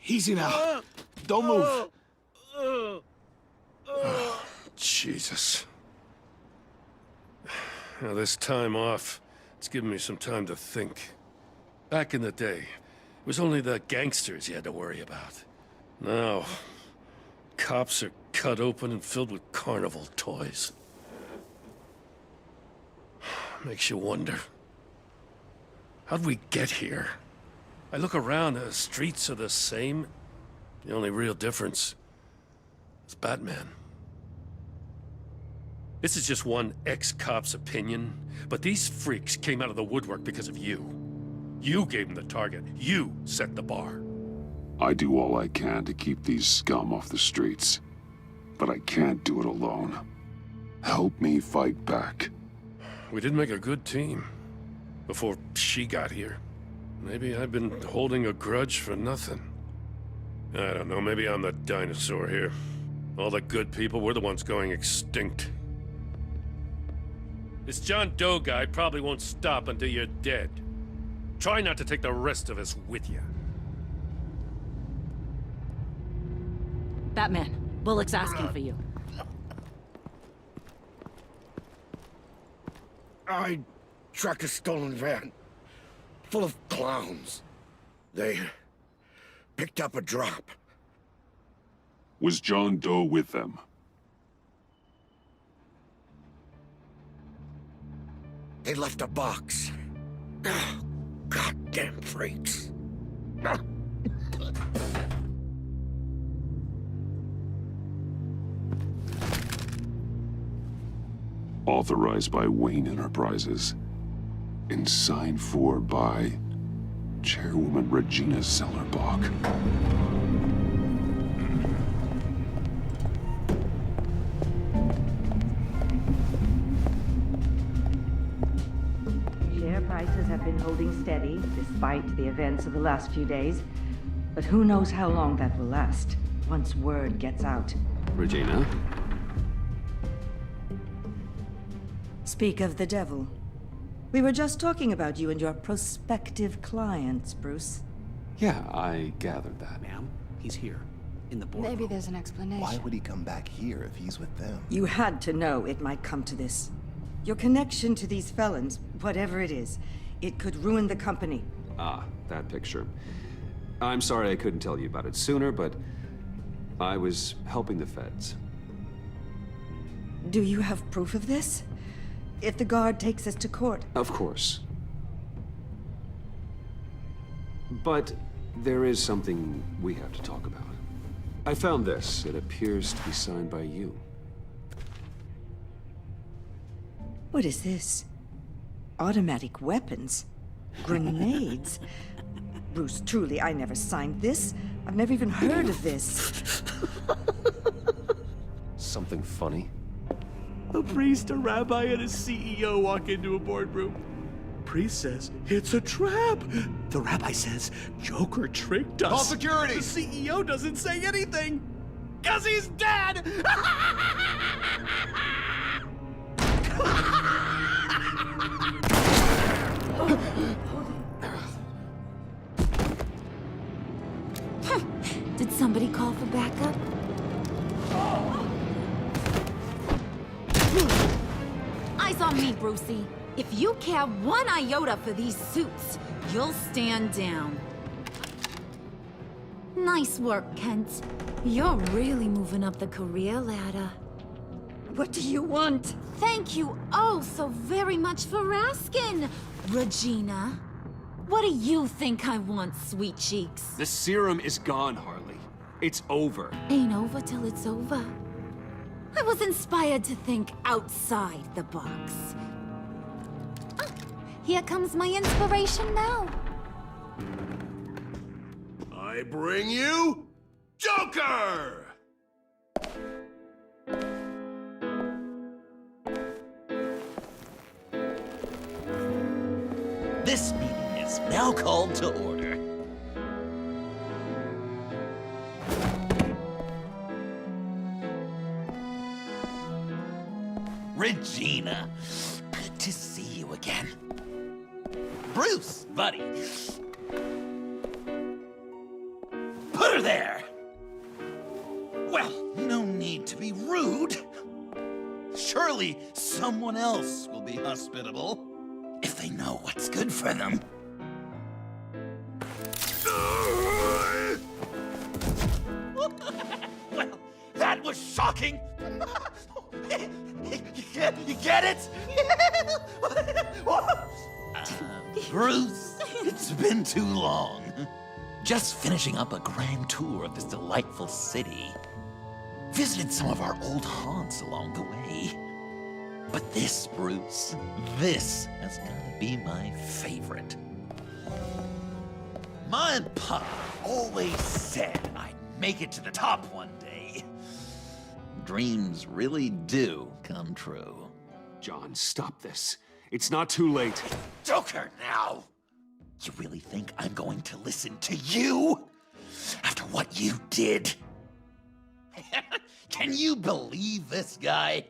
Speaker 23: Easy now. Don't move.
Speaker 17: Jesus. Now, this time off, it's given me some time to think. Back in the day, it was only the gangsters you had to worry about. Now, cops are cut open and filled with carnival toys. Makes you wonder. How'd we get here? I look around, the streets are the same. The only real difference is Batman. This is just one ex-cop's opinion, but these freaks came out of the woodwork because of you. You gave them the target. You set the bar.
Speaker 8: I do all I can to keep these scum off the streets, but I can't do it alone. Help me fight back.
Speaker 17: We did make a good team before she got here. Maybe I've been holding a grudge for nothing. I don't know, maybe I'm the dinosaur here. All the good people, we're the ones going extinct. This John Doe guy probably won't stop until you're dead. Try not to take the rest of us with you.
Speaker 3: Batman, Bullock's asking for you.
Speaker 23: I tracked a stolen van full of clowns. They picked up a drop.
Speaker 8: Was John Doe with them?
Speaker 23: They left a box. Goddamn freaks.
Speaker 8: Authorized by Wayne Enterprises. And signed for by Chairwoman Regina Zellerbach.
Speaker 14: Share prices have been holding steady despite the events of the last few days. But who knows how long that will last once word gets out.
Speaker 4: Regina?
Speaker 14: Speak of the devil. We were just talking about you and your prospective clients, Bruce.
Speaker 4: Yeah, I gathered that.
Speaker 19: Ma'am, he's here. In the boardroom.
Speaker 7: Maybe there's an explanation.
Speaker 19: Why would he come back here if he's with them?
Speaker 14: You had to know it might come to this. Your connection to these felons, whatever it is, it could ruin the company.
Speaker 4: Ah, that picture. I'm sorry I couldn't tell you about it sooner, but I was helping the feds.
Speaker 14: Do you have proof of this? If the guard takes us to court?
Speaker 4: Of course. But there is something we have to talk about. I found this. It appears to be signed by you.
Speaker 14: What is this? Automatic weapons? Grenades? Bruce, truly, I never signed this. I've never even heard of this.
Speaker 1: Something funny?
Speaker 22: A priest, a rabbi, and a CEO walk into a boardroom. Priest says, it's a trap. The rabbi says, Joker tricked us.
Speaker 20: Call security!
Speaker 22: The CEO doesn't say anything. 'Cause he's dead!
Speaker 15: Did somebody call for backup? Eyes on me, Brucey. If you care one iota for these suits, you'll stand down. Nice work, Kent. You're really moving up the career ladder.
Speaker 14: What do you want?
Speaker 15: Thank you oh so very much for asking, Regina. What do you think I want, sweet cheeks?
Speaker 4: The serum is gone, Harley. It's over.
Speaker 15: Ain't over till it's over. I was inspired to think outside the box. Ah, here comes my inspiration now.
Speaker 23: I bring you Joker!
Speaker 11: This meeting is now called to order. Regina, good to see you again. Bruce, buddy. Put her there! Well, no need to be rude. Surely someone else will be hospitable if they know what's good for them. Well, that was shocking. You get it? Bruce, it's been too long. Just finishing up a grand tour of this delightful city. Visited some of our old haunts along the way. But this, Bruce, this has gotta be my favorite. Ma and Pa always said I'd make it to the top one day. Dreams really do come true.
Speaker 4: John, stop this. It's not too late.
Speaker 11: Joker now! You really think I'm going to listen to you? After what you did? Can you believe this guy?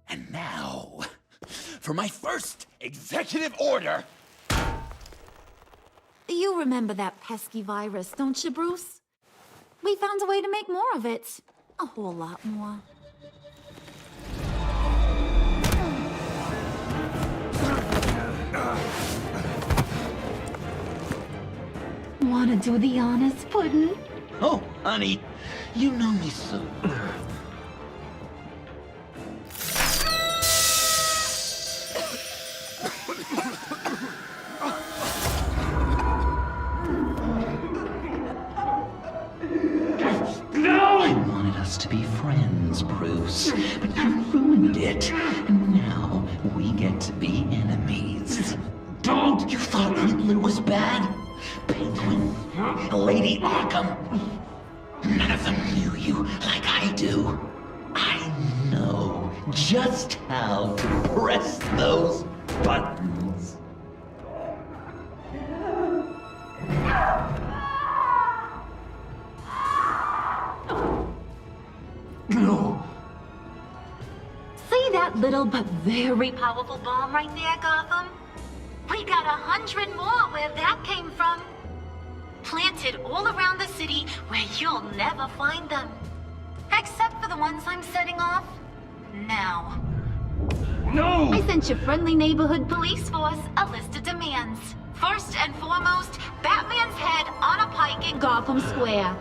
Speaker 11: And now, for my first executive order.
Speaker 15: You remember that pesky virus, don't you, Bruce? We found a way to make more of it. A whole lot more. Wanna do the honors, Puddin'?
Speaker 11: Oh, honey, you know me so. I wanted us to be friends, Bruce, but you ruined it. And now we get to be enemies. Don't! You thought Riddler was bad? Penguin, Lady Arkham. None of them knew you like I do. I know just how to press those buttons.
Speaker 4: No.
Speaker 15: See that little but very powerful bomb right there, Gotham? We got 100 more where that came from. Planted all around the city where you'll never find them. Except for the ones I'm setting off now.
Speaker 4: No!
Speaker 15: I sent your friendly neighborhood police force a list of demands. First and foremost, Batman's head on a pike in Gotham Square.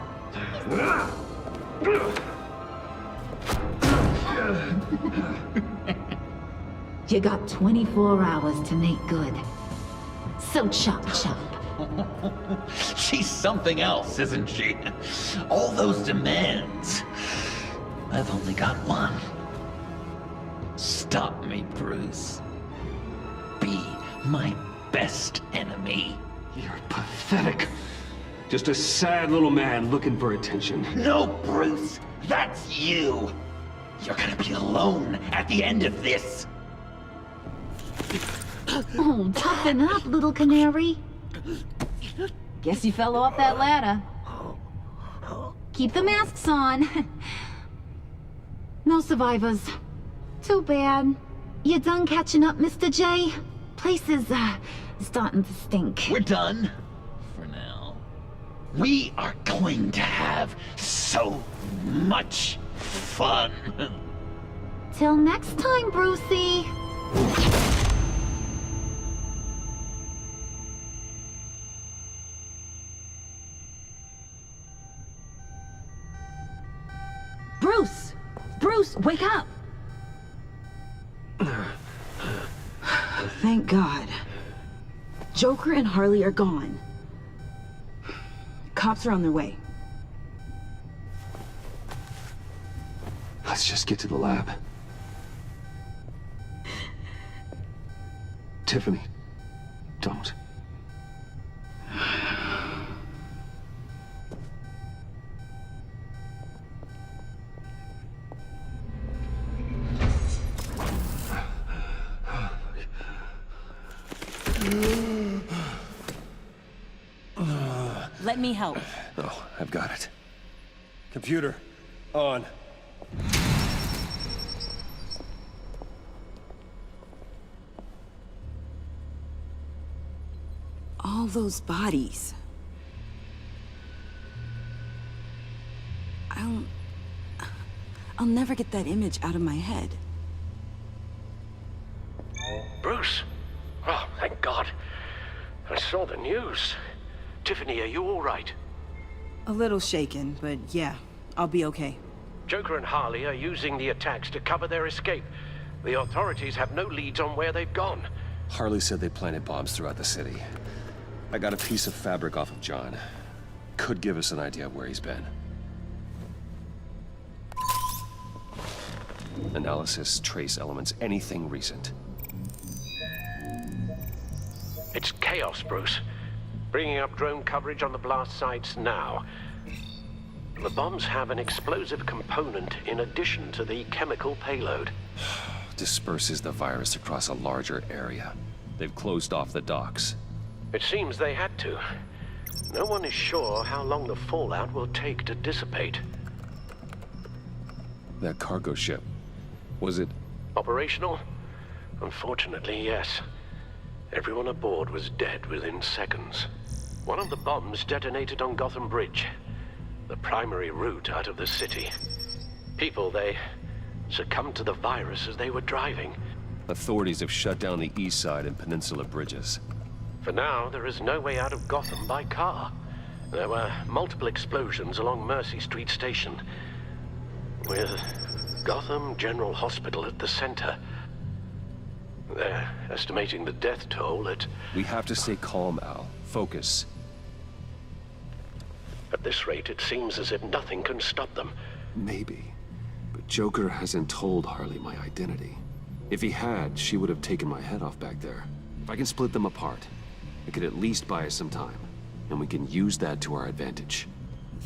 Speaker 15: You got 24 hours to make good. So chop chop.
Speaker 11: She's something else, isn't she? All those demands. I've only got one. Stop me, Bruce. Be my best enemy.
Speaker 4: You're pathetic. Just a sad little man looking for attention.
Speaker 11: No, Bruce. That's you. You're gonna be alone at the end of this.
Speaker 15: Oh, toughen up, little canary. Guess you fell off that ladder.
Speaker 13: Keep the masks on. No survivors. Too bad. You done catching up, Mr. J? Place is, starting to stink.
Speaker 11: We're done. For now. We are going to have so much fun.
Speaker 13: Till next time, Brucey.
Speaker 16: Bruce! Bruce, wake up! Thank God. Joker and Harley are gone. Cops are on their way.
Speaker 1: Let's just get to the lab. Tiffany, don't.
Speaker 16: Let me help.
Speaker 1: Oh, I've got it. Computer, on.
Speaker 16: All those bodies. I'll never get that image out of my head.
Speaker 9: Bruce? Oh, thank God. I saw the news. Tiffany, are you all right?
Speaker 16: A little shaken, but yeah, I'll be okay.
Speaker 9: Joker and Harley are using the attacks to cover their escape. The authorities have no leads on where they've gone.
Speaker 1: Harley said they planted bombs throughout the city. I got a piece of fabric off of John. Could give us an idea of where he's been. Analysis, trace elements, anything recent.
Speaker 9: It's chaos, Bruce. Bringing up drone coverage on the blast sites now. The bombs have an explosive component in addition to the chemical payload.
Speaker 1: Disperses the virus across a larger area. They've closed off the docks.
Speaker 9: It seems they had to. No one is sure how long the fallout will take to dissipate.
Speaker 1: That cargo ship, was it...
Speaker 9: Operational? Unfortunately, yes. Everyone aboard was dead within seconds. One of the bombs detonated on Gotham Bridge, the primary route out of the city. People, they succumbed to the virus as they were driving.
Speaker 1: Authorities have shut down the east side and peninsula bridges.
Speaker 9: For now, there is no way out of Gotham by car. There were multiple explosions along Mercy Street Station, with Gotham General Hospital at the center. They're estimating the death toll at...
Speaker 1: We have to stay calm, Al. Focus.
Speaker 9: At this rate, it seems as if nothing can stop them.
Speaker 1: Maybe. But Joker hasn't told Harley my identity. If he had, she would have taken my head off back there. If I can split them apart, it could at least buy us some time. And we can use that to our advantage.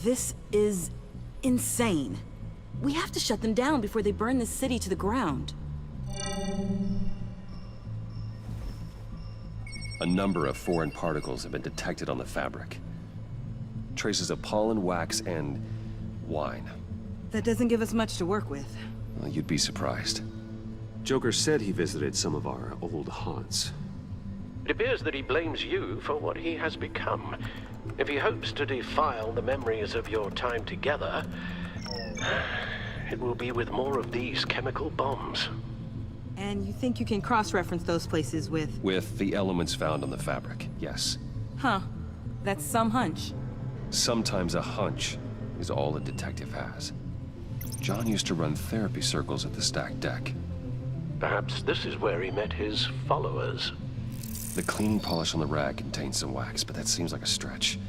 Speaker 16: This is insane. We have to shut them down before they burn this city to the ground.
Speaker 1: A number of foreign particles have been detected on the fabric. Traces of pollen, wax, and wine.
Speaker 16: That doesn't give us much to work with.
Speaker 1: Well, you'd be surprised. Joker said he visited some of our old haunts.
Speaker 9: It appears that he blames you for what he has become. If he hopes to defile the memories of your time together, it will be with more of these chemical bombs.
Speaker 16: And you think you can cross-reference those places with...
Speaker 1: With the elements found on the fabric, yes.
Speaker 16: Huh. That's some hunch.
Speaker 1: Sometimes a hunch is all a detective has. John used to run therapy circles at the stacked deck.
Speaker 9: Perhaps this is where he met his followers.
Speaker 1: The cleaning polish on the rag contains some wax, but that seems like a stretch.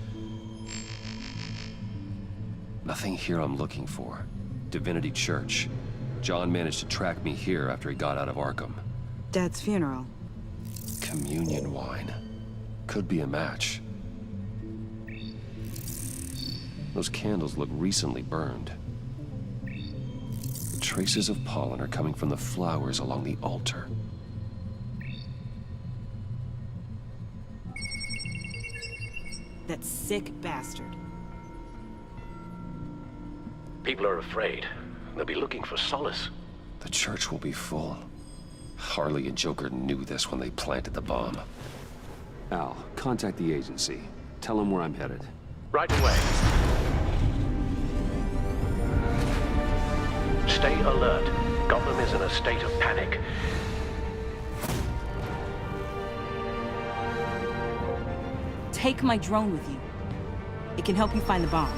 Speaker 1: Nothing here I'm looking for. Divinity Church. John managed to track me here after he got out of Arkham.
Speaker 16: Dad's funeral.
Speaker 1: Communion wine. Could be a match. Those candles look recently burned. Traces of pollen are coming from the flowers along the altar.
Speaker 16: That sick bastard.
Speaker 9: People are afraid. They'll be looking for solace.
Speaker 1: The church will be full. Harley and Joker knew this when they planted the bomb.
Speaker 4: Al, contact the agency. Tell them where I'm headed.
Speaker 9: Right away. Stay alert. Gotham is in a state of panic.
Speaker 16: Take my drone with you. It can help you find the bomb.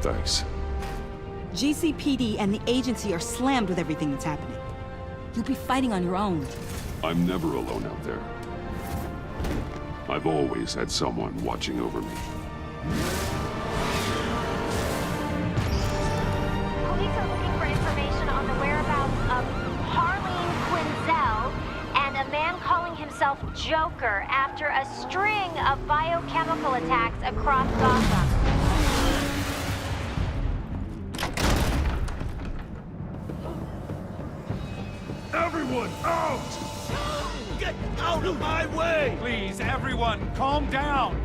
Speaker 8: Thanks.
Speaker 16: GCPD and the agency are slammed with everything that's happening. You'll be fighting on your own.
Speaker 8: I'm never alone out there. I've always had someone watching over me.
Speaker 6: Police are looking for information on the whereabouts of Harleen Quinzel and a man calling himself Joker after a string of biochemical attacks across Gotham.
Speaker 23: Everyone, out! Get out of my way!
Speaker 18: Please, everyone, calm down!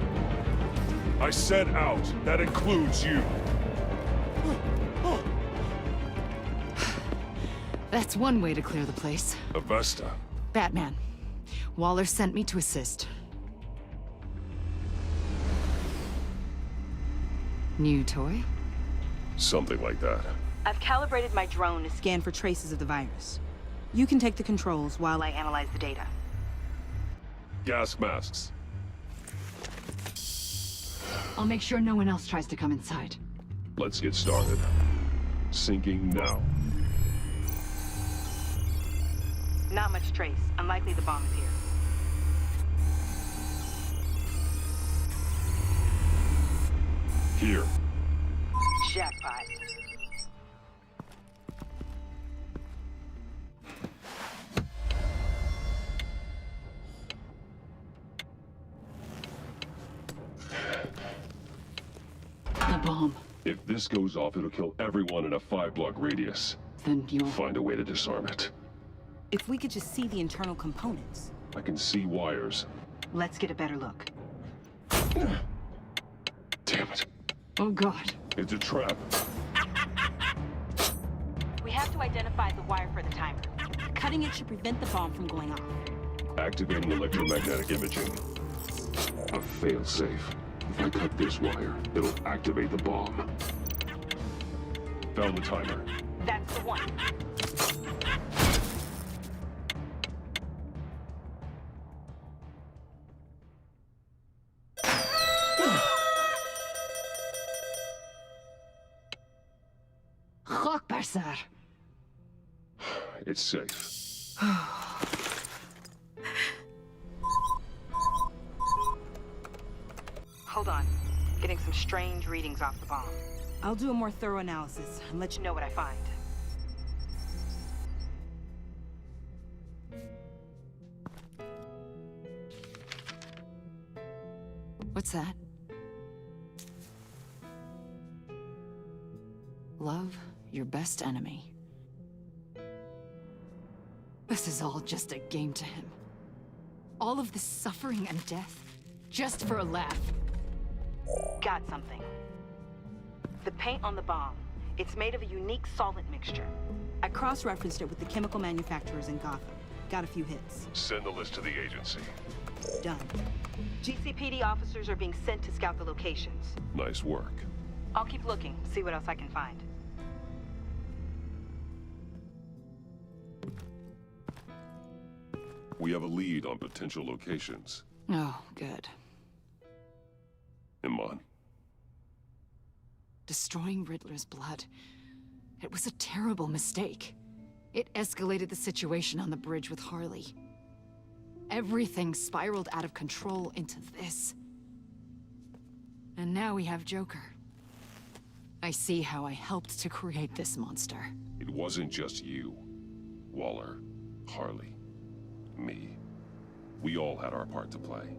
Speaker 8: I said out. That includes you.
Speaker 7: That's one way to clear the place.
Speaker 8: Avesta.
Speaker 7: Batman. Waller sent me to assist. New toy?
Speaker 8: Something like that.
Speaker 16: I've calibrated my drone to scan for traces of the virus. You can take the controls while I analyze the data.
Speaker 8: Gas masks.
Speaker 7: I'll make sure no one else tries to come inside.
Speaker 8: Let's get started. Syncing now.
Speaker 16: Not much trace. Unlikely the bomb is here.
Speaker 8: Here.
Speaker 16: Jackpot.
Speaker 7: The bomb.
Speaker 8: If this goes off, it'll kill everyone in a 5-block radius.
Speaker 7: Then you'll
Speaker 8: find a way to disarm it.
Speaker 16: If we could just see the internal components.
Speaker 8: I can see wires.
Speaker 16: Let's get a better look.
Speaker 8: Damn it.
Speaker 7: Oh God.
Speaker 8: It's a trap.
Speaker 16: We have to identify the wire for the timer. Cutting it should prevent the bomb from going off.
Speaker 8: Activating electromagnetic imaging. A failsafe. If I cut this wire, it'll activate the bomb. Found the timer.
Speaker 16: That's the one.
Speaker 7: Sir.
Speaker 8: It's safe.
Speaker 16: Hold on. Getting some strange readings off the bomb. I'll do a more thorough analysis and let you know what I find.
Speaker 7: What's that? Love your best enemy. This is all just a game to him. All of this suffering and death, just for a laugh.
Speaker 16: Got something. The paint on the bomb, it's made of a unique solvent mixture. I cross-referenced it with the chemical manufacturers in Gotham. Got a few hits.
Speaker 8: Send the list to the agency.
Speaker 16: Done. GCPD officers are being sent to scout the locations.
Speaker 8: Nice work.
Speaker 16: I'll keep looking, see what else I can find.
Speaker 8: We have a lead on potential locations.
Speaker 7: Oh, good.
Speaker 8: Iman.
Speaker 7: Destroying Riddler's blood. It was a terrible mistake. It escalated the situation on the bridge with Harley. Everything spiraled out of control into this. And now we have Joker. I see how I helped to create this monster.
Speaker 8: It wasn't just you. Waller, Harley, me. We all had our part to play.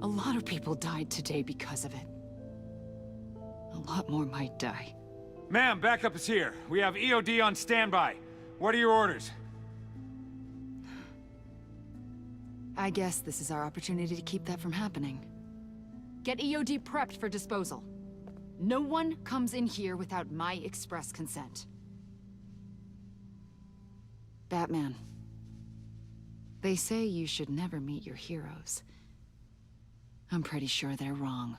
Speaker 7: A lot of people died today because of it. A lot more might die.
Speaker 18: Ma'am, backup is here. We have EOD on standby. What are your orders?
Speaker 7: I guess this is our opportunity to keep that from happening.
Speaker 5: Get EOD prepped for disposal. No one comes in here without my express consent. Batman. They say you should never meet your heroes. I'm pretty sure they're wrong.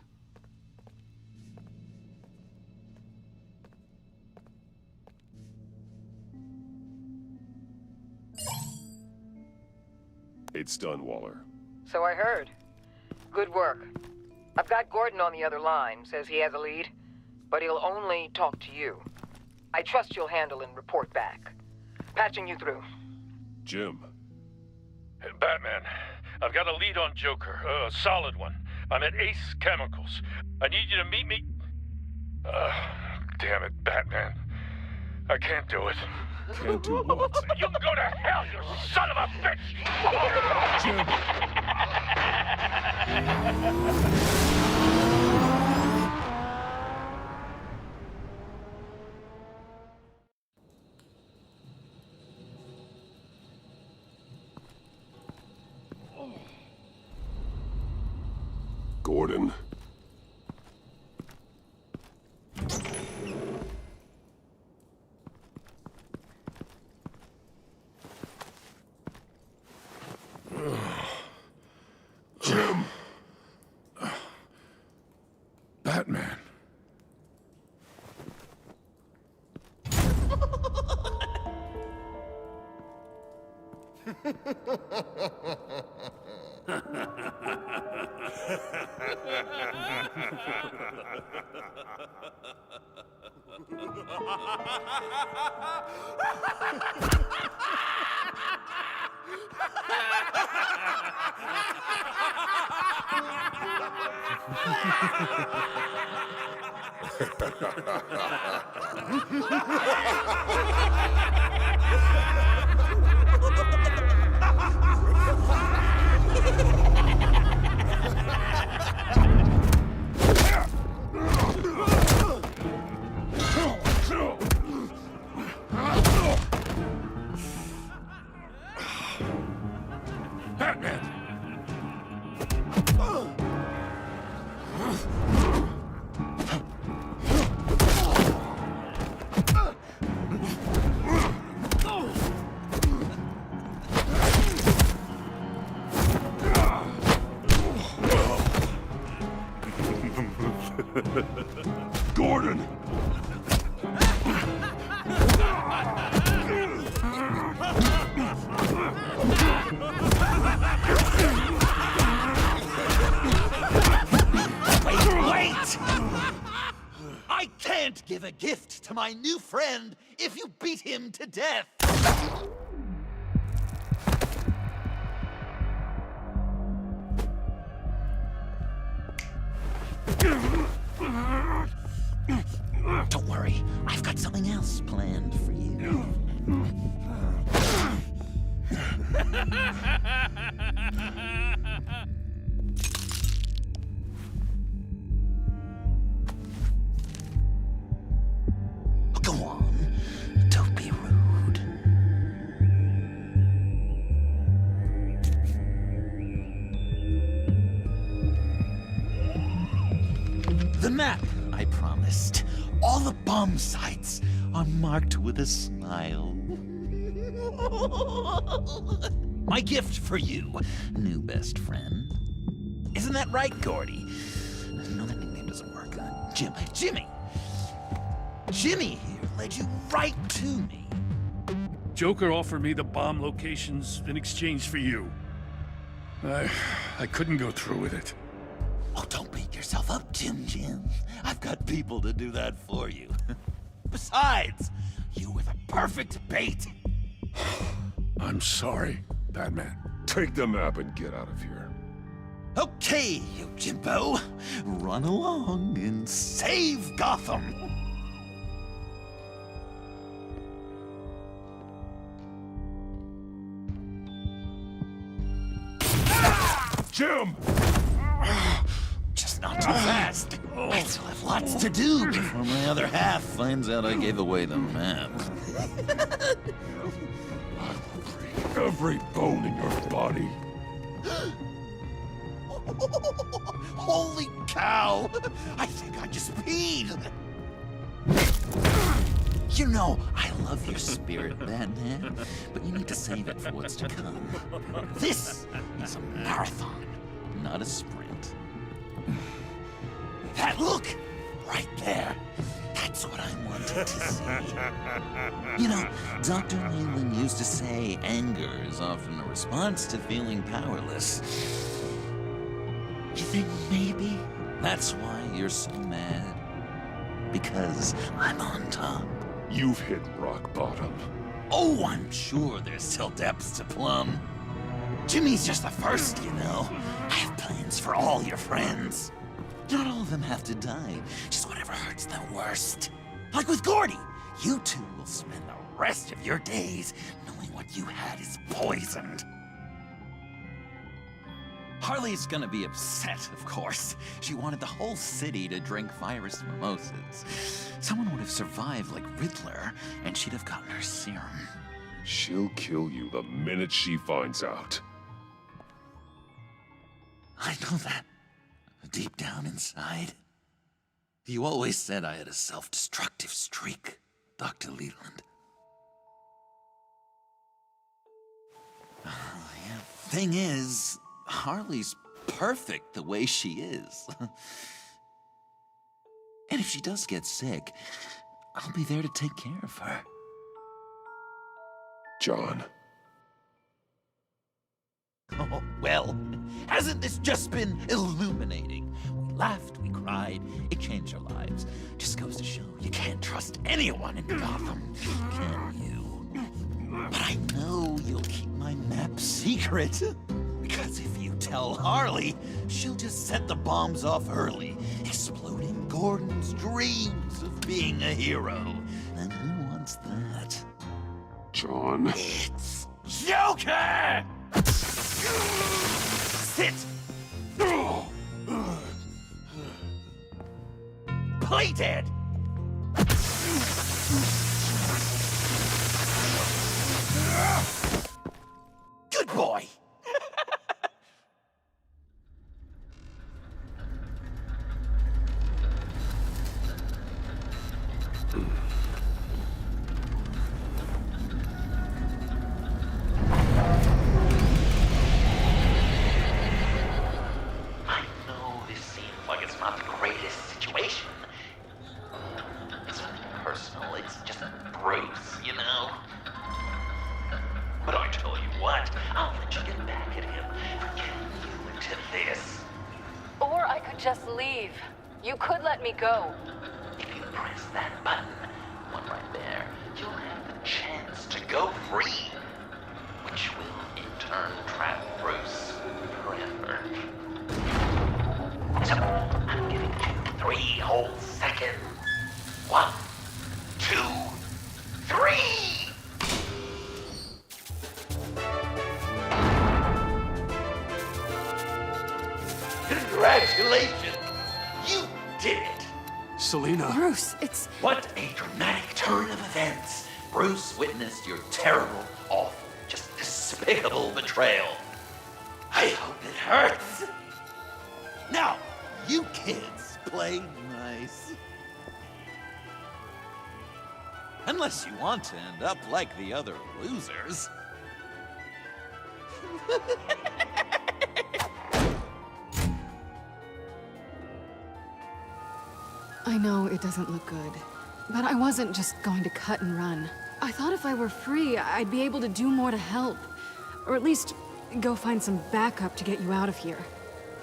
Speaker 8: It's done, Waller.
Speaker 10: So I heard. Good work. I've got Gordon on the other line, says he has a lead, but he'll only talk to you. I trust you'll handle and report back. Patching you through.
Speaker 8: Jim.
Speaker 12: Hey, Batman, I've got a lead on Joker, a solid one. I'm at Ace Chemicals. I need you to meet me... damn it, Batman. I can't do it.
Speaker 8: Can't do what?
Speaker 12: You can go to hell, you son of a bitch!
Speaker 8: Gordon.
Speaker 17: Jim! Batman.
Speaker 8: Gordon!
Speaker 2: Wait! I can't give a gift to my new friend if you beat him to death! Don't worry, I've got something else planned for you. Go on, don't be rude. The map I promised. All the bomb sites are marked with a smile. My gift for you, new best friend. Isn't that right, Gordy? No, that nickname doesn't work. Jimmy. Jimmy here led you right to me.
Speaker 17: Joker offered me the bomb locations in exchange for you. I couldn't go through with it.
Speaker 2: Oh, don't beat yourself up, Jim. I've got people to do that for you. Besides, you were the perfect bait.
Speaker 17: I'm sorry, Batman.
Speaker 8: Take the map and get out of here.
Speaker 2: Okay, you Jimbo. Run along and save Gotham.
Speaker 8: Jim!
Speaker 2: Just not too fast. I still have lots to do before my other half finds out I gave away the map.
Speaker 8: I will break every bone in your body.
Speaker 2: Holy cow! I think I just peed!
Speaker 11: You know, I love your spirit, Batman, but you need to save it for what's to come. This is a marathon, not a sprint.
Speaker 2: That look! Right there. That's what I wanted to see.
Speaker 11: You know, Dr. Leland used to say anger is often a response to feeling powerless. You think maybe that's why you're so mad? Because I'm on top.
Speaker 8: You've hit rock bottom.
Speaker 2: Oh, I'm sure there's still depths to plumb. Jimmy's just the first, you know. I have plans for all your friends.
Speaker 11: Not all of them have to die, just whatever hurts them worst.
Speaker 2: Like with Gordy, you two will spend the rest of your days knowing what you had is poisoned.
Speaker 11: Harley's gonna be upset, of course. She wanted the whole city to drink virus mimosas. Someone would have survived like Riddler, and she'd have gotten her serum.
Speaker 8: She'll kill you the minute she finds out.
Speaker 11: I know that. Deep down inside. You always said I had a self-destructive streak, Dr. Leland. Yeah. Thing is, Harley's perfect the way she is. And if she does get sick, I'll be there to take care of her.
Speaker 8: John.
Speaker 11: Oh, well, hasn't this just been illuminating? We laughed, we cried, it changed our lives. Just goes to show you can't trust anyone in Gotham, can you? But I know you'll keep my map secret. Because if you tell Harley, she'll just set the bombs off early, exploding Gordon's dreams of being a hero. And who wants that?
Speaker 8: John.
Speaker 2: It's Joker! Sit! Play dead! Good boy!
Speaker 11: I know this seems like it's not the greatest situation. It's nothing personal, it's just Bruce, you know? But I tell you what, I'll let you get back at him for getting you into this.
Speaker 3: Or I could just leave. You could let me go.
Speaker 11: If you press that button, one right there, you'll have the chance to go free. Which will, in turn, trap Bruce forever. So, I'm giving you 3 whole seconds. 1, 2, 3!
Speaker 2: Congratulations! You did it!
Speaker 1: Selina.
Speaker 7: Bruce, it's...
Speaker 11: What a dramatic turn of events. Bruce witnessed your terrible, awful, just despicable betrayal. I hope it hurts.
Speaker 2: Now, you kids play nice.
Speaker 11: Unless you want to end up like the other losers.
Speaker 7: I know it doesn't look good, but I wasn't just going to cut and run. I thought if I were free, I'd be able to do more to help. Or at least go find some backup to get you out of here.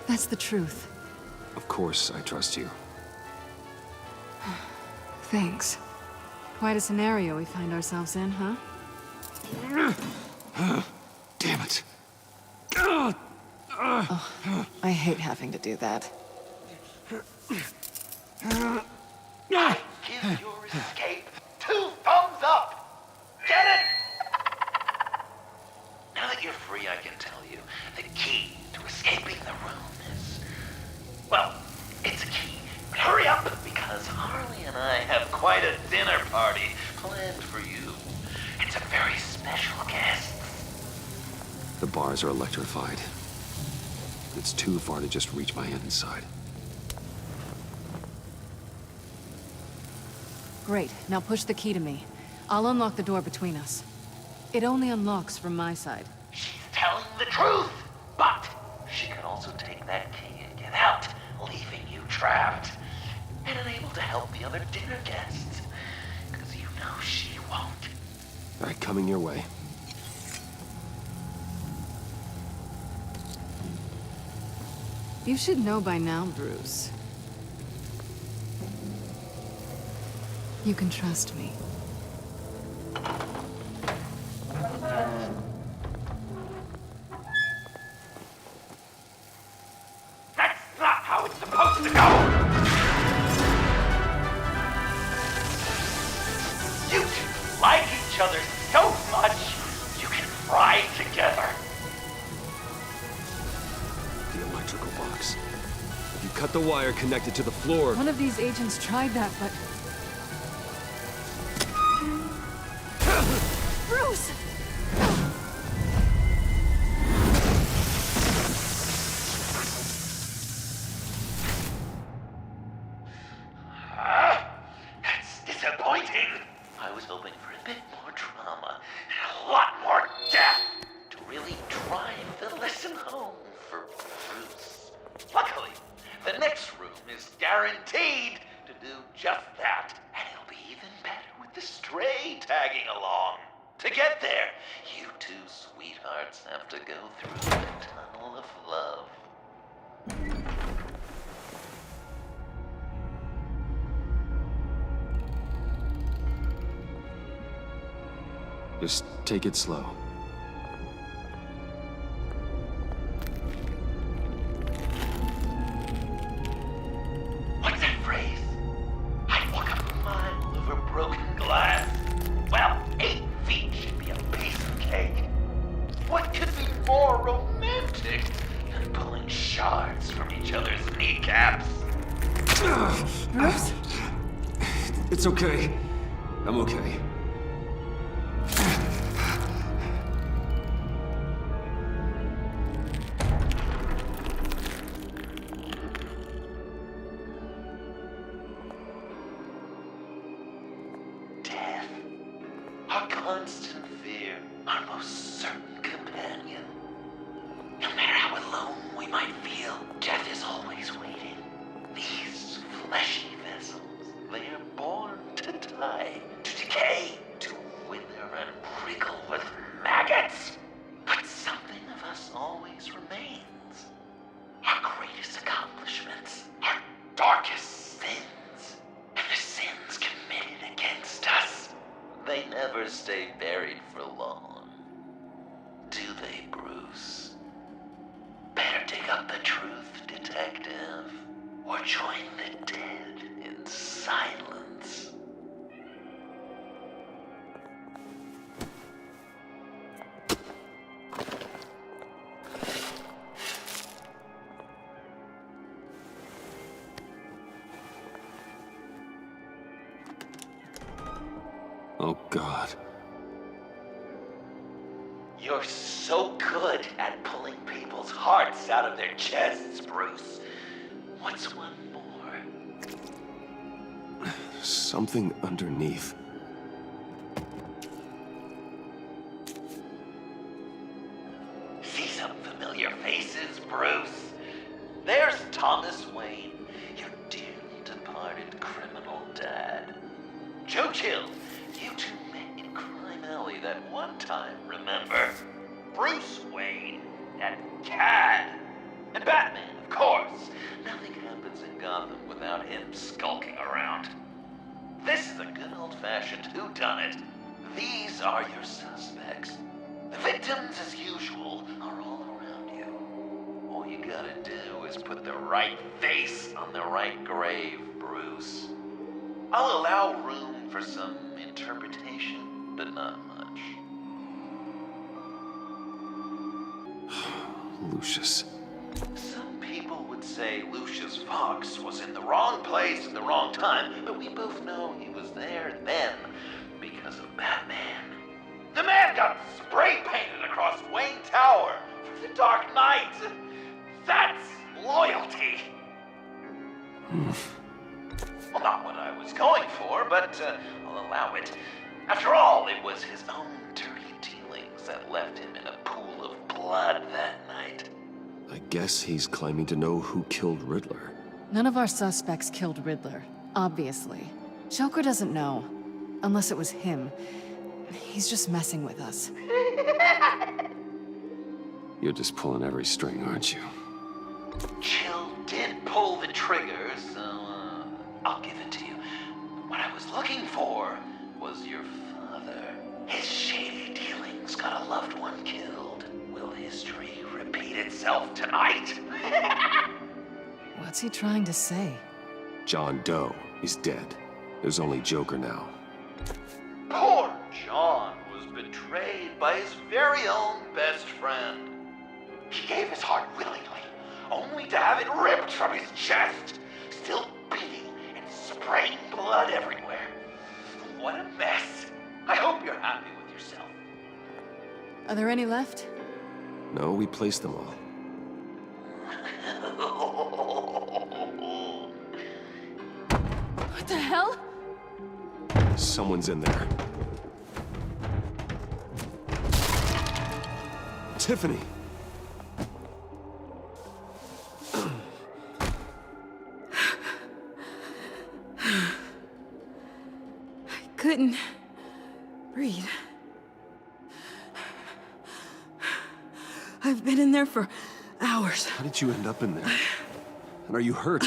Speaker 7: That's the truth.
Speaker 4: Of course, I trust you.
Speaker 7: Thanks. Quite a scenario we find ourselves in, huh?
Speaker 4: Damn it.
Speaker 7: Oh, I hate having to do that.
Speaker 11: I give your escape 2 thumbs up! Get it? Now that you're free, I can tell you the key to escaping the room is... Well, it's a key. But hurry up, because Harley and I have quite a dinner party planned for you. It's a very special guest.
Speaker 4: The bars are electrified. It's too far to just reach my hand inside.
Speaker 7: Great. Now push the key to me. I'll unlock the door between us. It only unlocks from my side.
Speaker 9: She's telling the truth, but she could also take that key and get out, leaving you trapped and unable to help the other dinner guests. Because you know she won't.
Speaker 1: All right, coming your way.
Speaker 7: You should know by now, Bruce. You can trust me.
Speaker 9: That's not how it's supposed to go! You two like each other so much, you can fry together.
Speaker 1: The electrical box. You cut the wire connected to the floor.
Speaker 7: One of these agents tried that, but... Bruce!
Speaker 9: That's disappointing. I was hoping for a bit more drama and a lot more death to really drive the lesson home for Bruce. Luckily, the next room is guaranteed to do just that, and it'll be even better with the stray tagging along. To get there, you two sweethearts have to go through the tunnel of love.
Speaker 1: Just take it slow.
Speaker 9: What's that phrase? I'd walk a mile over broken glass. Well, 8 feet should be a piece of cake. What could be more romantic than pulling shards from each other's kneecaps?
Speaker 7: Bruce?
Speaker 1: It's okay. I'm okay.
Speaker 9: Death. Our constant fear. Our most certain companion. No matter how alone we might feel, death is always waiting. These fleshy vessels, they are born to die, to decay, to wither and wriggle with maggots. But something of us always remains. Our greatest accomplishments, our darkest sins, and the sins committed against us. They never stay buried for long. Do they, Bruce? Better dig up the truth, detective, or join the dead in silence.
Speaker 1: Oh, God.
Speaker 9: You're so good at pulling people's hearts out of their chests, Bruce. What's one more?
Speaker 1: Something underneath.
Speaker 9: See some familiar faces, Bruce? There's Thomas Wayne, your dearly departed criminal dad. Joe Chill, you two met in Crime Alley that one time, remember? Bruce Wayne and Cad. And Batman, of course. Nothing happens in Gotham without him skulking around. This is a good old-fashioned whodunit. These are your suspects. The victims, as usual, are all around you. All you gotta do is put the right face on the right grave, Bruce. I'll allow room for some interpretation, but not much.
Speaker 1: Lucius.
Speaker 9: Some people would say Lucius Fox was in the wrong place at the wrong time, but we both know he was there then because of Batman. The man got spray painted across Wayne Tower for the Dark Knight.
Speaker 11: That's loyalty! Well, not what I was going for, but I'll allow it. After all, it was his own dirty dealings that left him in a pool of blood that night.
Speaker 1: I guess he's claiming to know who killed Riddler.
Speaker 7: None of our suspects killed Riddler, obviously. Joker doesn't know. Unless it was him. He's just messing with us.
Speaker 1: You're just pulling every string, aren't you?
Speaker 11: Chill did pull the trigger, so I'll give it to you. What I was looking for was your father. His shady dealings got a loved one killed. Will history repeat itself tonight?
Speaker 7: What's he trying to say?
Speaker 1: John Doe is dead. There's only Joker now.
Speaker 11: Poor John was betrayed by his very own best friend. He gave his heart willingly, only to have it ripped from his chest, still beating and spraying blood everywhere. What a mess. I hope you're happy with yourself.
Speaker 7: Are there any left?
Speaker 1: No, we placed them all.
Speaker 7: What the hell?
Speaker 1: Someone's in there. Tiffany!
Speaker 7: I couldn't breathe. I've been in there for hours.
Speaker 1: How did you end up in there? And are you hurt?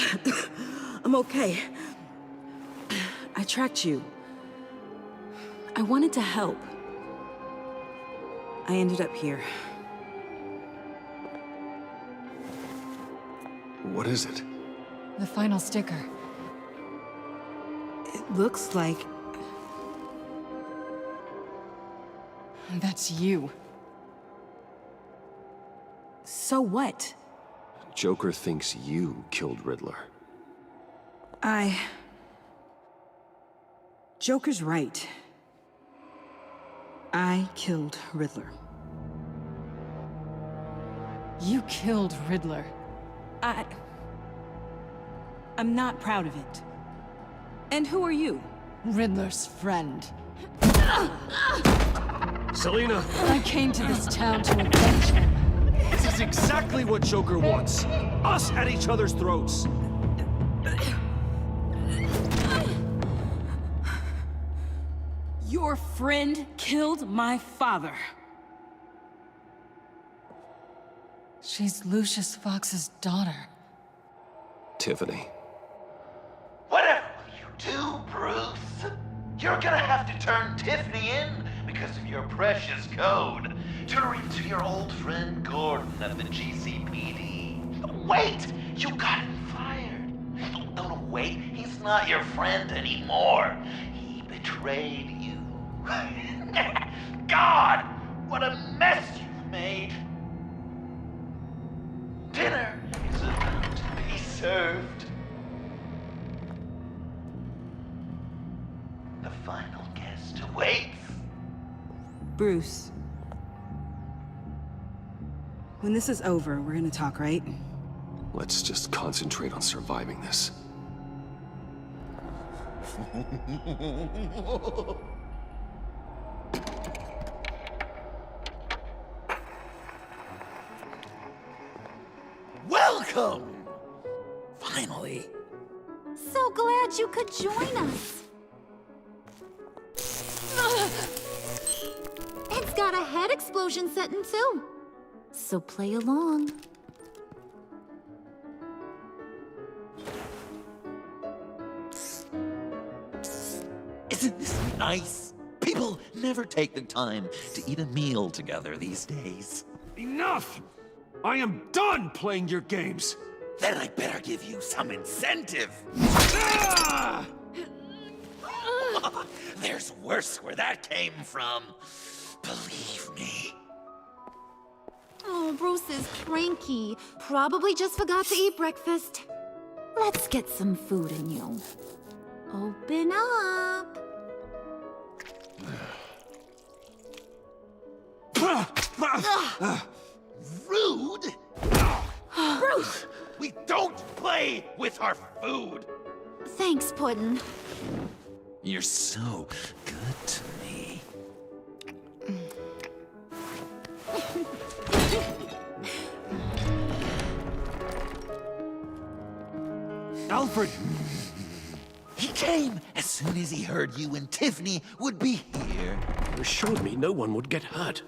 Speaker 16: I'm okay. I tracked you. I wanted to help. I ended up here.
Speaker 1: What is it?
Speaker 7: The final sticker.
Speaker 16: It looks like...
Speaker 7: That's you.
Speaker 16: So what?
Speaker 1: Joker thinks you killed Riddler.
Speaker 16: Joker's right. I killed Riddler.
Speaker 7: You killed Riddler.
Speaker 16: I'm not proud of it. And who are you?
Speaker 7: Riddler's friend.
Speaker 22: Selina!
Speaker 7: I came to this town to avenge him.
Speaker 22: This is exactly what Joker wants. Us at each other's throats.
Speaker 16: Your friend killed my father.
Speaker 7: She's Lucius Fox's daughter.
Speaker 1: Tiffany.
Speaker 11: Whatever will you do, Bruce? You're gonna have to turn Tiffany in because of your precious code. Turn her into your old friend Gordon at the GCPD. Wait! You got him fired. No, wait. He's not your friend anymore. He betrayed you. God! What a mess you've made! Dinner is about to be served. The final guest awaits.
Speaker 16: Bruce. When this is over, we're gonna talk, right?
Speaker 1: Let's just concentrate on surviving this.
Speaker 11: Welcome! Finally.
Speaker 13: So glad you could join us. It's got a head explosion setting too. So play along.
Speaker 11: Isn't this nice? People never take the time to eat a meal together these days.
Speaker 22: Enough! I am done playing your games!
Speaker 11: Then I better give you some incentive.
Speaker 22: Ah!
Speaker 11: There's worse where that came from. Believe me.
Speaker 13: Oh, Bruce is cranky. Probably just forgot to eat breakfast. Let's get some food in you. Open up.
Speaker 11: Rude?
Speaker 13: Bruce!
Speaker 2: Don't play with our food!
Speaker 13: Thanks, Puddin'.
Speaker 11: You're so good to me.
Speaker 2: Alfred! He came as soon as he heard you and Tiffany would be here.
Speaker 1: You assured me no one would get hurt.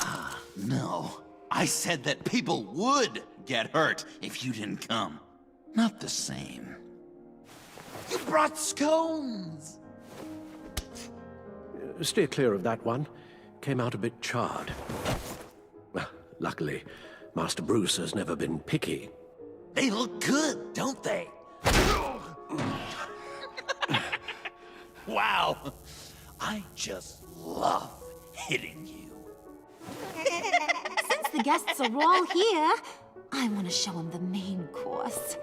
Speaker 2: Ah, no. I said that people would get hurt if you didn't come.
Speaker 11: Not the same.
Speaker 2: You brought scones!
Speaker 1: Steer clear of that one. Came out a bit charred. Well, luckily, Master Bruce has never been picky.
Speaker 2: They look good, don't they? Wow! I just love hitting you.
Speaker 13: Since the guests are all here, I want to show them the main course.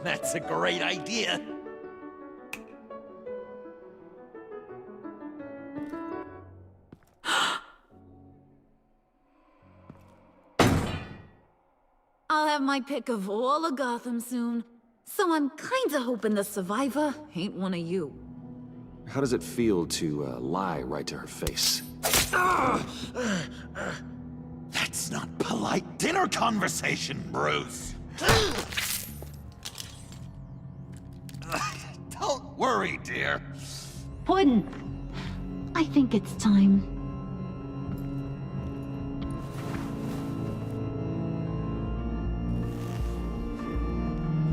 Speaker 2: That's a great idea.
Speaker 13: I'll have my pick of all of Gotham soon, so I'm kinda hoping the survivor ain't one of you.
Speaker 1: How does it feel to lie right to her face?
Speaker 2: That's not polite dinner conversation, Bruce. Don't worry, dear.
Speaker 13: Puddin', I think it's time.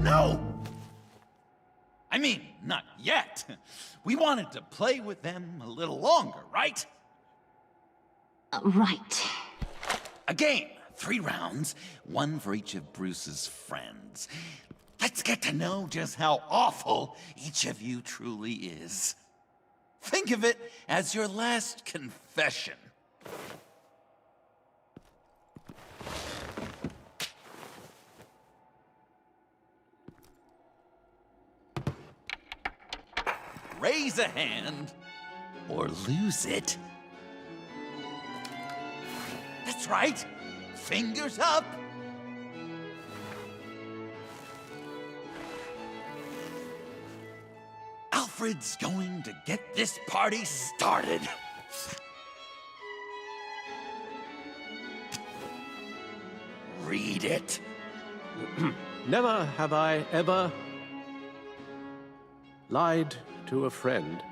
Speaker 2: No! I mean, not yet. We wanted to play with them a little longer, right?
Speaker 13: Right.
Speaker 2: A game, 3 rounds, 1 for each of Bruce's friends. Let's get to know just how awful each of you truly is. Think of it as your last confession. Raise a hand, or lose it. That's right. Fingers up. Alfred's going to get this party started. Read it.
Speaker 1: Never have I ever lied to a friend.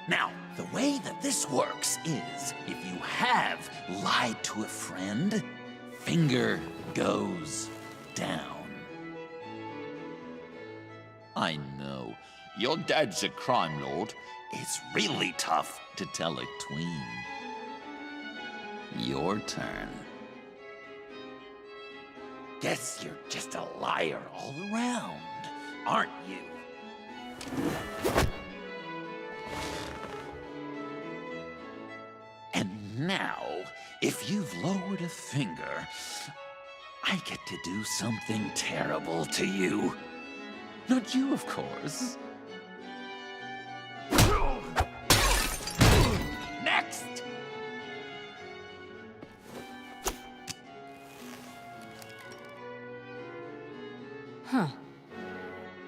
Speaker 2: Now, the way that this works is, if you have lied to a friend, finger goes down. I know, your dad's a crime lord. It's really tough to tell a tween. Your turn. Guess you're just a liar all around, aren't you? And now, if you've lowered a finger, I get to do something terrible to you. Not you, of course. Next!
Speaker 7: Huh.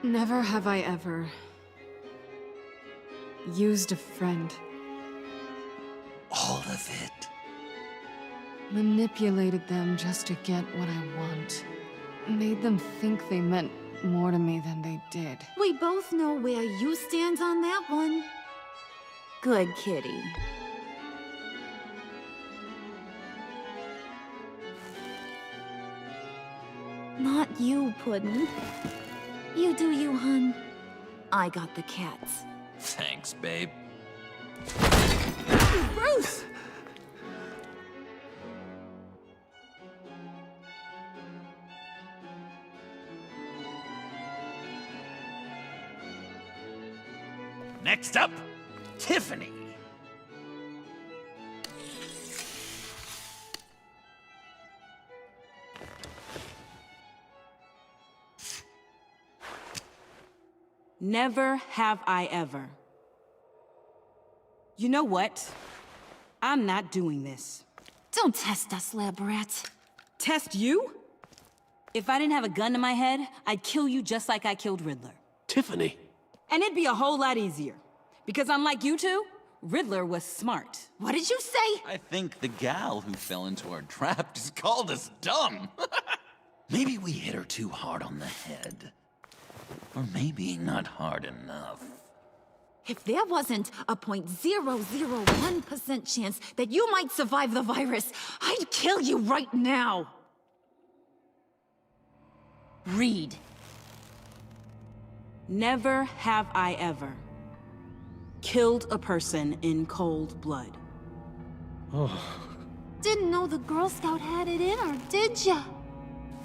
Speaker 7: Never have I ever used a friend.
Speaker 2: All of it.
Speaker 7: Manipulated them just to get what I want. Made them think they meant more to me than they did.
Speaker 13: We both know where you stand on that one. Good kitty. Not you, Puddin'. You do you, hun. I got the cats.
Speaker 2: Thanks, babe.
Speaker 13: Bruce!
Speaker 2: Next up, Tiffany.
Speaker 16: Never have I ever. You know what? I'm not doing this.
Speaker 13: Don't test us, lab rat.
Speaker 16: Test you? If I didn't have a gun to my head, I'd kill you just like I killed Riddler.
Speaker 22: Tiffany.
Speaker 16: And it'd be a whole lot easier. Because unlike you two, Riddler was smart. What did you say?
Speaker 2: I think the gal who fell into our trap just called us dumb. Maybe we hit her too hard on the head. Or maybe not hard enough.
Speaker 13: If there wasn't a 0.001% chance that you might survive the virus, I'd kill you right now.
Speaker 16: Read. Never have I ever killed a person in cold blood.
Speaker 13: Didn't know the Girl Scout had it in her, did ya?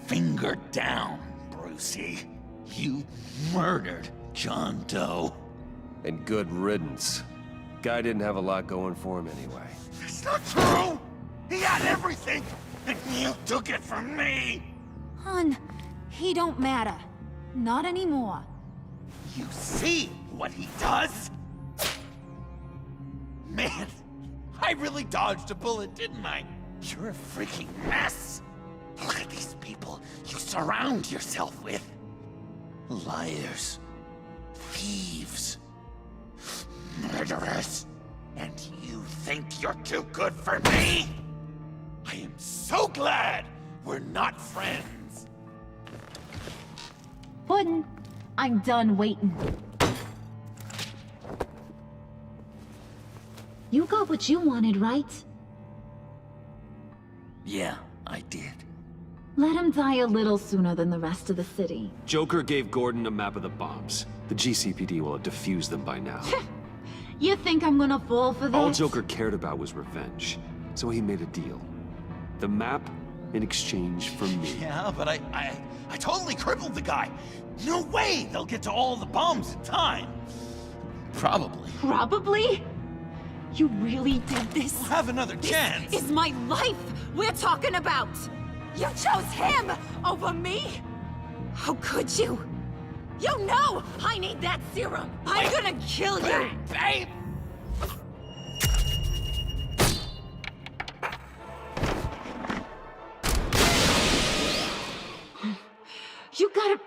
Speaker 2: Finger down, Brucey. You murdered John Doe.
Speaker 1: And good riddance. Guy didn't have a lot going for him anyway.
Speaker 2: It's not true! He had everything, and you took it from me!
Speaker 13: Hun, he don't matter. Not anymore.
Speaker 2: You see what he does? Man, I really dodged a bullet, didn't I? You're a freaking mess. Look at these people you surround yourself with. Liars. Thieves. Murderers. And you think you're too good for me? I am so glad we're not friends.
Speaker 13: Puddin', I'm done waiting. You got what you wanted, right?
Speaker 2: Yeah, I did.
Speaker 13: Let him die a little sooner than the rest of the city.
Speaker 4: Joker gave Gordon a map of the bombs. The GCPD will have defused them by now.
Speaker 13: You think I'm gonna fall for this?
Speaker 4: All Joker cared about was revenge, so he made a deal. The map in exchange for me.
Speaker 2: Yeah, but I totally crippled the guy. No way they'll get to all the bombs in time. Probably.
Speaker 13: Probably? You really did this?
Speaker 2: We'll have another chance.
Speaker 13: This is my life we're talking about! You chose him over me? How could you? You know I need that serum! I'm gonna kill you!
Speaker 2: Babe!
Speaker 13: You gotta...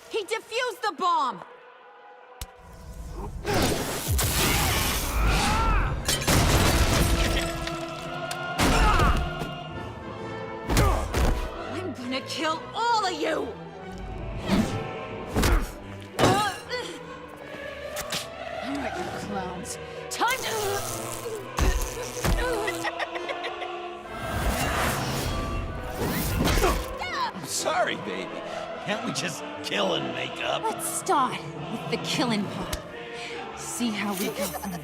Speaker 13: He defused the bomb! I'm gonna kill all of you! Alright, you clowns. Time to...
Speaker 2: I'm sorry, baby. Can't we just kill and make up?
Speaker 13: Let's start with the killing part. See how we go from there.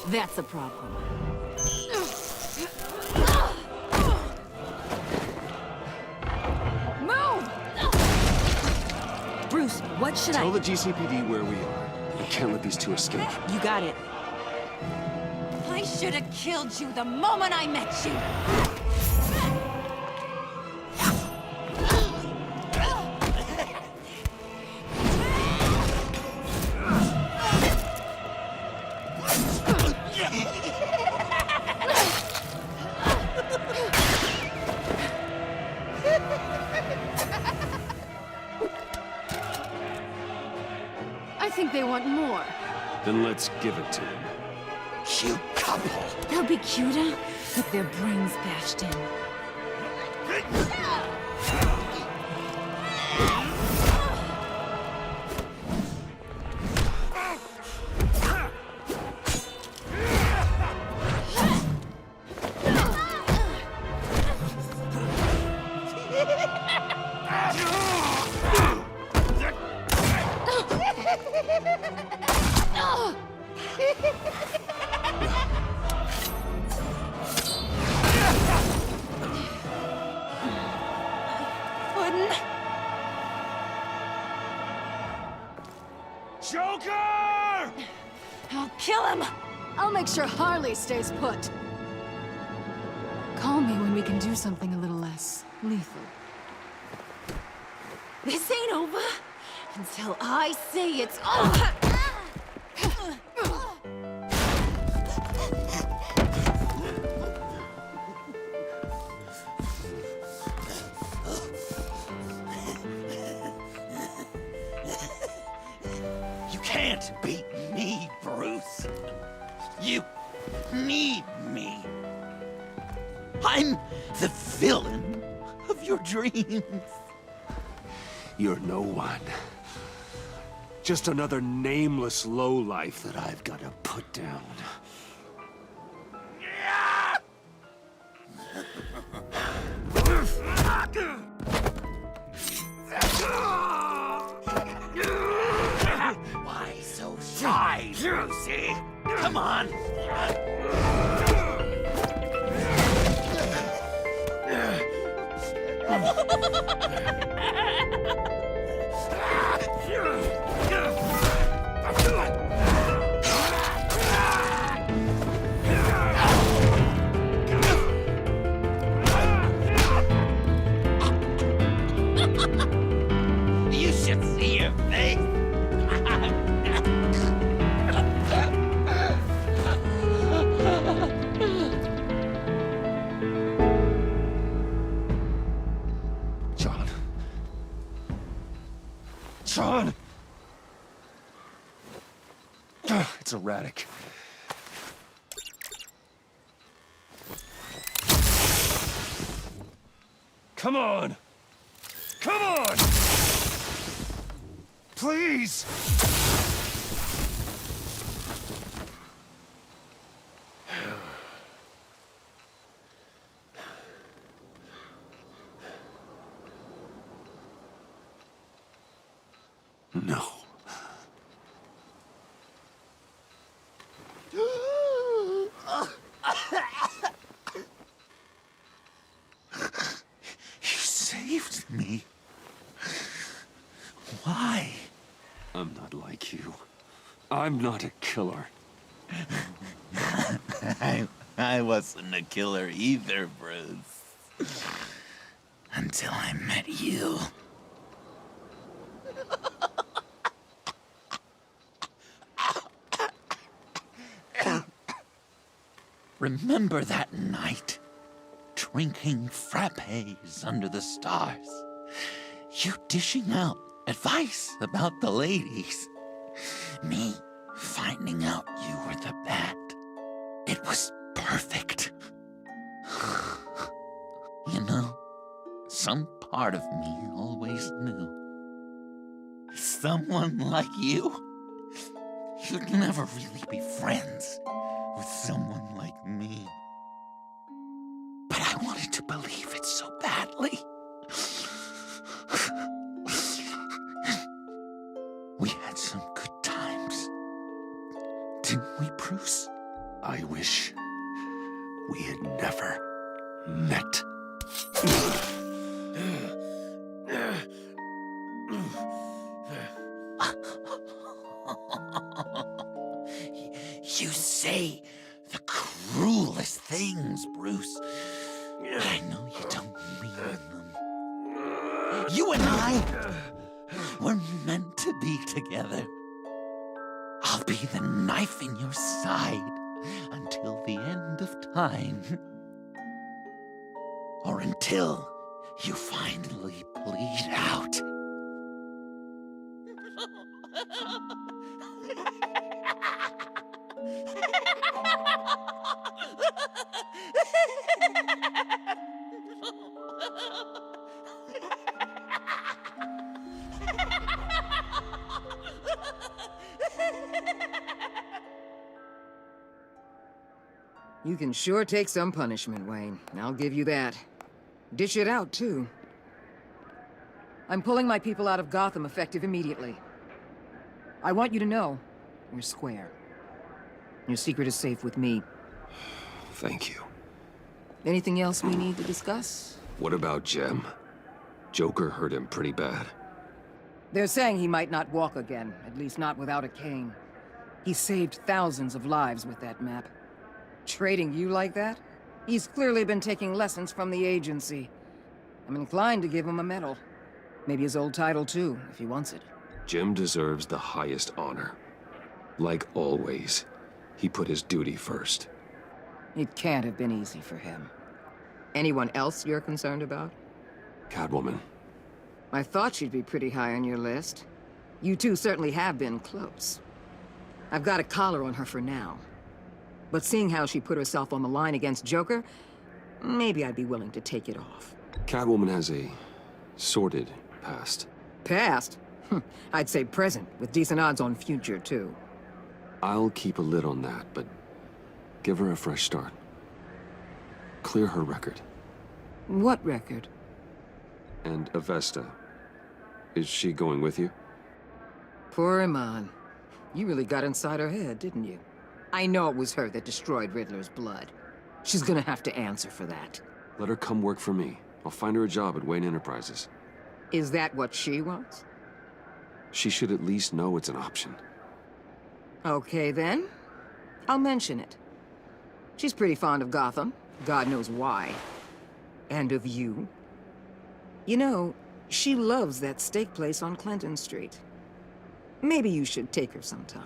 Speaker 13: That's a problem. Move!
Speaker 16: Bruce, what should
Speaker 4: Tell the GCPD where we are. We can't let these two escape.
Speaker 16: You got it.
Speaker 13: I should have killed you the moment I met you! I think they want more.
Speaker 4: Then let's give it to them.
Speaker 2: Cute couple.
Speaker 13: They'll be cuter with their brains bashed in.
Speaker 22: Joker!
Speaker 7: I'll kill him! I'll make sure Harley stays put. Call me when we can do something a little less lethal.
Speaker 13: This ain't over until I say it's over.
Speaker 2: You can't beat me, Bruce. You need me. I'm the villain of your dreams.
Speaker 1: You're no one. Just another nameless lowlife that I've got to put down.
Speaker 2: Why so shy, Brucey? Come on. You should see your face.
Speaker 1: John! It's erratic. Come on! Come on! Please! No.
Speaker 2: You saved me. Why?
Speaker 1: I'm not like you. I'm not a killer.
Speaker 2: I wasn't a killer either, Bruce. Until I met you. Remember that night? Drinking frappes under the stars. You dishing out advice about the ladies. Me finding out you were the bat. It was perfect. You know, some part of me always knew. Someone like you, you'd never really be friends with someone like me. But I wanted to believe it so badly. We had some good times, didn't we, Bruce?
Speaker 1: I wish we had never met.
Speaker 2: You say the cruelest things, Bruce. But I know you don't mean them. You and I were meant to be together. I'll be the knife in your side until the end of time. Or until you finally bleed out.
Speaker 10: You can sure take some punishment, Wayne. I'll give you that. Dish it out, too. I'm pulling my people out of Gotham effective immediately. I want you to know, we're square. Your secret is safe with me.
Speaker 1: Thank you.
Speaker 10: Anything else we need to discuss?
Speaker 1: What about Jem? Joker hurt him pretty bad.
Speaker 10: They're saying he might not walk again, at least not without a cane. He saved thousands of lives with that map. Trading you like that? He's clearly been taking lessons from the agency. I'm inclined to give him a medal. Maybe his old title too, if he wants it.
Speaker 1: Jim deserves the highest honor. Like always, he put his duty first.
Speaker 10: It can't have been easy for him. Anyone else you're concerned about?
Speaker 1: Catwoman.
Speaker 10: I thought she'd be pretty high on your list. You two certainly have been close. I've got a collar on her for now. But seeing how she put herself on the line against Joker, maybe I'd be willing to take it off.
Speaker 1: Catwoman has a sordid past.
Speaker 10: Past? I'd say present, with decent odds on future, too.
Speaker 1: I'll keep a lid on that, but give her a fresh start. Clear her record.
Speaker 10: What record?
Speaker 1: And Avesta. Is she going with you?
Speaker 10: Poor Iman. You really got inside her head, didn't you? I know it was her that destroyed Riddler's blood. She's gonna have to answer for that.
Speaker 1: Let her come work for me. I'll find her a job at Wayne Enterprises.
Speaker 10: Is that what she wants?
Speaker 1: She should at least know it's an option.
Speaker 10: Okay, then. I'll mention it. She's pretty fond of Gotham. God knows why. And of you. You know, she loves that steak place on Clinton Street. Maybe you should take her sometime.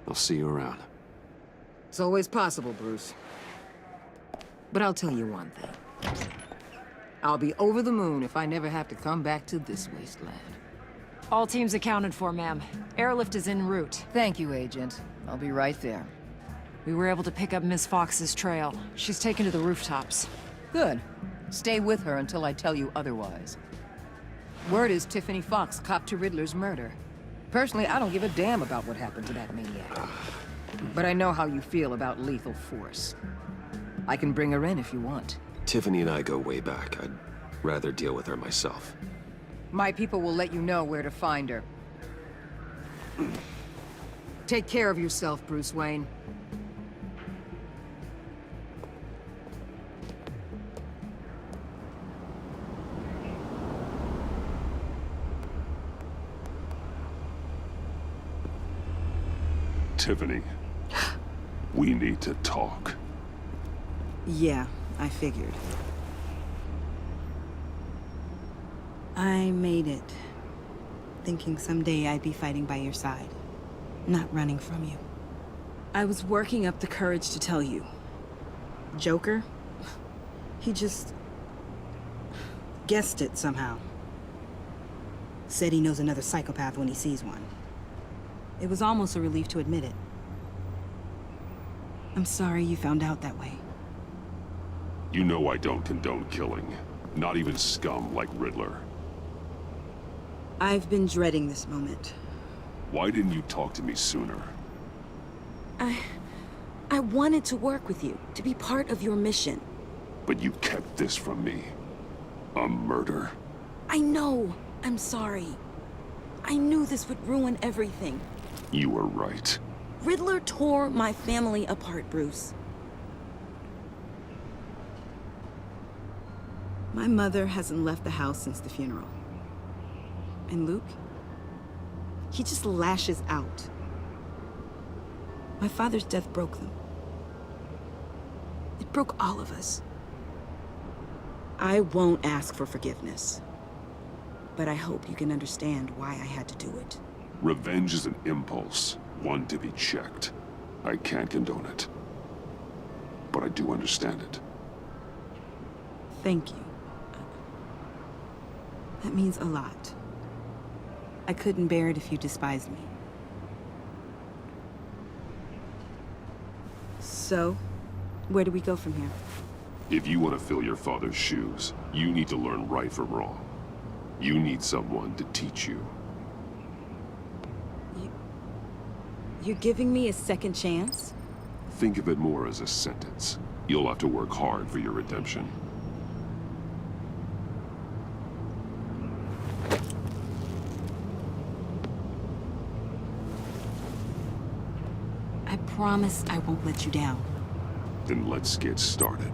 Speaker 1: I'll see you around.
Speaker 10: It's always possible, Bruce. But I'll tell you one thing. I'll be over the moon if I never have to come back to this wasteland.
Speaker 5: All teams accounted for, ma'am. Airlift is en route.
Speaker 10: Thank you, Agent. I'll be right there.
Speaker 5: We were able to pick up Miss Fox's trail. She's taken to the rooftops.
Speaker 10: Good. Stay with her until I tell you otherwise. Word is Tiffany Fox copped to Riddler's murder. Personally, I don't give a damn about what happened to that maniac. But I know how you feel about lethal force. I can bring her in if you want.
Speaker 1: Tiffany and I go way back. I'd rather deal with her myself.
Speaker 10: My people will let you know where to find her. Take care of yourself, Bruce Wayne.
Speaker 8: Tiffany, we need to talk.
Speaker 16: Yeah, I figured. I made it, thinking someday I'd be fighting by your side, not running from you. I was working up the courage to tell you. Joker? He just guessed it somehow. Said he knows another psychopath when he sees one. It was almost a relief to admit it. I'm sorry you found out that way.
Speaker 8: You know I don't condone killing. Not even scum like Riddler.
Speaker 16: I've been dreading this moment.
Speaker 8: Why didn't you talk to me sooner?
Speaker 16: I wanted to work with you, to be part of your mission.
Speaker 8: But you kept this from me. A murder?
Speaker 16: I know. I'm sorry. I knew this would ruin everything.
Speaker 8: You were right.
Speaker 16: Riddler tore my family apart, Bruce. My mother hasn't left the house since the funeral. And Luke? He just lashes out. My father's death broke them. It broke all of us. I won't ask for forgiveness. But I hope you can understand why I had to do it.
Speaker 8: Revenge is an impulse, one to be checked. I can't condone it. But I do understand it.
Speaker 16: Thank you. That means a lot. I couldn't bear it if you despised me. So, where do we go from here?
Speaker 8: If you want to fill your father's shoes, you need to learn right from wrong. You need someone to teach you.
Speaker 16: You're giving me a second chance?
Speaker 8: Think of it more as a sentence. You'll have to work hard for your redemption.
Speaker 16: I promise I won't let you down.
Speaker 8: Then let's get started.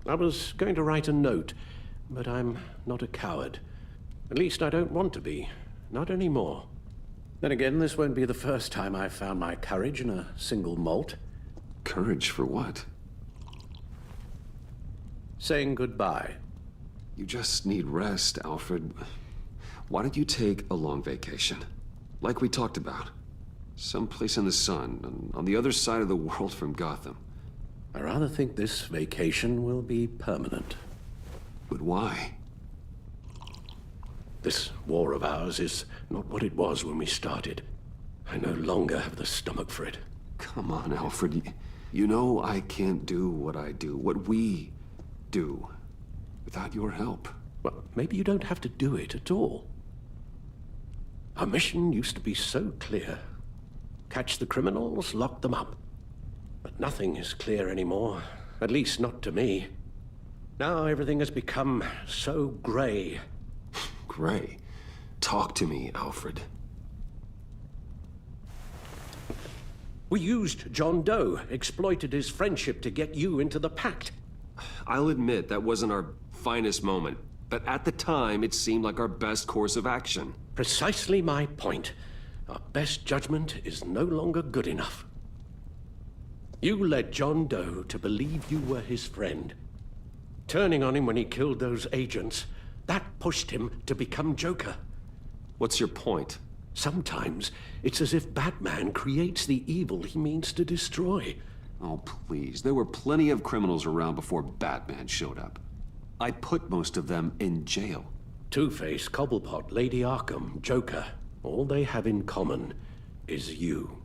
Speaker 19: I was going to write a note, but I'm not a coward. At least I don't want to be. Not anymore. Then again, this won't be the first time I've found my courage in a single molt.
Speaker 4: Courage for what?
Speaker 19: Saying goodbye.
Speaker 4: You just need rest, Alfred. Why don't you take a long vacation? Like we talked about. Someplace in the sun, on the other side of the world from Gotham.
Speaker 19: I rather think this vacation will be permanent.
Speaker 4: But why?
Speaker 19: This war of ours is not what it was when we started. I no longer have the stomach for it.
Speaker 4: Come on, Alfred. You know I can't do what I do, what we do, without your help.
Speaker 19: Well, maybe you don't have to do it at all. Our mission used to be so clear. Catch the criminals, lock them up. But nothing is clear anymore, at least not to me. Now everything has become so gray.
Speaker 4: Gray? Talk to me, Alfred.
Speaker 19: We used John Doe, exploited his friendship to get you into the Pact.
Speaker 4: I'll admit that wasn't our finest moment, but at the time it seemed like our best course of action.
Speaker 19: Precisely my point. Our best judgment is no longer good enough. You led John Doe to believe you were his friend. Turning on him when he killed those agents, that pushed him to become Joker.
Speaker 4: What's your point?
Speaker 19: Sometimes it's as if Batman creates the evil he means to destroy.
Speaker 4: Oh, please. There were plenty of criminals around before Batman showed up. I put most of them in jail.
Speaker 19: Two-Face, Cobblepot, Lady Arkham, Joker. All they have in common is you.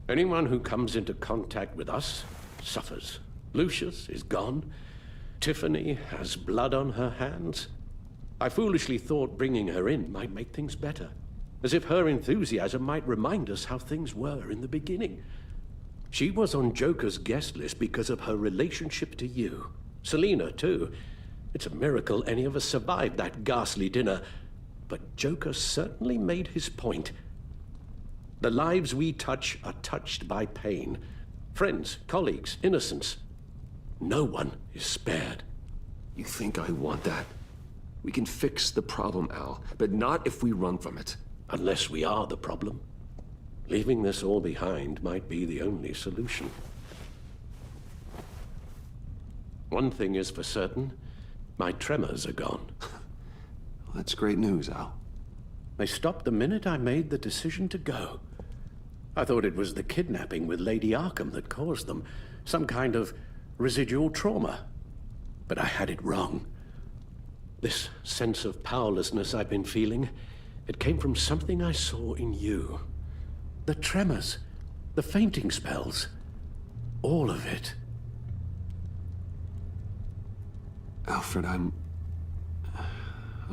Speaker 19: Anyone who comes into contact with us suffers. Lucius is gone. Tiffany has blood on her hands. I foolishly thought bringing her in might make things better. As if her enthusiasm might remind us how things were in the beginning. She was on Joker's guest list because of her relationship to you. Selina, too. It's a miracle any of us survived that ghastly dinner. But Joker certainly made his point. The lives we touch are touched by pain. Friends, colleagues, innocents. No one is spared.
Speaker 4: You think I want that? We can fix the problem, Al, but not if we run from it.
Speaker 19: Unless we are the problem. Leaving this all behind might be the only solution. One thing is for certain, my tremors are gone.
Speaker 4: That's great news, Al.
Speaker 19: They stopped the minute I made the decision to go. I thought it was the kidnapping with Lady Arkham that caused them, some kind of residual trauma. But I had it wrong. This sense of powerlessness I've been feeling, it came from something I saw in you. The tremors, the fainting spells, all of it.
Speaker 4: Alfred, I'm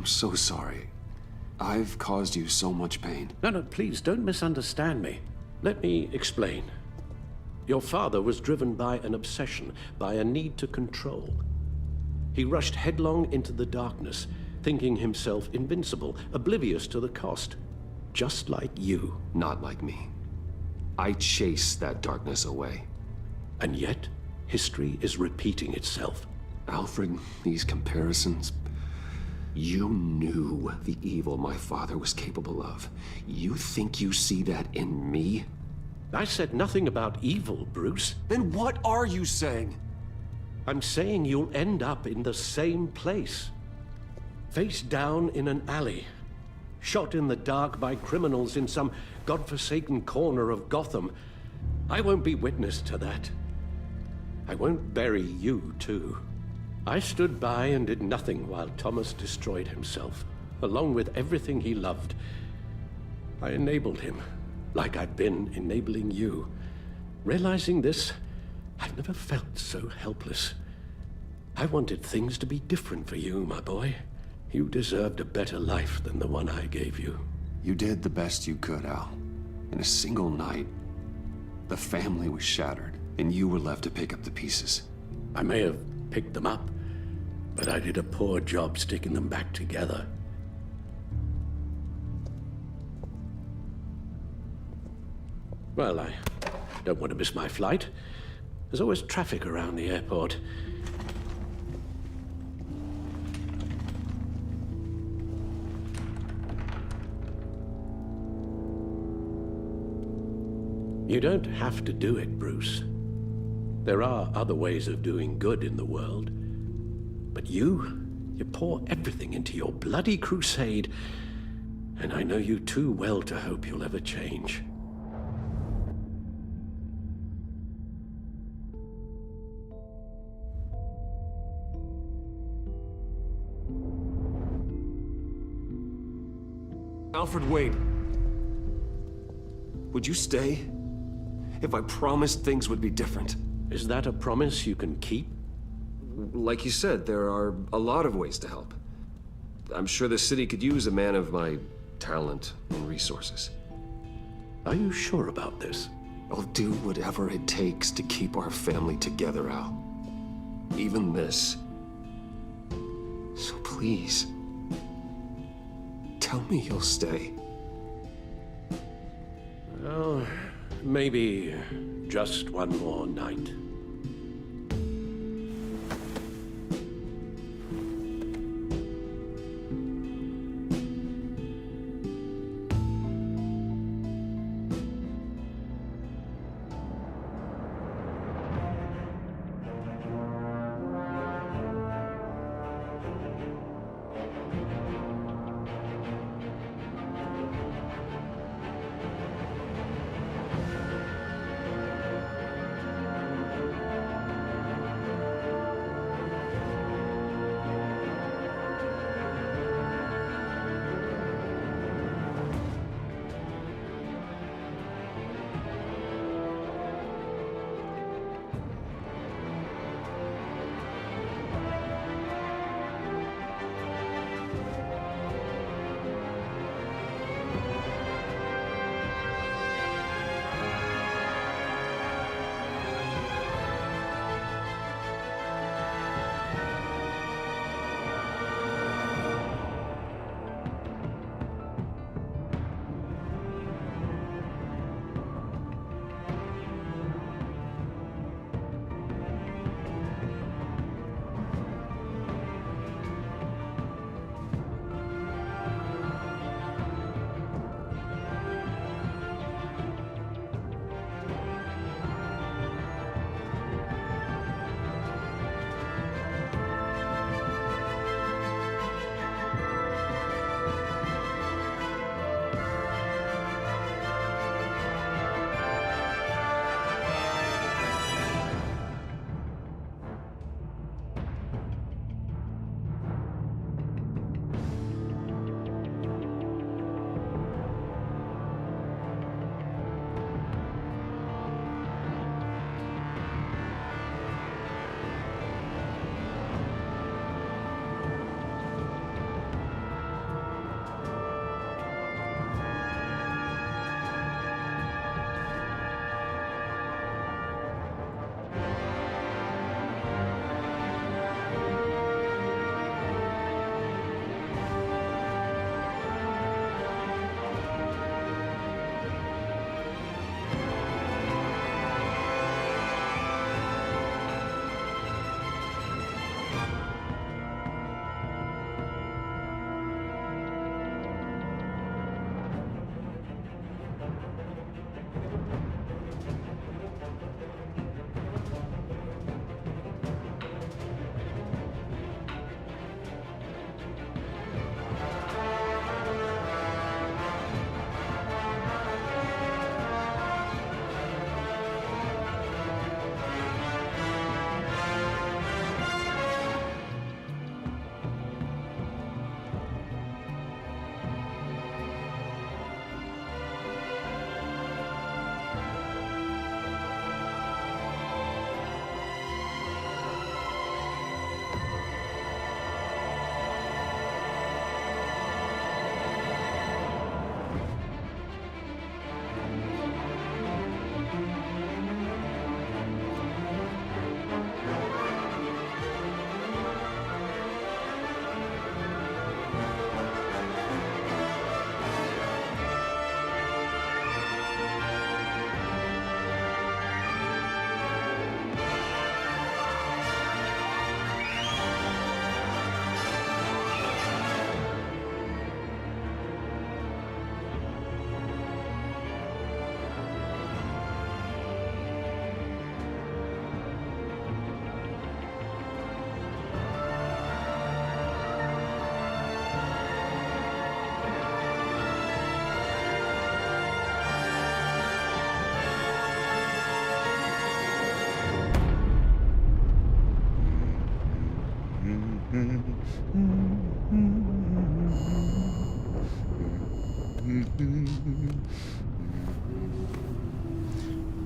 Speaker 4: so sorry. I've caused you so much pain.
Speaker 19: No, please, don't misunderstand me. Let me explain. Your father was driven by an obsession, by a need to control. He rushed headlong into the darkness, thinking himself invincible, oblivious to the cost. Just like you.
Speaker 4: Not like me. I chased that darkness away.
Speaker 19: And yet, history is repeating itself.
Speaker 4: Alfred, these comparisons... You knew the evil my father was capable of. You think you see that in me?
Speaker 19: I said nothing about evil, Bruce.
Speaker 4: Then what are you saying?
Speaker 19: I'm saying you'll end up in the same place. Face down in an alley. Shot in the dark by criminals in some godforsaken corner of Gotham. I won't be witness to that. I won't bury you, too. I stood by and did nothing while Thomas destroyed himself, along with everything he loved. I enabled him, like I've been enabling you. Realizing this, I've never felt so helpless. I wanted things to be different for you, my boy. You deserved a better life than the one I gave you.
Speaker 1: You did the best you could, Al. In a single night, the family was shattered, and you were left to pick up the pieces.
Speaker 19: I may have picked them up, but I did a poor job sticking them back together. Well, I don't want to miss my flight. There's always traffic around the airport. You don't have to do it, Bruce. There are other ways of doing good in the world. But you pour everything into your bloody crusade, and I know you too well to hope you'll ever change.
Speaker 1: Alfred, wait. Would you stay? If I promised things would be different.
Speaker 19: Is that a promise you can keep?
Speaker 1: Like you said, there are a lot of ways to help. I'm sure the city could use a man of my talent and resources.
Speaker 19: Are you sure about this?
Speaker 1: I'll do whatever it takes to keep our family together, Al. Even this. So please, tell me you'll stay.
Speaker 19: Well, maybe just one more night.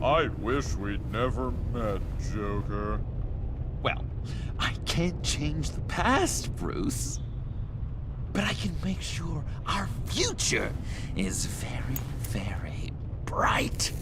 Speaker 14: I wish we'd never met, Joker.
Speaker 2: Well, I can't change the past, Bruce. But I can make sure our future is very, very bright.